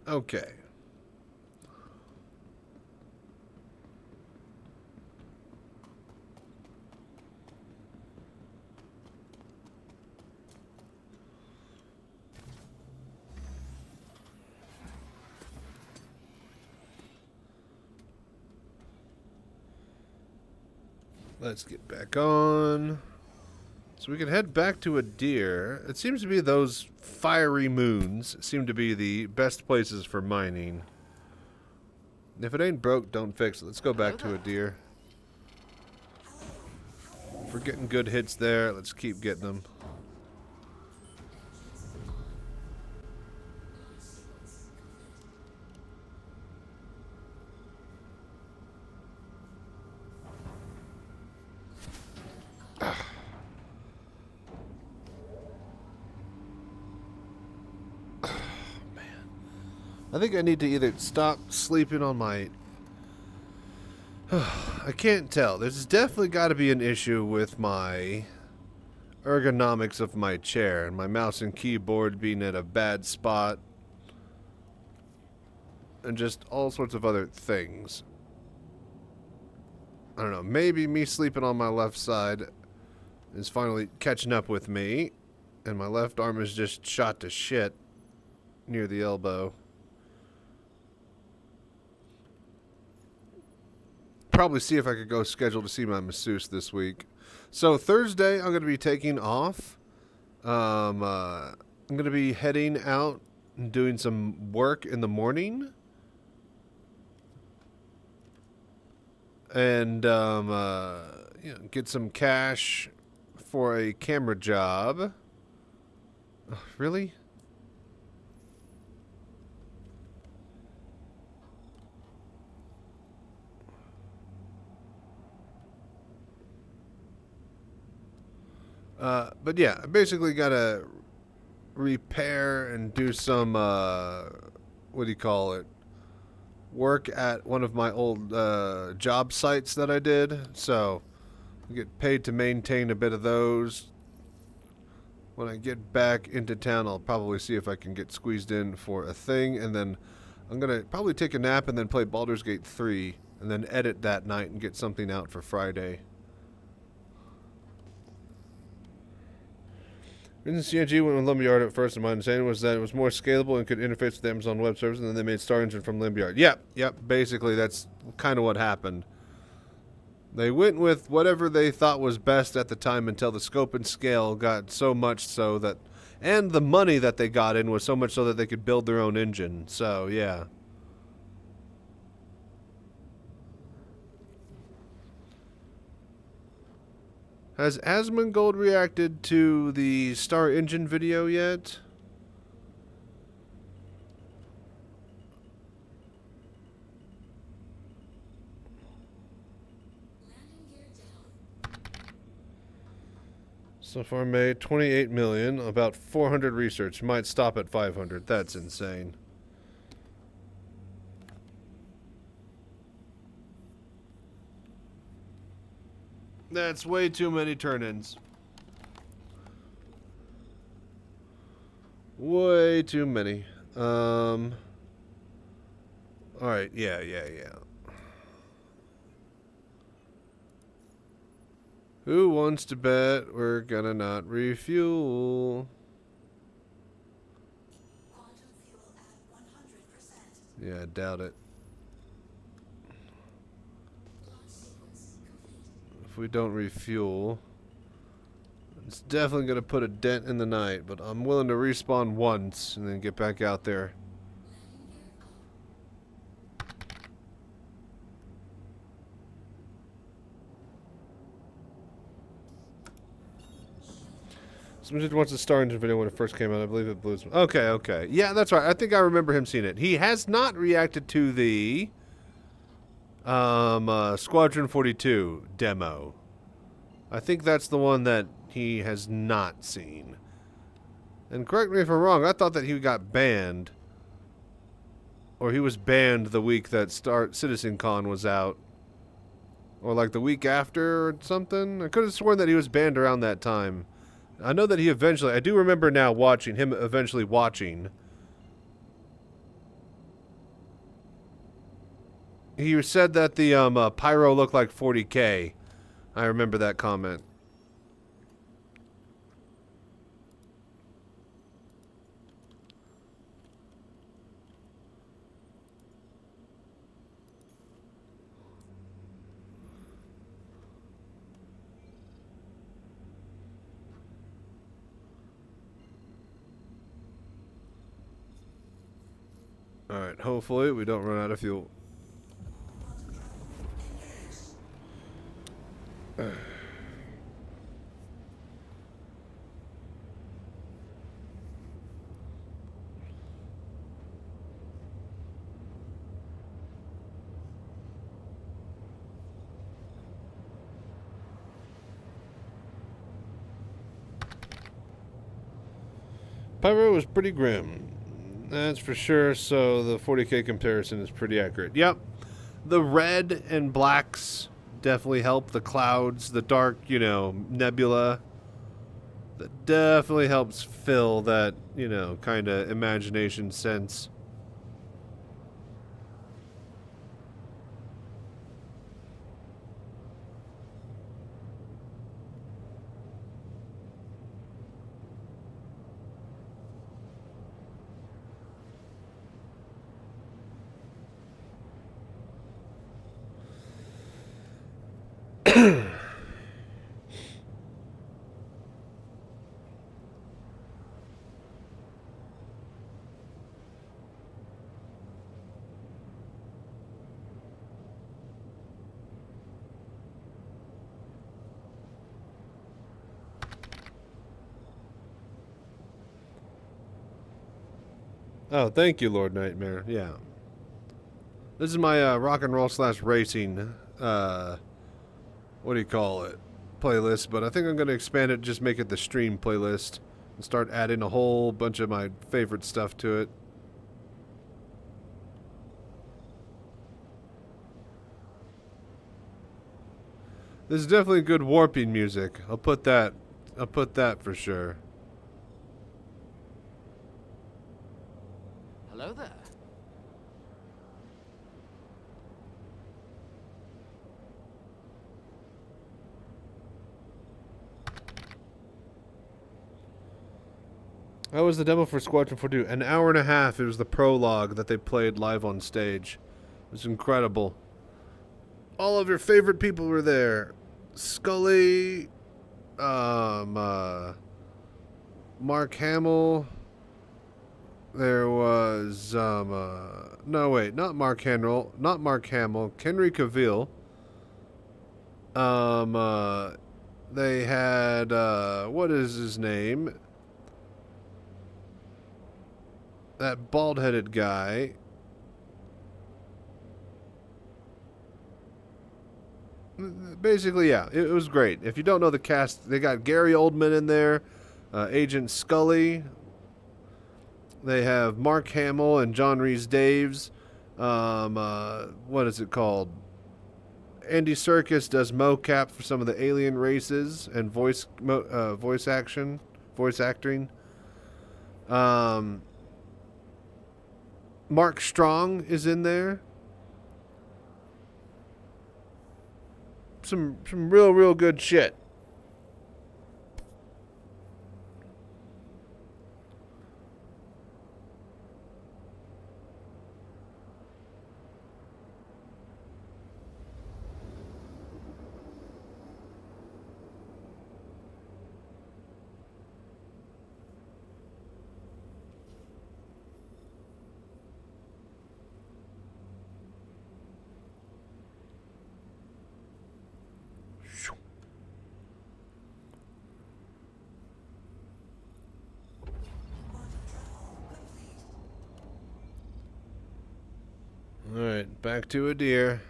Okay. Let's get back on. So we can head back to a deer. It seems to be those fiery moons seem to be the best places for mining. If it ain't broke, don't fix it. Let's go back to a deer. If we're getting good hits there, let's keep getting them. I think I need to either stop sleeping on my... I can't tell. There's definitely got to be an issue with my ergonomics of my chair and my mouse and keyboard being at a bad spot and just all sorts of other things. I don't know. Maybe me sleeping on my left side is finally catching up with me and my left arm is just shot to shit near the elbow. Probably see if I could go schedule to see my masseuse this week. So Thursday I'm going to be taking off. I'm going to be heading out and doing some work in the morning. And you know, get some cash for a camera job. Really? But yeah, I basically gotta repair and do some, what do you call it? Work at one of my old job sites that I did. So I get paid to maintain a bit of those. When I get back into town, I'll probably see if I can get squeezed in for a thing, and then I'm gonna probably take a nap and then play Baldur's Gate 3, and then edit that night and get something out for Friday. The reason CNG went with Lumberyard at first, in my understanding, was that it was more scalable and could interface with Amazon Web Services, and then they made Star Engine from Lumberyard. Yep, basically that's kind of what happened. They went with whatever they thought was best at the time until the scope and scale got so much so that, and the money that they got in was so much so that they could build their own engine. So, yeah. Has Asmongold reacted to the Star Engine video yet? So far made 28 million, about 400 research. Might stop at 500. That's insane. That's way too many turn-ins. Way too many. Alright, yeah. Who wants to bet we're gonna not refuel? Quantum fuel at 100%. Yeah, I doubt it. Launch sequence complete. If we don't refuel, it's definitely gonna put a dent in the night, but I'm willing to respawn once and then get back out there. Somebody did watch the Star Engine video when it first came out. I believe it blew his... Okay. Yeah, that's right. I think I remember him seeing it. He has not reacted to the Squadron 42 demo. I think that's the one that he has not seen. And correct me if I'm wrong, I thought that he got banned. Or he was banned the week that CitizenCon was out. Or like the week after or something. I could have sworn that he was banned around that time. I know that he eventually... I do remember now watching him eventually watching. He said that the pyro looked like 40K. I remember that comment. Alright, hopefully we don't run out of fuel. Pyro was pretty grim. That's for sure, so the 40K comparison is pretty accurate. Yep. The red and blacks definitely help. The clouds, the dark, nebula. That definitely helps fill that, kind of imagination sense. Oh, thank you, Lord Nightmare. Yeah. This is my rock and roll / racing, what do you call it? playlist, but I think I'm going to expand it, just make it the stream playlist, and start adding a whole bunch of my favorite stuff to it. This is definitely good warping music. I'll put that for sure. Hello there. How was the demo for Squadron 42? An hour and a half. It was the prologue that they played live on stage. It was incredible. All of your favorite people were there. Scully, Mark Hamill. There was, no wait, not Mark Hamill, Henry Cavill. They had, what is his name? That bald-headed guy. Basically, yeah, it was great. If you don't know the cast, they got Gary Oldman in there, Agent Scully. They have Mark Hamill and John Rhys-Davies. What is it called? Andy Serkis does mocap for some of the alien races and voice acting. Mark Strong is in there. Some real good shit. Alright, back to a deer.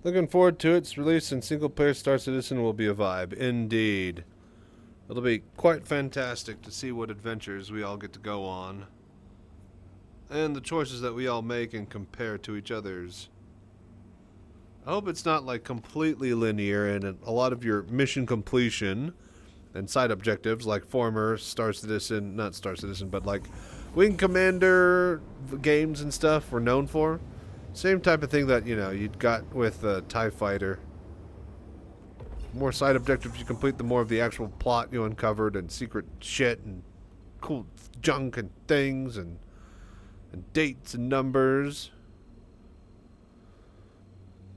Looking forward to its release, and single-player Star Citizen will be a vibe. Indeed. It'll be quite fantastic to see what adventures we all get to go on. And the choices that we all make and compare to each other's. I hope it's not like completely linear and a lot of your mission completion and side objectives like former Star Citizen, not Star Citizen, but like Wing Commander games and stuff we're known for. Same type of thing that, you know, you'd got with TIE Fighter. More side objectives you complete, the more of the actual plot you uncovered and secret shit and cool junk and things and dates and numbers.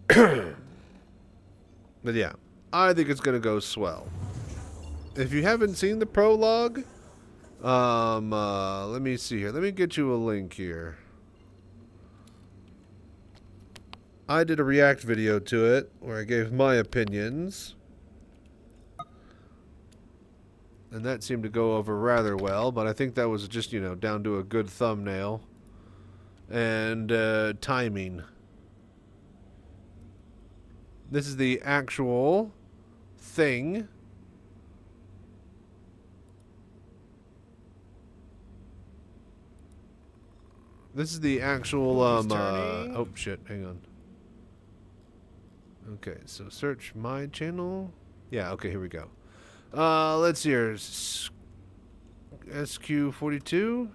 But yeah, I think it's going to go swell. If you haven't seen the prologue, let me see here. Let me get you a link here. I did a react video to it where I gave my opinions. And that seemed to go over rather well, but I think that was just, you know, down to a good thumbnail and timing. This is the actual thing. This is the actual, oh shit, hang on. Okay, so search my channel. Yeah, okay, here we go. Let's see here. SQ42.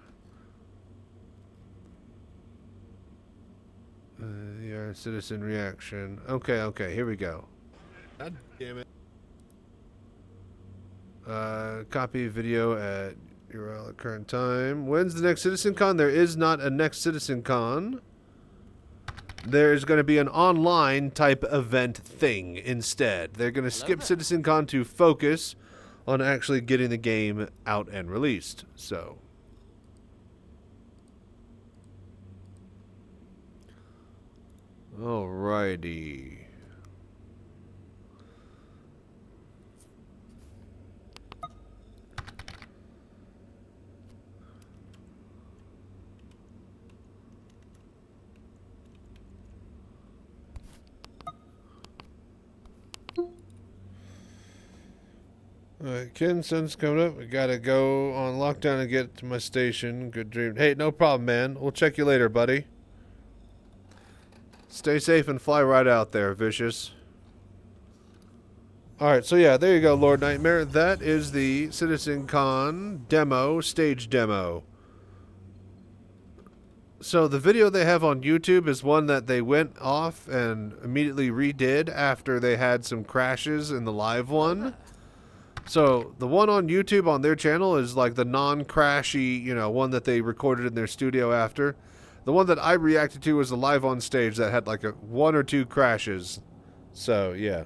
Yeah, citizen reaction. Okay, here we go. God damn it. Copy video at URL at current time. When's the next CitizenCon? There is not a next CitizenCon. There's going to be an online type event thing instead. They're going to skip CitizenCon to focus on actually getting the game out and released. So, alrighty. Alright, Ken, sun's coming up. We gotta go on lockdown and get to my station. Good dream. Hey, no problem, man. We'll check you later, buddy. Stay safe and fly right out there, Vicious. Alright, so yeah, there you go, Lord Nightmare. That is the CitizenCon demo, stage demo. So the video they have on YouTube is one that they went off and immediately redid after they had some crashes in the live one. So the one on YouTube on their channel is like the non-crashy, you know, one that they recorded in their studio after. The one that I reacted to was the live on stage that had like one or two crashes. So, yeah.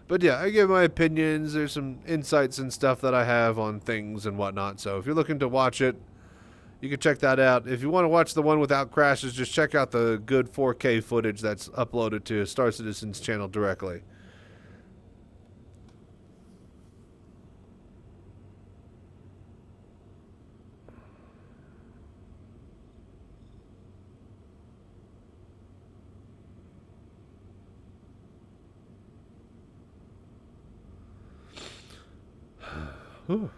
But yeah, I give my opinions. There's some insights and stuff that I have on things and whatnot. So if you're looking to watch it, you can check that out. If you want to watch the one without crashes, just check out the good 4K footage that's uploaded to Star Citizen's channel directly. Whew.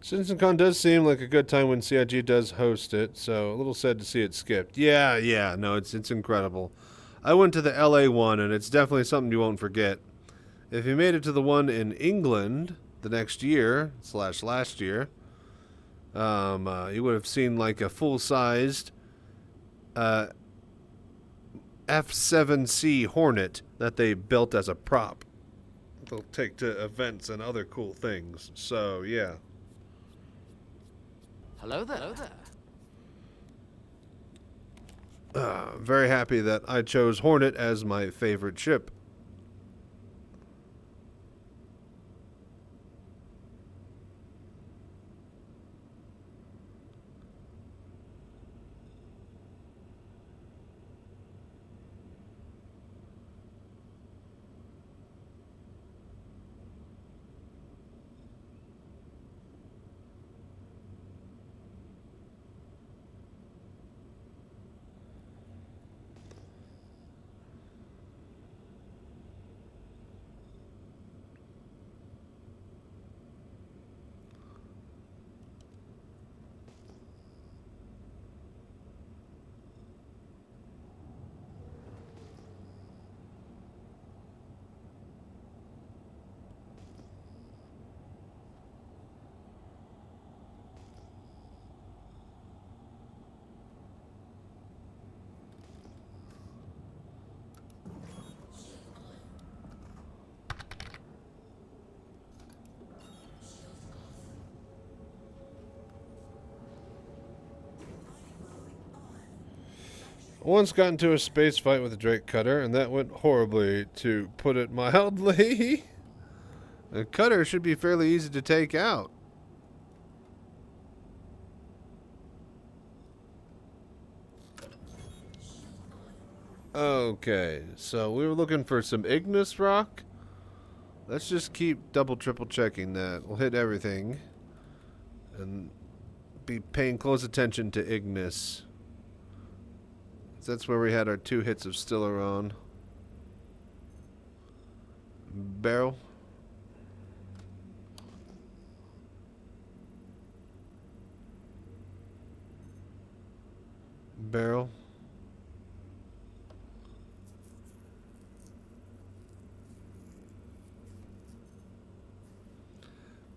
CitizenCon does seem like a good time when CIG does host it, so a little sad to see it skipped. Yeah, no, it's incredible. I went to the LA one, and it's definitely something you won't forget. If you made it to the one in England the next year, / last year, you would have seen like a full-sized F-7C Hornet that they built as a prop. They'll take to events and other cool things, so yeah. Hello there. Hello there. Very happy that I chose Hornet as my favorite ship. I once got into a space fight with a Drake Cutter, and that went horribly, to put it mildly. A cutter should be fairly easy to take out. Okay, so we were looking for some Ignis rock. Let's just keep double, triple checking that. We'll hit everything. And be paying close attention to Ignis. That's where we had our 2 hits of Stellaron. Barrel. Barrel.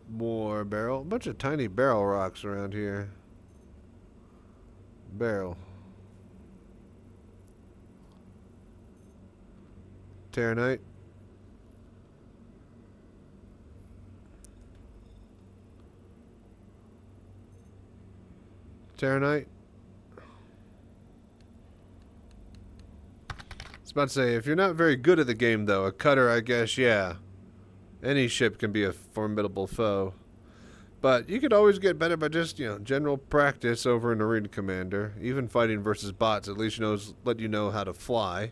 More barrel. A bunch of tiny barrel rocks around here. Barrel. Terranite. Terranite. I was about to say, if you're not very good at the game, though, a cutter, I guess, yeah. Any ship can be a formidable foe. But you could always get better by just, general practice over an arena commander. Even fighting versus bots, at least let you know how to fly.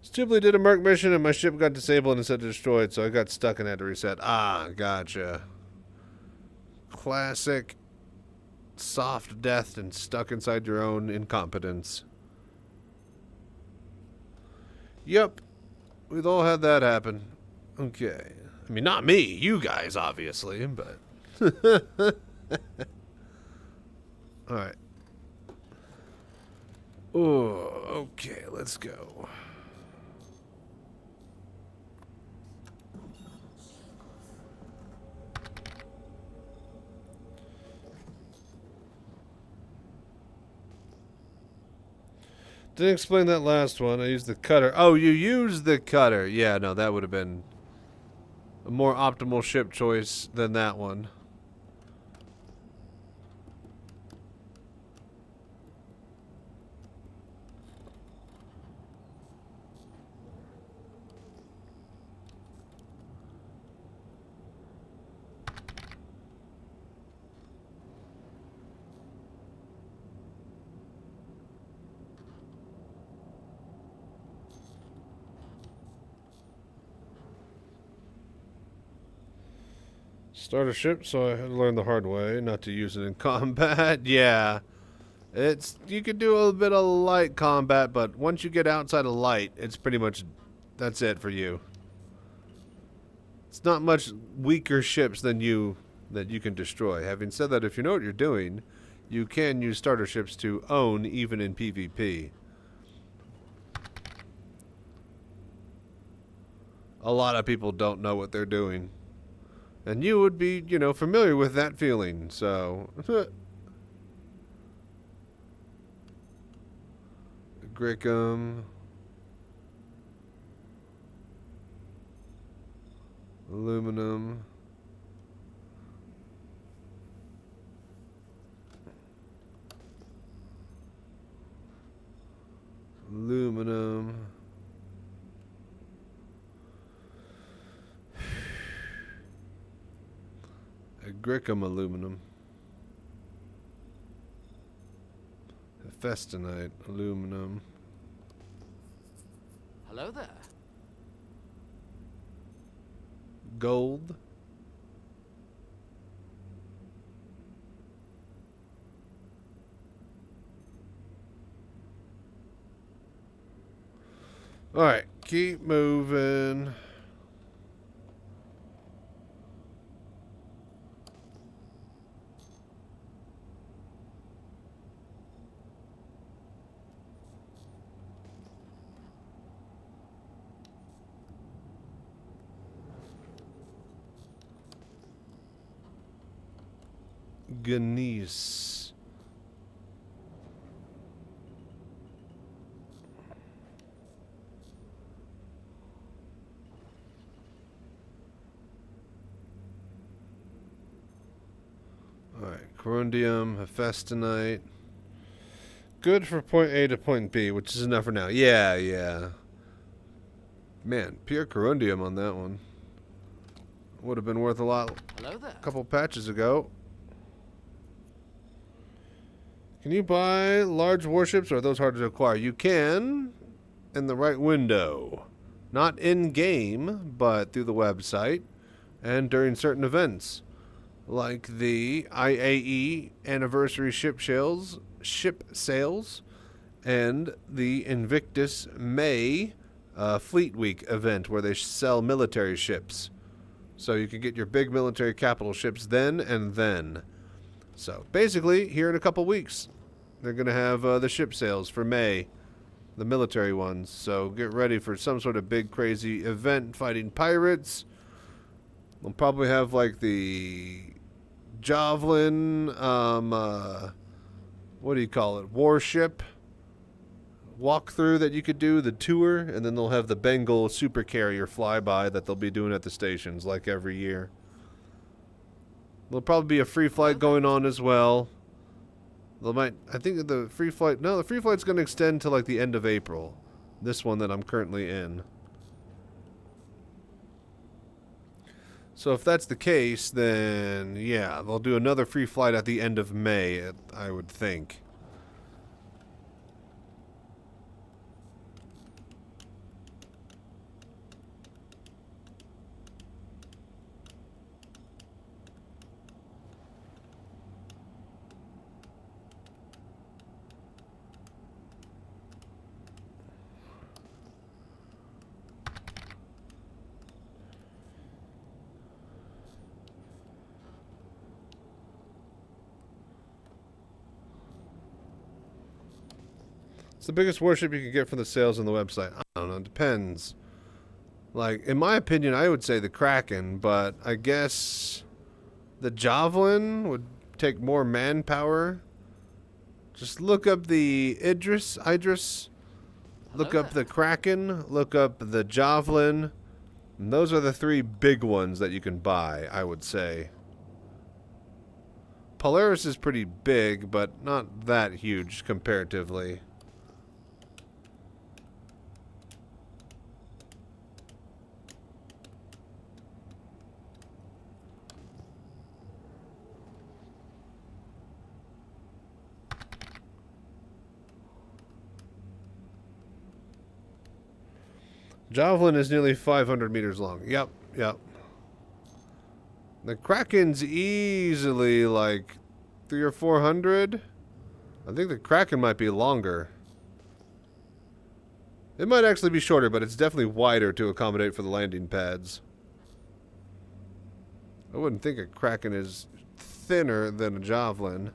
Stupidly did a merc mission and my ship got disabled instead of destroyed, so I got stuck and had to reset. Ah, gotcha. Classic soft death and stuck inside your own incompetence. Yep. We've all had that happen. Okay. I mean, not me. You guys, obviously, but... Alright. Oh, okay. Let's go. Didn't explain that last one. I used the cutter. Oh, you used the cutter. Yeah, no, that would have been a more optimal ship choice than that one. Start a ship, so I had to learn the hard way not to use it in combat. Yeah. You could do a bit of light combat, but once you get outside of light, it's pretty much, that's it for you. It's not much weaker ships than you that you can destroy. Having said that, if you know what you're doing, you can use starter ships to own even in PvP. A lot of people don't know what they're doing. And you would be, familiar with that feeling, so... Grickum. Aluminum. Aluminum. Grickum aluminum. Festinite aluminum. Hello there. Gold. Alright, keep moving. Ganese. Alright, corundium, hephaestinite. Good for point A to point B, which is enough for now. Yeah. Man, pure corundium on that one. Would have been worth a lot Hello there. a couple patches ago. Can you buy large warships, or are those hard to acquire? You can, in the right window. Not in-game, but through the website, and during certain events. Like the IAE Anniversary Ship Sales, and the Invictus May Fleet Week event, where they sell military ships. So you can get your big military capital ships then and then. So, basically, here in a couple weeks, they're going to have the ship sales for May, the military ones. So, get ready for some sort of big, crazy event fighting pirates. They'll probably have, like, the Javelin, what do you call it? Warship walkthrough that you could do, the tour, and then they'll have the Bengal super carrier flyby that they'll be doing at the stations like every year. There'll probably be a free flight going on as well. I think the free flight's going to extend to like the end of April. This one that I'm currently in. So if that's the case, then yeah, they'll do another free flight at the end of May, I would think. It's the biggest warship you can get from the sales on the website. I don't know, it depends. Like, in my opinion, I would say the Kraken, but I guess the Javelin would take more manpower. Just look up the Idris, look up the Kraken, look up the Javelin. And those are the three big ones that you can buy, I would say. Polaris is pretty big, but not that huge comparatively. Javelin is nearly 500 meters long. Yep. The Kraken's easily like 300 or 400. I think the Kraken might be longer. It might actually be shorter, but it's definitely wider to accommodate for the landing pads. I wouldn't think a Kraken is thinner than a Javelin.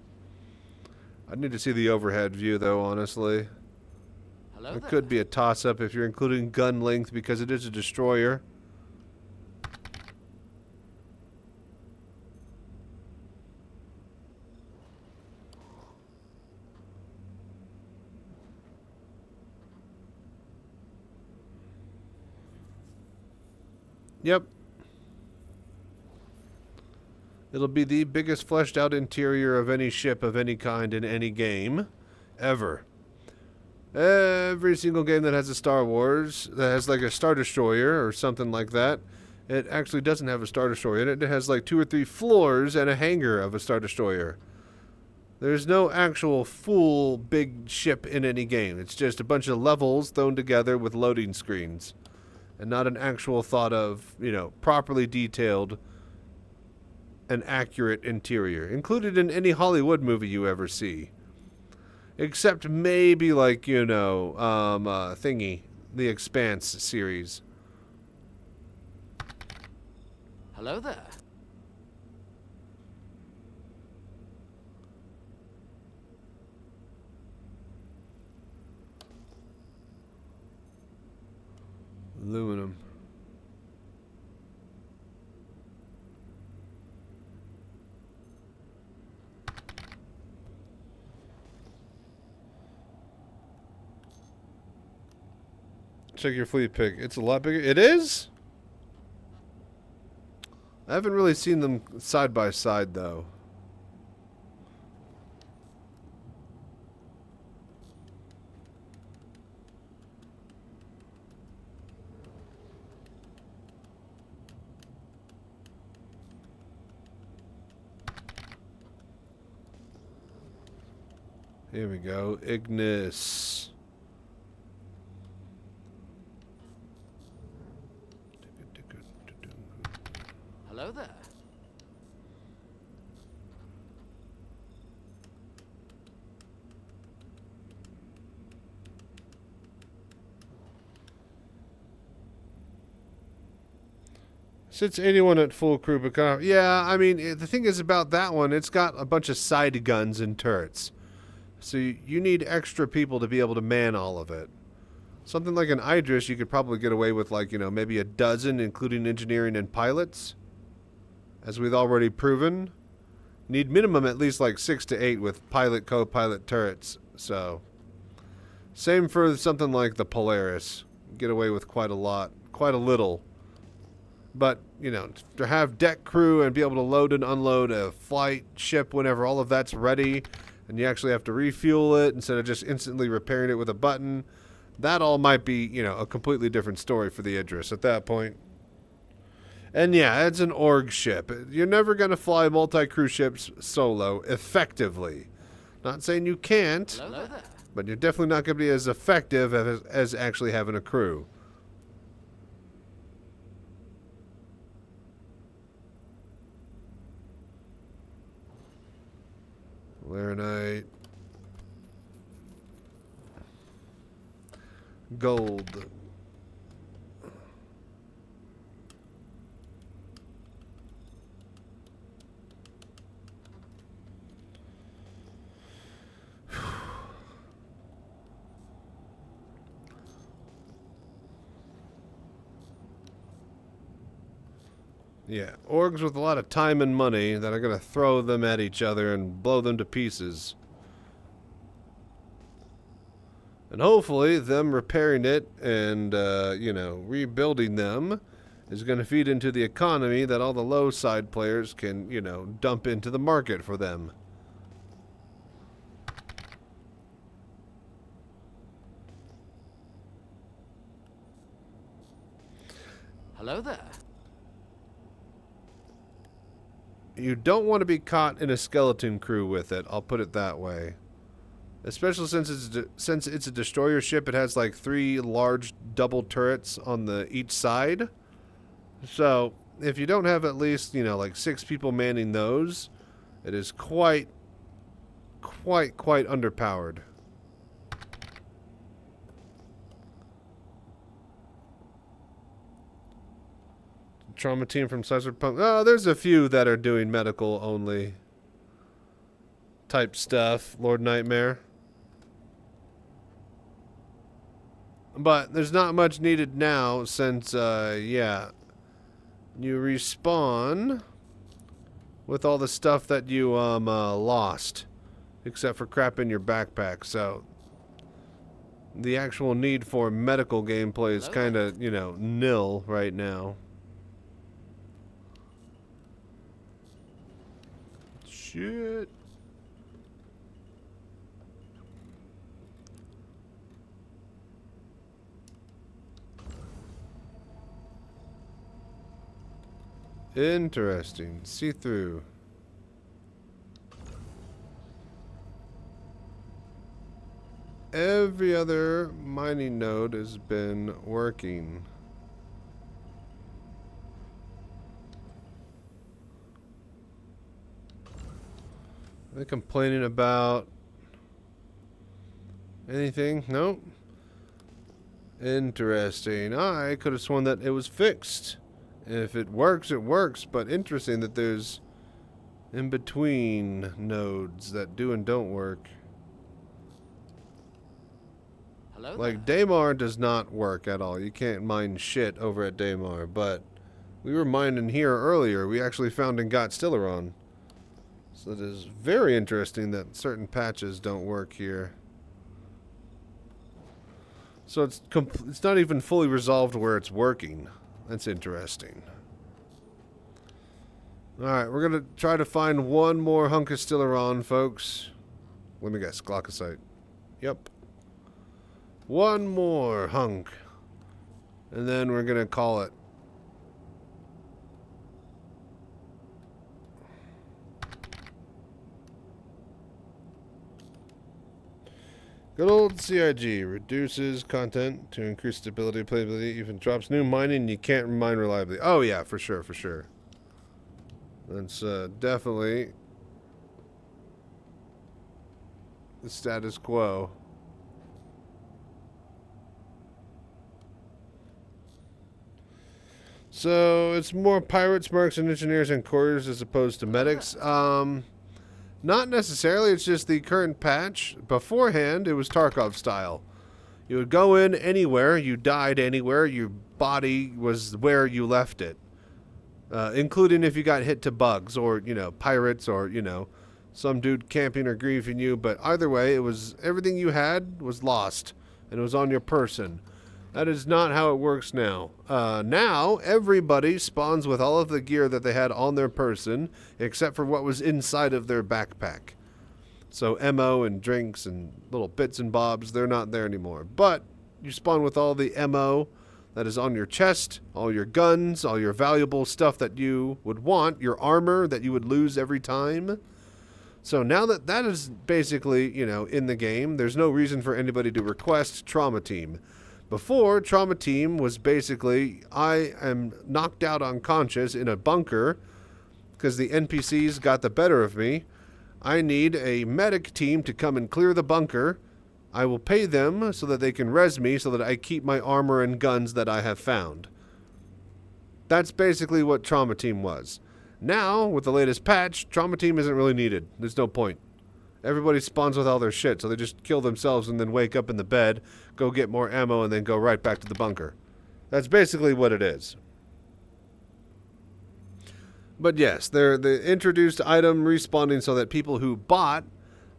I'd need to see the overhead view, though, honestly. It could be a toss-up if you're including gun length because it is a destroyer. Yep. It'll be the biggest fleshed out interior of any ship of any kind in any game ever. Every single game that has a Star Wars, that has like a Star Destroyer or something like that, it actually doesn't have a Star Destroyer in it. It has like 2 or 3 floors and a hangar of a Star Destroyer. There's no actual full big ship in any game. It's just a bunch of levels thrown together with loading screens. And not an actual thought of, properly detailed and accurate interior. Included in any Hollywood movie you ever see. Except maybe like, Thingy, the Expanse series. Hello there. Aluminum. Check your fleet pic. It's a lot bigger. It is? I haven't really seen them side by side, though. Here we go. Ignis. Hello there. Sits 81 at full crew, but yeah, I mean, the thing is about that one, it's got a bunch of side guns and turrets. So you need extra people to be able to man all of it. Something like an Idris, you could probably get away with like, maybe a dozen, including engineering and pilots. As we've already proven. Need minimum at least like 6 to 8 with pilot, co-pilot turrets. So, same for something like the Polaris. Get away with quite a little. But, you know, to have deck crew and be able to load and unload a flight ship whenever all of that's ready, and you actually have to refuel it instead of just instantly repairing it with a button, that all might be, you know, a completely different story for the Idris at that point. And yeah, it's an org ship. You're never going to fly multi-crew ships solo effectively. Not saying you can't, Hello there. but you're definitely not going to be as effective as actually having a crew. Laranite. Gold. Yeah, orgs with a lot of time and money that are going to throw them at each other and blow them to pieces. And hopefully them repairing it and, you know, rebuilding them is going to feed into the economy that all the low side players can, you know, dump into the market for them. Hello there. You don't want to be caught in a skeleton crew with it, I'll put it that way. Especially since it's a destroyer ship, it has like 3 large double turrets on each side. So, if you don't have at least, you know, like 6 people manning those, it is quite underpowered. Trauma team from Cyberpunk. Oh, there's a few that are doing medical only type stuff. Lord Nightmare. But there's not much needed now since, yeah, you respawn with all the stuff that you lost, except for crap in your backpack. So the actual need for medical gameplay is kind of, you know, nil right now. Shit. Interesting. See-through. Every other mining node has been working. Are they complaining about anything? Nope. Interesting. I could have sworn that it was fixed. If it works, it works. But interesting that there's in-between nodes that do and don't work. Hello like, Daymar does not work at all. You can't mine shit over at Daymar. But we were mining here earlier. We actually found and got Stellaron. So it is very interesting that certain patches don't work here. So it's not even fully resolved where it's working. That's interesting. Alright, we're going to try to find one more hunk of Stellaron, folks. Let me guess, Glaucosite. Yep. One more hunk. And then we're going to call it. Good old CIG reduces content to increase stability, playability, even drops new mining. You can't mine reliably. Oh yeah, for sure, for sure. That's definitely the status quo. So it's more pirates, mercs, and engineers and couriers as opposed to medics. Not necessarily, it's just the current patch. Beforehand, it was Tarkov style. You would go in anywhere, you died anywhere, your body was where you left it. including if you got hit to bugs or, you know, pirates or, you know, some dude camping or griefing you. But either way, it was everything you had was lost, and it was on your person. That is not how it works now. Now, everybody spawns with all of the gear that they had on their person, except for what was inside of their backpack. So ammo and drinks and little bits and bobs, they're not there anymore. But you spawn with all the ammo that is on your chest, all your guns, all your valuable stuff that you would want, your armor that you would lose every time. So now that that is basically, you know, in the game, there's no reason for anybody to request Trauma Team. Before, Trauma Team was basically, I am knocked out unconscious in a bunker because the NPCs got the better of me. I need a medic team to come and clear the bunker. I will pay them so that they can res me so that I keep my armor and guns that I have found. That's basically what Trauma Team was. Now, with the latest patch, Trauma Team isn't really needed. There's no point. Everybody spawns with all their shit, so they just kill themselves and then wake up in the bed, go get more ammo, and then go right back to the bunker. That's basically what it is. But yes, they're the introduced item respawning so that people who bought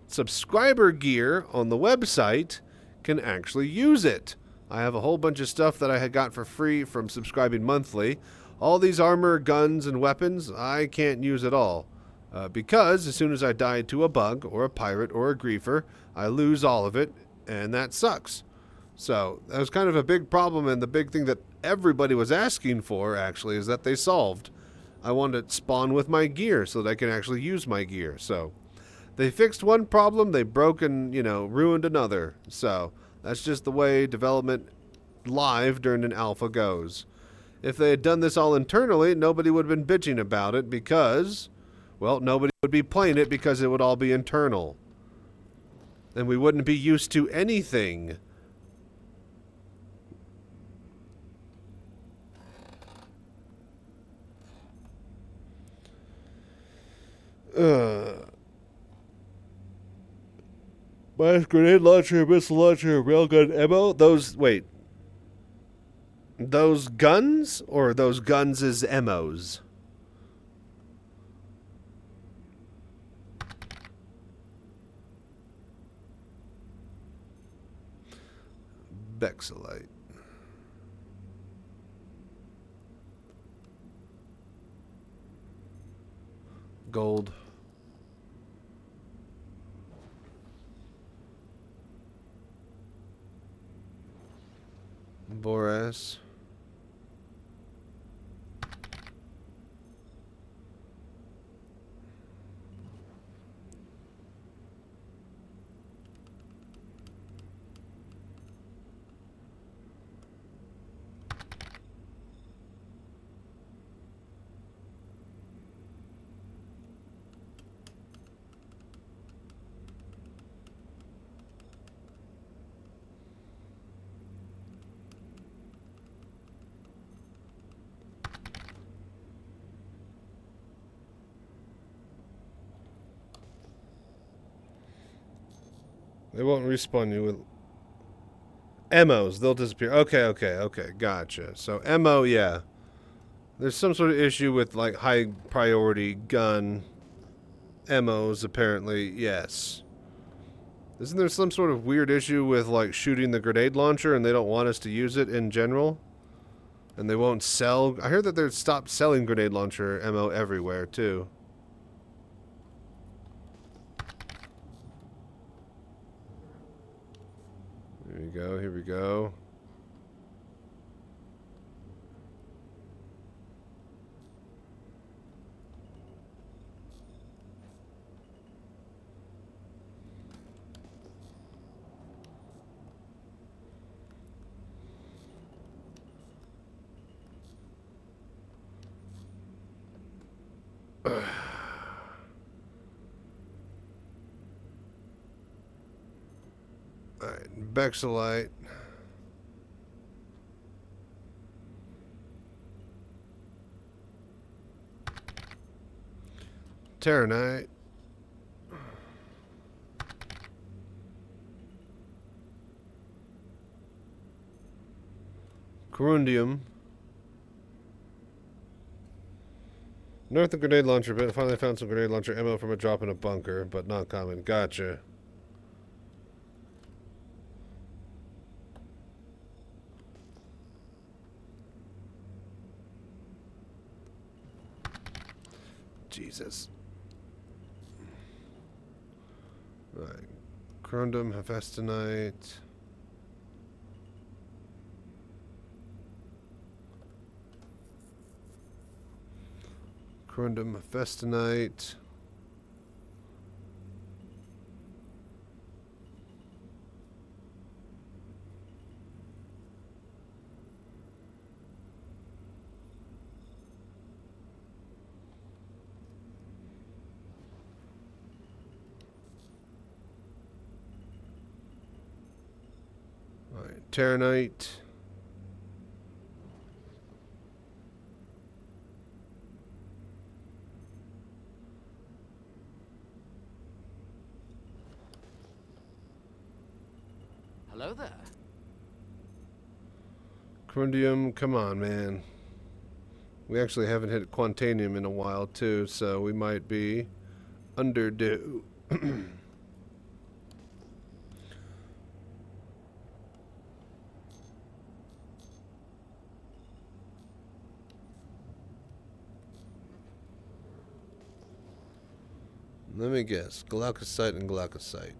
subscriber gear on the website can actually use it. I have a whole bunch of stuff that I had got for free from subscribing monthly. All these armor, guns, and weapons, I can't use at all. Because as soon as I die to a bug, or a pirate, or a griefer, I lose all of it, and that sucks. So, that was kind of a big problem, and the big thing that everybody was asking for, actually, is that they solved. I wanted to spawn with my gear so that I can actually use my gear. So, they fixed one problem, they broke and, you know, ruined another. So, that's just the way development live during an alpha goes. If they had done this all internally, nobody would have been bitching about it because, well, nobody would be playing it because it would all be internal. And we wouldn't be used to anything. Blast grenade launcher, missile launcher, railgun ammo. Those, wait. Those guns or those guns as emmos? Bexelite. Gold. Boras. They won't respawn you with emmos. They'll disappear. Okay. Gotcha. So ammo, yeah. There's some sort of issue with like high priority gun emmos, apparently. Yes. Isn't there some sort of weird issue with like shooting the grenade launcher and they don't want us to use it in general? And they won't sell. I heard that they've stopped selling grenade launcher ammo everywhere too. Here we go. Alright, Bexelite. Terranite. Corundium. Unearthed a grenade launcher, but finally found some grenade launcher ammo from a drop in a bunker, but not common. Gotcha. Jesus. Right. Corundum, Hephaestonite. Corundum, Hephaestonite. Alright, Terranite. Hello there. Corundium, come on, man. We actually haven't hit Quantanium in a while, too, so we might be underdue. Let me guess. Glaucosite and Glaucosite.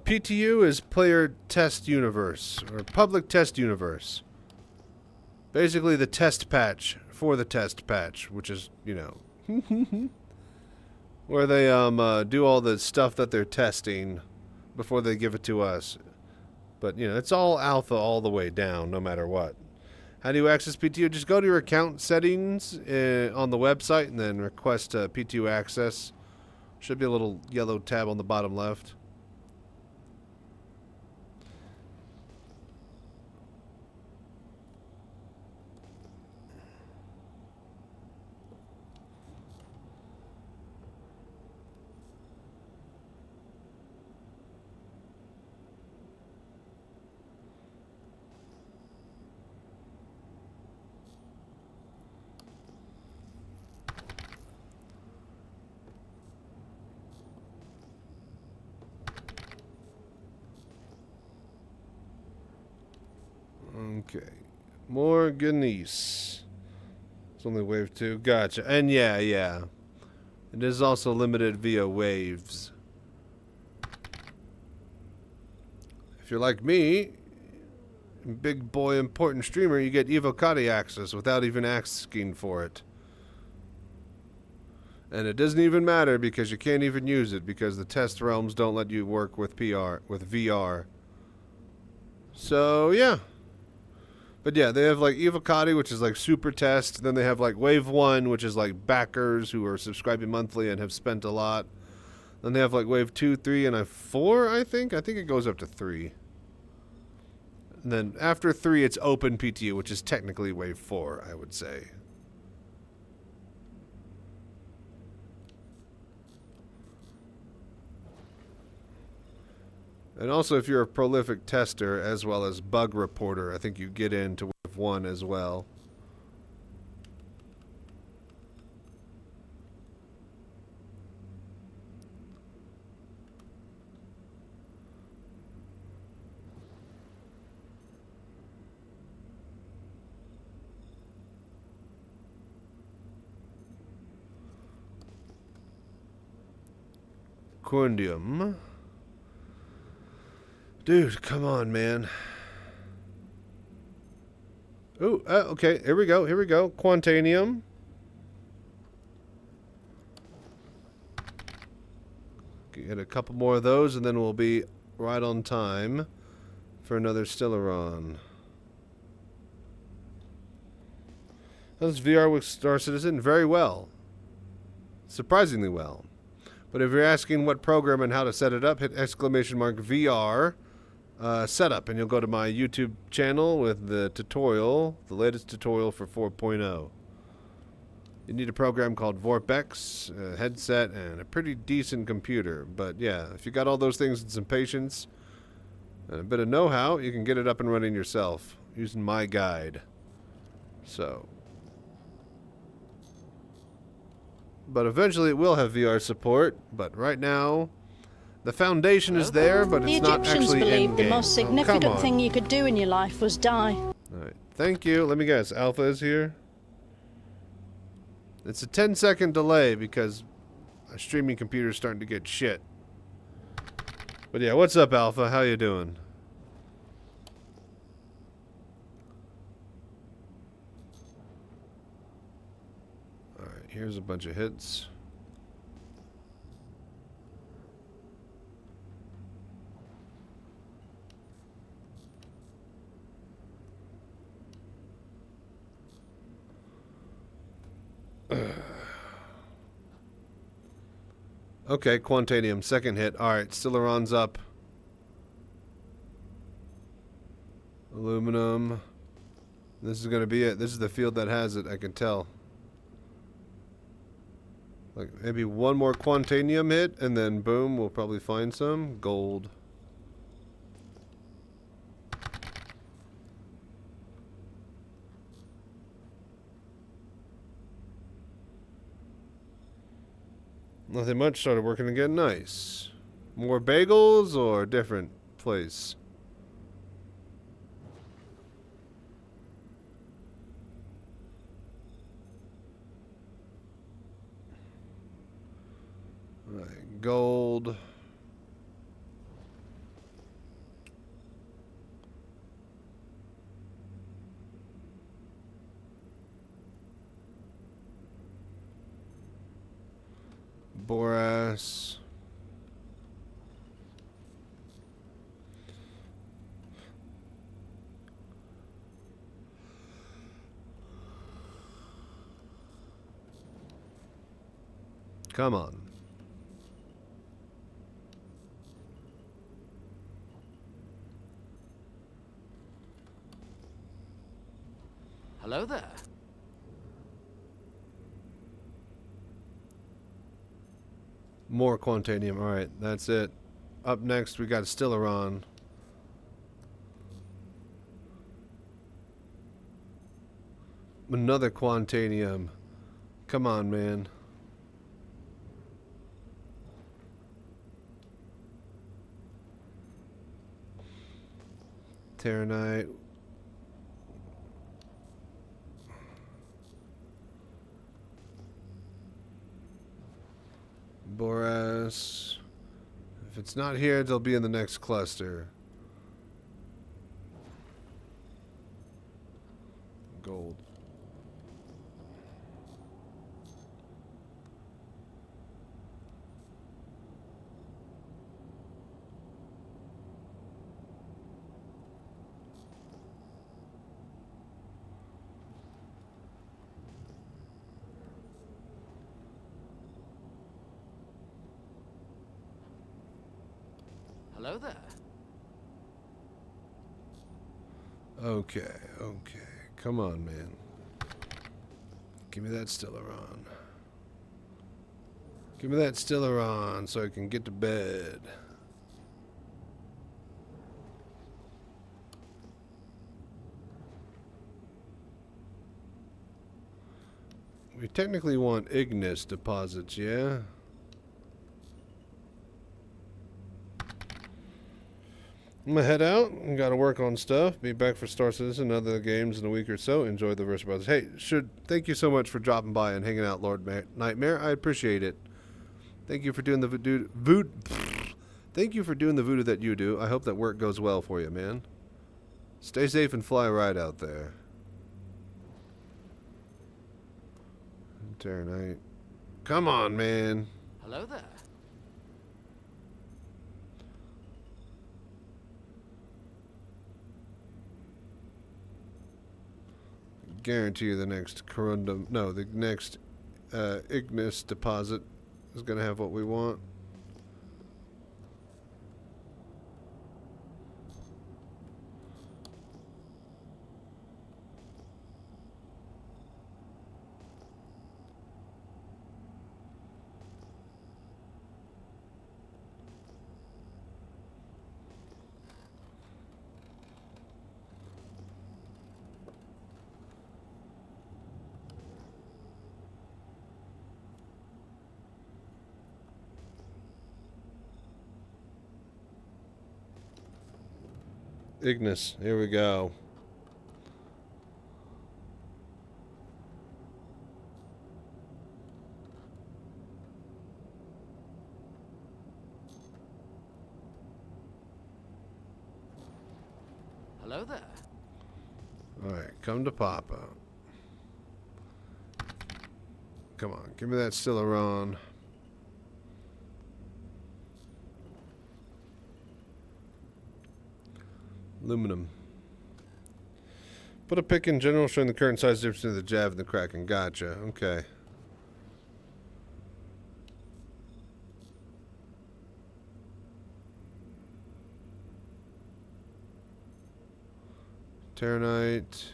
PTU is Player Test Universe, or Public Test Universe. Basically the test patch for the test patch, which is, you know, where they do all the stuff that they're testing before they give it to us. But, you know, it's all alpha all the way down, no matter what. How do you access PTU? Just go to your account settings on the website and then request PTU access. Should be a little yellow tab on the bottom left. Okay. More Manganese. It's only wave 2. Gotcha. And yeah. It is also limited via waves. If you're like me, big boy important streamer, you get Evocati access without even asking for it. And it doesn't even matter because you can't even use it because the test realms don't let you work with VR. So, yeah. But yeah, they have like Evocati, which is like super test. Then they have like Wave 1, which is like backers who are subscribing monthly and have spent a lot. Then they have like Wave 2, 3, and 4, I think. I think it goes up to 3. And then after 3, it's Open PTU, which is technically Wave 4, I would say. And also, if you're a prolific tester as well as bug reporter, I think you get into Wave 1 as well. Corundium. Dude, come on, man. Ooh, okay, here we go. Quantanium. Get a couple more of those, and then we'll be right on time for another Stellaron. How's VR with Star Citizen? Very well. Surprisingly well. But if you're asking what program and how to set it up, hit !VR setup, and you'll go to my YouTube channel with the tutorial, the latest tutorial for 4.0. You need a program called Vorpex, a headset, and a pretty decent computer. But yeah, if you got all those things and some patience and a bit of know-how, you can get it up and running yourself using my guide. So, but eventually it will have VR support. But right now, the foundation is there, but it's not actually in-game. The Egyptians believed the most significant thing you you could do in your life was die. Alright, thank you. Let me guess, Alpha is here? It's a 10-second delay because my streaming computer is starting to get shit. But yeah, what's up, Alpha? How you doing? Alright, here's a bunch of hits. Okay, Quantanium, second hit. Alright, Stellaron's up. Aluminum. This is gonna be it. This is the field that has it, I can tell. Like, maybe one more Quantanium hit, and then boom, we'll probably find some. Gold. Nothing much. Started working again. Nice. More bagels or different place? Alright, gold. Boras. Come on. Hello there. More Quantanium. Alright, that's it. Up next, we got Stellaron. Another Quantanium. Come on, man. Terranite. Boras. If it's not here, they'll be in the next cluster. Gold. Hello there. Okay, okay. Come on, man. Give me that Stellaron. Give me that Stellaron so I can get to bed. We technically want ignis deposits, yeah? I'm gonna head out. Gotta work on stuff. Be back for Star Citizen and other games in a week or so. Enjoy the Verse Brothers. Hey, thank you so much for dropping by and hanging out, Lord Nightmare. I appreciate it. Thank you for doing the voodoo. Thank you for doing the voodoo that you do. I hope that work goes well for you, man. Stay safe and fly right out there. Terranite. Come on, man. Hello there. Guarantee you the next corundum, no, the next ignis deposit is going to have what we want. Ignis, here we go. Hello there. Alright, come to Papa. Come on, give me that Stellaron. Aluminum. Put a pick in general showing the current size difference between the Jav and the Kraken. Gotcha, okay. Terranite.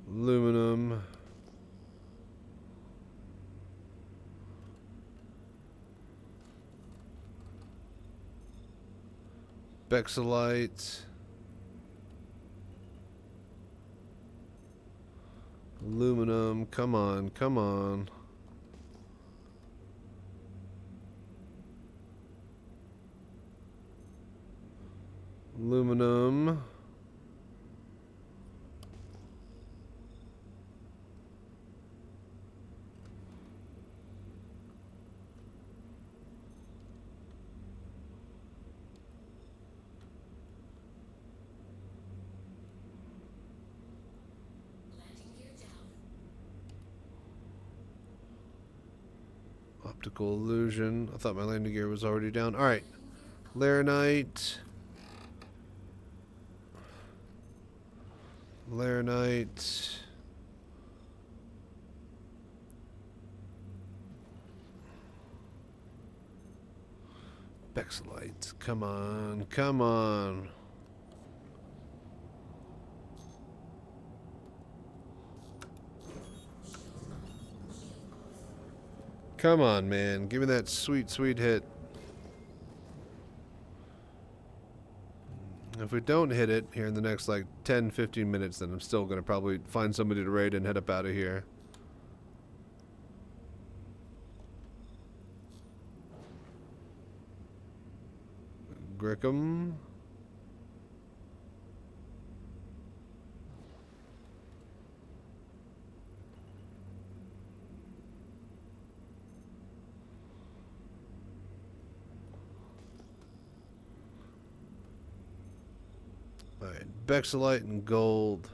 Aluminum. Bexelite. Aluminum. Come on, come on. Aluminum. Optical illusion. I thought my landing gear was already down. All right. Laranite. Laranite. Bexelite. Come on. Come on. Come on, man. Give me that sweet, sweet hit. If we don't hit it here in the next like 10, 15 minutes, then I'm still going to probably find somebody to raid and head up out of here. Grickham. Alright, Bexelite and gold.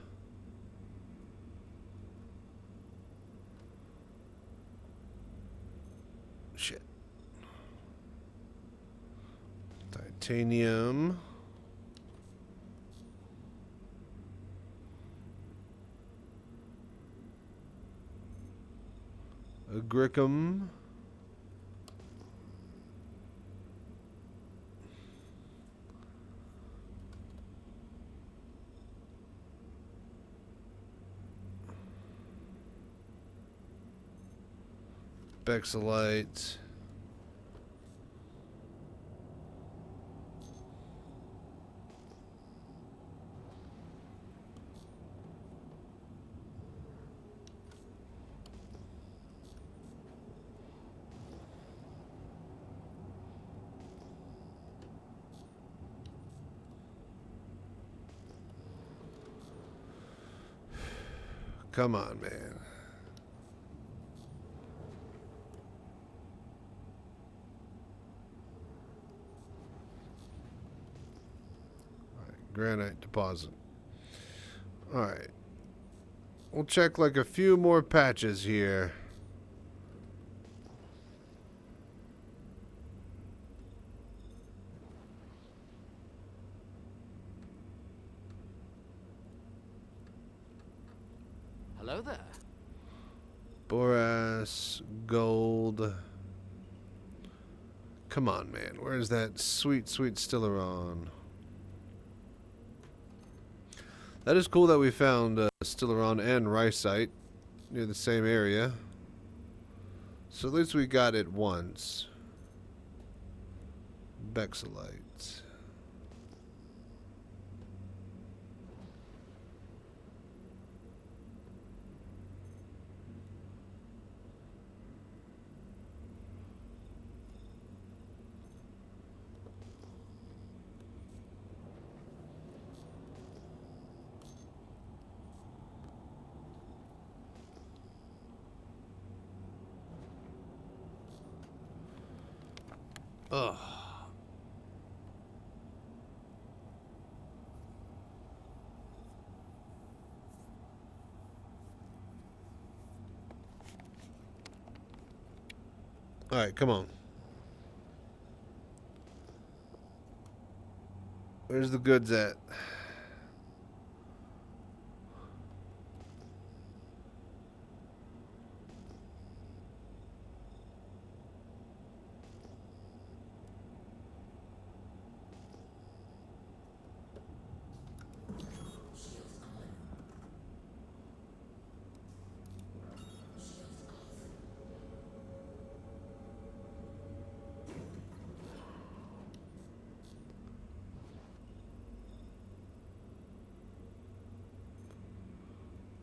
Shit. Titanium. Agricum. Bexelite. Come on, man. Granite deposit. Alright. We'll check like a few more patches here. Hello there. Boras, gold. Come on, man. Where's that sweet, sweet Stellaron? That is cool that we found Stellaron and Ricite near the same area. So at least we got it once. Bexelite. Ugh. All right, come on. Where's the goods at?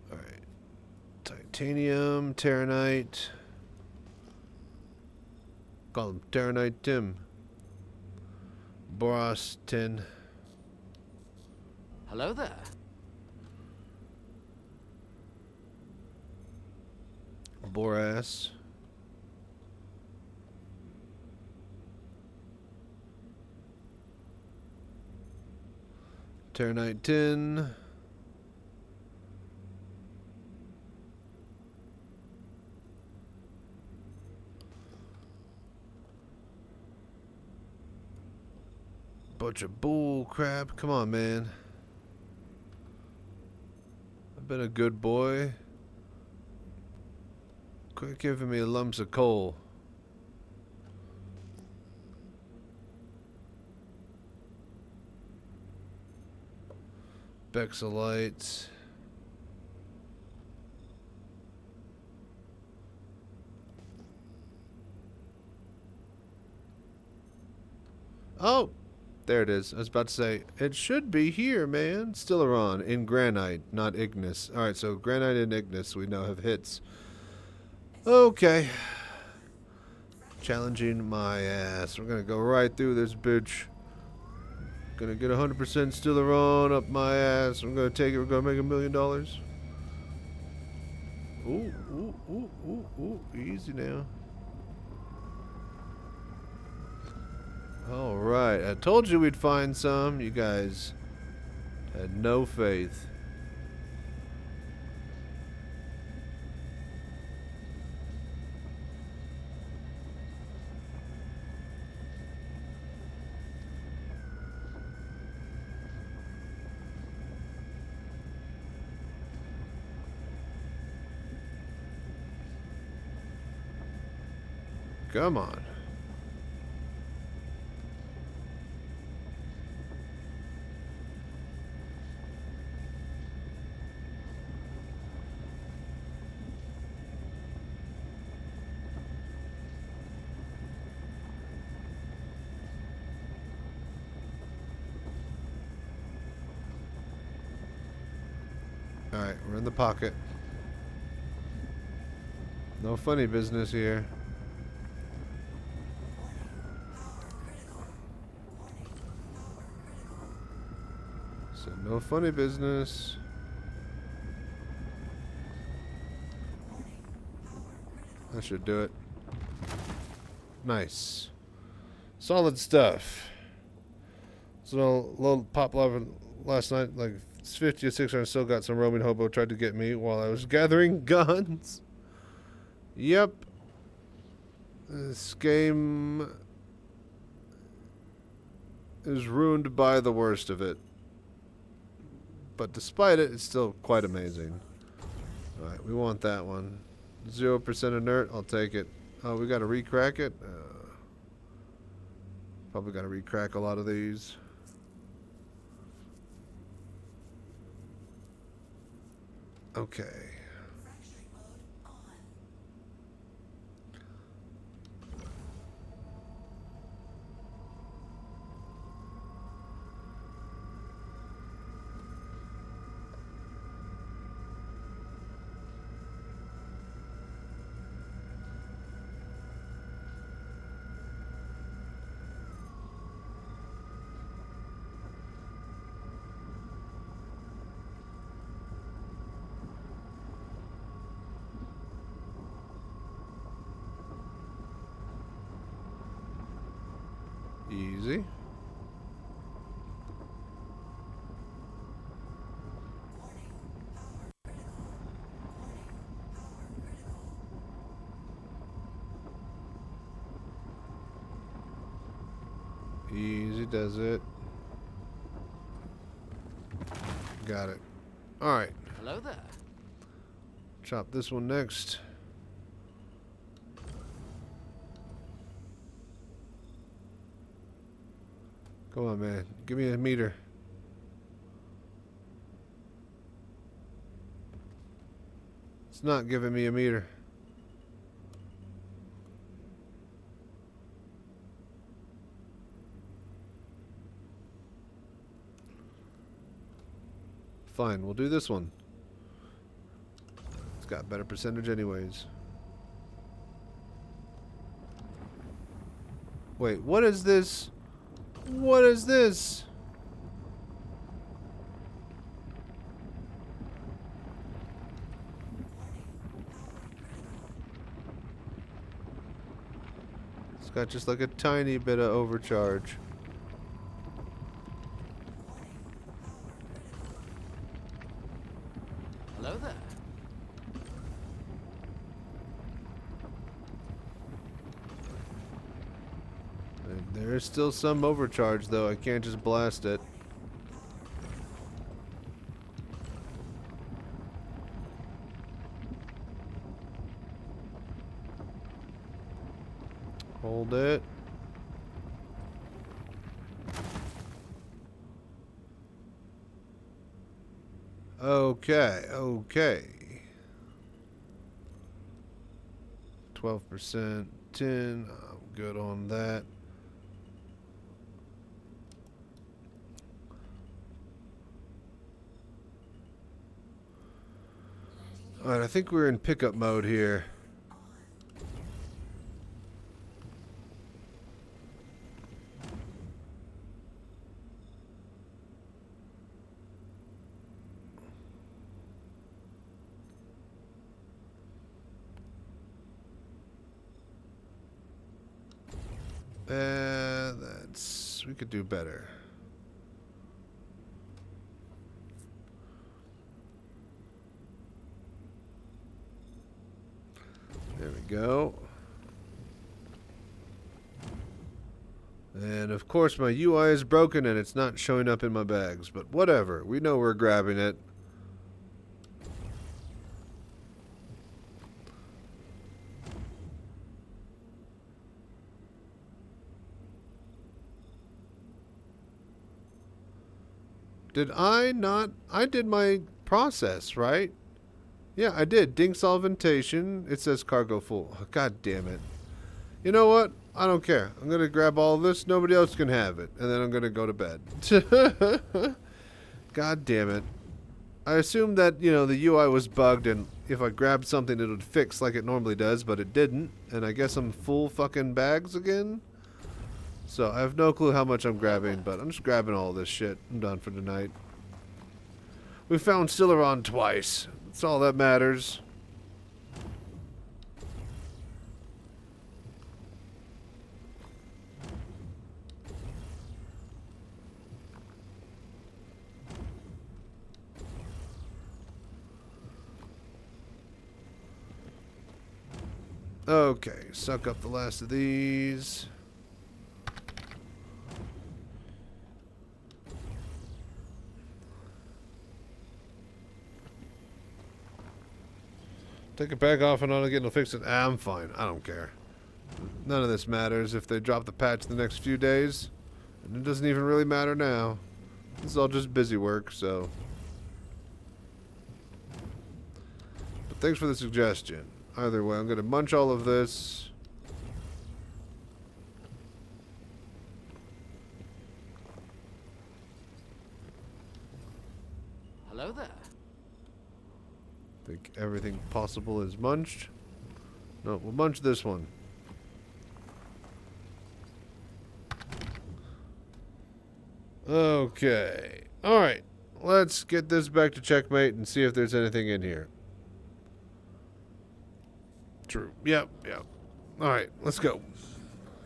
All right. Titanium, Terranite. Call him Terranite Tim. Boros 10. Hello there. Boras. Terranite 10. Bunch of bull crap. Come on, man. I've been a good boy. Quit giving me lumps of coal. Bexalites. Oh! There it is. I was about to say, it should be here, man. Stillaron in granite, not ignis. Alright, so granite and ignis we know have hits. Okay. Challenging my ass. We're gonna go right through this bitch. Gonna get 100% Stillaron up my ass. I'm gonna take it. We're gonna make $1 million. Ooh, ooh, ooh, ooh, ooh. Easy now. Alright, I told you we'd find some. You guys had no faith. Come on. Alright, we're in the pocket. No funny business here. So no funny business. That should do it. Nice. Solid stuff. So a little pop lava last night, like 50 or 600, still got some roaming hobo tried to get me while I was gathering guns. Yep. This game is ruined by the worst of it. But despite it, it's still quite amazing. Alright, we want that one. 0% inert, I'll take it. Oh, we gotta recrack it? Probably gotta recrack a lot of these. Okay. Easy. Easy does it. Got it. Alright. Hello there. Chop this one next. Come on, man. Give me a meter. It's not giving me a meter. Fine, we'll do this one. It's got better percentage anyways. Wait, what is this? What is this? It's got just like a tiny bit of overcharge. Hello there. There is still some overcharge though. I can't just blast it. Hold it. Okay, okay. 12%, 10. I'm good on that. Alright, I think we're in pickup mode here. We could do better. There we go. And of course my UI is broken and it's not showing up in my bags, but whatever. We know we're grabbing it. Did I not? I did my process, right? Yeah, I did. Ding solventation. It says cargo full. God damn it. You know what? I don't care. I'm going to grab all this. Nobody else can have it. And then I'm going to go to bed. God damn it. I assumed that, you know, the UI was bugged and if I grabbed something it would fix like it normally does, but it didn't. And I guess I'm full fucking bags again. So I have no clue how much I'm grabbing, but I'm just grabbing all this shit. I'm done for tonight. We found Sileron twice. That's all that matters. Okay, suck up the last of these. Take it back off and on again, it'll fix it. I'm fine. I don't care. None of this matters if they drop the patch the next few days. And it doesn't even really matter now. This is all just busy work, so. But thanks for the suggestion. Either way, I'm going to munch all of this. Hello there. I think everything possible is munched. No, we'll munch this one. Okay. Alright. Let's get this back to checkmate and see if there's anything in here. True. Yep, yep. Alright, let's go.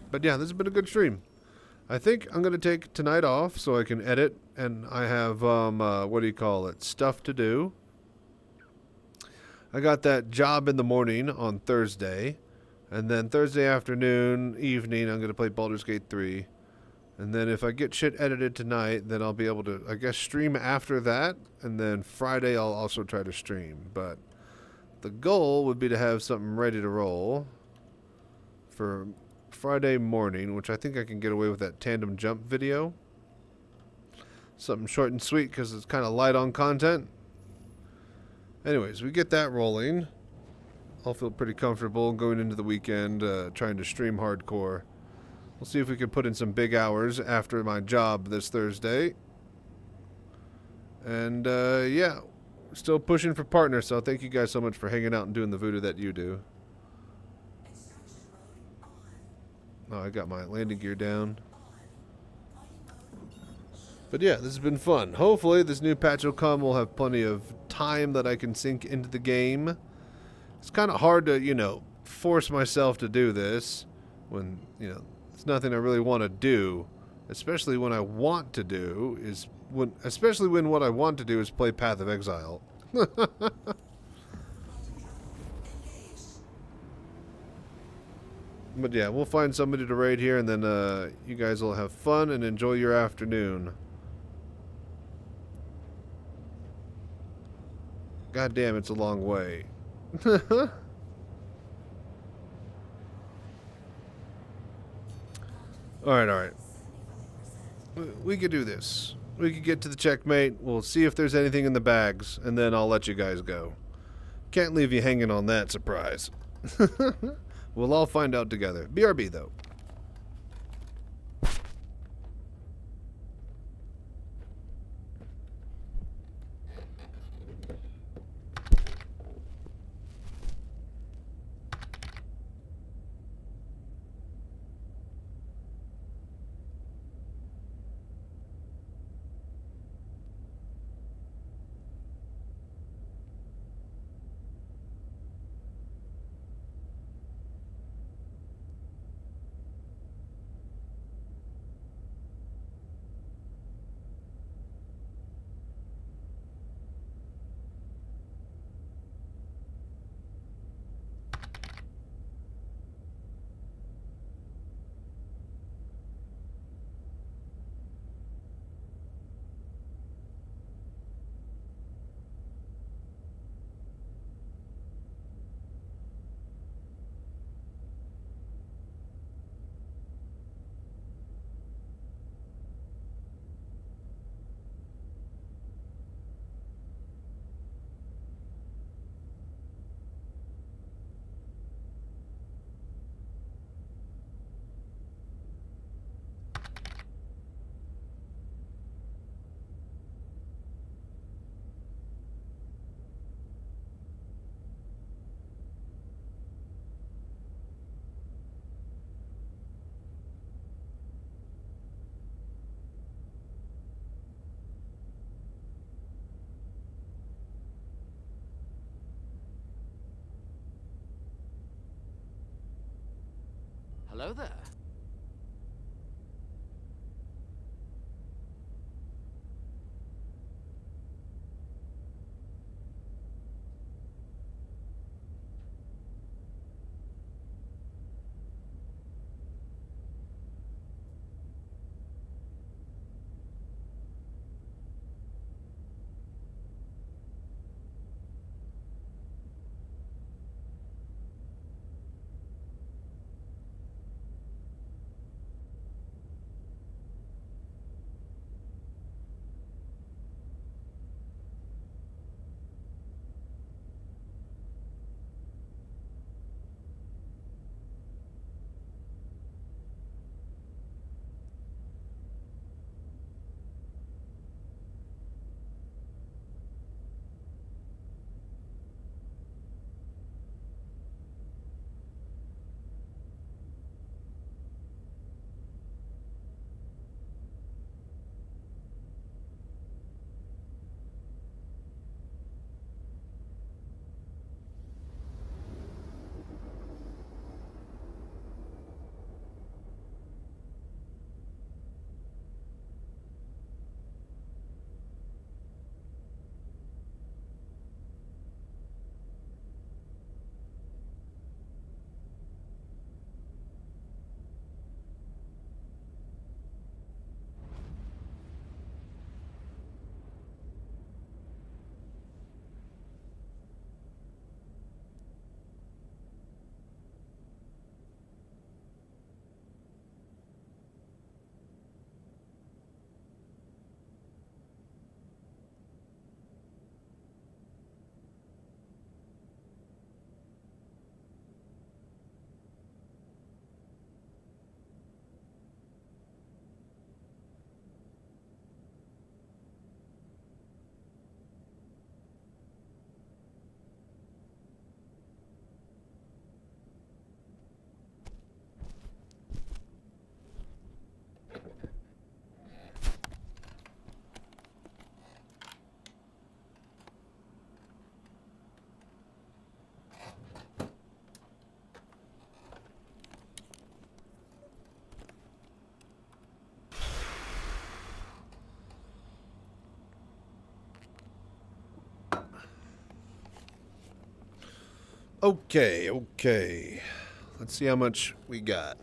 But yeah, this has been a good stream. I think I'm going to take tonight off so I can edit, and I have, what do you call it, stuff to do. I got that job in the morning on Thursday, and then Thursday afternoon, evening, I'm going to play Baldur's Gate 3. And then if I get shit edited tonight, then I'll be able to, I guess, stream after that, and then Friday I'll also try to stream. But the goal would be to have something ready to roll for Friday morning, which I think I can get away with that tandem jump video. Something short and sweet because it's kind of light on content. Anyways, we get that rolling. I'll feel pretty comfortable going into the weekend trying to stream hardcore. We'll see if we can put in some big hours after my job this Thursday. And yeah, still pushing for partners, so thank you guys so much for hanging out and doing the voodoo that you do. Oh, I got my landing gear down. But yeah, this has been fun. Hopefully this new patch will come. We'll have plenty of time that I can sink into the game. It's kind of hard to, you know, force myself to do this when, you know, it's nothing I really want to do. Especially when I want to do is especially when what I want to do is play Path of Exile. But yeah, we'll find somebody to raid here, and then you guys will have fun and enjoy your afternoon. God damn, it's a long way. Alright, alright. We could do this. We could get to the checkmate. We'll see if there's anything in the bags, and then I'll let you guys go. Can't leave you hanging on that surprise. We'll all find out together. BRB, though. Hello there. Okay, okay. Let's see how much we got.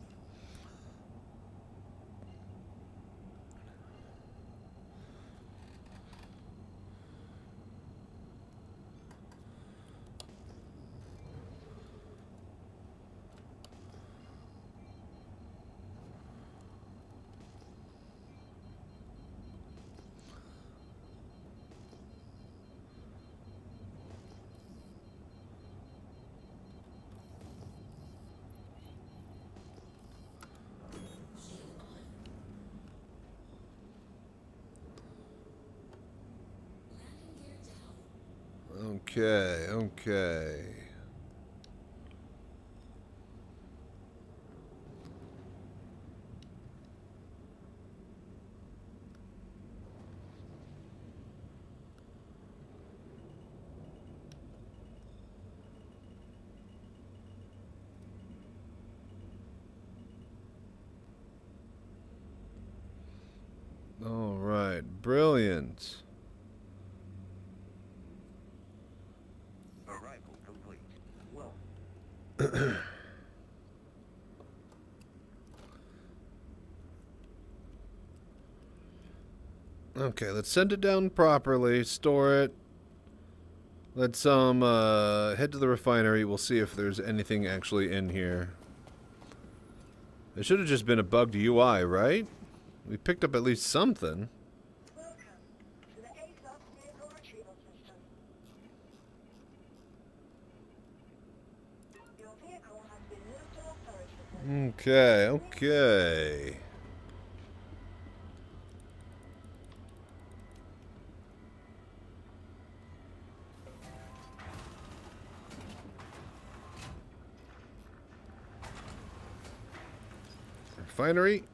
Okay, okay. All right, brilliant. Arrival complete. Well. Okay, let's send it down properly, store it. Let's head to the refinery. We'll see if there's anything actually in here. It should have just been a bugged UI, right? We picked up at least something. Welcome to the ASOP vehicle retrieval system. Your vehicle has been moved to authority. Okay, okay. Refinery.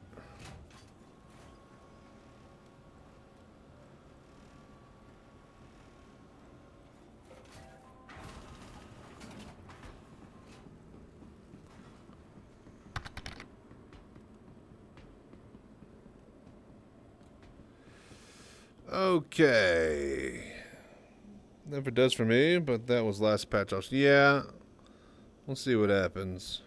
Okay. Never does for me, but that was last patch. Yeah. We'll see what happens.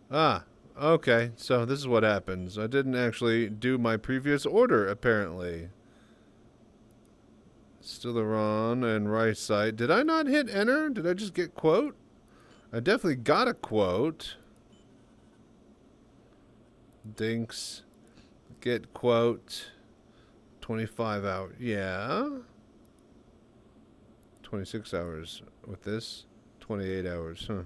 Ah, okay. So this is what happens. I didn't actually do my previous order, apparently. Stillaron and Rice site. Did I not hit enter? Did I just get quote? I definitely got a quote. Dinks. Get quote. 25 hours. Yeah. 26 hours with this. 28 hours. Huh.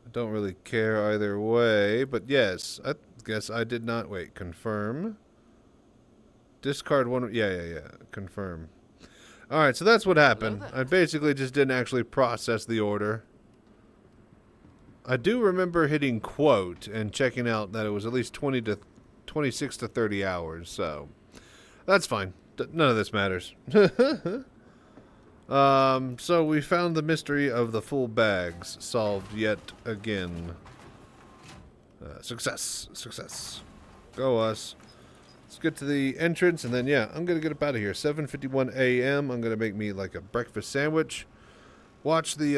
I don't really care either way. But yes. I guess I did not. Wait. Confirm. Discard one. Yeah. Confirm. Alright, so that's what happened. I basically just didn't actually process the order. I do remember hitting quote and checking out that it was at least 26 to 30 hours, so that's fine. None of this matters. So we found the mystery of the full bags solved yet again. Success. Go us. Let's get to the entrance, and then, yeah, I'm going to get up out of here. 7:51 a.m. I'm going to make me, like, a breakfast sandwich. Watch the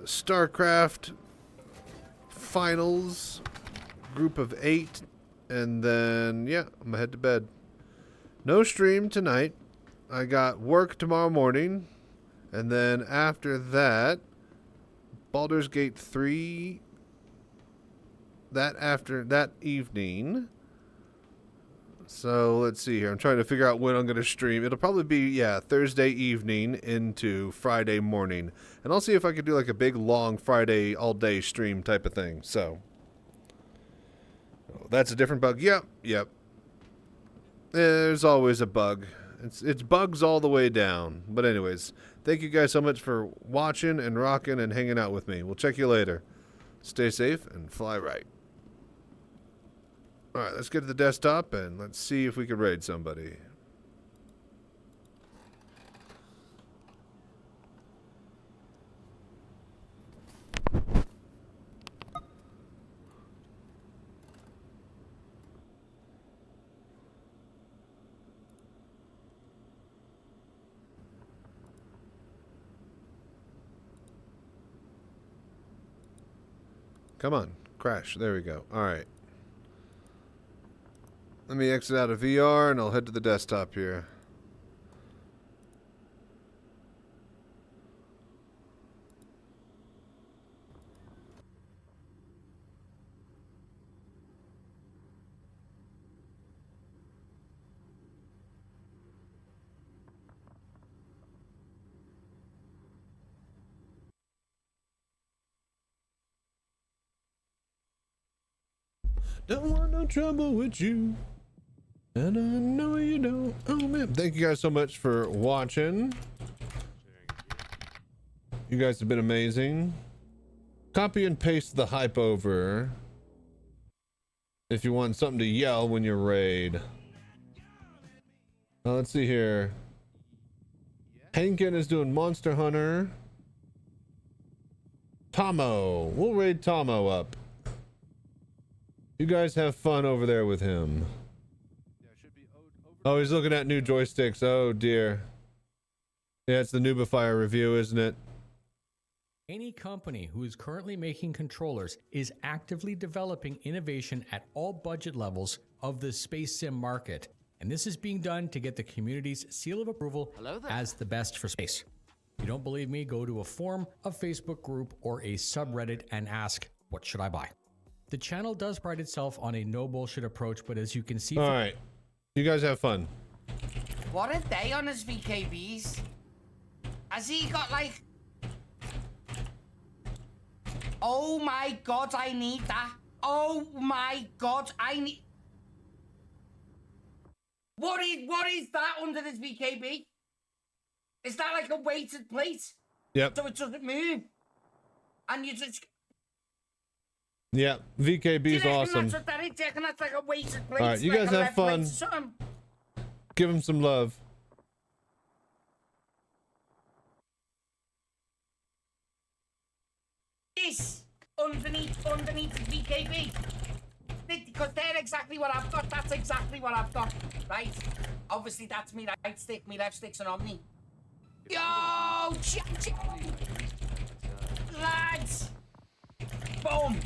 StarCraft finals, group of 8, and then, yeah, I'm going to head to bed. No stream tonight. I got work tomorrow morning, and then after that, Baldur's Gate 3, that evening. So, let's see here. I'm trying to figure out when I'm going to stream. It'll probably be, yeah, Thursday evening into Friday morning. And I'll see if I can do like a big, long Friday all-day stream type of thing. So, oh, that's a different bug. Yep. There's always a bug. It's bugs all the way down. But anyways, thank you guys so much for watching and rocking and hanging out with me. We'll check you later. Stay safe and fly right. Alright, let's get to the desktop and let's see if we can raid somebody. Come on. Crash. There we go. Alright. Let me exit out of VR and I'll head to the desktop here. Don't want no trouble with you. And I know you don't. Oh man. Thank you guys so much for watching. You guys have been amazing. Copy and paste the hype over if you want something to yell when you raid. Let's see here. Hankin is doing Monster Hunter. Tomo. We'll raid Tomo up. You guys have fun over there with him. Oh, he's looking at new joysticks. Oh dear. Yeah, it's the Nubifier review, isn't it? Any company who is currently making controllers is actively developing innovation at all budget levels of the space sim market. And this is being done to get the community's seal of approval as the best for space. If you don't believe me, go to a forum, a Facebook group, or a subreddit and ask, what should I buy? The channel does pride itself on a no bullshit approach, but as you can see... Alright. You guys have fun. What are they on his VKBs? Has he got like... Oh my god, I need that. Oh my god, I need... What is that under this VKB? Is that like a weighted plate? Yep. So it doesn't move? And you just... Yeah, VKB's awesome. That's what that is. That's like a weighted plate. Alright, you guys have fun. Give him some love. This underneath the VKB. Because they're exactly what I've got. That's exactly what I've got. Right? Obviously, that's me right stick. Me left stick's an Omni. Yo! Chachi! Lads! Boom!